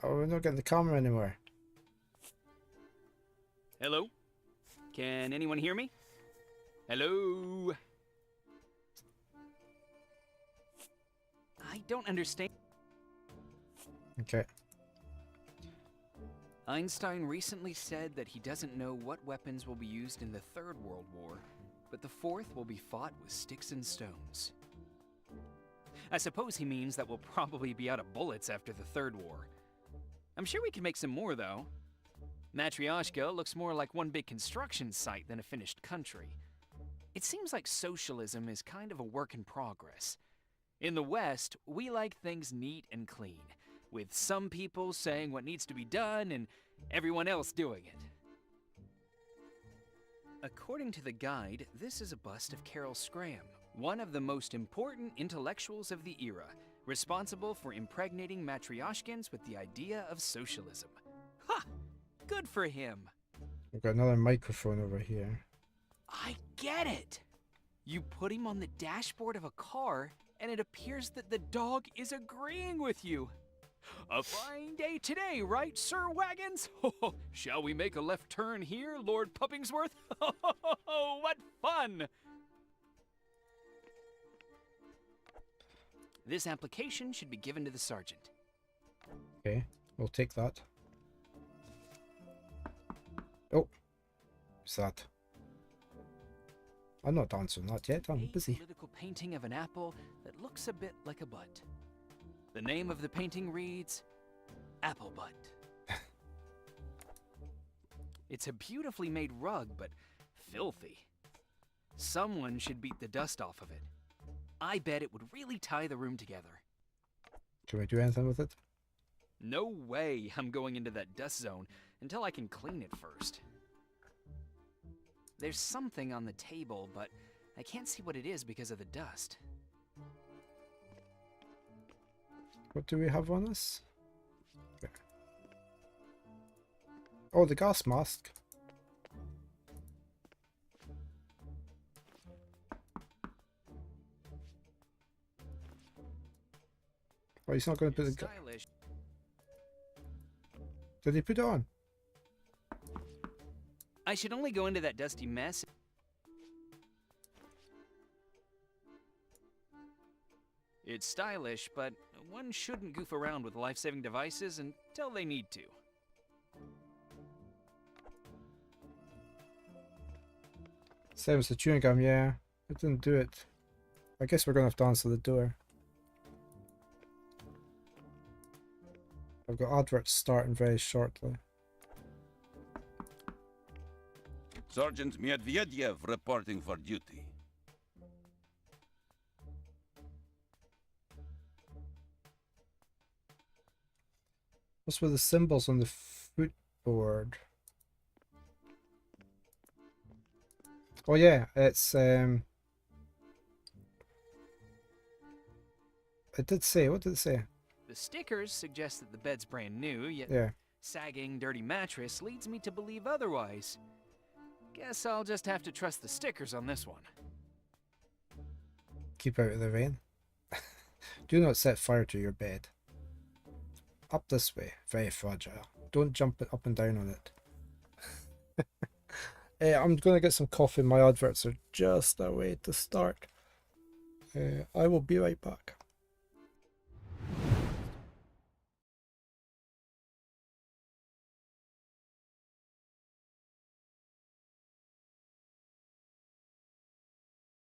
Oh, we're not getting the camera anymore. Hello? Can anyone hear me? Hello? I don't understand. Okay. Einstein recently said that he doesn't know what weapons will be used in the Third World War, but the Fourth will be fought with sticks and stones. I suppose he means that we'll probably be out of bullets after the Third War. I'm sure we can make some more, though. Matryoshka looks more like one big construction site than a finished country. It seems like socialism is kind of a work in progress. In the West, we like things neat and clean, with some people saying what needs to be done and everyone else doing it. According to the guide, this is a bust of Carol Scram, one of the most important intellectuals of the era, responsible for impregnating Matryoshkins with the idea of socialism. Ha! Good for him. We've got another microphone over here. I get it! You put him on the dashboard of a car, and it appears that the dog is agreeing with you. A fine day today, right, Sir Wagons? Shall we make a left turn here, Lord Puppingsworth? What fun! This application should be given to the sergeant. Okay, we'll take that. Oh, what's that? I'm not answering that yet, I'm busy. Political painting of an apple that looks a bit like a butt. The name of the painting reads, Apple Butt. It's a beautifully made rug, but filthy. Someone should beat the dust off of it. I bet it would really tie the room together. Can we do anything with it? No way I'm going into that dust zone until I can clean it first. There's something on the table, but I can't see what it is because of the dust. What do we have on us? Okay. Oh, the gas mask. Oh, he's not going to put the Stylish. Did he put it on? I should only go into that dusty mess. It's stylish, but one shouldn't goof around with life-saving devices until they need to. Same as the chewing gum, yeah. It didn't do it. I guess we're going to have to answer the door. I've got adverts starting very shortly. Sergeant Medvedev reporting for duty. What's with the symbols on the footboard? Oh yeah, it's it did say, what did it say? The stickers suggest that the bed's brand new, yet Yeah. sagging, dirty mattress leads me to believe otherwise. Guess I'll just have to trust the stickers on this one. Keep out of the rain. Do not set fire to your bed. Up this way. Very fragile. Don't jump up and down on it. I'm going to get some coffee. My adverts are just a way to start. I will be right back.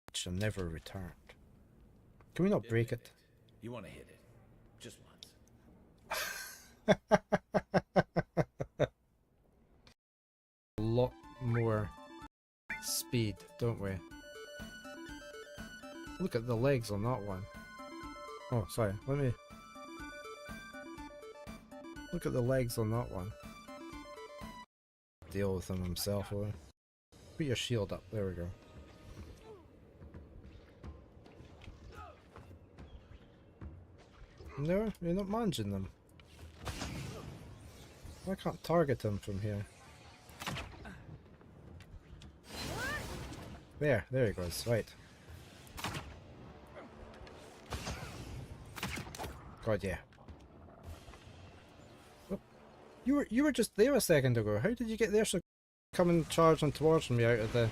Which never returned. Can we not break it? You want to hit it. Just once. A lot more speed, don't we? Look at the legs on that one. Oh, sorry. Let me... Look at the legs on that one. Deal with him himself, will he? Put your shield up. There we go. No, you're not managing them. I can't target him from here. There he goes. Right. God, yeah. Oh, you were just there a second ago. How did you get there so coming charging towards me out of the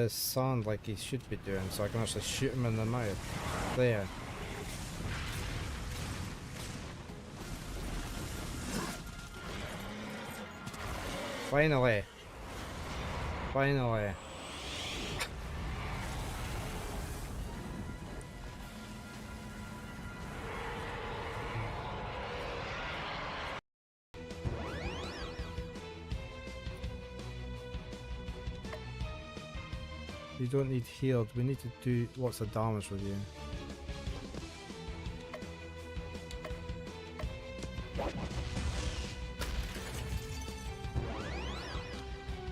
sand like he should be doing, so I can actually shoot him in the mouth. There. Finally. Finally. You don't need healed. We need to do lots of damage with you.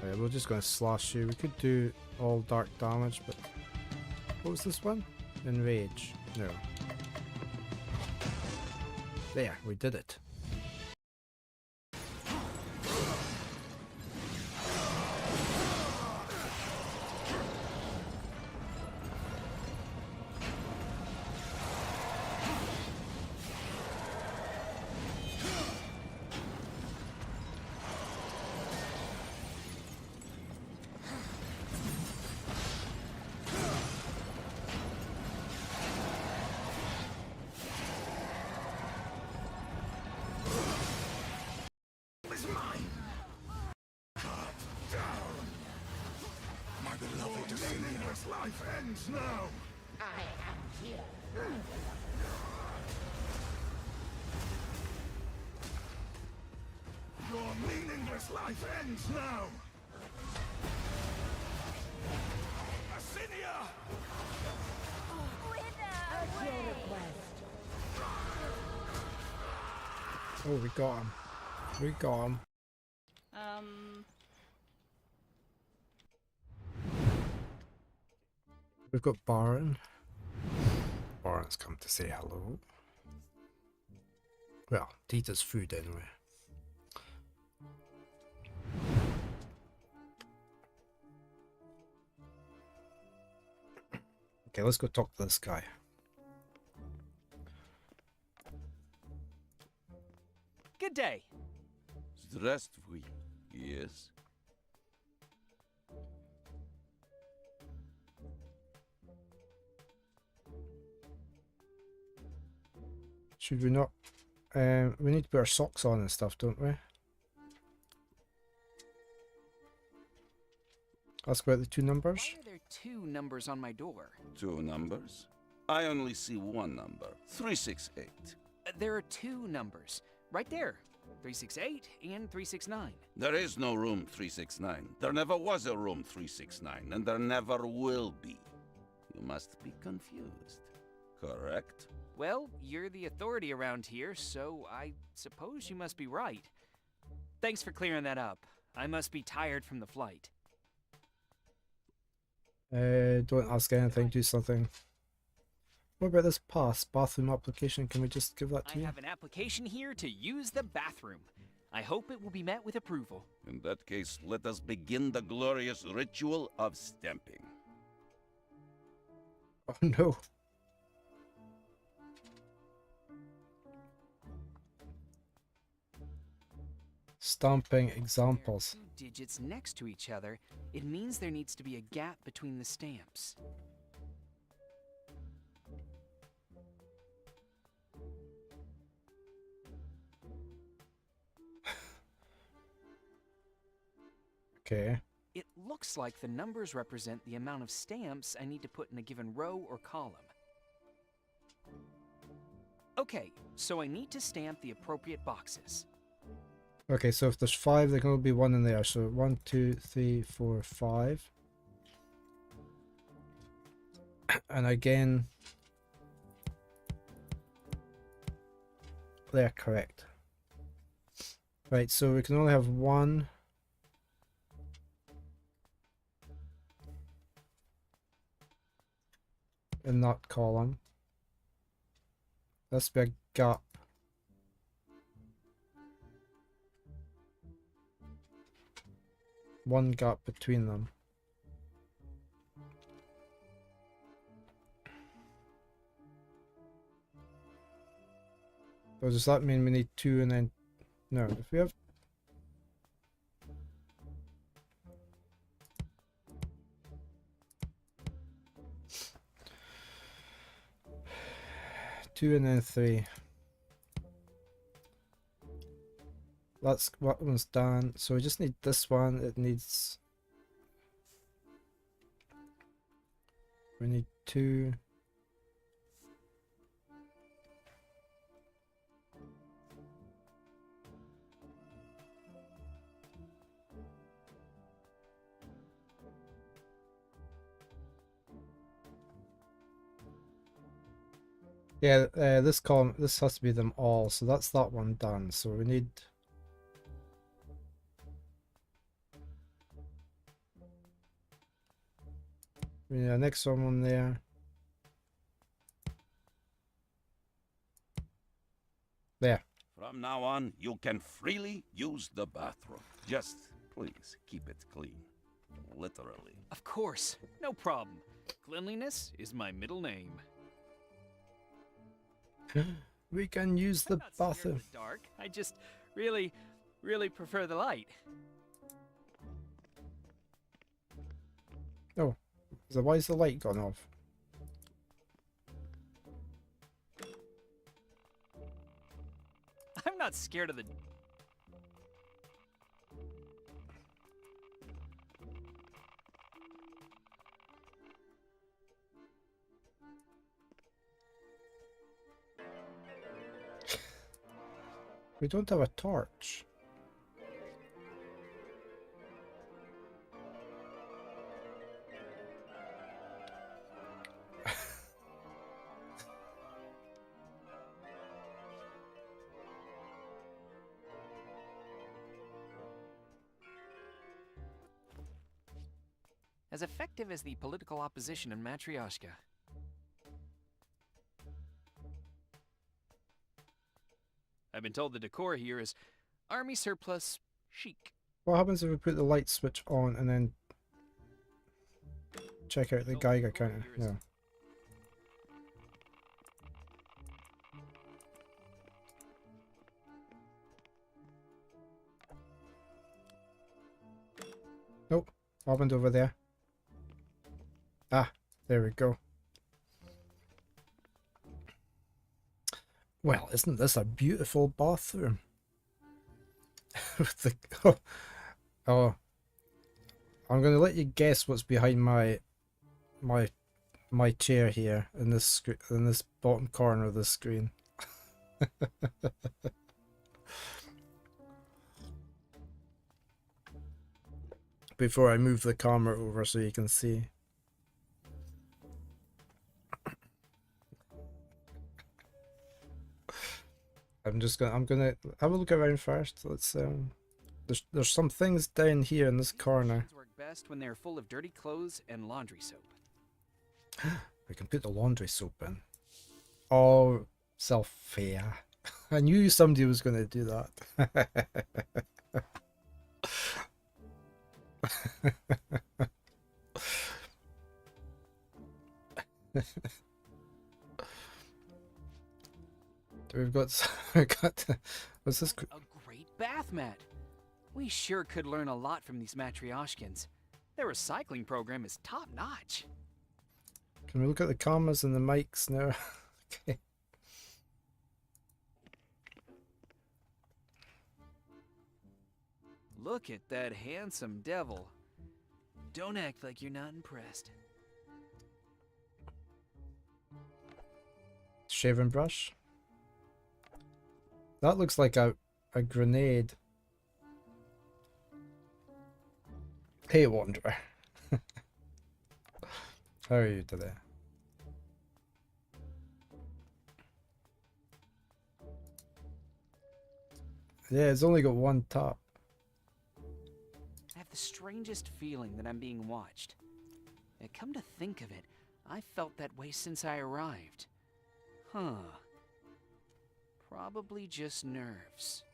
Right, we're just going to slash you. We could do all dark damage, but what was this one? Enrage. No. There, we did it. Life ends now! I am here. Your meaningless life ends now! Asinia! Oh, we got him. We got him. We've got Baron. Baron's come to say hello. Well, to eat his food anyway. Okay, let's go talk to this guy. Good day. Здравствуй. Yes. Should we not? We need to put our socks on and stuff, don't we? Ask about the two numbers. Why are there two numbers on my door? Two numbers? I only see one number. 368. There are two numbers. Right there. 368 and 369. There is no room 369. There never was a room 369, and there never will be. You must be confused. Correct? Well, you're the authority around here, so I suppose you must be right. Thanks for clearing that up. I must be tired from the flight. Don't ask anything, do something. What about this pass? Bathroom application, can we just give that to I you? have an application here to use the bathroom. I hope it will be met with approval. In that case, let us begin the glorious ritual of stamping. Oh no. Stamping examples. Two digits next to each other, it means there needs to be a gap between the stamps. Okay. It looks like the numbers represent the amount of stamps I need to put in a given row or column. Okay, so I need to stamp the appropriate boxes. Okay, so if there's 5, there's going to be 1 in there. So 1, 2, 3, 4, 5. And again, they're correct. Right, so we can only have 1. In that column. That's be a gap. One gap between them. So does that mean we need 2 and then... No, if we have... Two and then 3. That's what one's done. So we just need this one. It needs... We need 2. Yeah, this column, this has to be them all, so that's that one done. So we need... We need a next one there. There. From now on, you can freely use the bathroom. Just please keep it clean. Literally. Of course, no problem. Cleanliness is my middle name. We can use the bathroom. Of the dark. I just really prefer the light. Oh, so why is the light gone off? I'm not scared of the... We don't have a torch. As effective as the political opposition in Matryoshka. I've been told the decor here is army surplus chic. What happens if we put the light switch on and then check out the Geiger counter? No. Nope. What happened over there? Ah, there we go. Well, isn't this a beautiful bathroom? With the oh, I'm gonna let you guess what's behind my chair here in this bottom corner of the screen. Before I move the camera over so you can see. I'm gonna have a look around first. Let's there's some things down here in this corner. Work best when they're full of dirty clothes and laundry soap. We can put the laundry soap in. Oh, self-fair. I knew somebody was going to do that. We've got, what's this? A great bath mat. We sure could learn a lot from these Matryoshkins. Their recycling program is top notch. Can we look at the cameras and the mics now? Okay. Look at that handsome devil. Don't act like you're not impressed. Shaving brush. That looks like a grenade. Hey, Wanderer. How are you today? Yeah, it's only got one top. I have the strangest feeling that I'm being watched. Come to think of it, I felt that way since I arrived. Huh. Probably just nerves.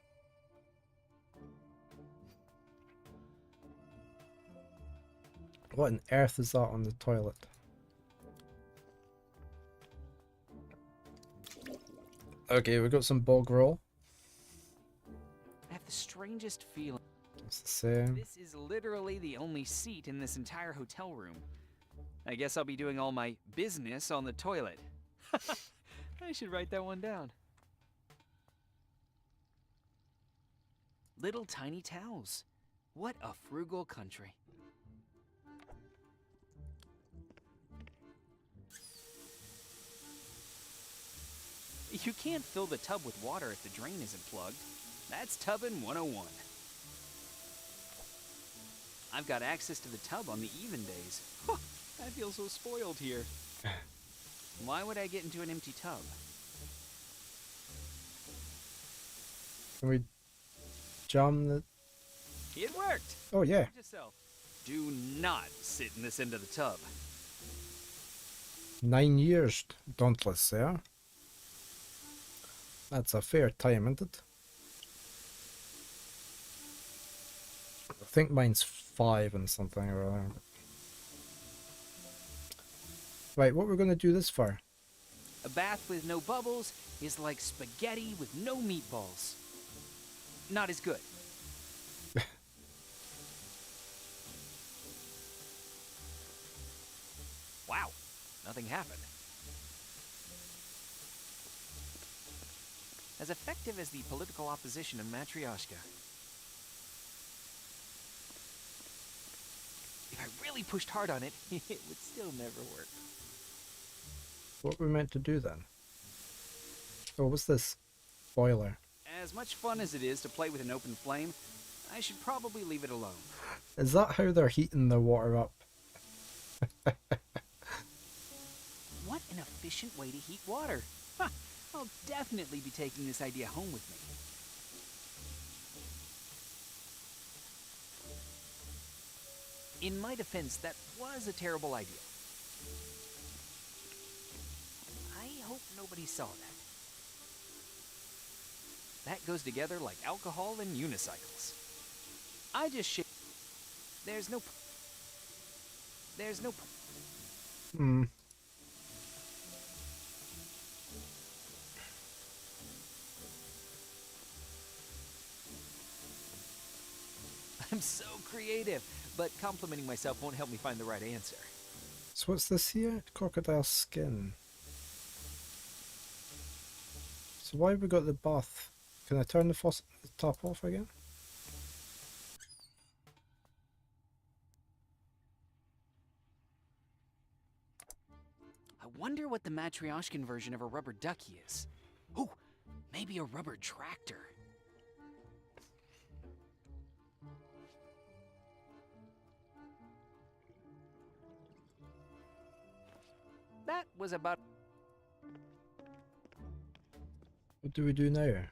What on earth is that on the toilet? Okay, we got some bog roll. I have the strangest feeling. It's the same. This is literally the only seat in this entire hotel room. I guess I'll be doing all my business on the toilet. I should write that one down. Little tiny towels. What a frugal country. You can't fill the tub with water if the drain isn't plugged. That's tubbin' 101. I've got access to the tub on the even days. I feel so spoiled here. Why would I get into an empty tub? Can we jam the... It worked! Oh, yeah. Yourself. Do not sit in this end of the tub. 9 years, dauntless, yeah? That's a fair time, isn't it? I think mine's 5 and something around. Right, what we're going to do this for? A bath with no bubbles is like spaghetti with no meatballs. Not as good. Wow, nothing happened. As effective as the political opposition in Matryoshka. If I really pushed hard on it, it would still never work. What we're meant to do then? Oh, what's this? Boiler. As much fun as it is to play with an open flame, I should probably leave it alone. Is that how they're heating the water up? What an efficient way to heat water. Huh, I'll definitely be taking this idea home with me. In my defense, that was a terrible idea. I hope nobody saw that. That goes together like alcohol and unicycles. I just There's no... Hmm. I'm so creative, but complimenting myself won't help me find the right answer. So what's this here? Crocodile skin. So why have we got the bath? Can I turn the top off again? I wonder what the Matryoshkin version of a rubber ducky is. Ooh, maybe a rubber tractor. That was about... What do we do now?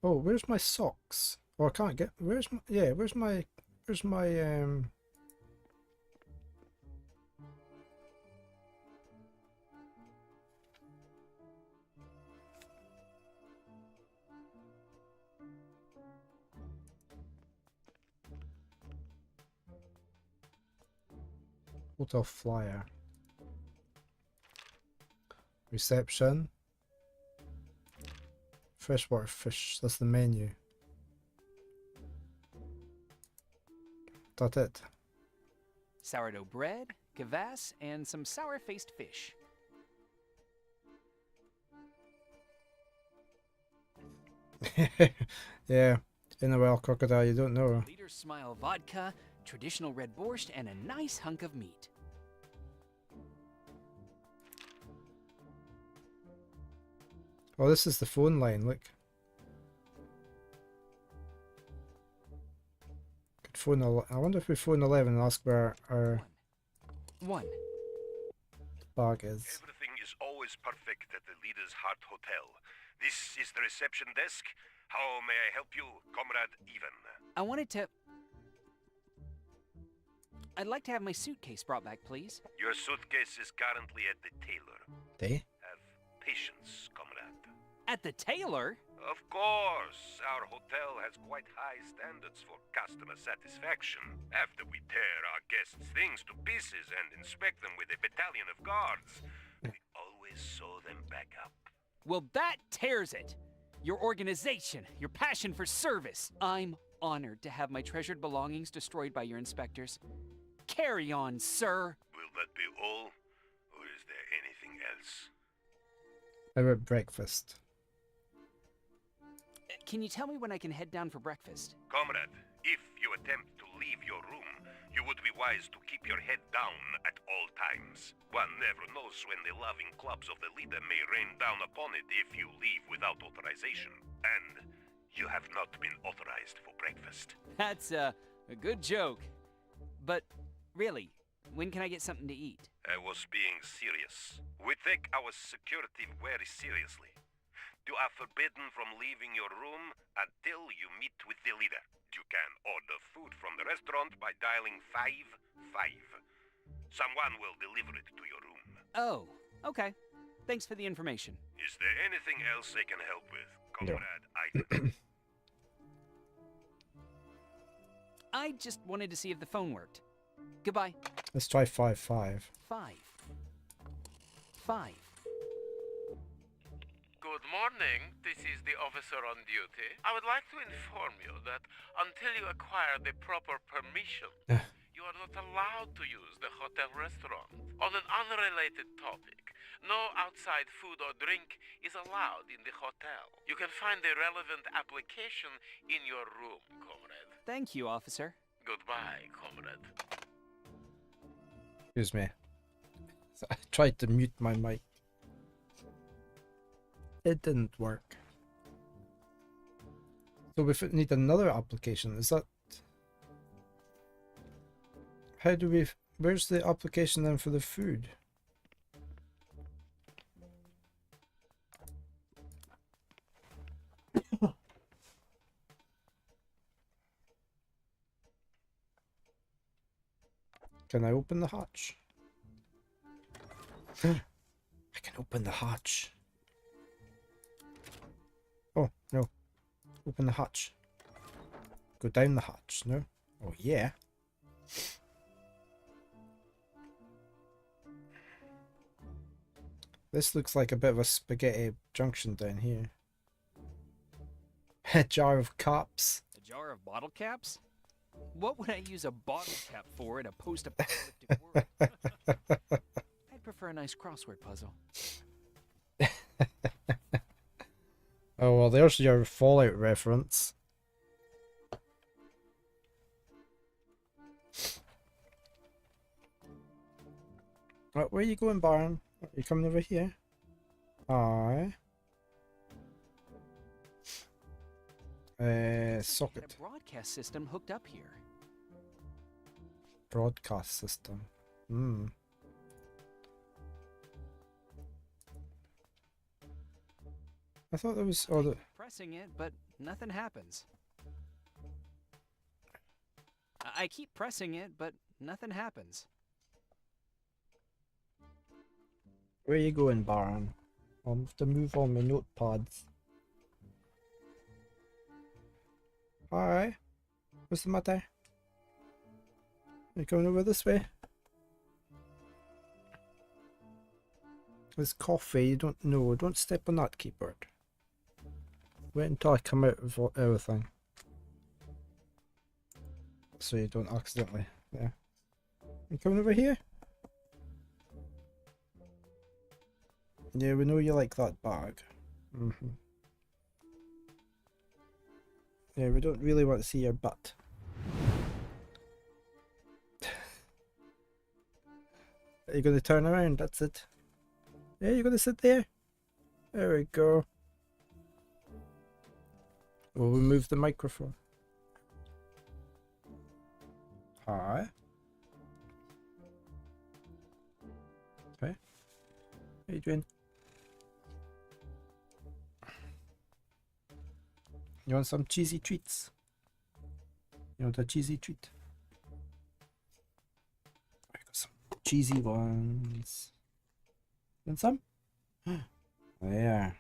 Oh, where's my socks? Oh, I can't get... Where's my... Yeah, where's my... Hotel flyer. Reception. Freshwater fish. That's the menu. That's it. Sourdough bread, kvass, and some sour-faced fish. Yeah, in a wild crocodile, you don't know. Leader's Smile vodka, traditional red borscht, and a nice hunk of meat. Oh, this is the phone line, look. Could phone I wonder if we phone 11 and ask where our One. bag is. Everything is always perfect at the Leader's Heart Hotel. This is the reception desk. How may I help you, Comrade Even? I wanted to... I'd like to have my suitcase brought back, please. Your suitcase is currently at the tailor. They? Have patience, comrade. At the tailor? Of course, our hotel has quite high standards for customer satisfaction. After we tear our guests' things to pieces and inspect them with a battalion of guards, we always sew them back up. Well, that tears it. Your organization, your passion for service. I'm honored to have my treasured belongings destroyed by your inspectors. Carry on, sir. Will that be all, or is there anything else? How about breakfast? Can you tell me when I can head down for breakfast? Comrade, if you attempt to leave your room, you would be wise to keep your head down at all times. One never knows when the loving clubs of the leader may rain down upon it if you leave without authorization. And you have not been authorized for breakfast. That's a good joke. But really, when can I get something to eat? I was being serious. We take our security very seriously. You are forbidden from leaving your room until you meet with the leader. You can order food from the restaurant by dialing 55. Someone will deliver it to your room. Oh, okay. Thanks for the information. Is there anything else I can help with, No. Comrade Iden? I just wanted to see if the phone worked. Goodbye. Let's try 55. 5. Good morning. This is the officer on duty. I would like to inform you that until you acquire the proper permission, you are not allowed to use the hotel restaurant. On an unrelated topic, no outside food or drink is allowed in the hotel. You can find the relevant application in your room, comrade. Thank you, officer. Goodbye, comrade. Excuse me. So I tried to mute my mic. It didn't work. So we need another application. Is that... How do we... Where's the application then for the food? Can I open the hatch? I can open the hatch. Oh, no. Open the hatch. Go down the hatch, no? Oh, yeah. This looks like a bit of a spaghetti junction down here. A jar of caps. A jar of bottle caps? What would I use a bottle cap for in a post-apocalyptic world? I'd prefer a nice crossword puzzle. Oh, well, there's your Fallout reference. Right, where are you going, Baron? Are you coming over here? Aye. Socket. Get a broadcast system hooked up here. Broadcast system. Hmm. I thought there was... Oh, Pressing it, but nothing happens. I keep pressing it, but nothing happens. where are you going, Baron? I'll have to move on my notepads. Hi. What's the matter? Are you coming over this way? It's coffee, you don't know. Don't step on that keyboard. Wait until I come out of everything. So you don't accidentally. Yeah. You coming over here? Yeah, we know you like that bag. Yeah, we don't really want to see your butt. Are you going to turn around? That's it. Yeah, you're going to sit there? There we go. We'll remove the microphone. Hi. Okay. How you doing? You want some cheesy treats? You want a cheesy treat? I got some cheesy ones. Want some? There.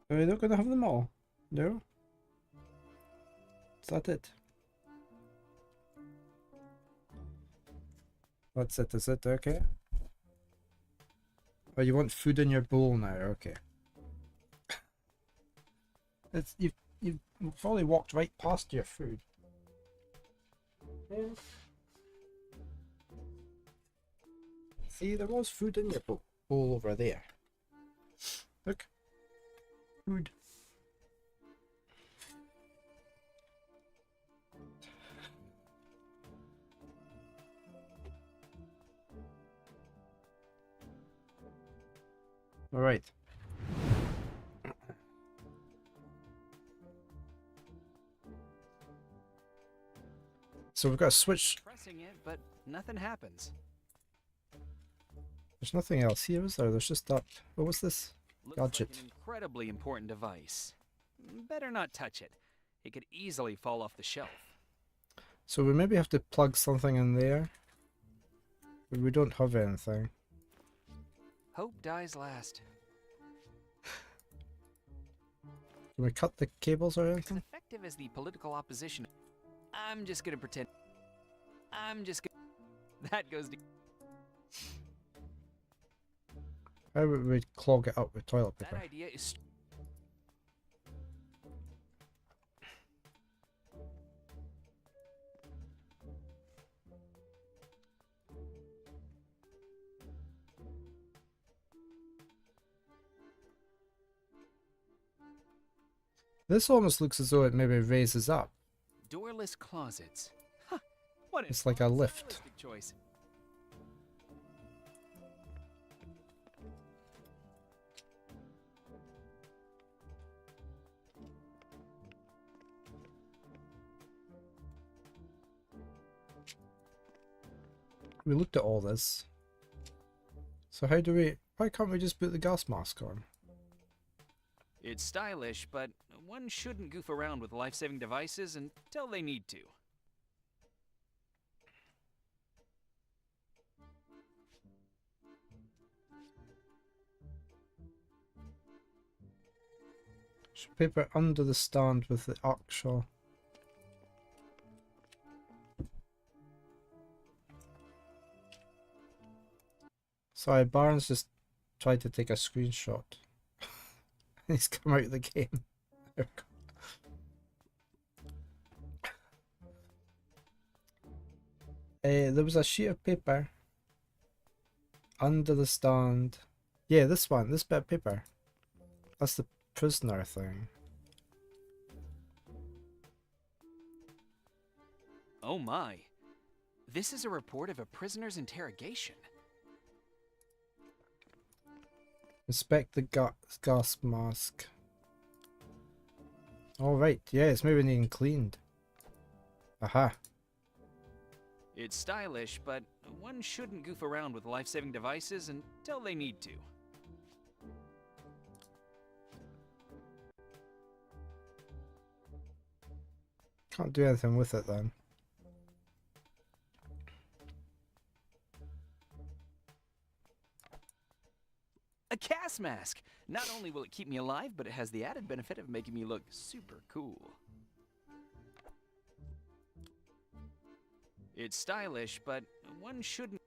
Are we not gonna have them all? No? Is that it? That's it, is it? Okay. Oh, you want food in your bowl now? Okay. It's you've probably walked right past your food. Yeah. See, there was food in your bowl over there. Look. Food. All right. So we've got to switch. Pressing it, but nothing happens. There's nothing else here, is there? There's just that. What was this? Looks Gadget. like an incredibly important device. Better not touch it. It could easily fall off the shelf. So we maybe have to plug something in there. But we don't have anything. Hope dies last. Can we cut the cables or As anything? effective as the political opposition, I'm just gonna pretend. That goes to. How would we clog it up with toilet paper? That idea is. This almost looks as though it maybe raises up. Doorless closets. Huh. What an It's like a lift. stylistic choice. We looked at all this. So how do we... Why can't we just put the gas mask on? It's stylish, but one shouldn't goof around with life-saving devices until they need to. Should paper under the stand with the actual... Sorry, Barnes just tried to take a screenshot. He's come out of the game. There was a sheet of paper under the stand. Yeah, this one, this bit of paper. That's the prisoner thing. Oh my. This is a report of a prisoner's interrogation. Inspect the gas mask. Alright, yeah, it's maybe needing cleaned. Aha. It's stylish, but one shouldn't goof around with life-saving devices until they need to. Can't do anything with it then. A gas mask! Not only will it keep me alive, but it has the added benefit of making me look super cool. It's stylish, but one shouldn't.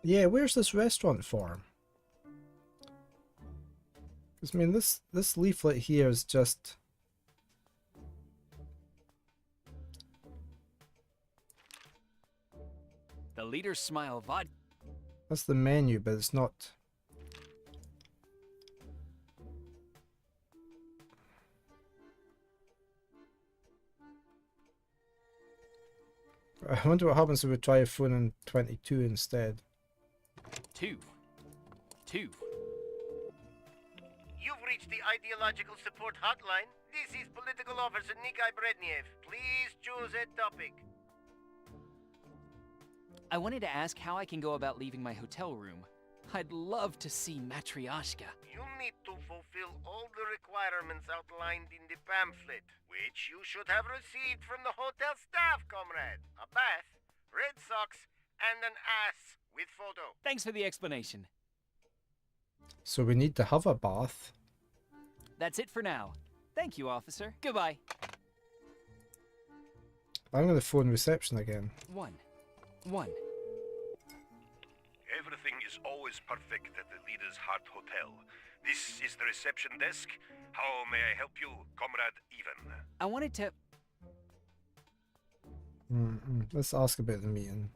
Yeah, where's this restaurant for? 'Cause, I mean, this leaflet here is just... The leader's smile vodka. That's the menu, but it's not... I wonder what happens if we try a phone in 22 instead. Two. You've reached the Ideological Support Hotline. This is Political Officer Nikai Bredniev. Please choose a topic. I wanted to ask how I can go about leaving my hotel room. I'd love to see Matryoshka. You need to fulfill all the requirements outlined in the pamphlet, which you should have received from the hotel staff, comrade. A bath, red socks, and an ass with photo. Thanks for the explanation. So we need to have a bath. That's it for now. Thank you, officer. Goodbye. I'm going to phone reception again. One. Everything is always perfect at the Leader's Heart Hotel. This is the reception desk. How may I help you, Comrade Ivan? I wanted to... Let's ask about the meeting.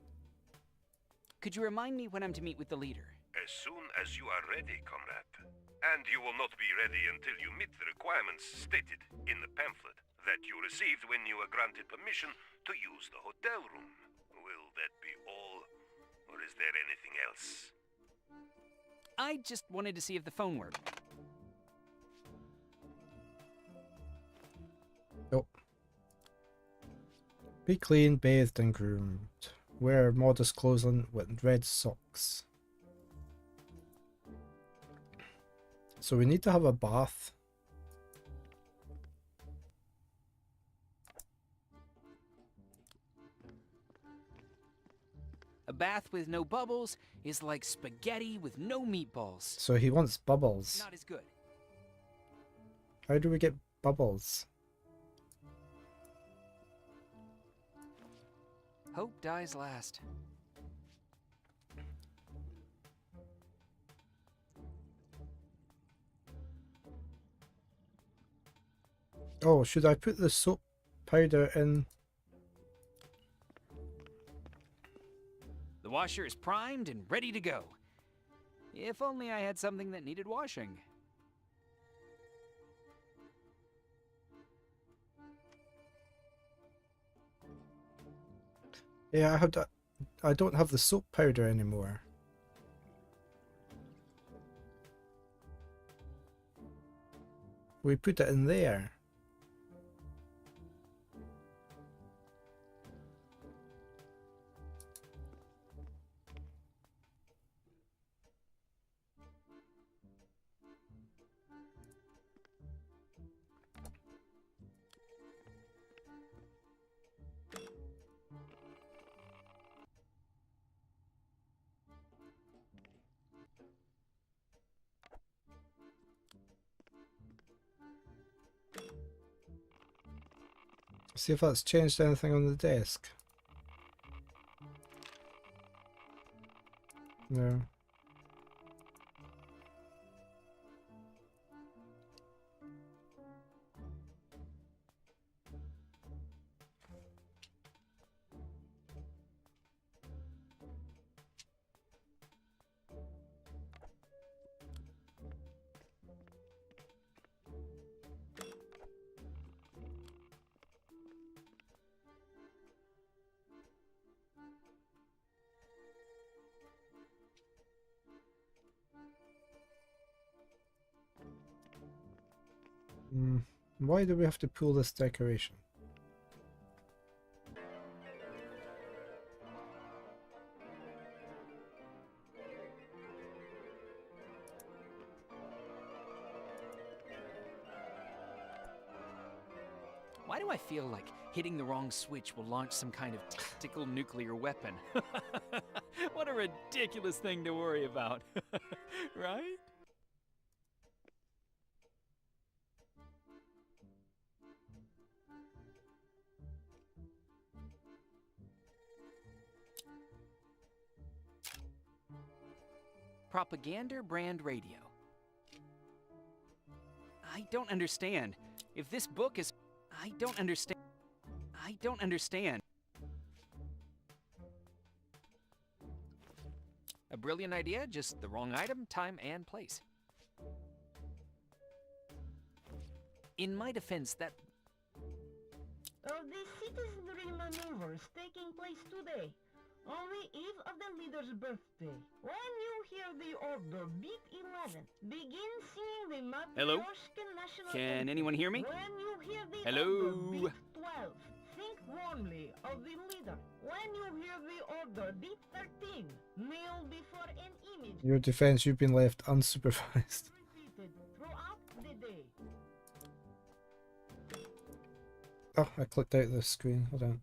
Could you remind me when I'm to meet with the leader? As soon as you are ready, comrade. And you will not be ready until you meet the requirements stated in the pamphlet that you received when you were granted permission to use the hotel room. Will that be all? Or is there anything else? I just wanted to see if the phone worked. Nope. Be clean, bathed and groomed. Wear modest clothing with red socks. So we need to have a bath. A bath with no bubbles is like spaghetti with no meatballs. So he wants bubbles. Not as good. How do we get bubbles? Hope dies last. Oh, should I put the soap powder in? The washer is primed and ready to go. If only I had something that needed washing. Yeah, I don't have the soap powder anymore. We put it in there. See if that's changed anything on the desk. No. Why do we have to pull this decoration? Why do I feel like hitting the wrong switch will launch some kind of tactical nuclear weapon? What a ridiculous thing to worry about, right? propaganda brand radio. I don't understand. If this book is... I don't understand. I don't understand. A brilliant idea, just the wrong item, time, and place. In my defense, that... Of the citizenry maneuvers taking place today, on the eve of the leader's birthday. When you hear the order, beat 11. Begin singing the Hello? Matryoshka national Can anthem. anyone hear me? When you hear the Hello? order, beat 12. Think warmly of the leader. When you hear the order, beat 13. Kneel before an image. Your defense, you've been left unsupervised. Repeated throughout the day. Oh, I clicked out the screen. Hold on.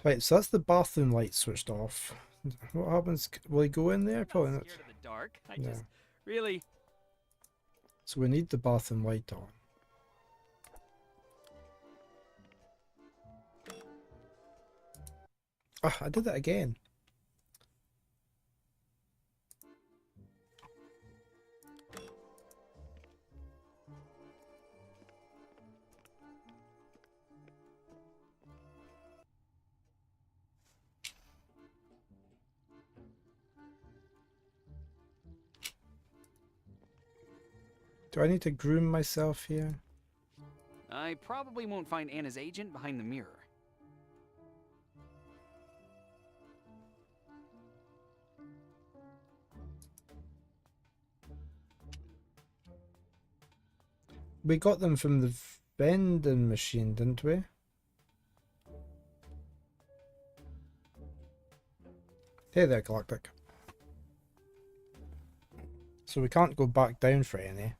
Right, so that's the bathroom light switched off. What happens? Will he go in there? Probably not. Scared of the dark. I Yeah. just really... So we need the bathroom light on. Ah, I did that again. Do I need to groom myself here? I probably won't find Anna's agent behind the mirror. We got them from the vending machine, didn't we? Hey there, Galactic. So we can't go back down for any.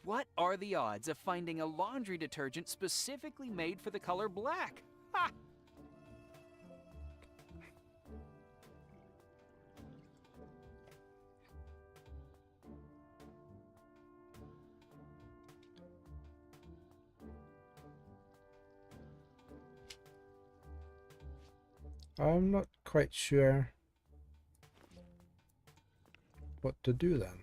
What are the odds of finding a laundry detergent specifically made for the color black? Ha! I'm not quite sure what to do then.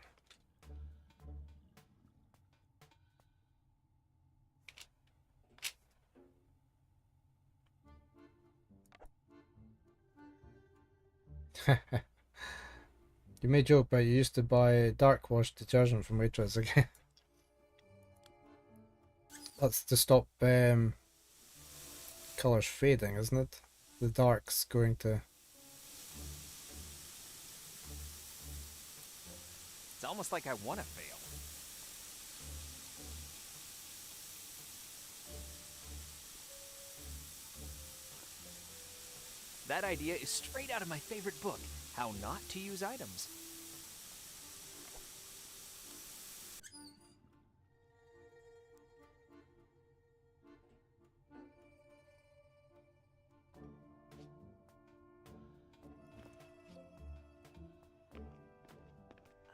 You may joke, but you used to buy dark wash detergent from Waitrose again. That's to stop colours fading, isn't it? The dark's going to... It's almost like I want to fail. That idea is straight out of my favorite book, How Not to Use Items.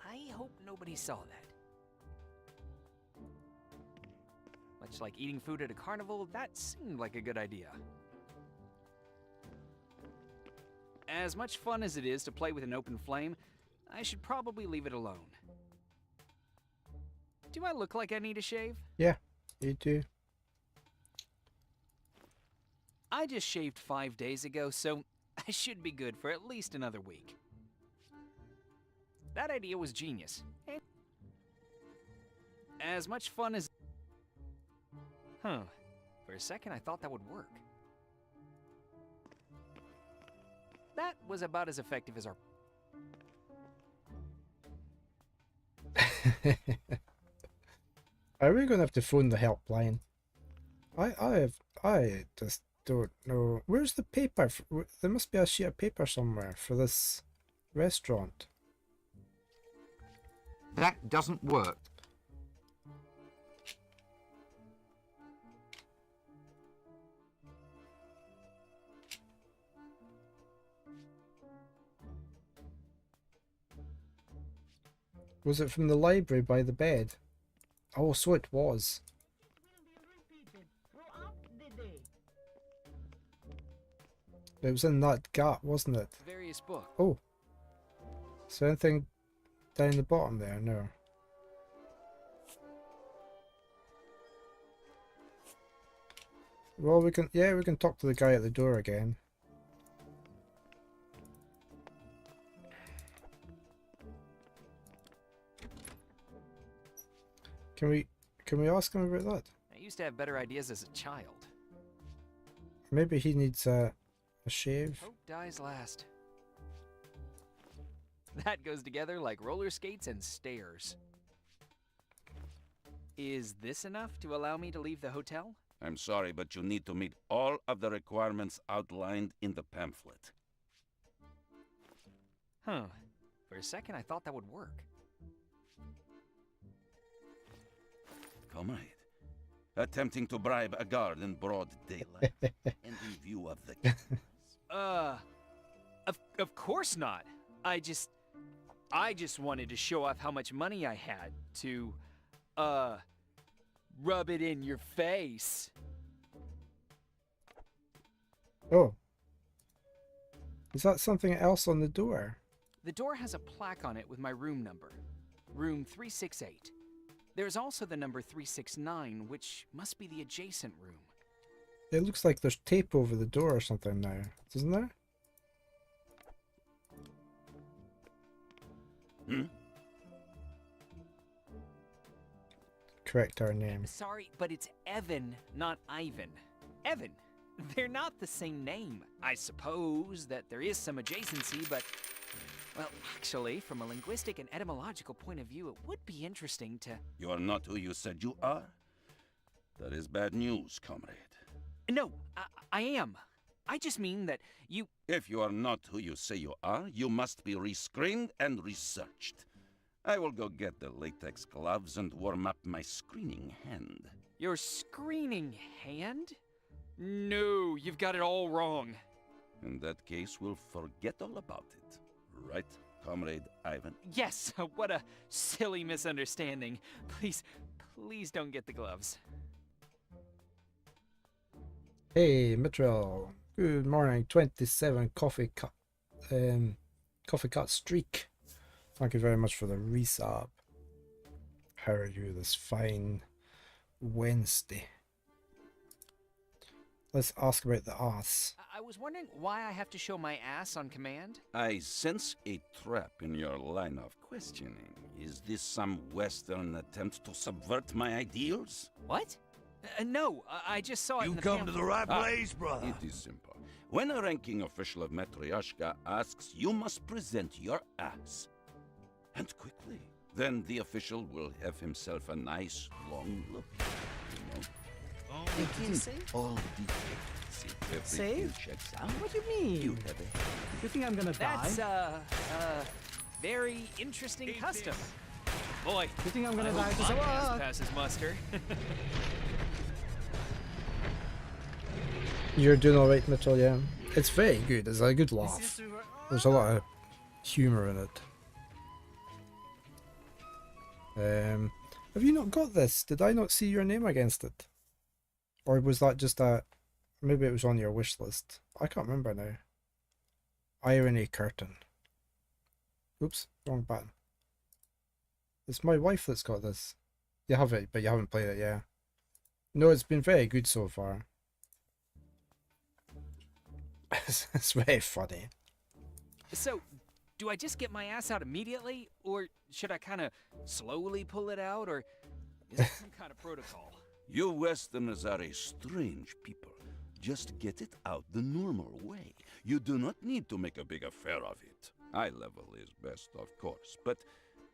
I hope nobody saw that. Much like eating food at a carnival, that seemed like a good idea. As much fun as it is to play with an open flame, I should probably leave it alone. Do I look like I need a shave? Yeah, you do. I just shaved 5 days ago, so I should be good for at least another week. That idea was genius. And as much fun as... Huh. For a second, I thought that would work. That was about as effective as our... Are we going to have to phone the helpline? I just don't know. Where's the paper? There must be a sheet of paper somewhere for this restaurant. That doesn't work. Was it from the library by the bed? Oh, so it was. It was in that gap, wasn't it? Various books. Oh. Is there anything down the bottom there? No. Well, we can talk to the guy at the door again. Can we ask him about that? I used to have better ideas as a child. Maybe he needs a shave. Hope dies last. That goes together like roller skates and stairs. Is this enough to allow me to leave the hotel? I'm sorry, but you need to meet all of the requirements outlined in the pamphlet. Huh. For a second, I thought that would work. Comrade, attempting to bribe a guard in broad daylight and in view of the cameras. Of course not. I just wanted to show off how much money I had to, rub it in your face. Oh. Is that something else on the door? The door has a plaque on it with my room number. Room 368. There's also the number 369, which must be the adjacent room. It looks like there's tape over the door or something now, doesn't there? Hmm? Correct our name. Sorry, but it's Evan, not Ivan. Evan. They're not the same name. I suppose that there is some adjacency, but... Well, actually, from a linguistic and etymological point of view, it would be interesting to... You are not who you said you are? That is bad news, comrade. No, I am. I just mean that you... If you are not who you say you are, you must be rescreened and researched. I will go get the latex gloves and warm up my screening hand. Your screening hand? No, you've got it all wrong. In that case, we'll forget all about it. Right, Comrade Ivan? Yes, what a silly misunderstanding. Please don't get the gloves. Hey, Mitchell. Good morning. 27 coffee cut streak. Thank you very much for the resub. How are you this fine Wednesday? Let's ask about the ass. I was wondering why I have to show my ass on command? I sense a trap in your line of questioning. Is this some Western attempt to subvert my ideals? What? No, I just saw it in the come to the right place, brother. It is simple. When a ranking official of Matryoshka asks, you must present your ass. And quickly. Then the official will have himself a nice, long look. You know? It is all details. If everything Save? checks out, What do you mean? you have a... You think I'm gonna die? That's, very interesting custom. Boy, You think I'm gonna I die hope just my a ass what? passes muster. You're doing alright, Mitchell, yeah. It's very good. It's a good laugh. There's a lot of humour in it. Have you not got this? Did I not see your name against it? Or was that just a... Maybe it was on your wish list. I can't remember now. Irony curtain. Oops, wrong button. It's my wife that's got this. You have it, but you haven't played it, yeah. No, it's been very good so far. It's very funny. So, do I just get my ass out immediately? Or should I kind of slowly pull it out? Or is there some kind of protocol? You Westerners are a strange people. Just get it out the normal way. You do not need to make a big affair of it. Eye level is best, of course, but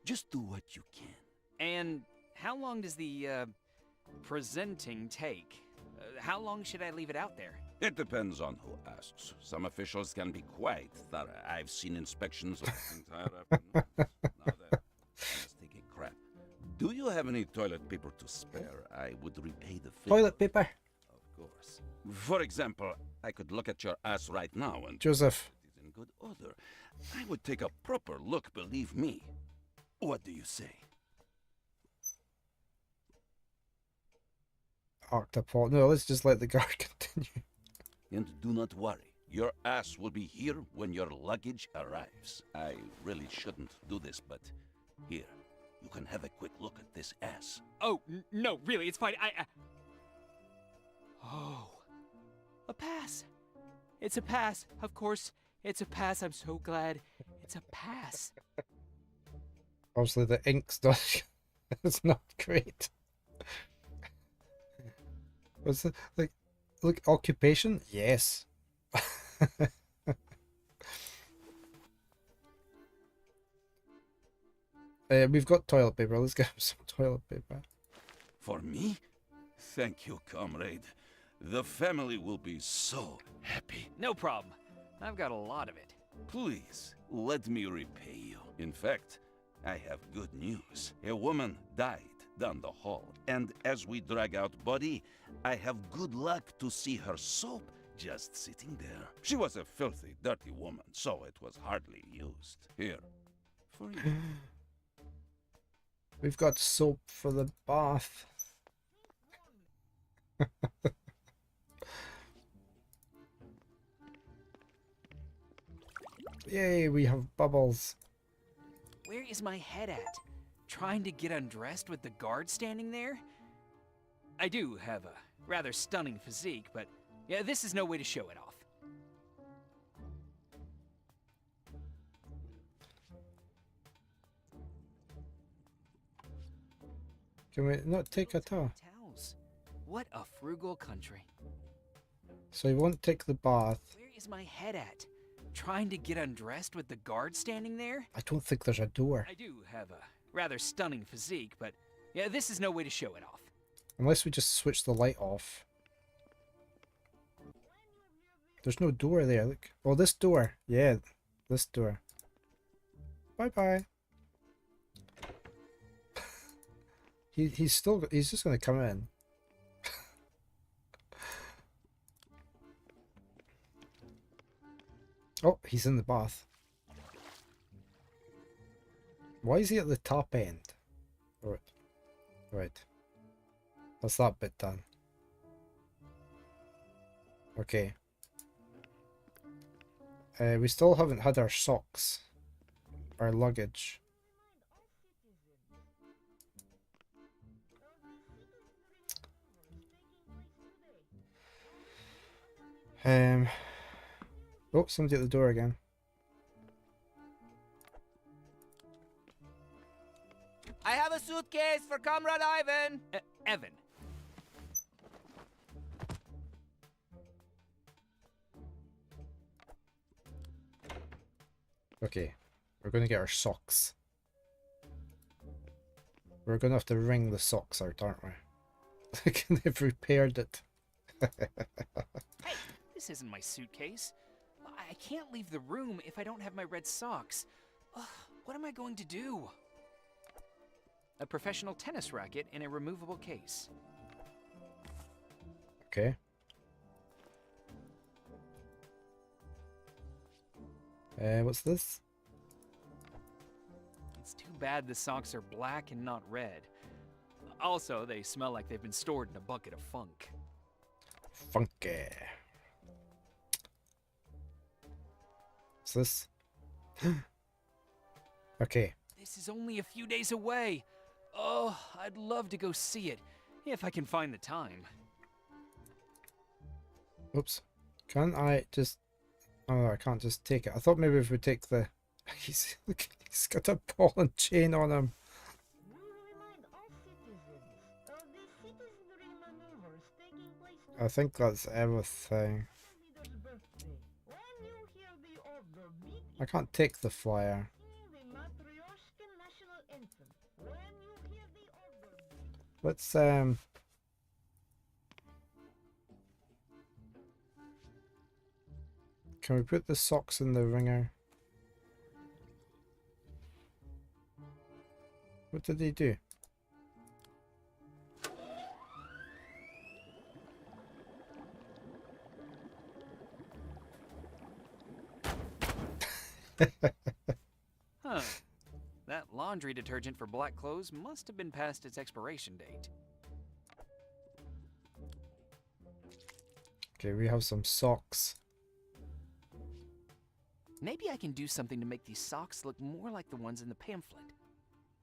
just do what you can. And how long does the, presenting take? How long should I leave it out there? It depends on who asks. Some officials can be quite thorough. I've seen inspections of the entire afternoon. Now then, let's take a crap. Do you have any toilet paper to spare? I would repay the favor. Toilet paper. Of course. For example, I could look at your ass right now and... Joseph. It is in good order. I would take a proper look, believe me. What do you say? Octopod. No, let's just let the guard continue. And do not worry. Your ass will be here when your luggage arrives. I really shouldn't do this, but here, you can have a quick look at this ass. Oh, no, really, it's fine. Oh, a pass. It's a pass. Of course, it's a pass. I'm so glad it's a pass. Obviously, the ink's not. It's not great. What's it like? Look, occupation? Yes. We've got toilet paper. Let's get some toilet paper. For me? Thank you, comrade. The family will be so happy. No problem. I've got a lot of it. Please, let me repay you. In fact, I have good news. A woman died down the hall, and as we drag out body, I have good luck to see her soap just sitting there. She was a filthy, dirty woman, so it was hardly used. Here, for you. We've got soap for the bath. Yay, we have bubbles. Where is my head at? Trying to get undressed with the guard standing there? I do have a rather stunning physique, but yeah, this is no way to show it off. Can we not take a towel? Towels. What a frugal country. So you won't take the bath. Where is my head at? Trying to get undressed with the guard standing there? I don't think there's a door. I do have a rather stunning physique, but yeah, this is no way to show it off. Unless we just switch the light off. There's no door there, look. Oh, this door. Yeah, this door. Bye-bye. He's just gonna come in. Oh, he's in the bath. Why is he at the top end? Right. Right. That's that bit done. Okay. We still haven't had our socks. Our luggage. Oh, somebody at the door again. I have a suitcase for Comrade Ivan. Evan. Okay, we're gonna get our socks. We're gonna have to wring the socks out, aren't we? They've repaired it. Hey, this isn't my suitcase. I can't leave the room if I don't have my red socks. Ugh, what am I going to do? A professional tennis racket in a removable case. Okay. What's this? It's too bad the socks are black and not red. Also, they smell like they've been stored in a bucket of funk. Funky. What's this? Okay. This is only a few days away. Oh, I'd love to go see it, if I can find the time. Oops. Can't I just... Oh, I can't just take it. I thought maybe if we take the... Look, he's got a ball and chain on him. I think that's everything. I can't take the flyer. Let's can we put the socks in the ringer? What did he do? Huh. That laundry detergent for black clothes must have been past its expiration date. Okay, we have some socks. Maybe I can do something to make these socks look more like the ones in the pamphlet.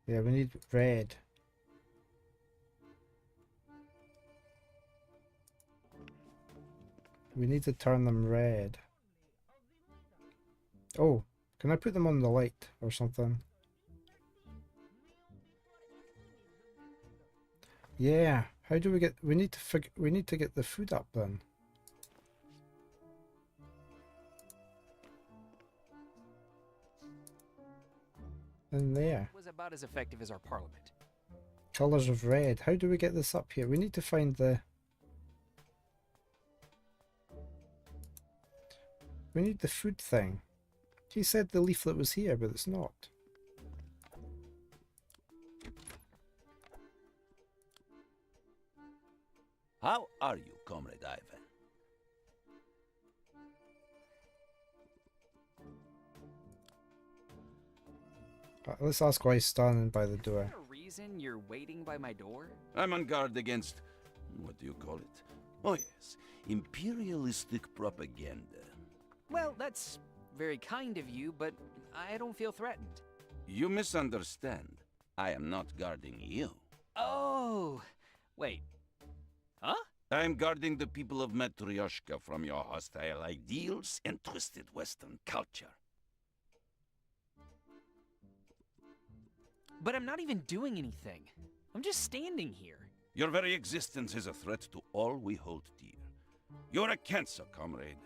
Yeah, we need red. We need to turn them red. Oh, can I put them on the light or something? Yeah. How do we get? We need to get the food up then. In there. It was about as effective as our parliament. Colors of red. How do we get this up here? We need to find the... We need the food thing. He said the leaflet was here, but it's not. How are you, Comrade Ivan? Let's ask why he's standing by the door. Is there a reason you're waiting by my door? I'm on guard against... what do you call it? Oh yes, imperialistic propaganda. Well, that's very kind of you, but I don't feel threatened. You misunderstand. I am not guarding you. Oh, wait. Huh? I'm guarding the people of Matryoshka from your hostile ideals and twisted Western culture. But I'm not even doing anything. I'm just standing here. Your very existence is a threat to all we hold dear. You're a cancer, comrade.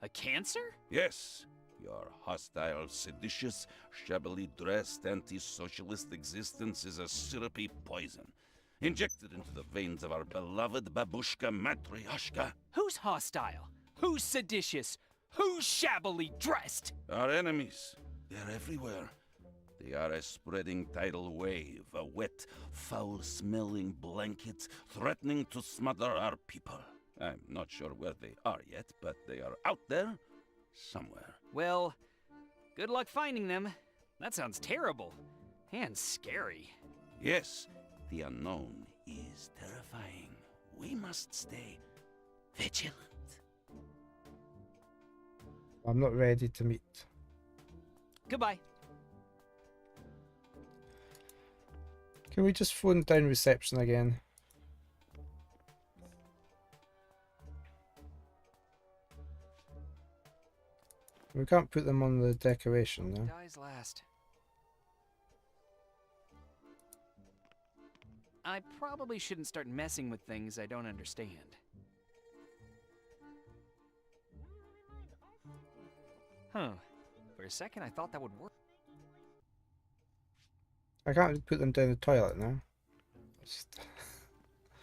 A cancer? Yes. Your hostile, seditious, shabbily dressed, anti-socialist existence is a syrupy poison, injected into the veins of our beloved babushka Matryoshka. Who's hostile? Who's seditious? Who's shabbily dressed? Our enemies. They're everywhere. They are a spreading tidal wave, a wet, foul-smelling blanket threatening to smother our people. I'm not sure where they are yet, but they are out there somewhere. Well, good luck finding them. That sounds terrible and scary. Yes, the unknown is terrifying. We must stay vigilant. I'm not ready to meet. Goodbye. Can we just phone down reception again? We can't put them on the decoration, though. Dies last. I probably shouldn't start messing with things I don't understand. Huh. For a second, I thought that would work. I can't put them down the toilet now.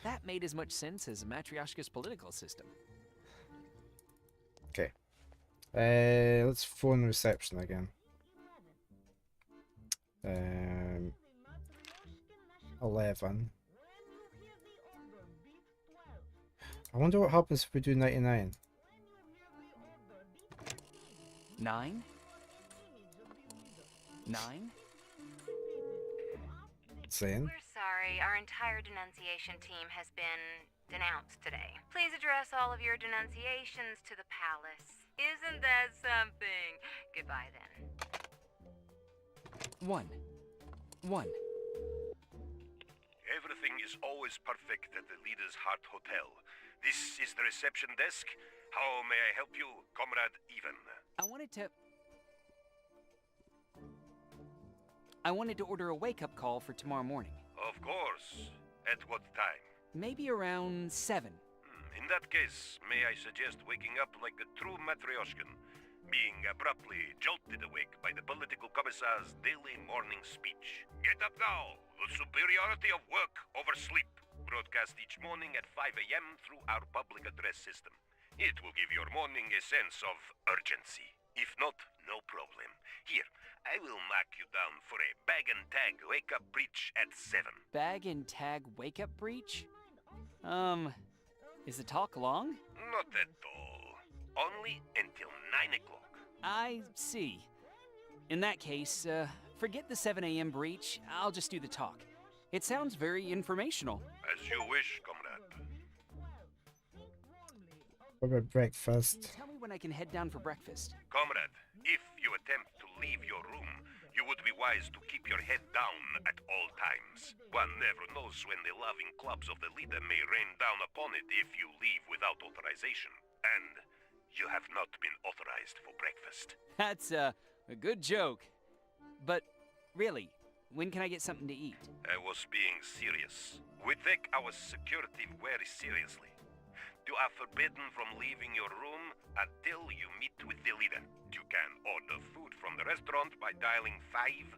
That made as much sense as Matryoshka's political system. Okay. Let's phone reception again. 11. I wonder what happens if we do 99. 9? 9? Saying? We're sorry, our entire denunciation team has been denounced today. Please address all of your denunciations to the palace. Isn't that something? Goodbye then. 1. Everything is always perfect at the Leader's Heart Hotel. This is the reception desk. How may I help you, Comrade Ivan? I wanted to order a wake-up call for tomorrow morning. Of course. At what time? Maybe around 7. In that case, may I suggest waking up like a true Matryoshkin, being abruptly jolted awake by the political commissar's daily morning speech. Get up now! The superiority of work over sleep. Broadcast each morning at 5 a.m. through our public address system. It will give your morning a sense of urgency. If not, no problem. Here, I will mark you down for a bag and tag wake-up breach at 7. Bag and tag wake-up breach? Is the talk long? Not at all. Only until 9 o'clock. I see. In that case, forget the 7 a.m. breach. I'll just do the talk. It sounds very informational. As you wish, comrade. What about breakfast? Tell me when I can head down for breakfast. Comrade, If you attempt to leave your room, you would be wise to keep your head down at all times. One never knows when the loving clubs of the leader may rain down upon it if you leave without authorization. And you have not been authorized for breakfast. That's a good joke. But really, when can I get something to eat? I was being serious. We take our security very seriously. You are forbidden from leaving your room until you meet with the leader. You can order food from the restaurant by dialing 55.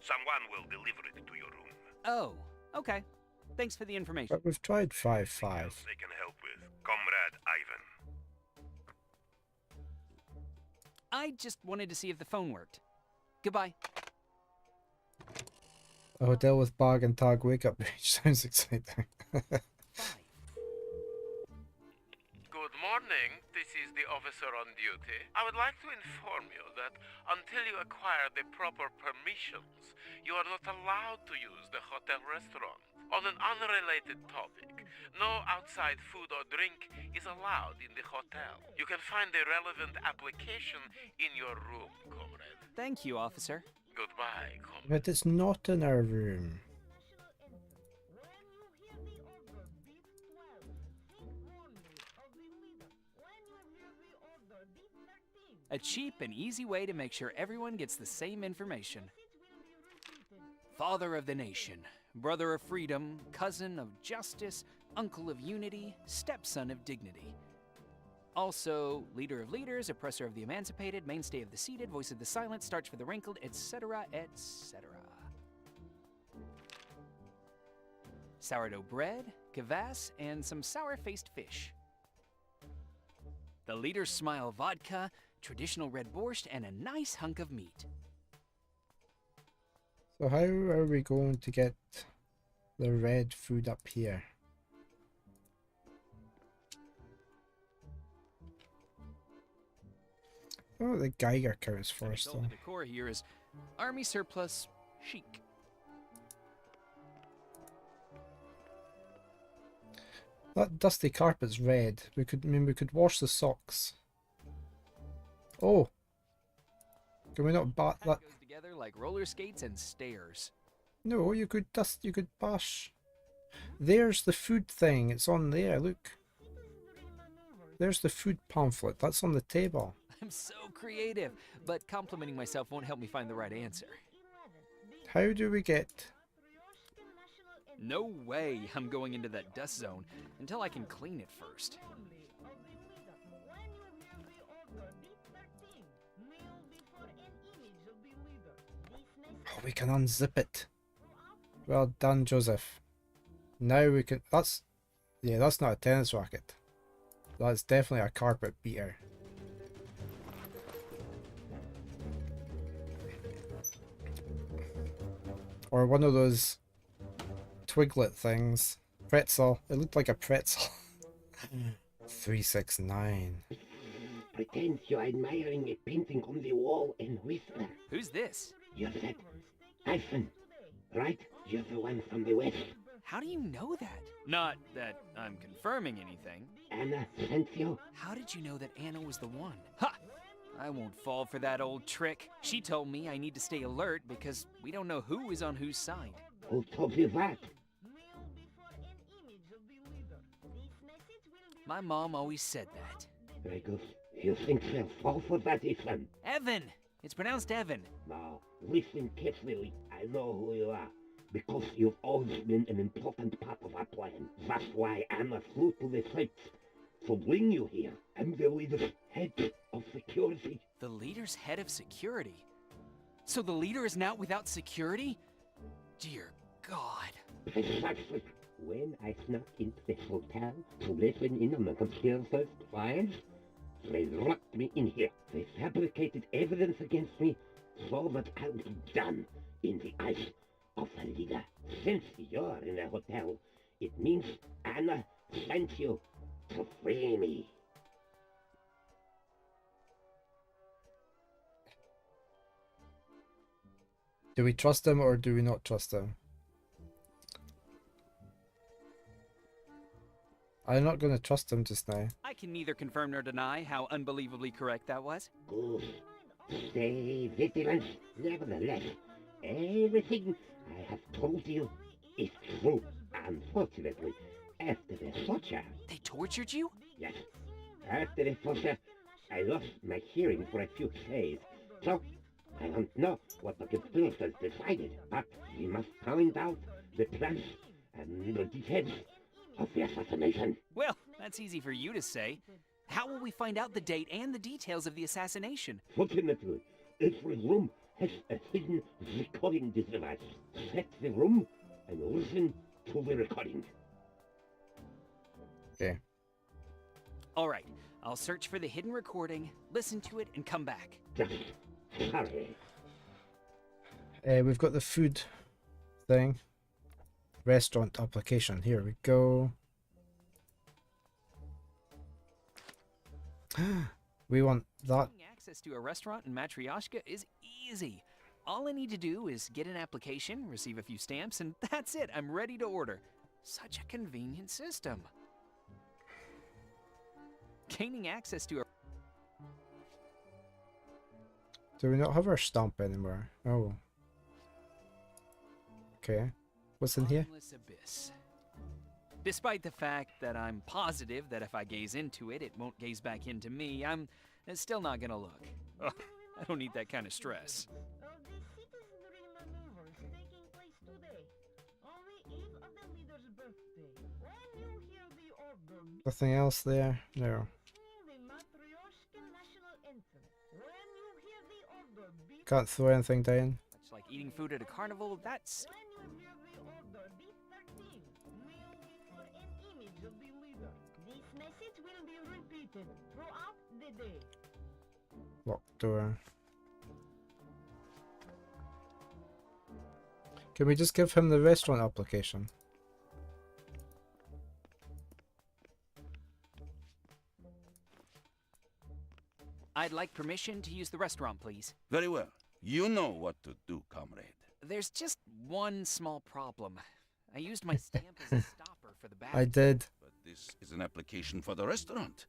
Someone will deliver it to your room. Oh, okay. Thanks for the information. But we've tried 5-5. They can help with Comrade Ivan. I just wanted to see if the phone worked. Goodbye. A hotel with bag and tag wake up page sounds exciting. Good morning. This is the officer on duty. I would like to inform you that until you acquire the proper permissions, you are not allowed to use the hotel restaurant. On an unrelated topic, no outside food or drink is allowed in the hotel. You can find the relevant application in your room, comrade. Thank you, officer. Goodbye, comrade. But it's not in our room. A cheap and easy way to make sure everyone gets the same information. Father of the nation, brother of freedom, cousin of justice, uncle of unity, stepson of dignity. Also, leader of leaders, oppressor of the emancipated, mainstay of the seated, voice of the silent, starch for the wrinkled, etc., etc. Sourdough bread, kvass, and some sour-faced fish. The leader's smile vodka, traditional red borscht, and a nice hunk of meat. So how are we going to get the red food up here? Oh, the Geiger counts first All the decor here is army surplus chic. That dusty carpet's red. We could wash the socks. Oh, can we not bat that? Goes together like roller skates and stairs. No, you could bash. There's the food thing. It's on there. Look. There's the food pamphlet. That's on the table. I'm so creative, but complimenting myself won't help me find the right answer. How do we get? No way I'm going into that dust zone until I can clean it first. Oh, we can unzip it. Well done, Joseph. Now we can. That's not a tennis racket. That's definitely a carpet beater. Or one of those twiglet things. Pretzel. It looked like a pretzel. 369. Pretend you're admiring a painting on the wall and whisper. Who's this? You're that Ivan, right? You're the one from the west. How do you know that? Not that I'm confirming anything. Anna sent you? How did you know that Anna was the one? Ha! I won't fall for that old trick. She told me I need to stay alert because we don't know who is on whose side. Who told you that? My mom always said that. Very good. You think they'll fall for that, Ivan? Evan! It's pronounced Evan. Now, listen carefully. I know who you are. Because you've always been an important part of our plan. That's why Anna flew to the sites to bring you here. I'm the leader's head of security. The leader's head of security? So the leader is now without security? Dear God. Precisely. When I snuck into the hotel to listen in on the conspirator's files, they locked me in here. They fabricated evidence against me so that I would be done in the eyes of the leader. Since you're in the hotel, it means Anna sent you to free me. Do we trust him or do we not trust him? I'm not going to trust him just now. I can neither confirm nor deny how unbelievably correct that was. Good. Stay vigilant. Nevertheless, everything I have told you is true. Unfortunately, after the torture... They tortured you? Yes. After the torture, I lost my hearing for a few days. So, I don't know what the conspirators decided, but we must find out the plans and the details of the assassination. Well, that's easy for you to say. How will we find out the date and the details of the assassination? Fortunately, every room has a hidden recording device. Set the room and listen to the recording. Okay. All right, I'll search for the hidden recording, listen to it, and come back. Just hurry. We've got the food thing. Restaurant application. Here we go. We want that. Getting access to a restaurant in Matryoshka is easy. All I need to do is get an application, receive a few stamps, and that's it. I'm ready to order. Such a convenient system. Gaining access to a... Do we not have our stamp anymore? Oh. Okay. What's in here? Bottomless abyss. Despite the fact that I'm positive that if I gaze into it, it won't gaze back into me, I'm still not gonna look. Ugh, I don't need that kind of stress. The citizenry maneuvers taking place today, on the eve of the leader's birthday. When you hear the order, Nothing else there? No. sing the Matryoshka national anthem. When you hear the order, beat. Can't throw anything down. Much like eating food at a carnival, that's... When you hear the order, beat 13. Kneel before an image of the leader. This message will be repeated throughout the day. Locked door. Can we just give him the restaurant application? I'd like permission to use the restaurant, please. Very well. You know what to do, comrade. There's just one small problem. I used my stamp as a stopper for the back. I did. But this is an application for the restaurant.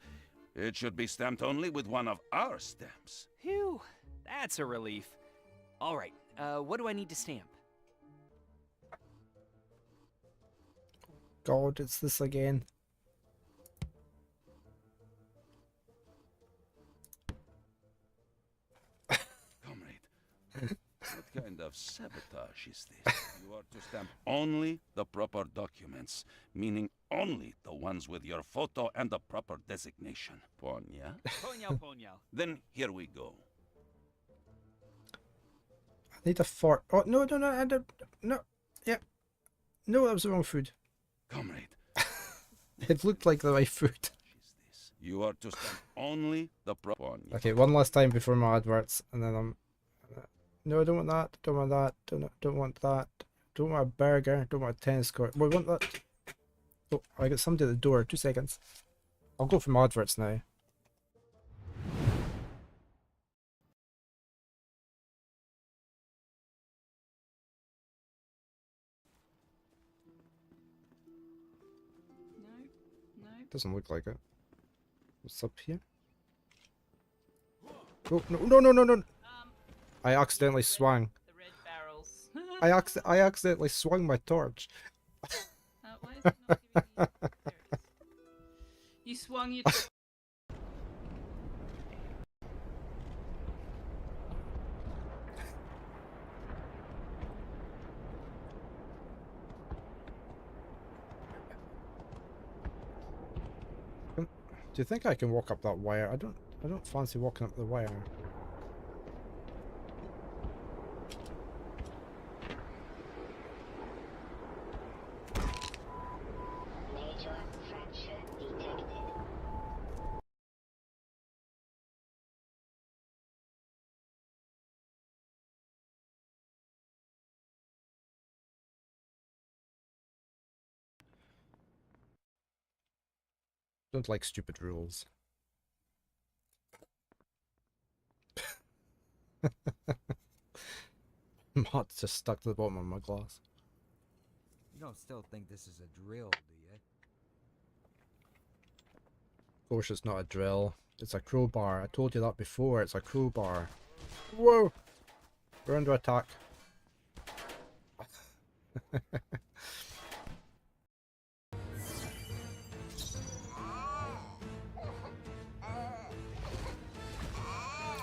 It should be stamped only with one of our stamps. Phew, that's a relief. All right, what do I need to stamp? God, it's this again. Comrade, what kind of sabotage is this? You are to stamp only the proper documents, meaning only the ones with your photo and the proper designation. Ponya? Ponyao. Then here we go. I need a fork. Oh, no, I don't. No. Yeah. No, that was the wrong food. Comrade. It looked like the right food. You are to stamp only the proper. Okay, one last time before my adverts, and then I'm... No, I don't want that. Don't want that. Don't want that. Don't want a burger. Don't want a tennis court. We want that. Oh, I got somebody at the door. 2 seconds. I'll go for my adverts now. Doesn't look like it. What's up here? Oh, no. I accidentally swung. The red barrels. I accidentally swung my torch. Why is it not giving me... There it is. You swung your... Do you think I can walk up that wire? I don't fancy walking up the wire. Don't like stupid rules. Mod's just stuck to the bottom of my glass. You don't still think this is a drill, do you? course it's not a drill. It's a crowbar. I told you that before. It's a crowbar. Whoa! We're under attack.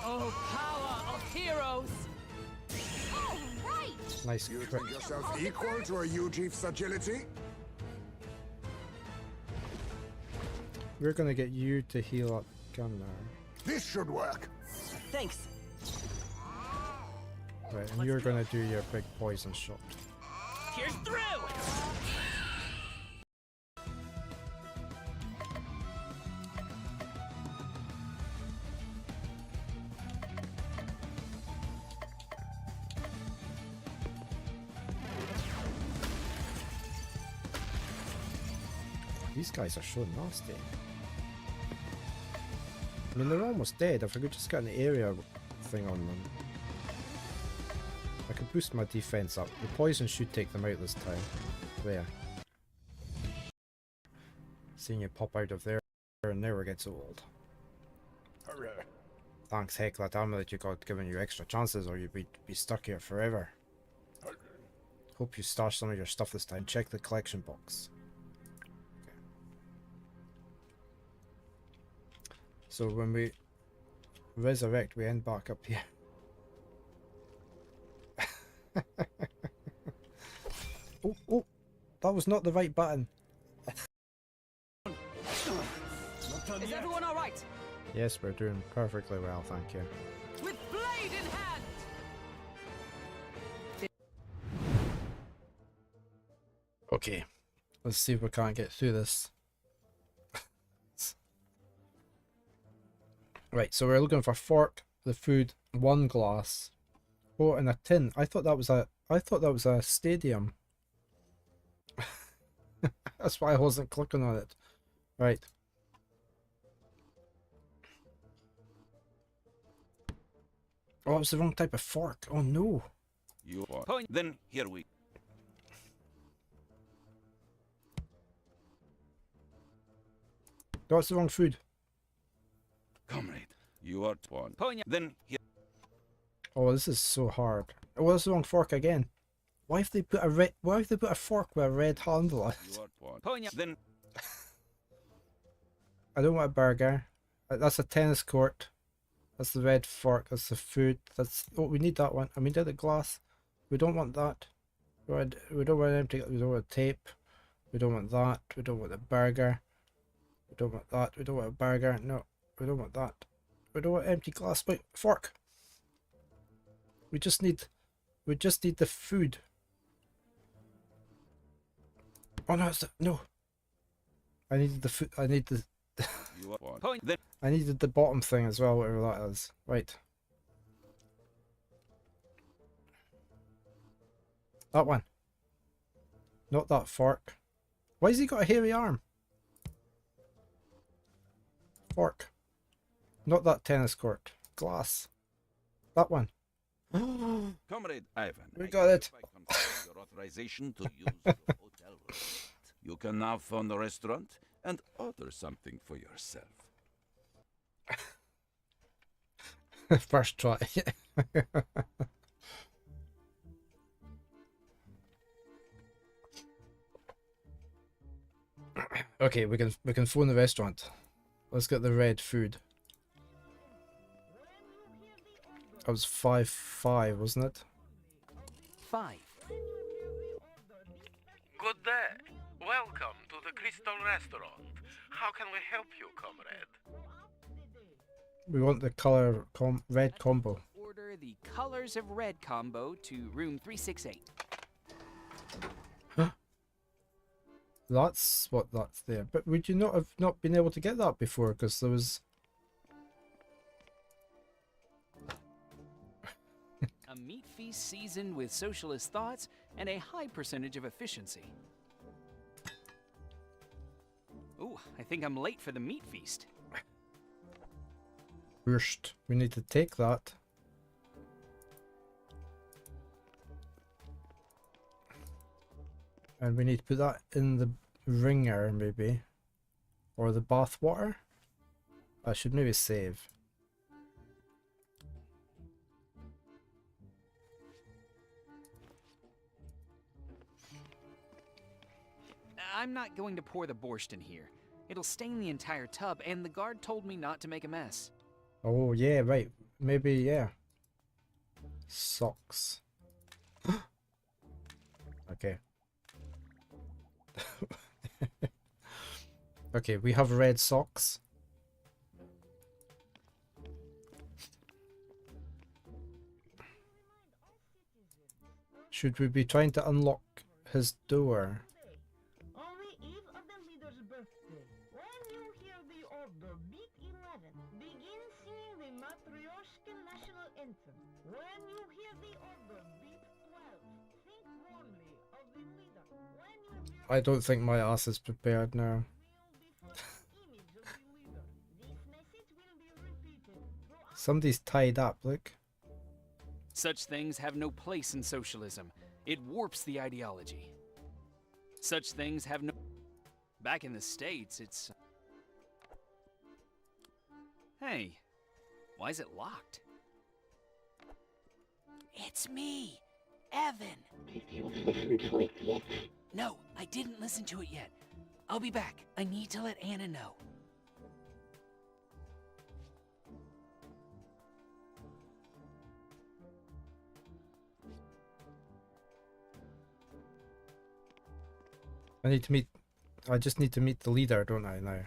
Oh, power of heroes! All right! Nice You crit. think yourself equal to a Ujief's agility? We're gonna get you to heal up Gunnar. This should work. Thanks. Right, and you're gonna do your big poison shot. Here's through! These guys are so nasty. I mean, they're almost dead. If I could just get an area thing on them, I could boost my defense up. The poison should take them out this time. There. Seeing you pop out of there never gets old. Hooray. Thanks, Heckler. Damn it that you got given you extra chances or you'd be stuck here forever. Hope you stash some of your stuff this time. Check the collection box. So when we resurrect, we end back up here. Oh, that was not the right button. Is everyone all right? Yes, we're doing perfectly well, thank you. With blade in hand! Okay, let's see if we can't get through this. Right, so we're looking for fork, the food, one glass. Oh, and a tin. I thought that was a stadium. That's why I wasn't clicking on it. Right. Oh, it's the wrong type of fork. Oh no. You are. Then here we. No, it's the wrong food. Comrade, you are one. Then here. Oh, this is so hard. Oh, that's the wrong fork again. Why have they put a red? Why have they put a fork with a red handle on it? You are one. Then I don't want a burger. That's a tennis court. That's the red fork. That's the food. That's oh, we need that one. I mean, did the glass. We don't want that. We don't want empty. We don't want tape. We don't want that. We don't want a burger. We don't want that. We don't want a burger. No, we don't want that. We don't want empty glass. Wait, fork. We just need the food. Oh no, it's the, no. I needed the food. I need the. you are one. Then I needed the bottom thing as well, whatever that is. Right. That one. Not that fork. Why has he got a hairy arm? Fork. Not that tennis court. Glass. That one. Comrade Ivan, We got it. Your authorization to use the hotel restaurant. You can now phone the restaurant and order something for yourself. First try. Okay, we can phone the restaurant. Let's get the red food. That was 5-5, wasn't it? 5. Good day. Welcome to the Crystal Restaurant. How can we help you, comrade? We want the color red combo. Order the Colors of Red combo to room 368. That's what that's there. But would you not have not been able to get that before? Because there was... A meat feast seasoned with socialist thoughts and a high percentage of efficiency. Ooh, I think I'm late for the meat feast. First, we need to take that. And we need to put that in the ringer, maybe. Or the bath water. I should maybe save. I'm not going to pour the borscht in here. It'll stain the entire tub, and the guard told me not to make a mess. Oh yeah, right. Maybe, yeah. Socks. Okay. Okay, we have red socks. Should we be trying to unlock his door? On the eve of the leader's birthday, when you hear the order beat 11, begin singing the Matryoshka national anthem. When you hear the order beat 12, think warmly of the leader. When you hear I don't think my ass is prepared now. image of the leader, this message will be repeated throughout. Somebody's tied up, look. Such things have no place in socialism. It warps the ideology. Such things have no... Back in the States, it's... Hey, why is it locked? It's me, Evan. No, I didn't listen to it yet. I'll be back. I need to let Anna know. I just need to meet the leader, don't I, now?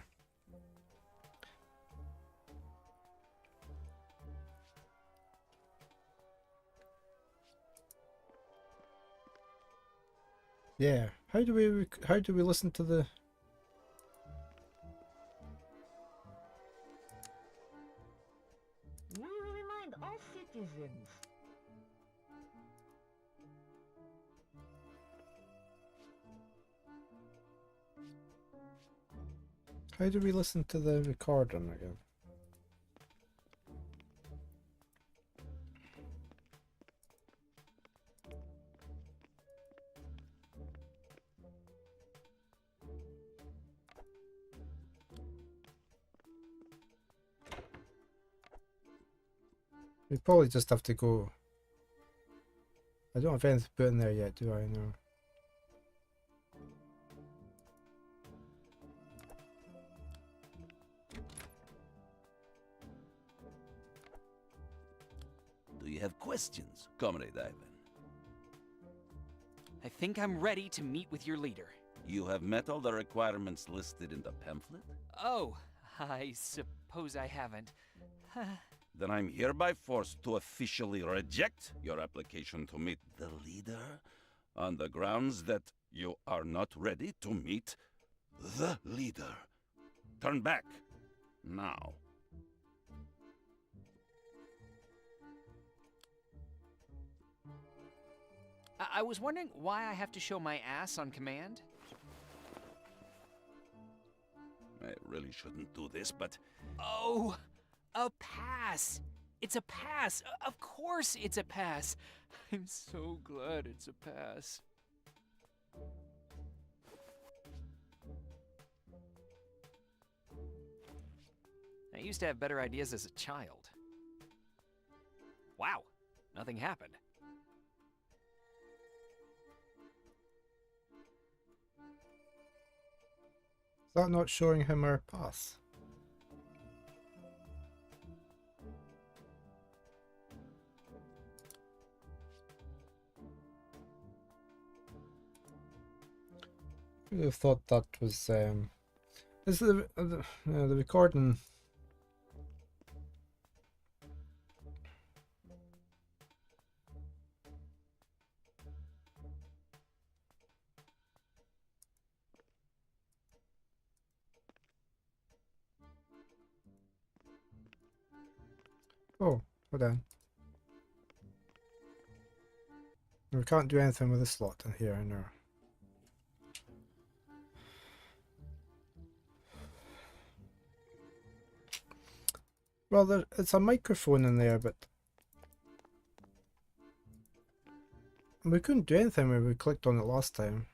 Yeah, how do we listen to the... We will remind all citizens. How do we listen to the recording again? We probably just have to go. I don't have anything to put in there yet, do I? No. Do you have questions, Comrade Ivan? I think I'm ready to meet with your leader. You have met all the requirements listed in the pamphlet? Oh, I suppose I haven't. Then I'm hereby forced to officially reject your application to meet the leader on the grounds that you are not ready to meet the leader. Turn back now. I was wondering why I have to show my ass on command. I really shouldn't do this, but... Oh, a pass! It's a pass! Of course it's a pass! I'm so glad it's a pass. I used to have better ideas as a child. Wow, nothing happened. Is that not showing him our path? I would have thought that was is the recording. Oh, hold on. We can't do anything with this slot in here now. Well, it's a microphone in there, but we couldn't do anything when we clicked on it last time.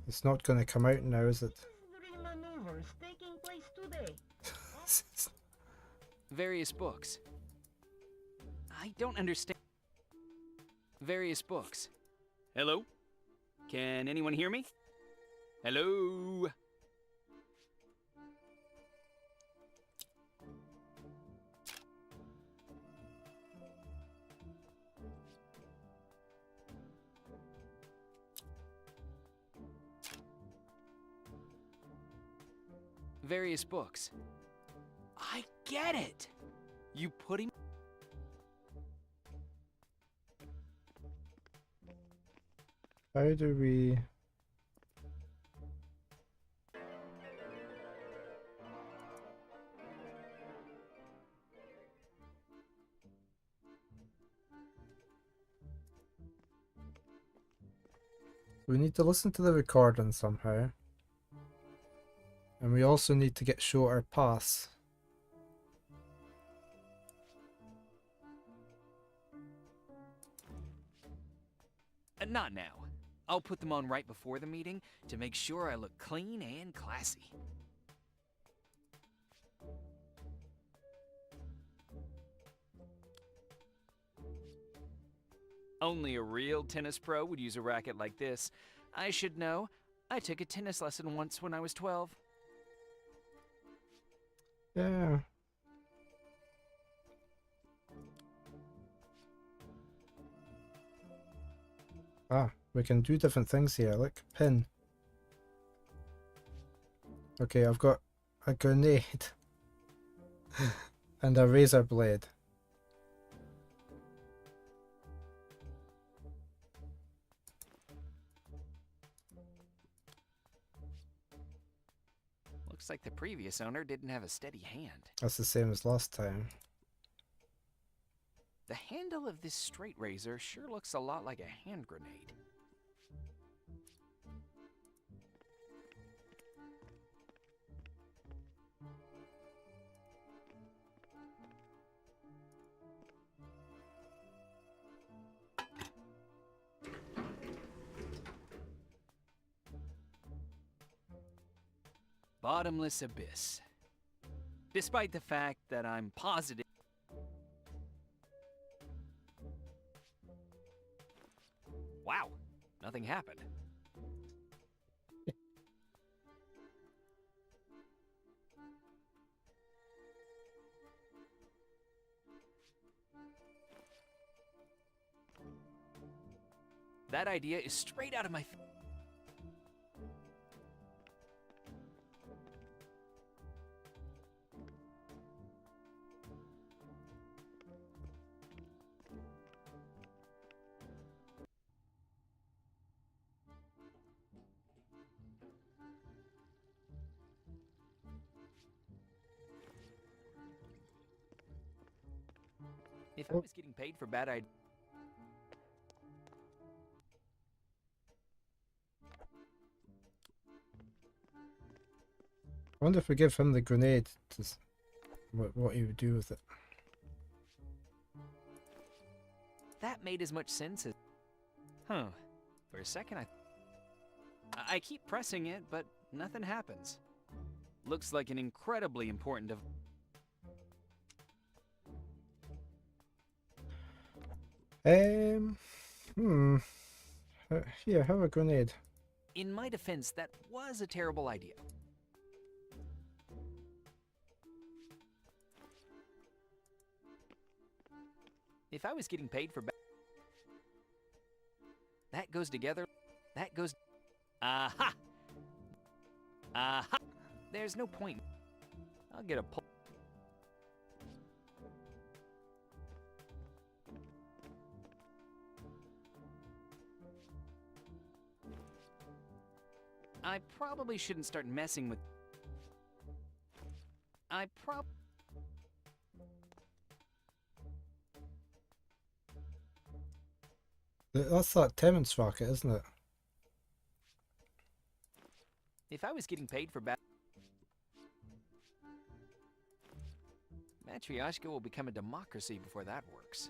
It's not going to come out now, is it? Three maneuvers taking place today. Various books. I don't understand. Various books. Hello? Can anyone hear me? Hello? Various books. I get it! You put him. How do we... We need to listen to the recording somehow. And we also need to get show our paths. Not now. I'll put them on right before the meeting to make sure I look clean and classy. Only a real tennis pro would use a racket like this. I should know. I took a tennis lesson once when I was 12. Yeah. Ah, we can do different things here. Look, pin. Okay, I've got a grenade and a razor blade. Looks like the previous owner didn't have a steady hand. That's the same as last time. The handle of this straight razor sure looks a lot like a hand grenade. Bottomless abyss. Despite the fact that I'm positive. Wow, nothing happened. That idea is straight out of my... If I was getting paid for bad ideas... I wonder if we give him the grenade, to what he would do with it. That made as much sense as... Huh. For a second I keep pressing it, but nothing happens. Looks like an incredibly important Here, have a grenade. In my defense, that was a terrible idea. If I was getting paid for that goes together. That goes... Aha! Aha! There's no point. I'll get a pull. I probably shouldn't start messing with... That's that Temmons rocket, isn't it? If I was getting paid for Matryoshka will become a democracy before that works.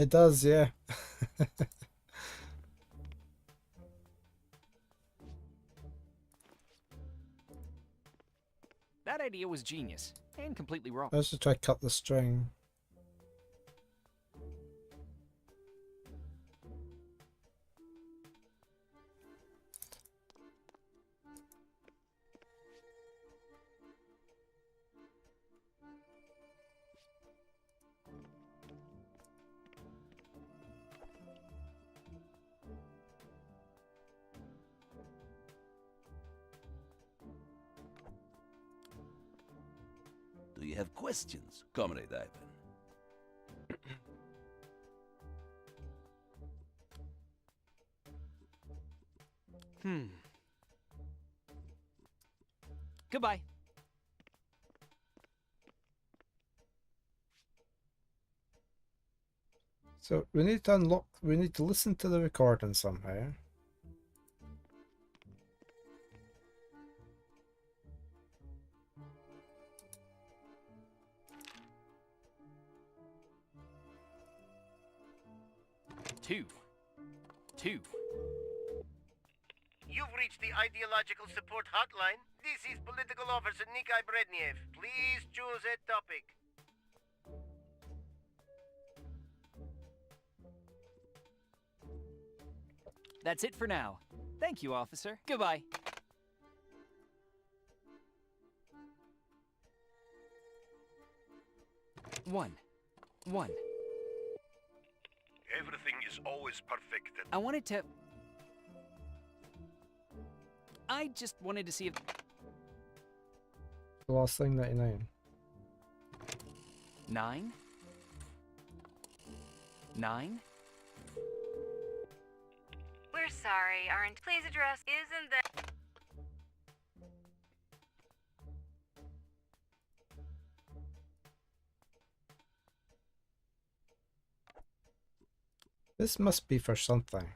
It does, yeah. That idea was genius, and completely wrong. Let's just try to cut the string. Do you have questions, Comrade Ivan? Goodbye. So we need to unlock, we need to listen to the recording somehow. Two. You've reached the Ideological Support Hotline. This is Political Officer Nikai Bredniev. Please choose a topic. That's it for now. Thank you, officer. Goodbye. One. Everything is always perfected. I just wanted to see if... The last thing, 99. 9? We're sorry, aren't. Please address. Isn't that... This must be for something.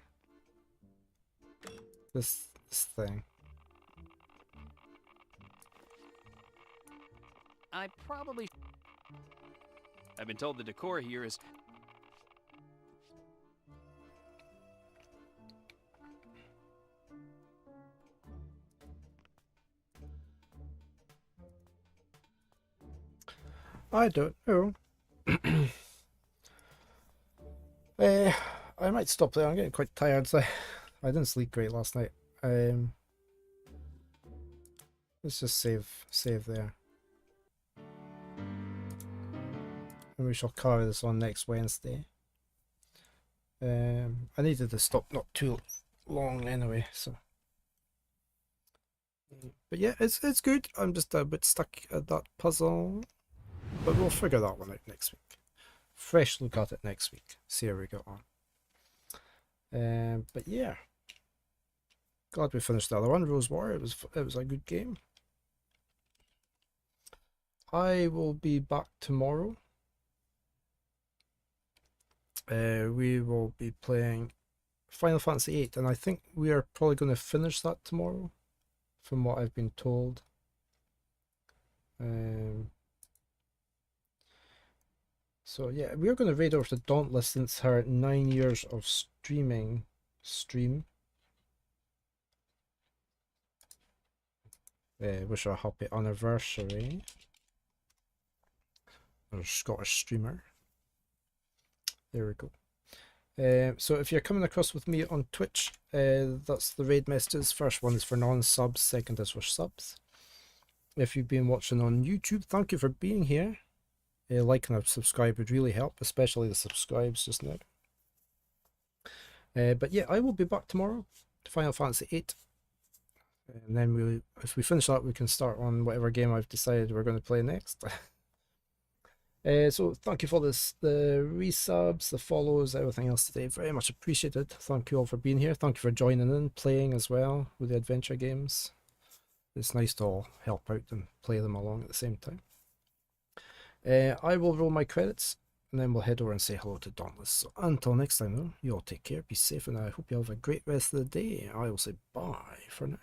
This thing. I've been told the decor here is... I don't know. I might stop there. I'm getting quite tired, so I didn't sleep great last night. Let's just save there. And we shall carry this on next Wednesday. I needed to stop not too long anyway, so. But yeah, it's good. I'm just a bit stuck at that puzzle. But we'll figure that one out next week. Fresh look at it next week. See how we got on. But yeah. Glad we finished the other one, Rosewater. It was a good game. I will be back tomorrow. We will be playing Final Fantasy VIII, and I think we are probably going to finish that tomorrow, from what I've been told. So yeah, we're going to raid over to Dauntless since her 9 years of stream. Wish her a happy anniversary. Or Scottish streamer. There we go. So if you're coming across with me on Twitch, that's the raid messages. First one is for non-subs, second is for subs. If you've been watching on YouTube, thank you for being here. Like and subscribe would really help, especially the subscribes just now. But yeah, I will be back tomorrow to Final Fantasy VIII. And then if we finish that, we can start on whatever game I've decided we're going to play next. So thank you for the resubs, the follows, everything else today. Very much appreciated. Thank you all for being here. Thank you for joining in, playing as well with the adventure games. It's nice to all help out and play them along at the same time. I will roll my credits and then we'll head over and say hello to Dauntless. So until next time though, you all take care, be safe, and I hope you have a great rest of the day. I will say bye for now.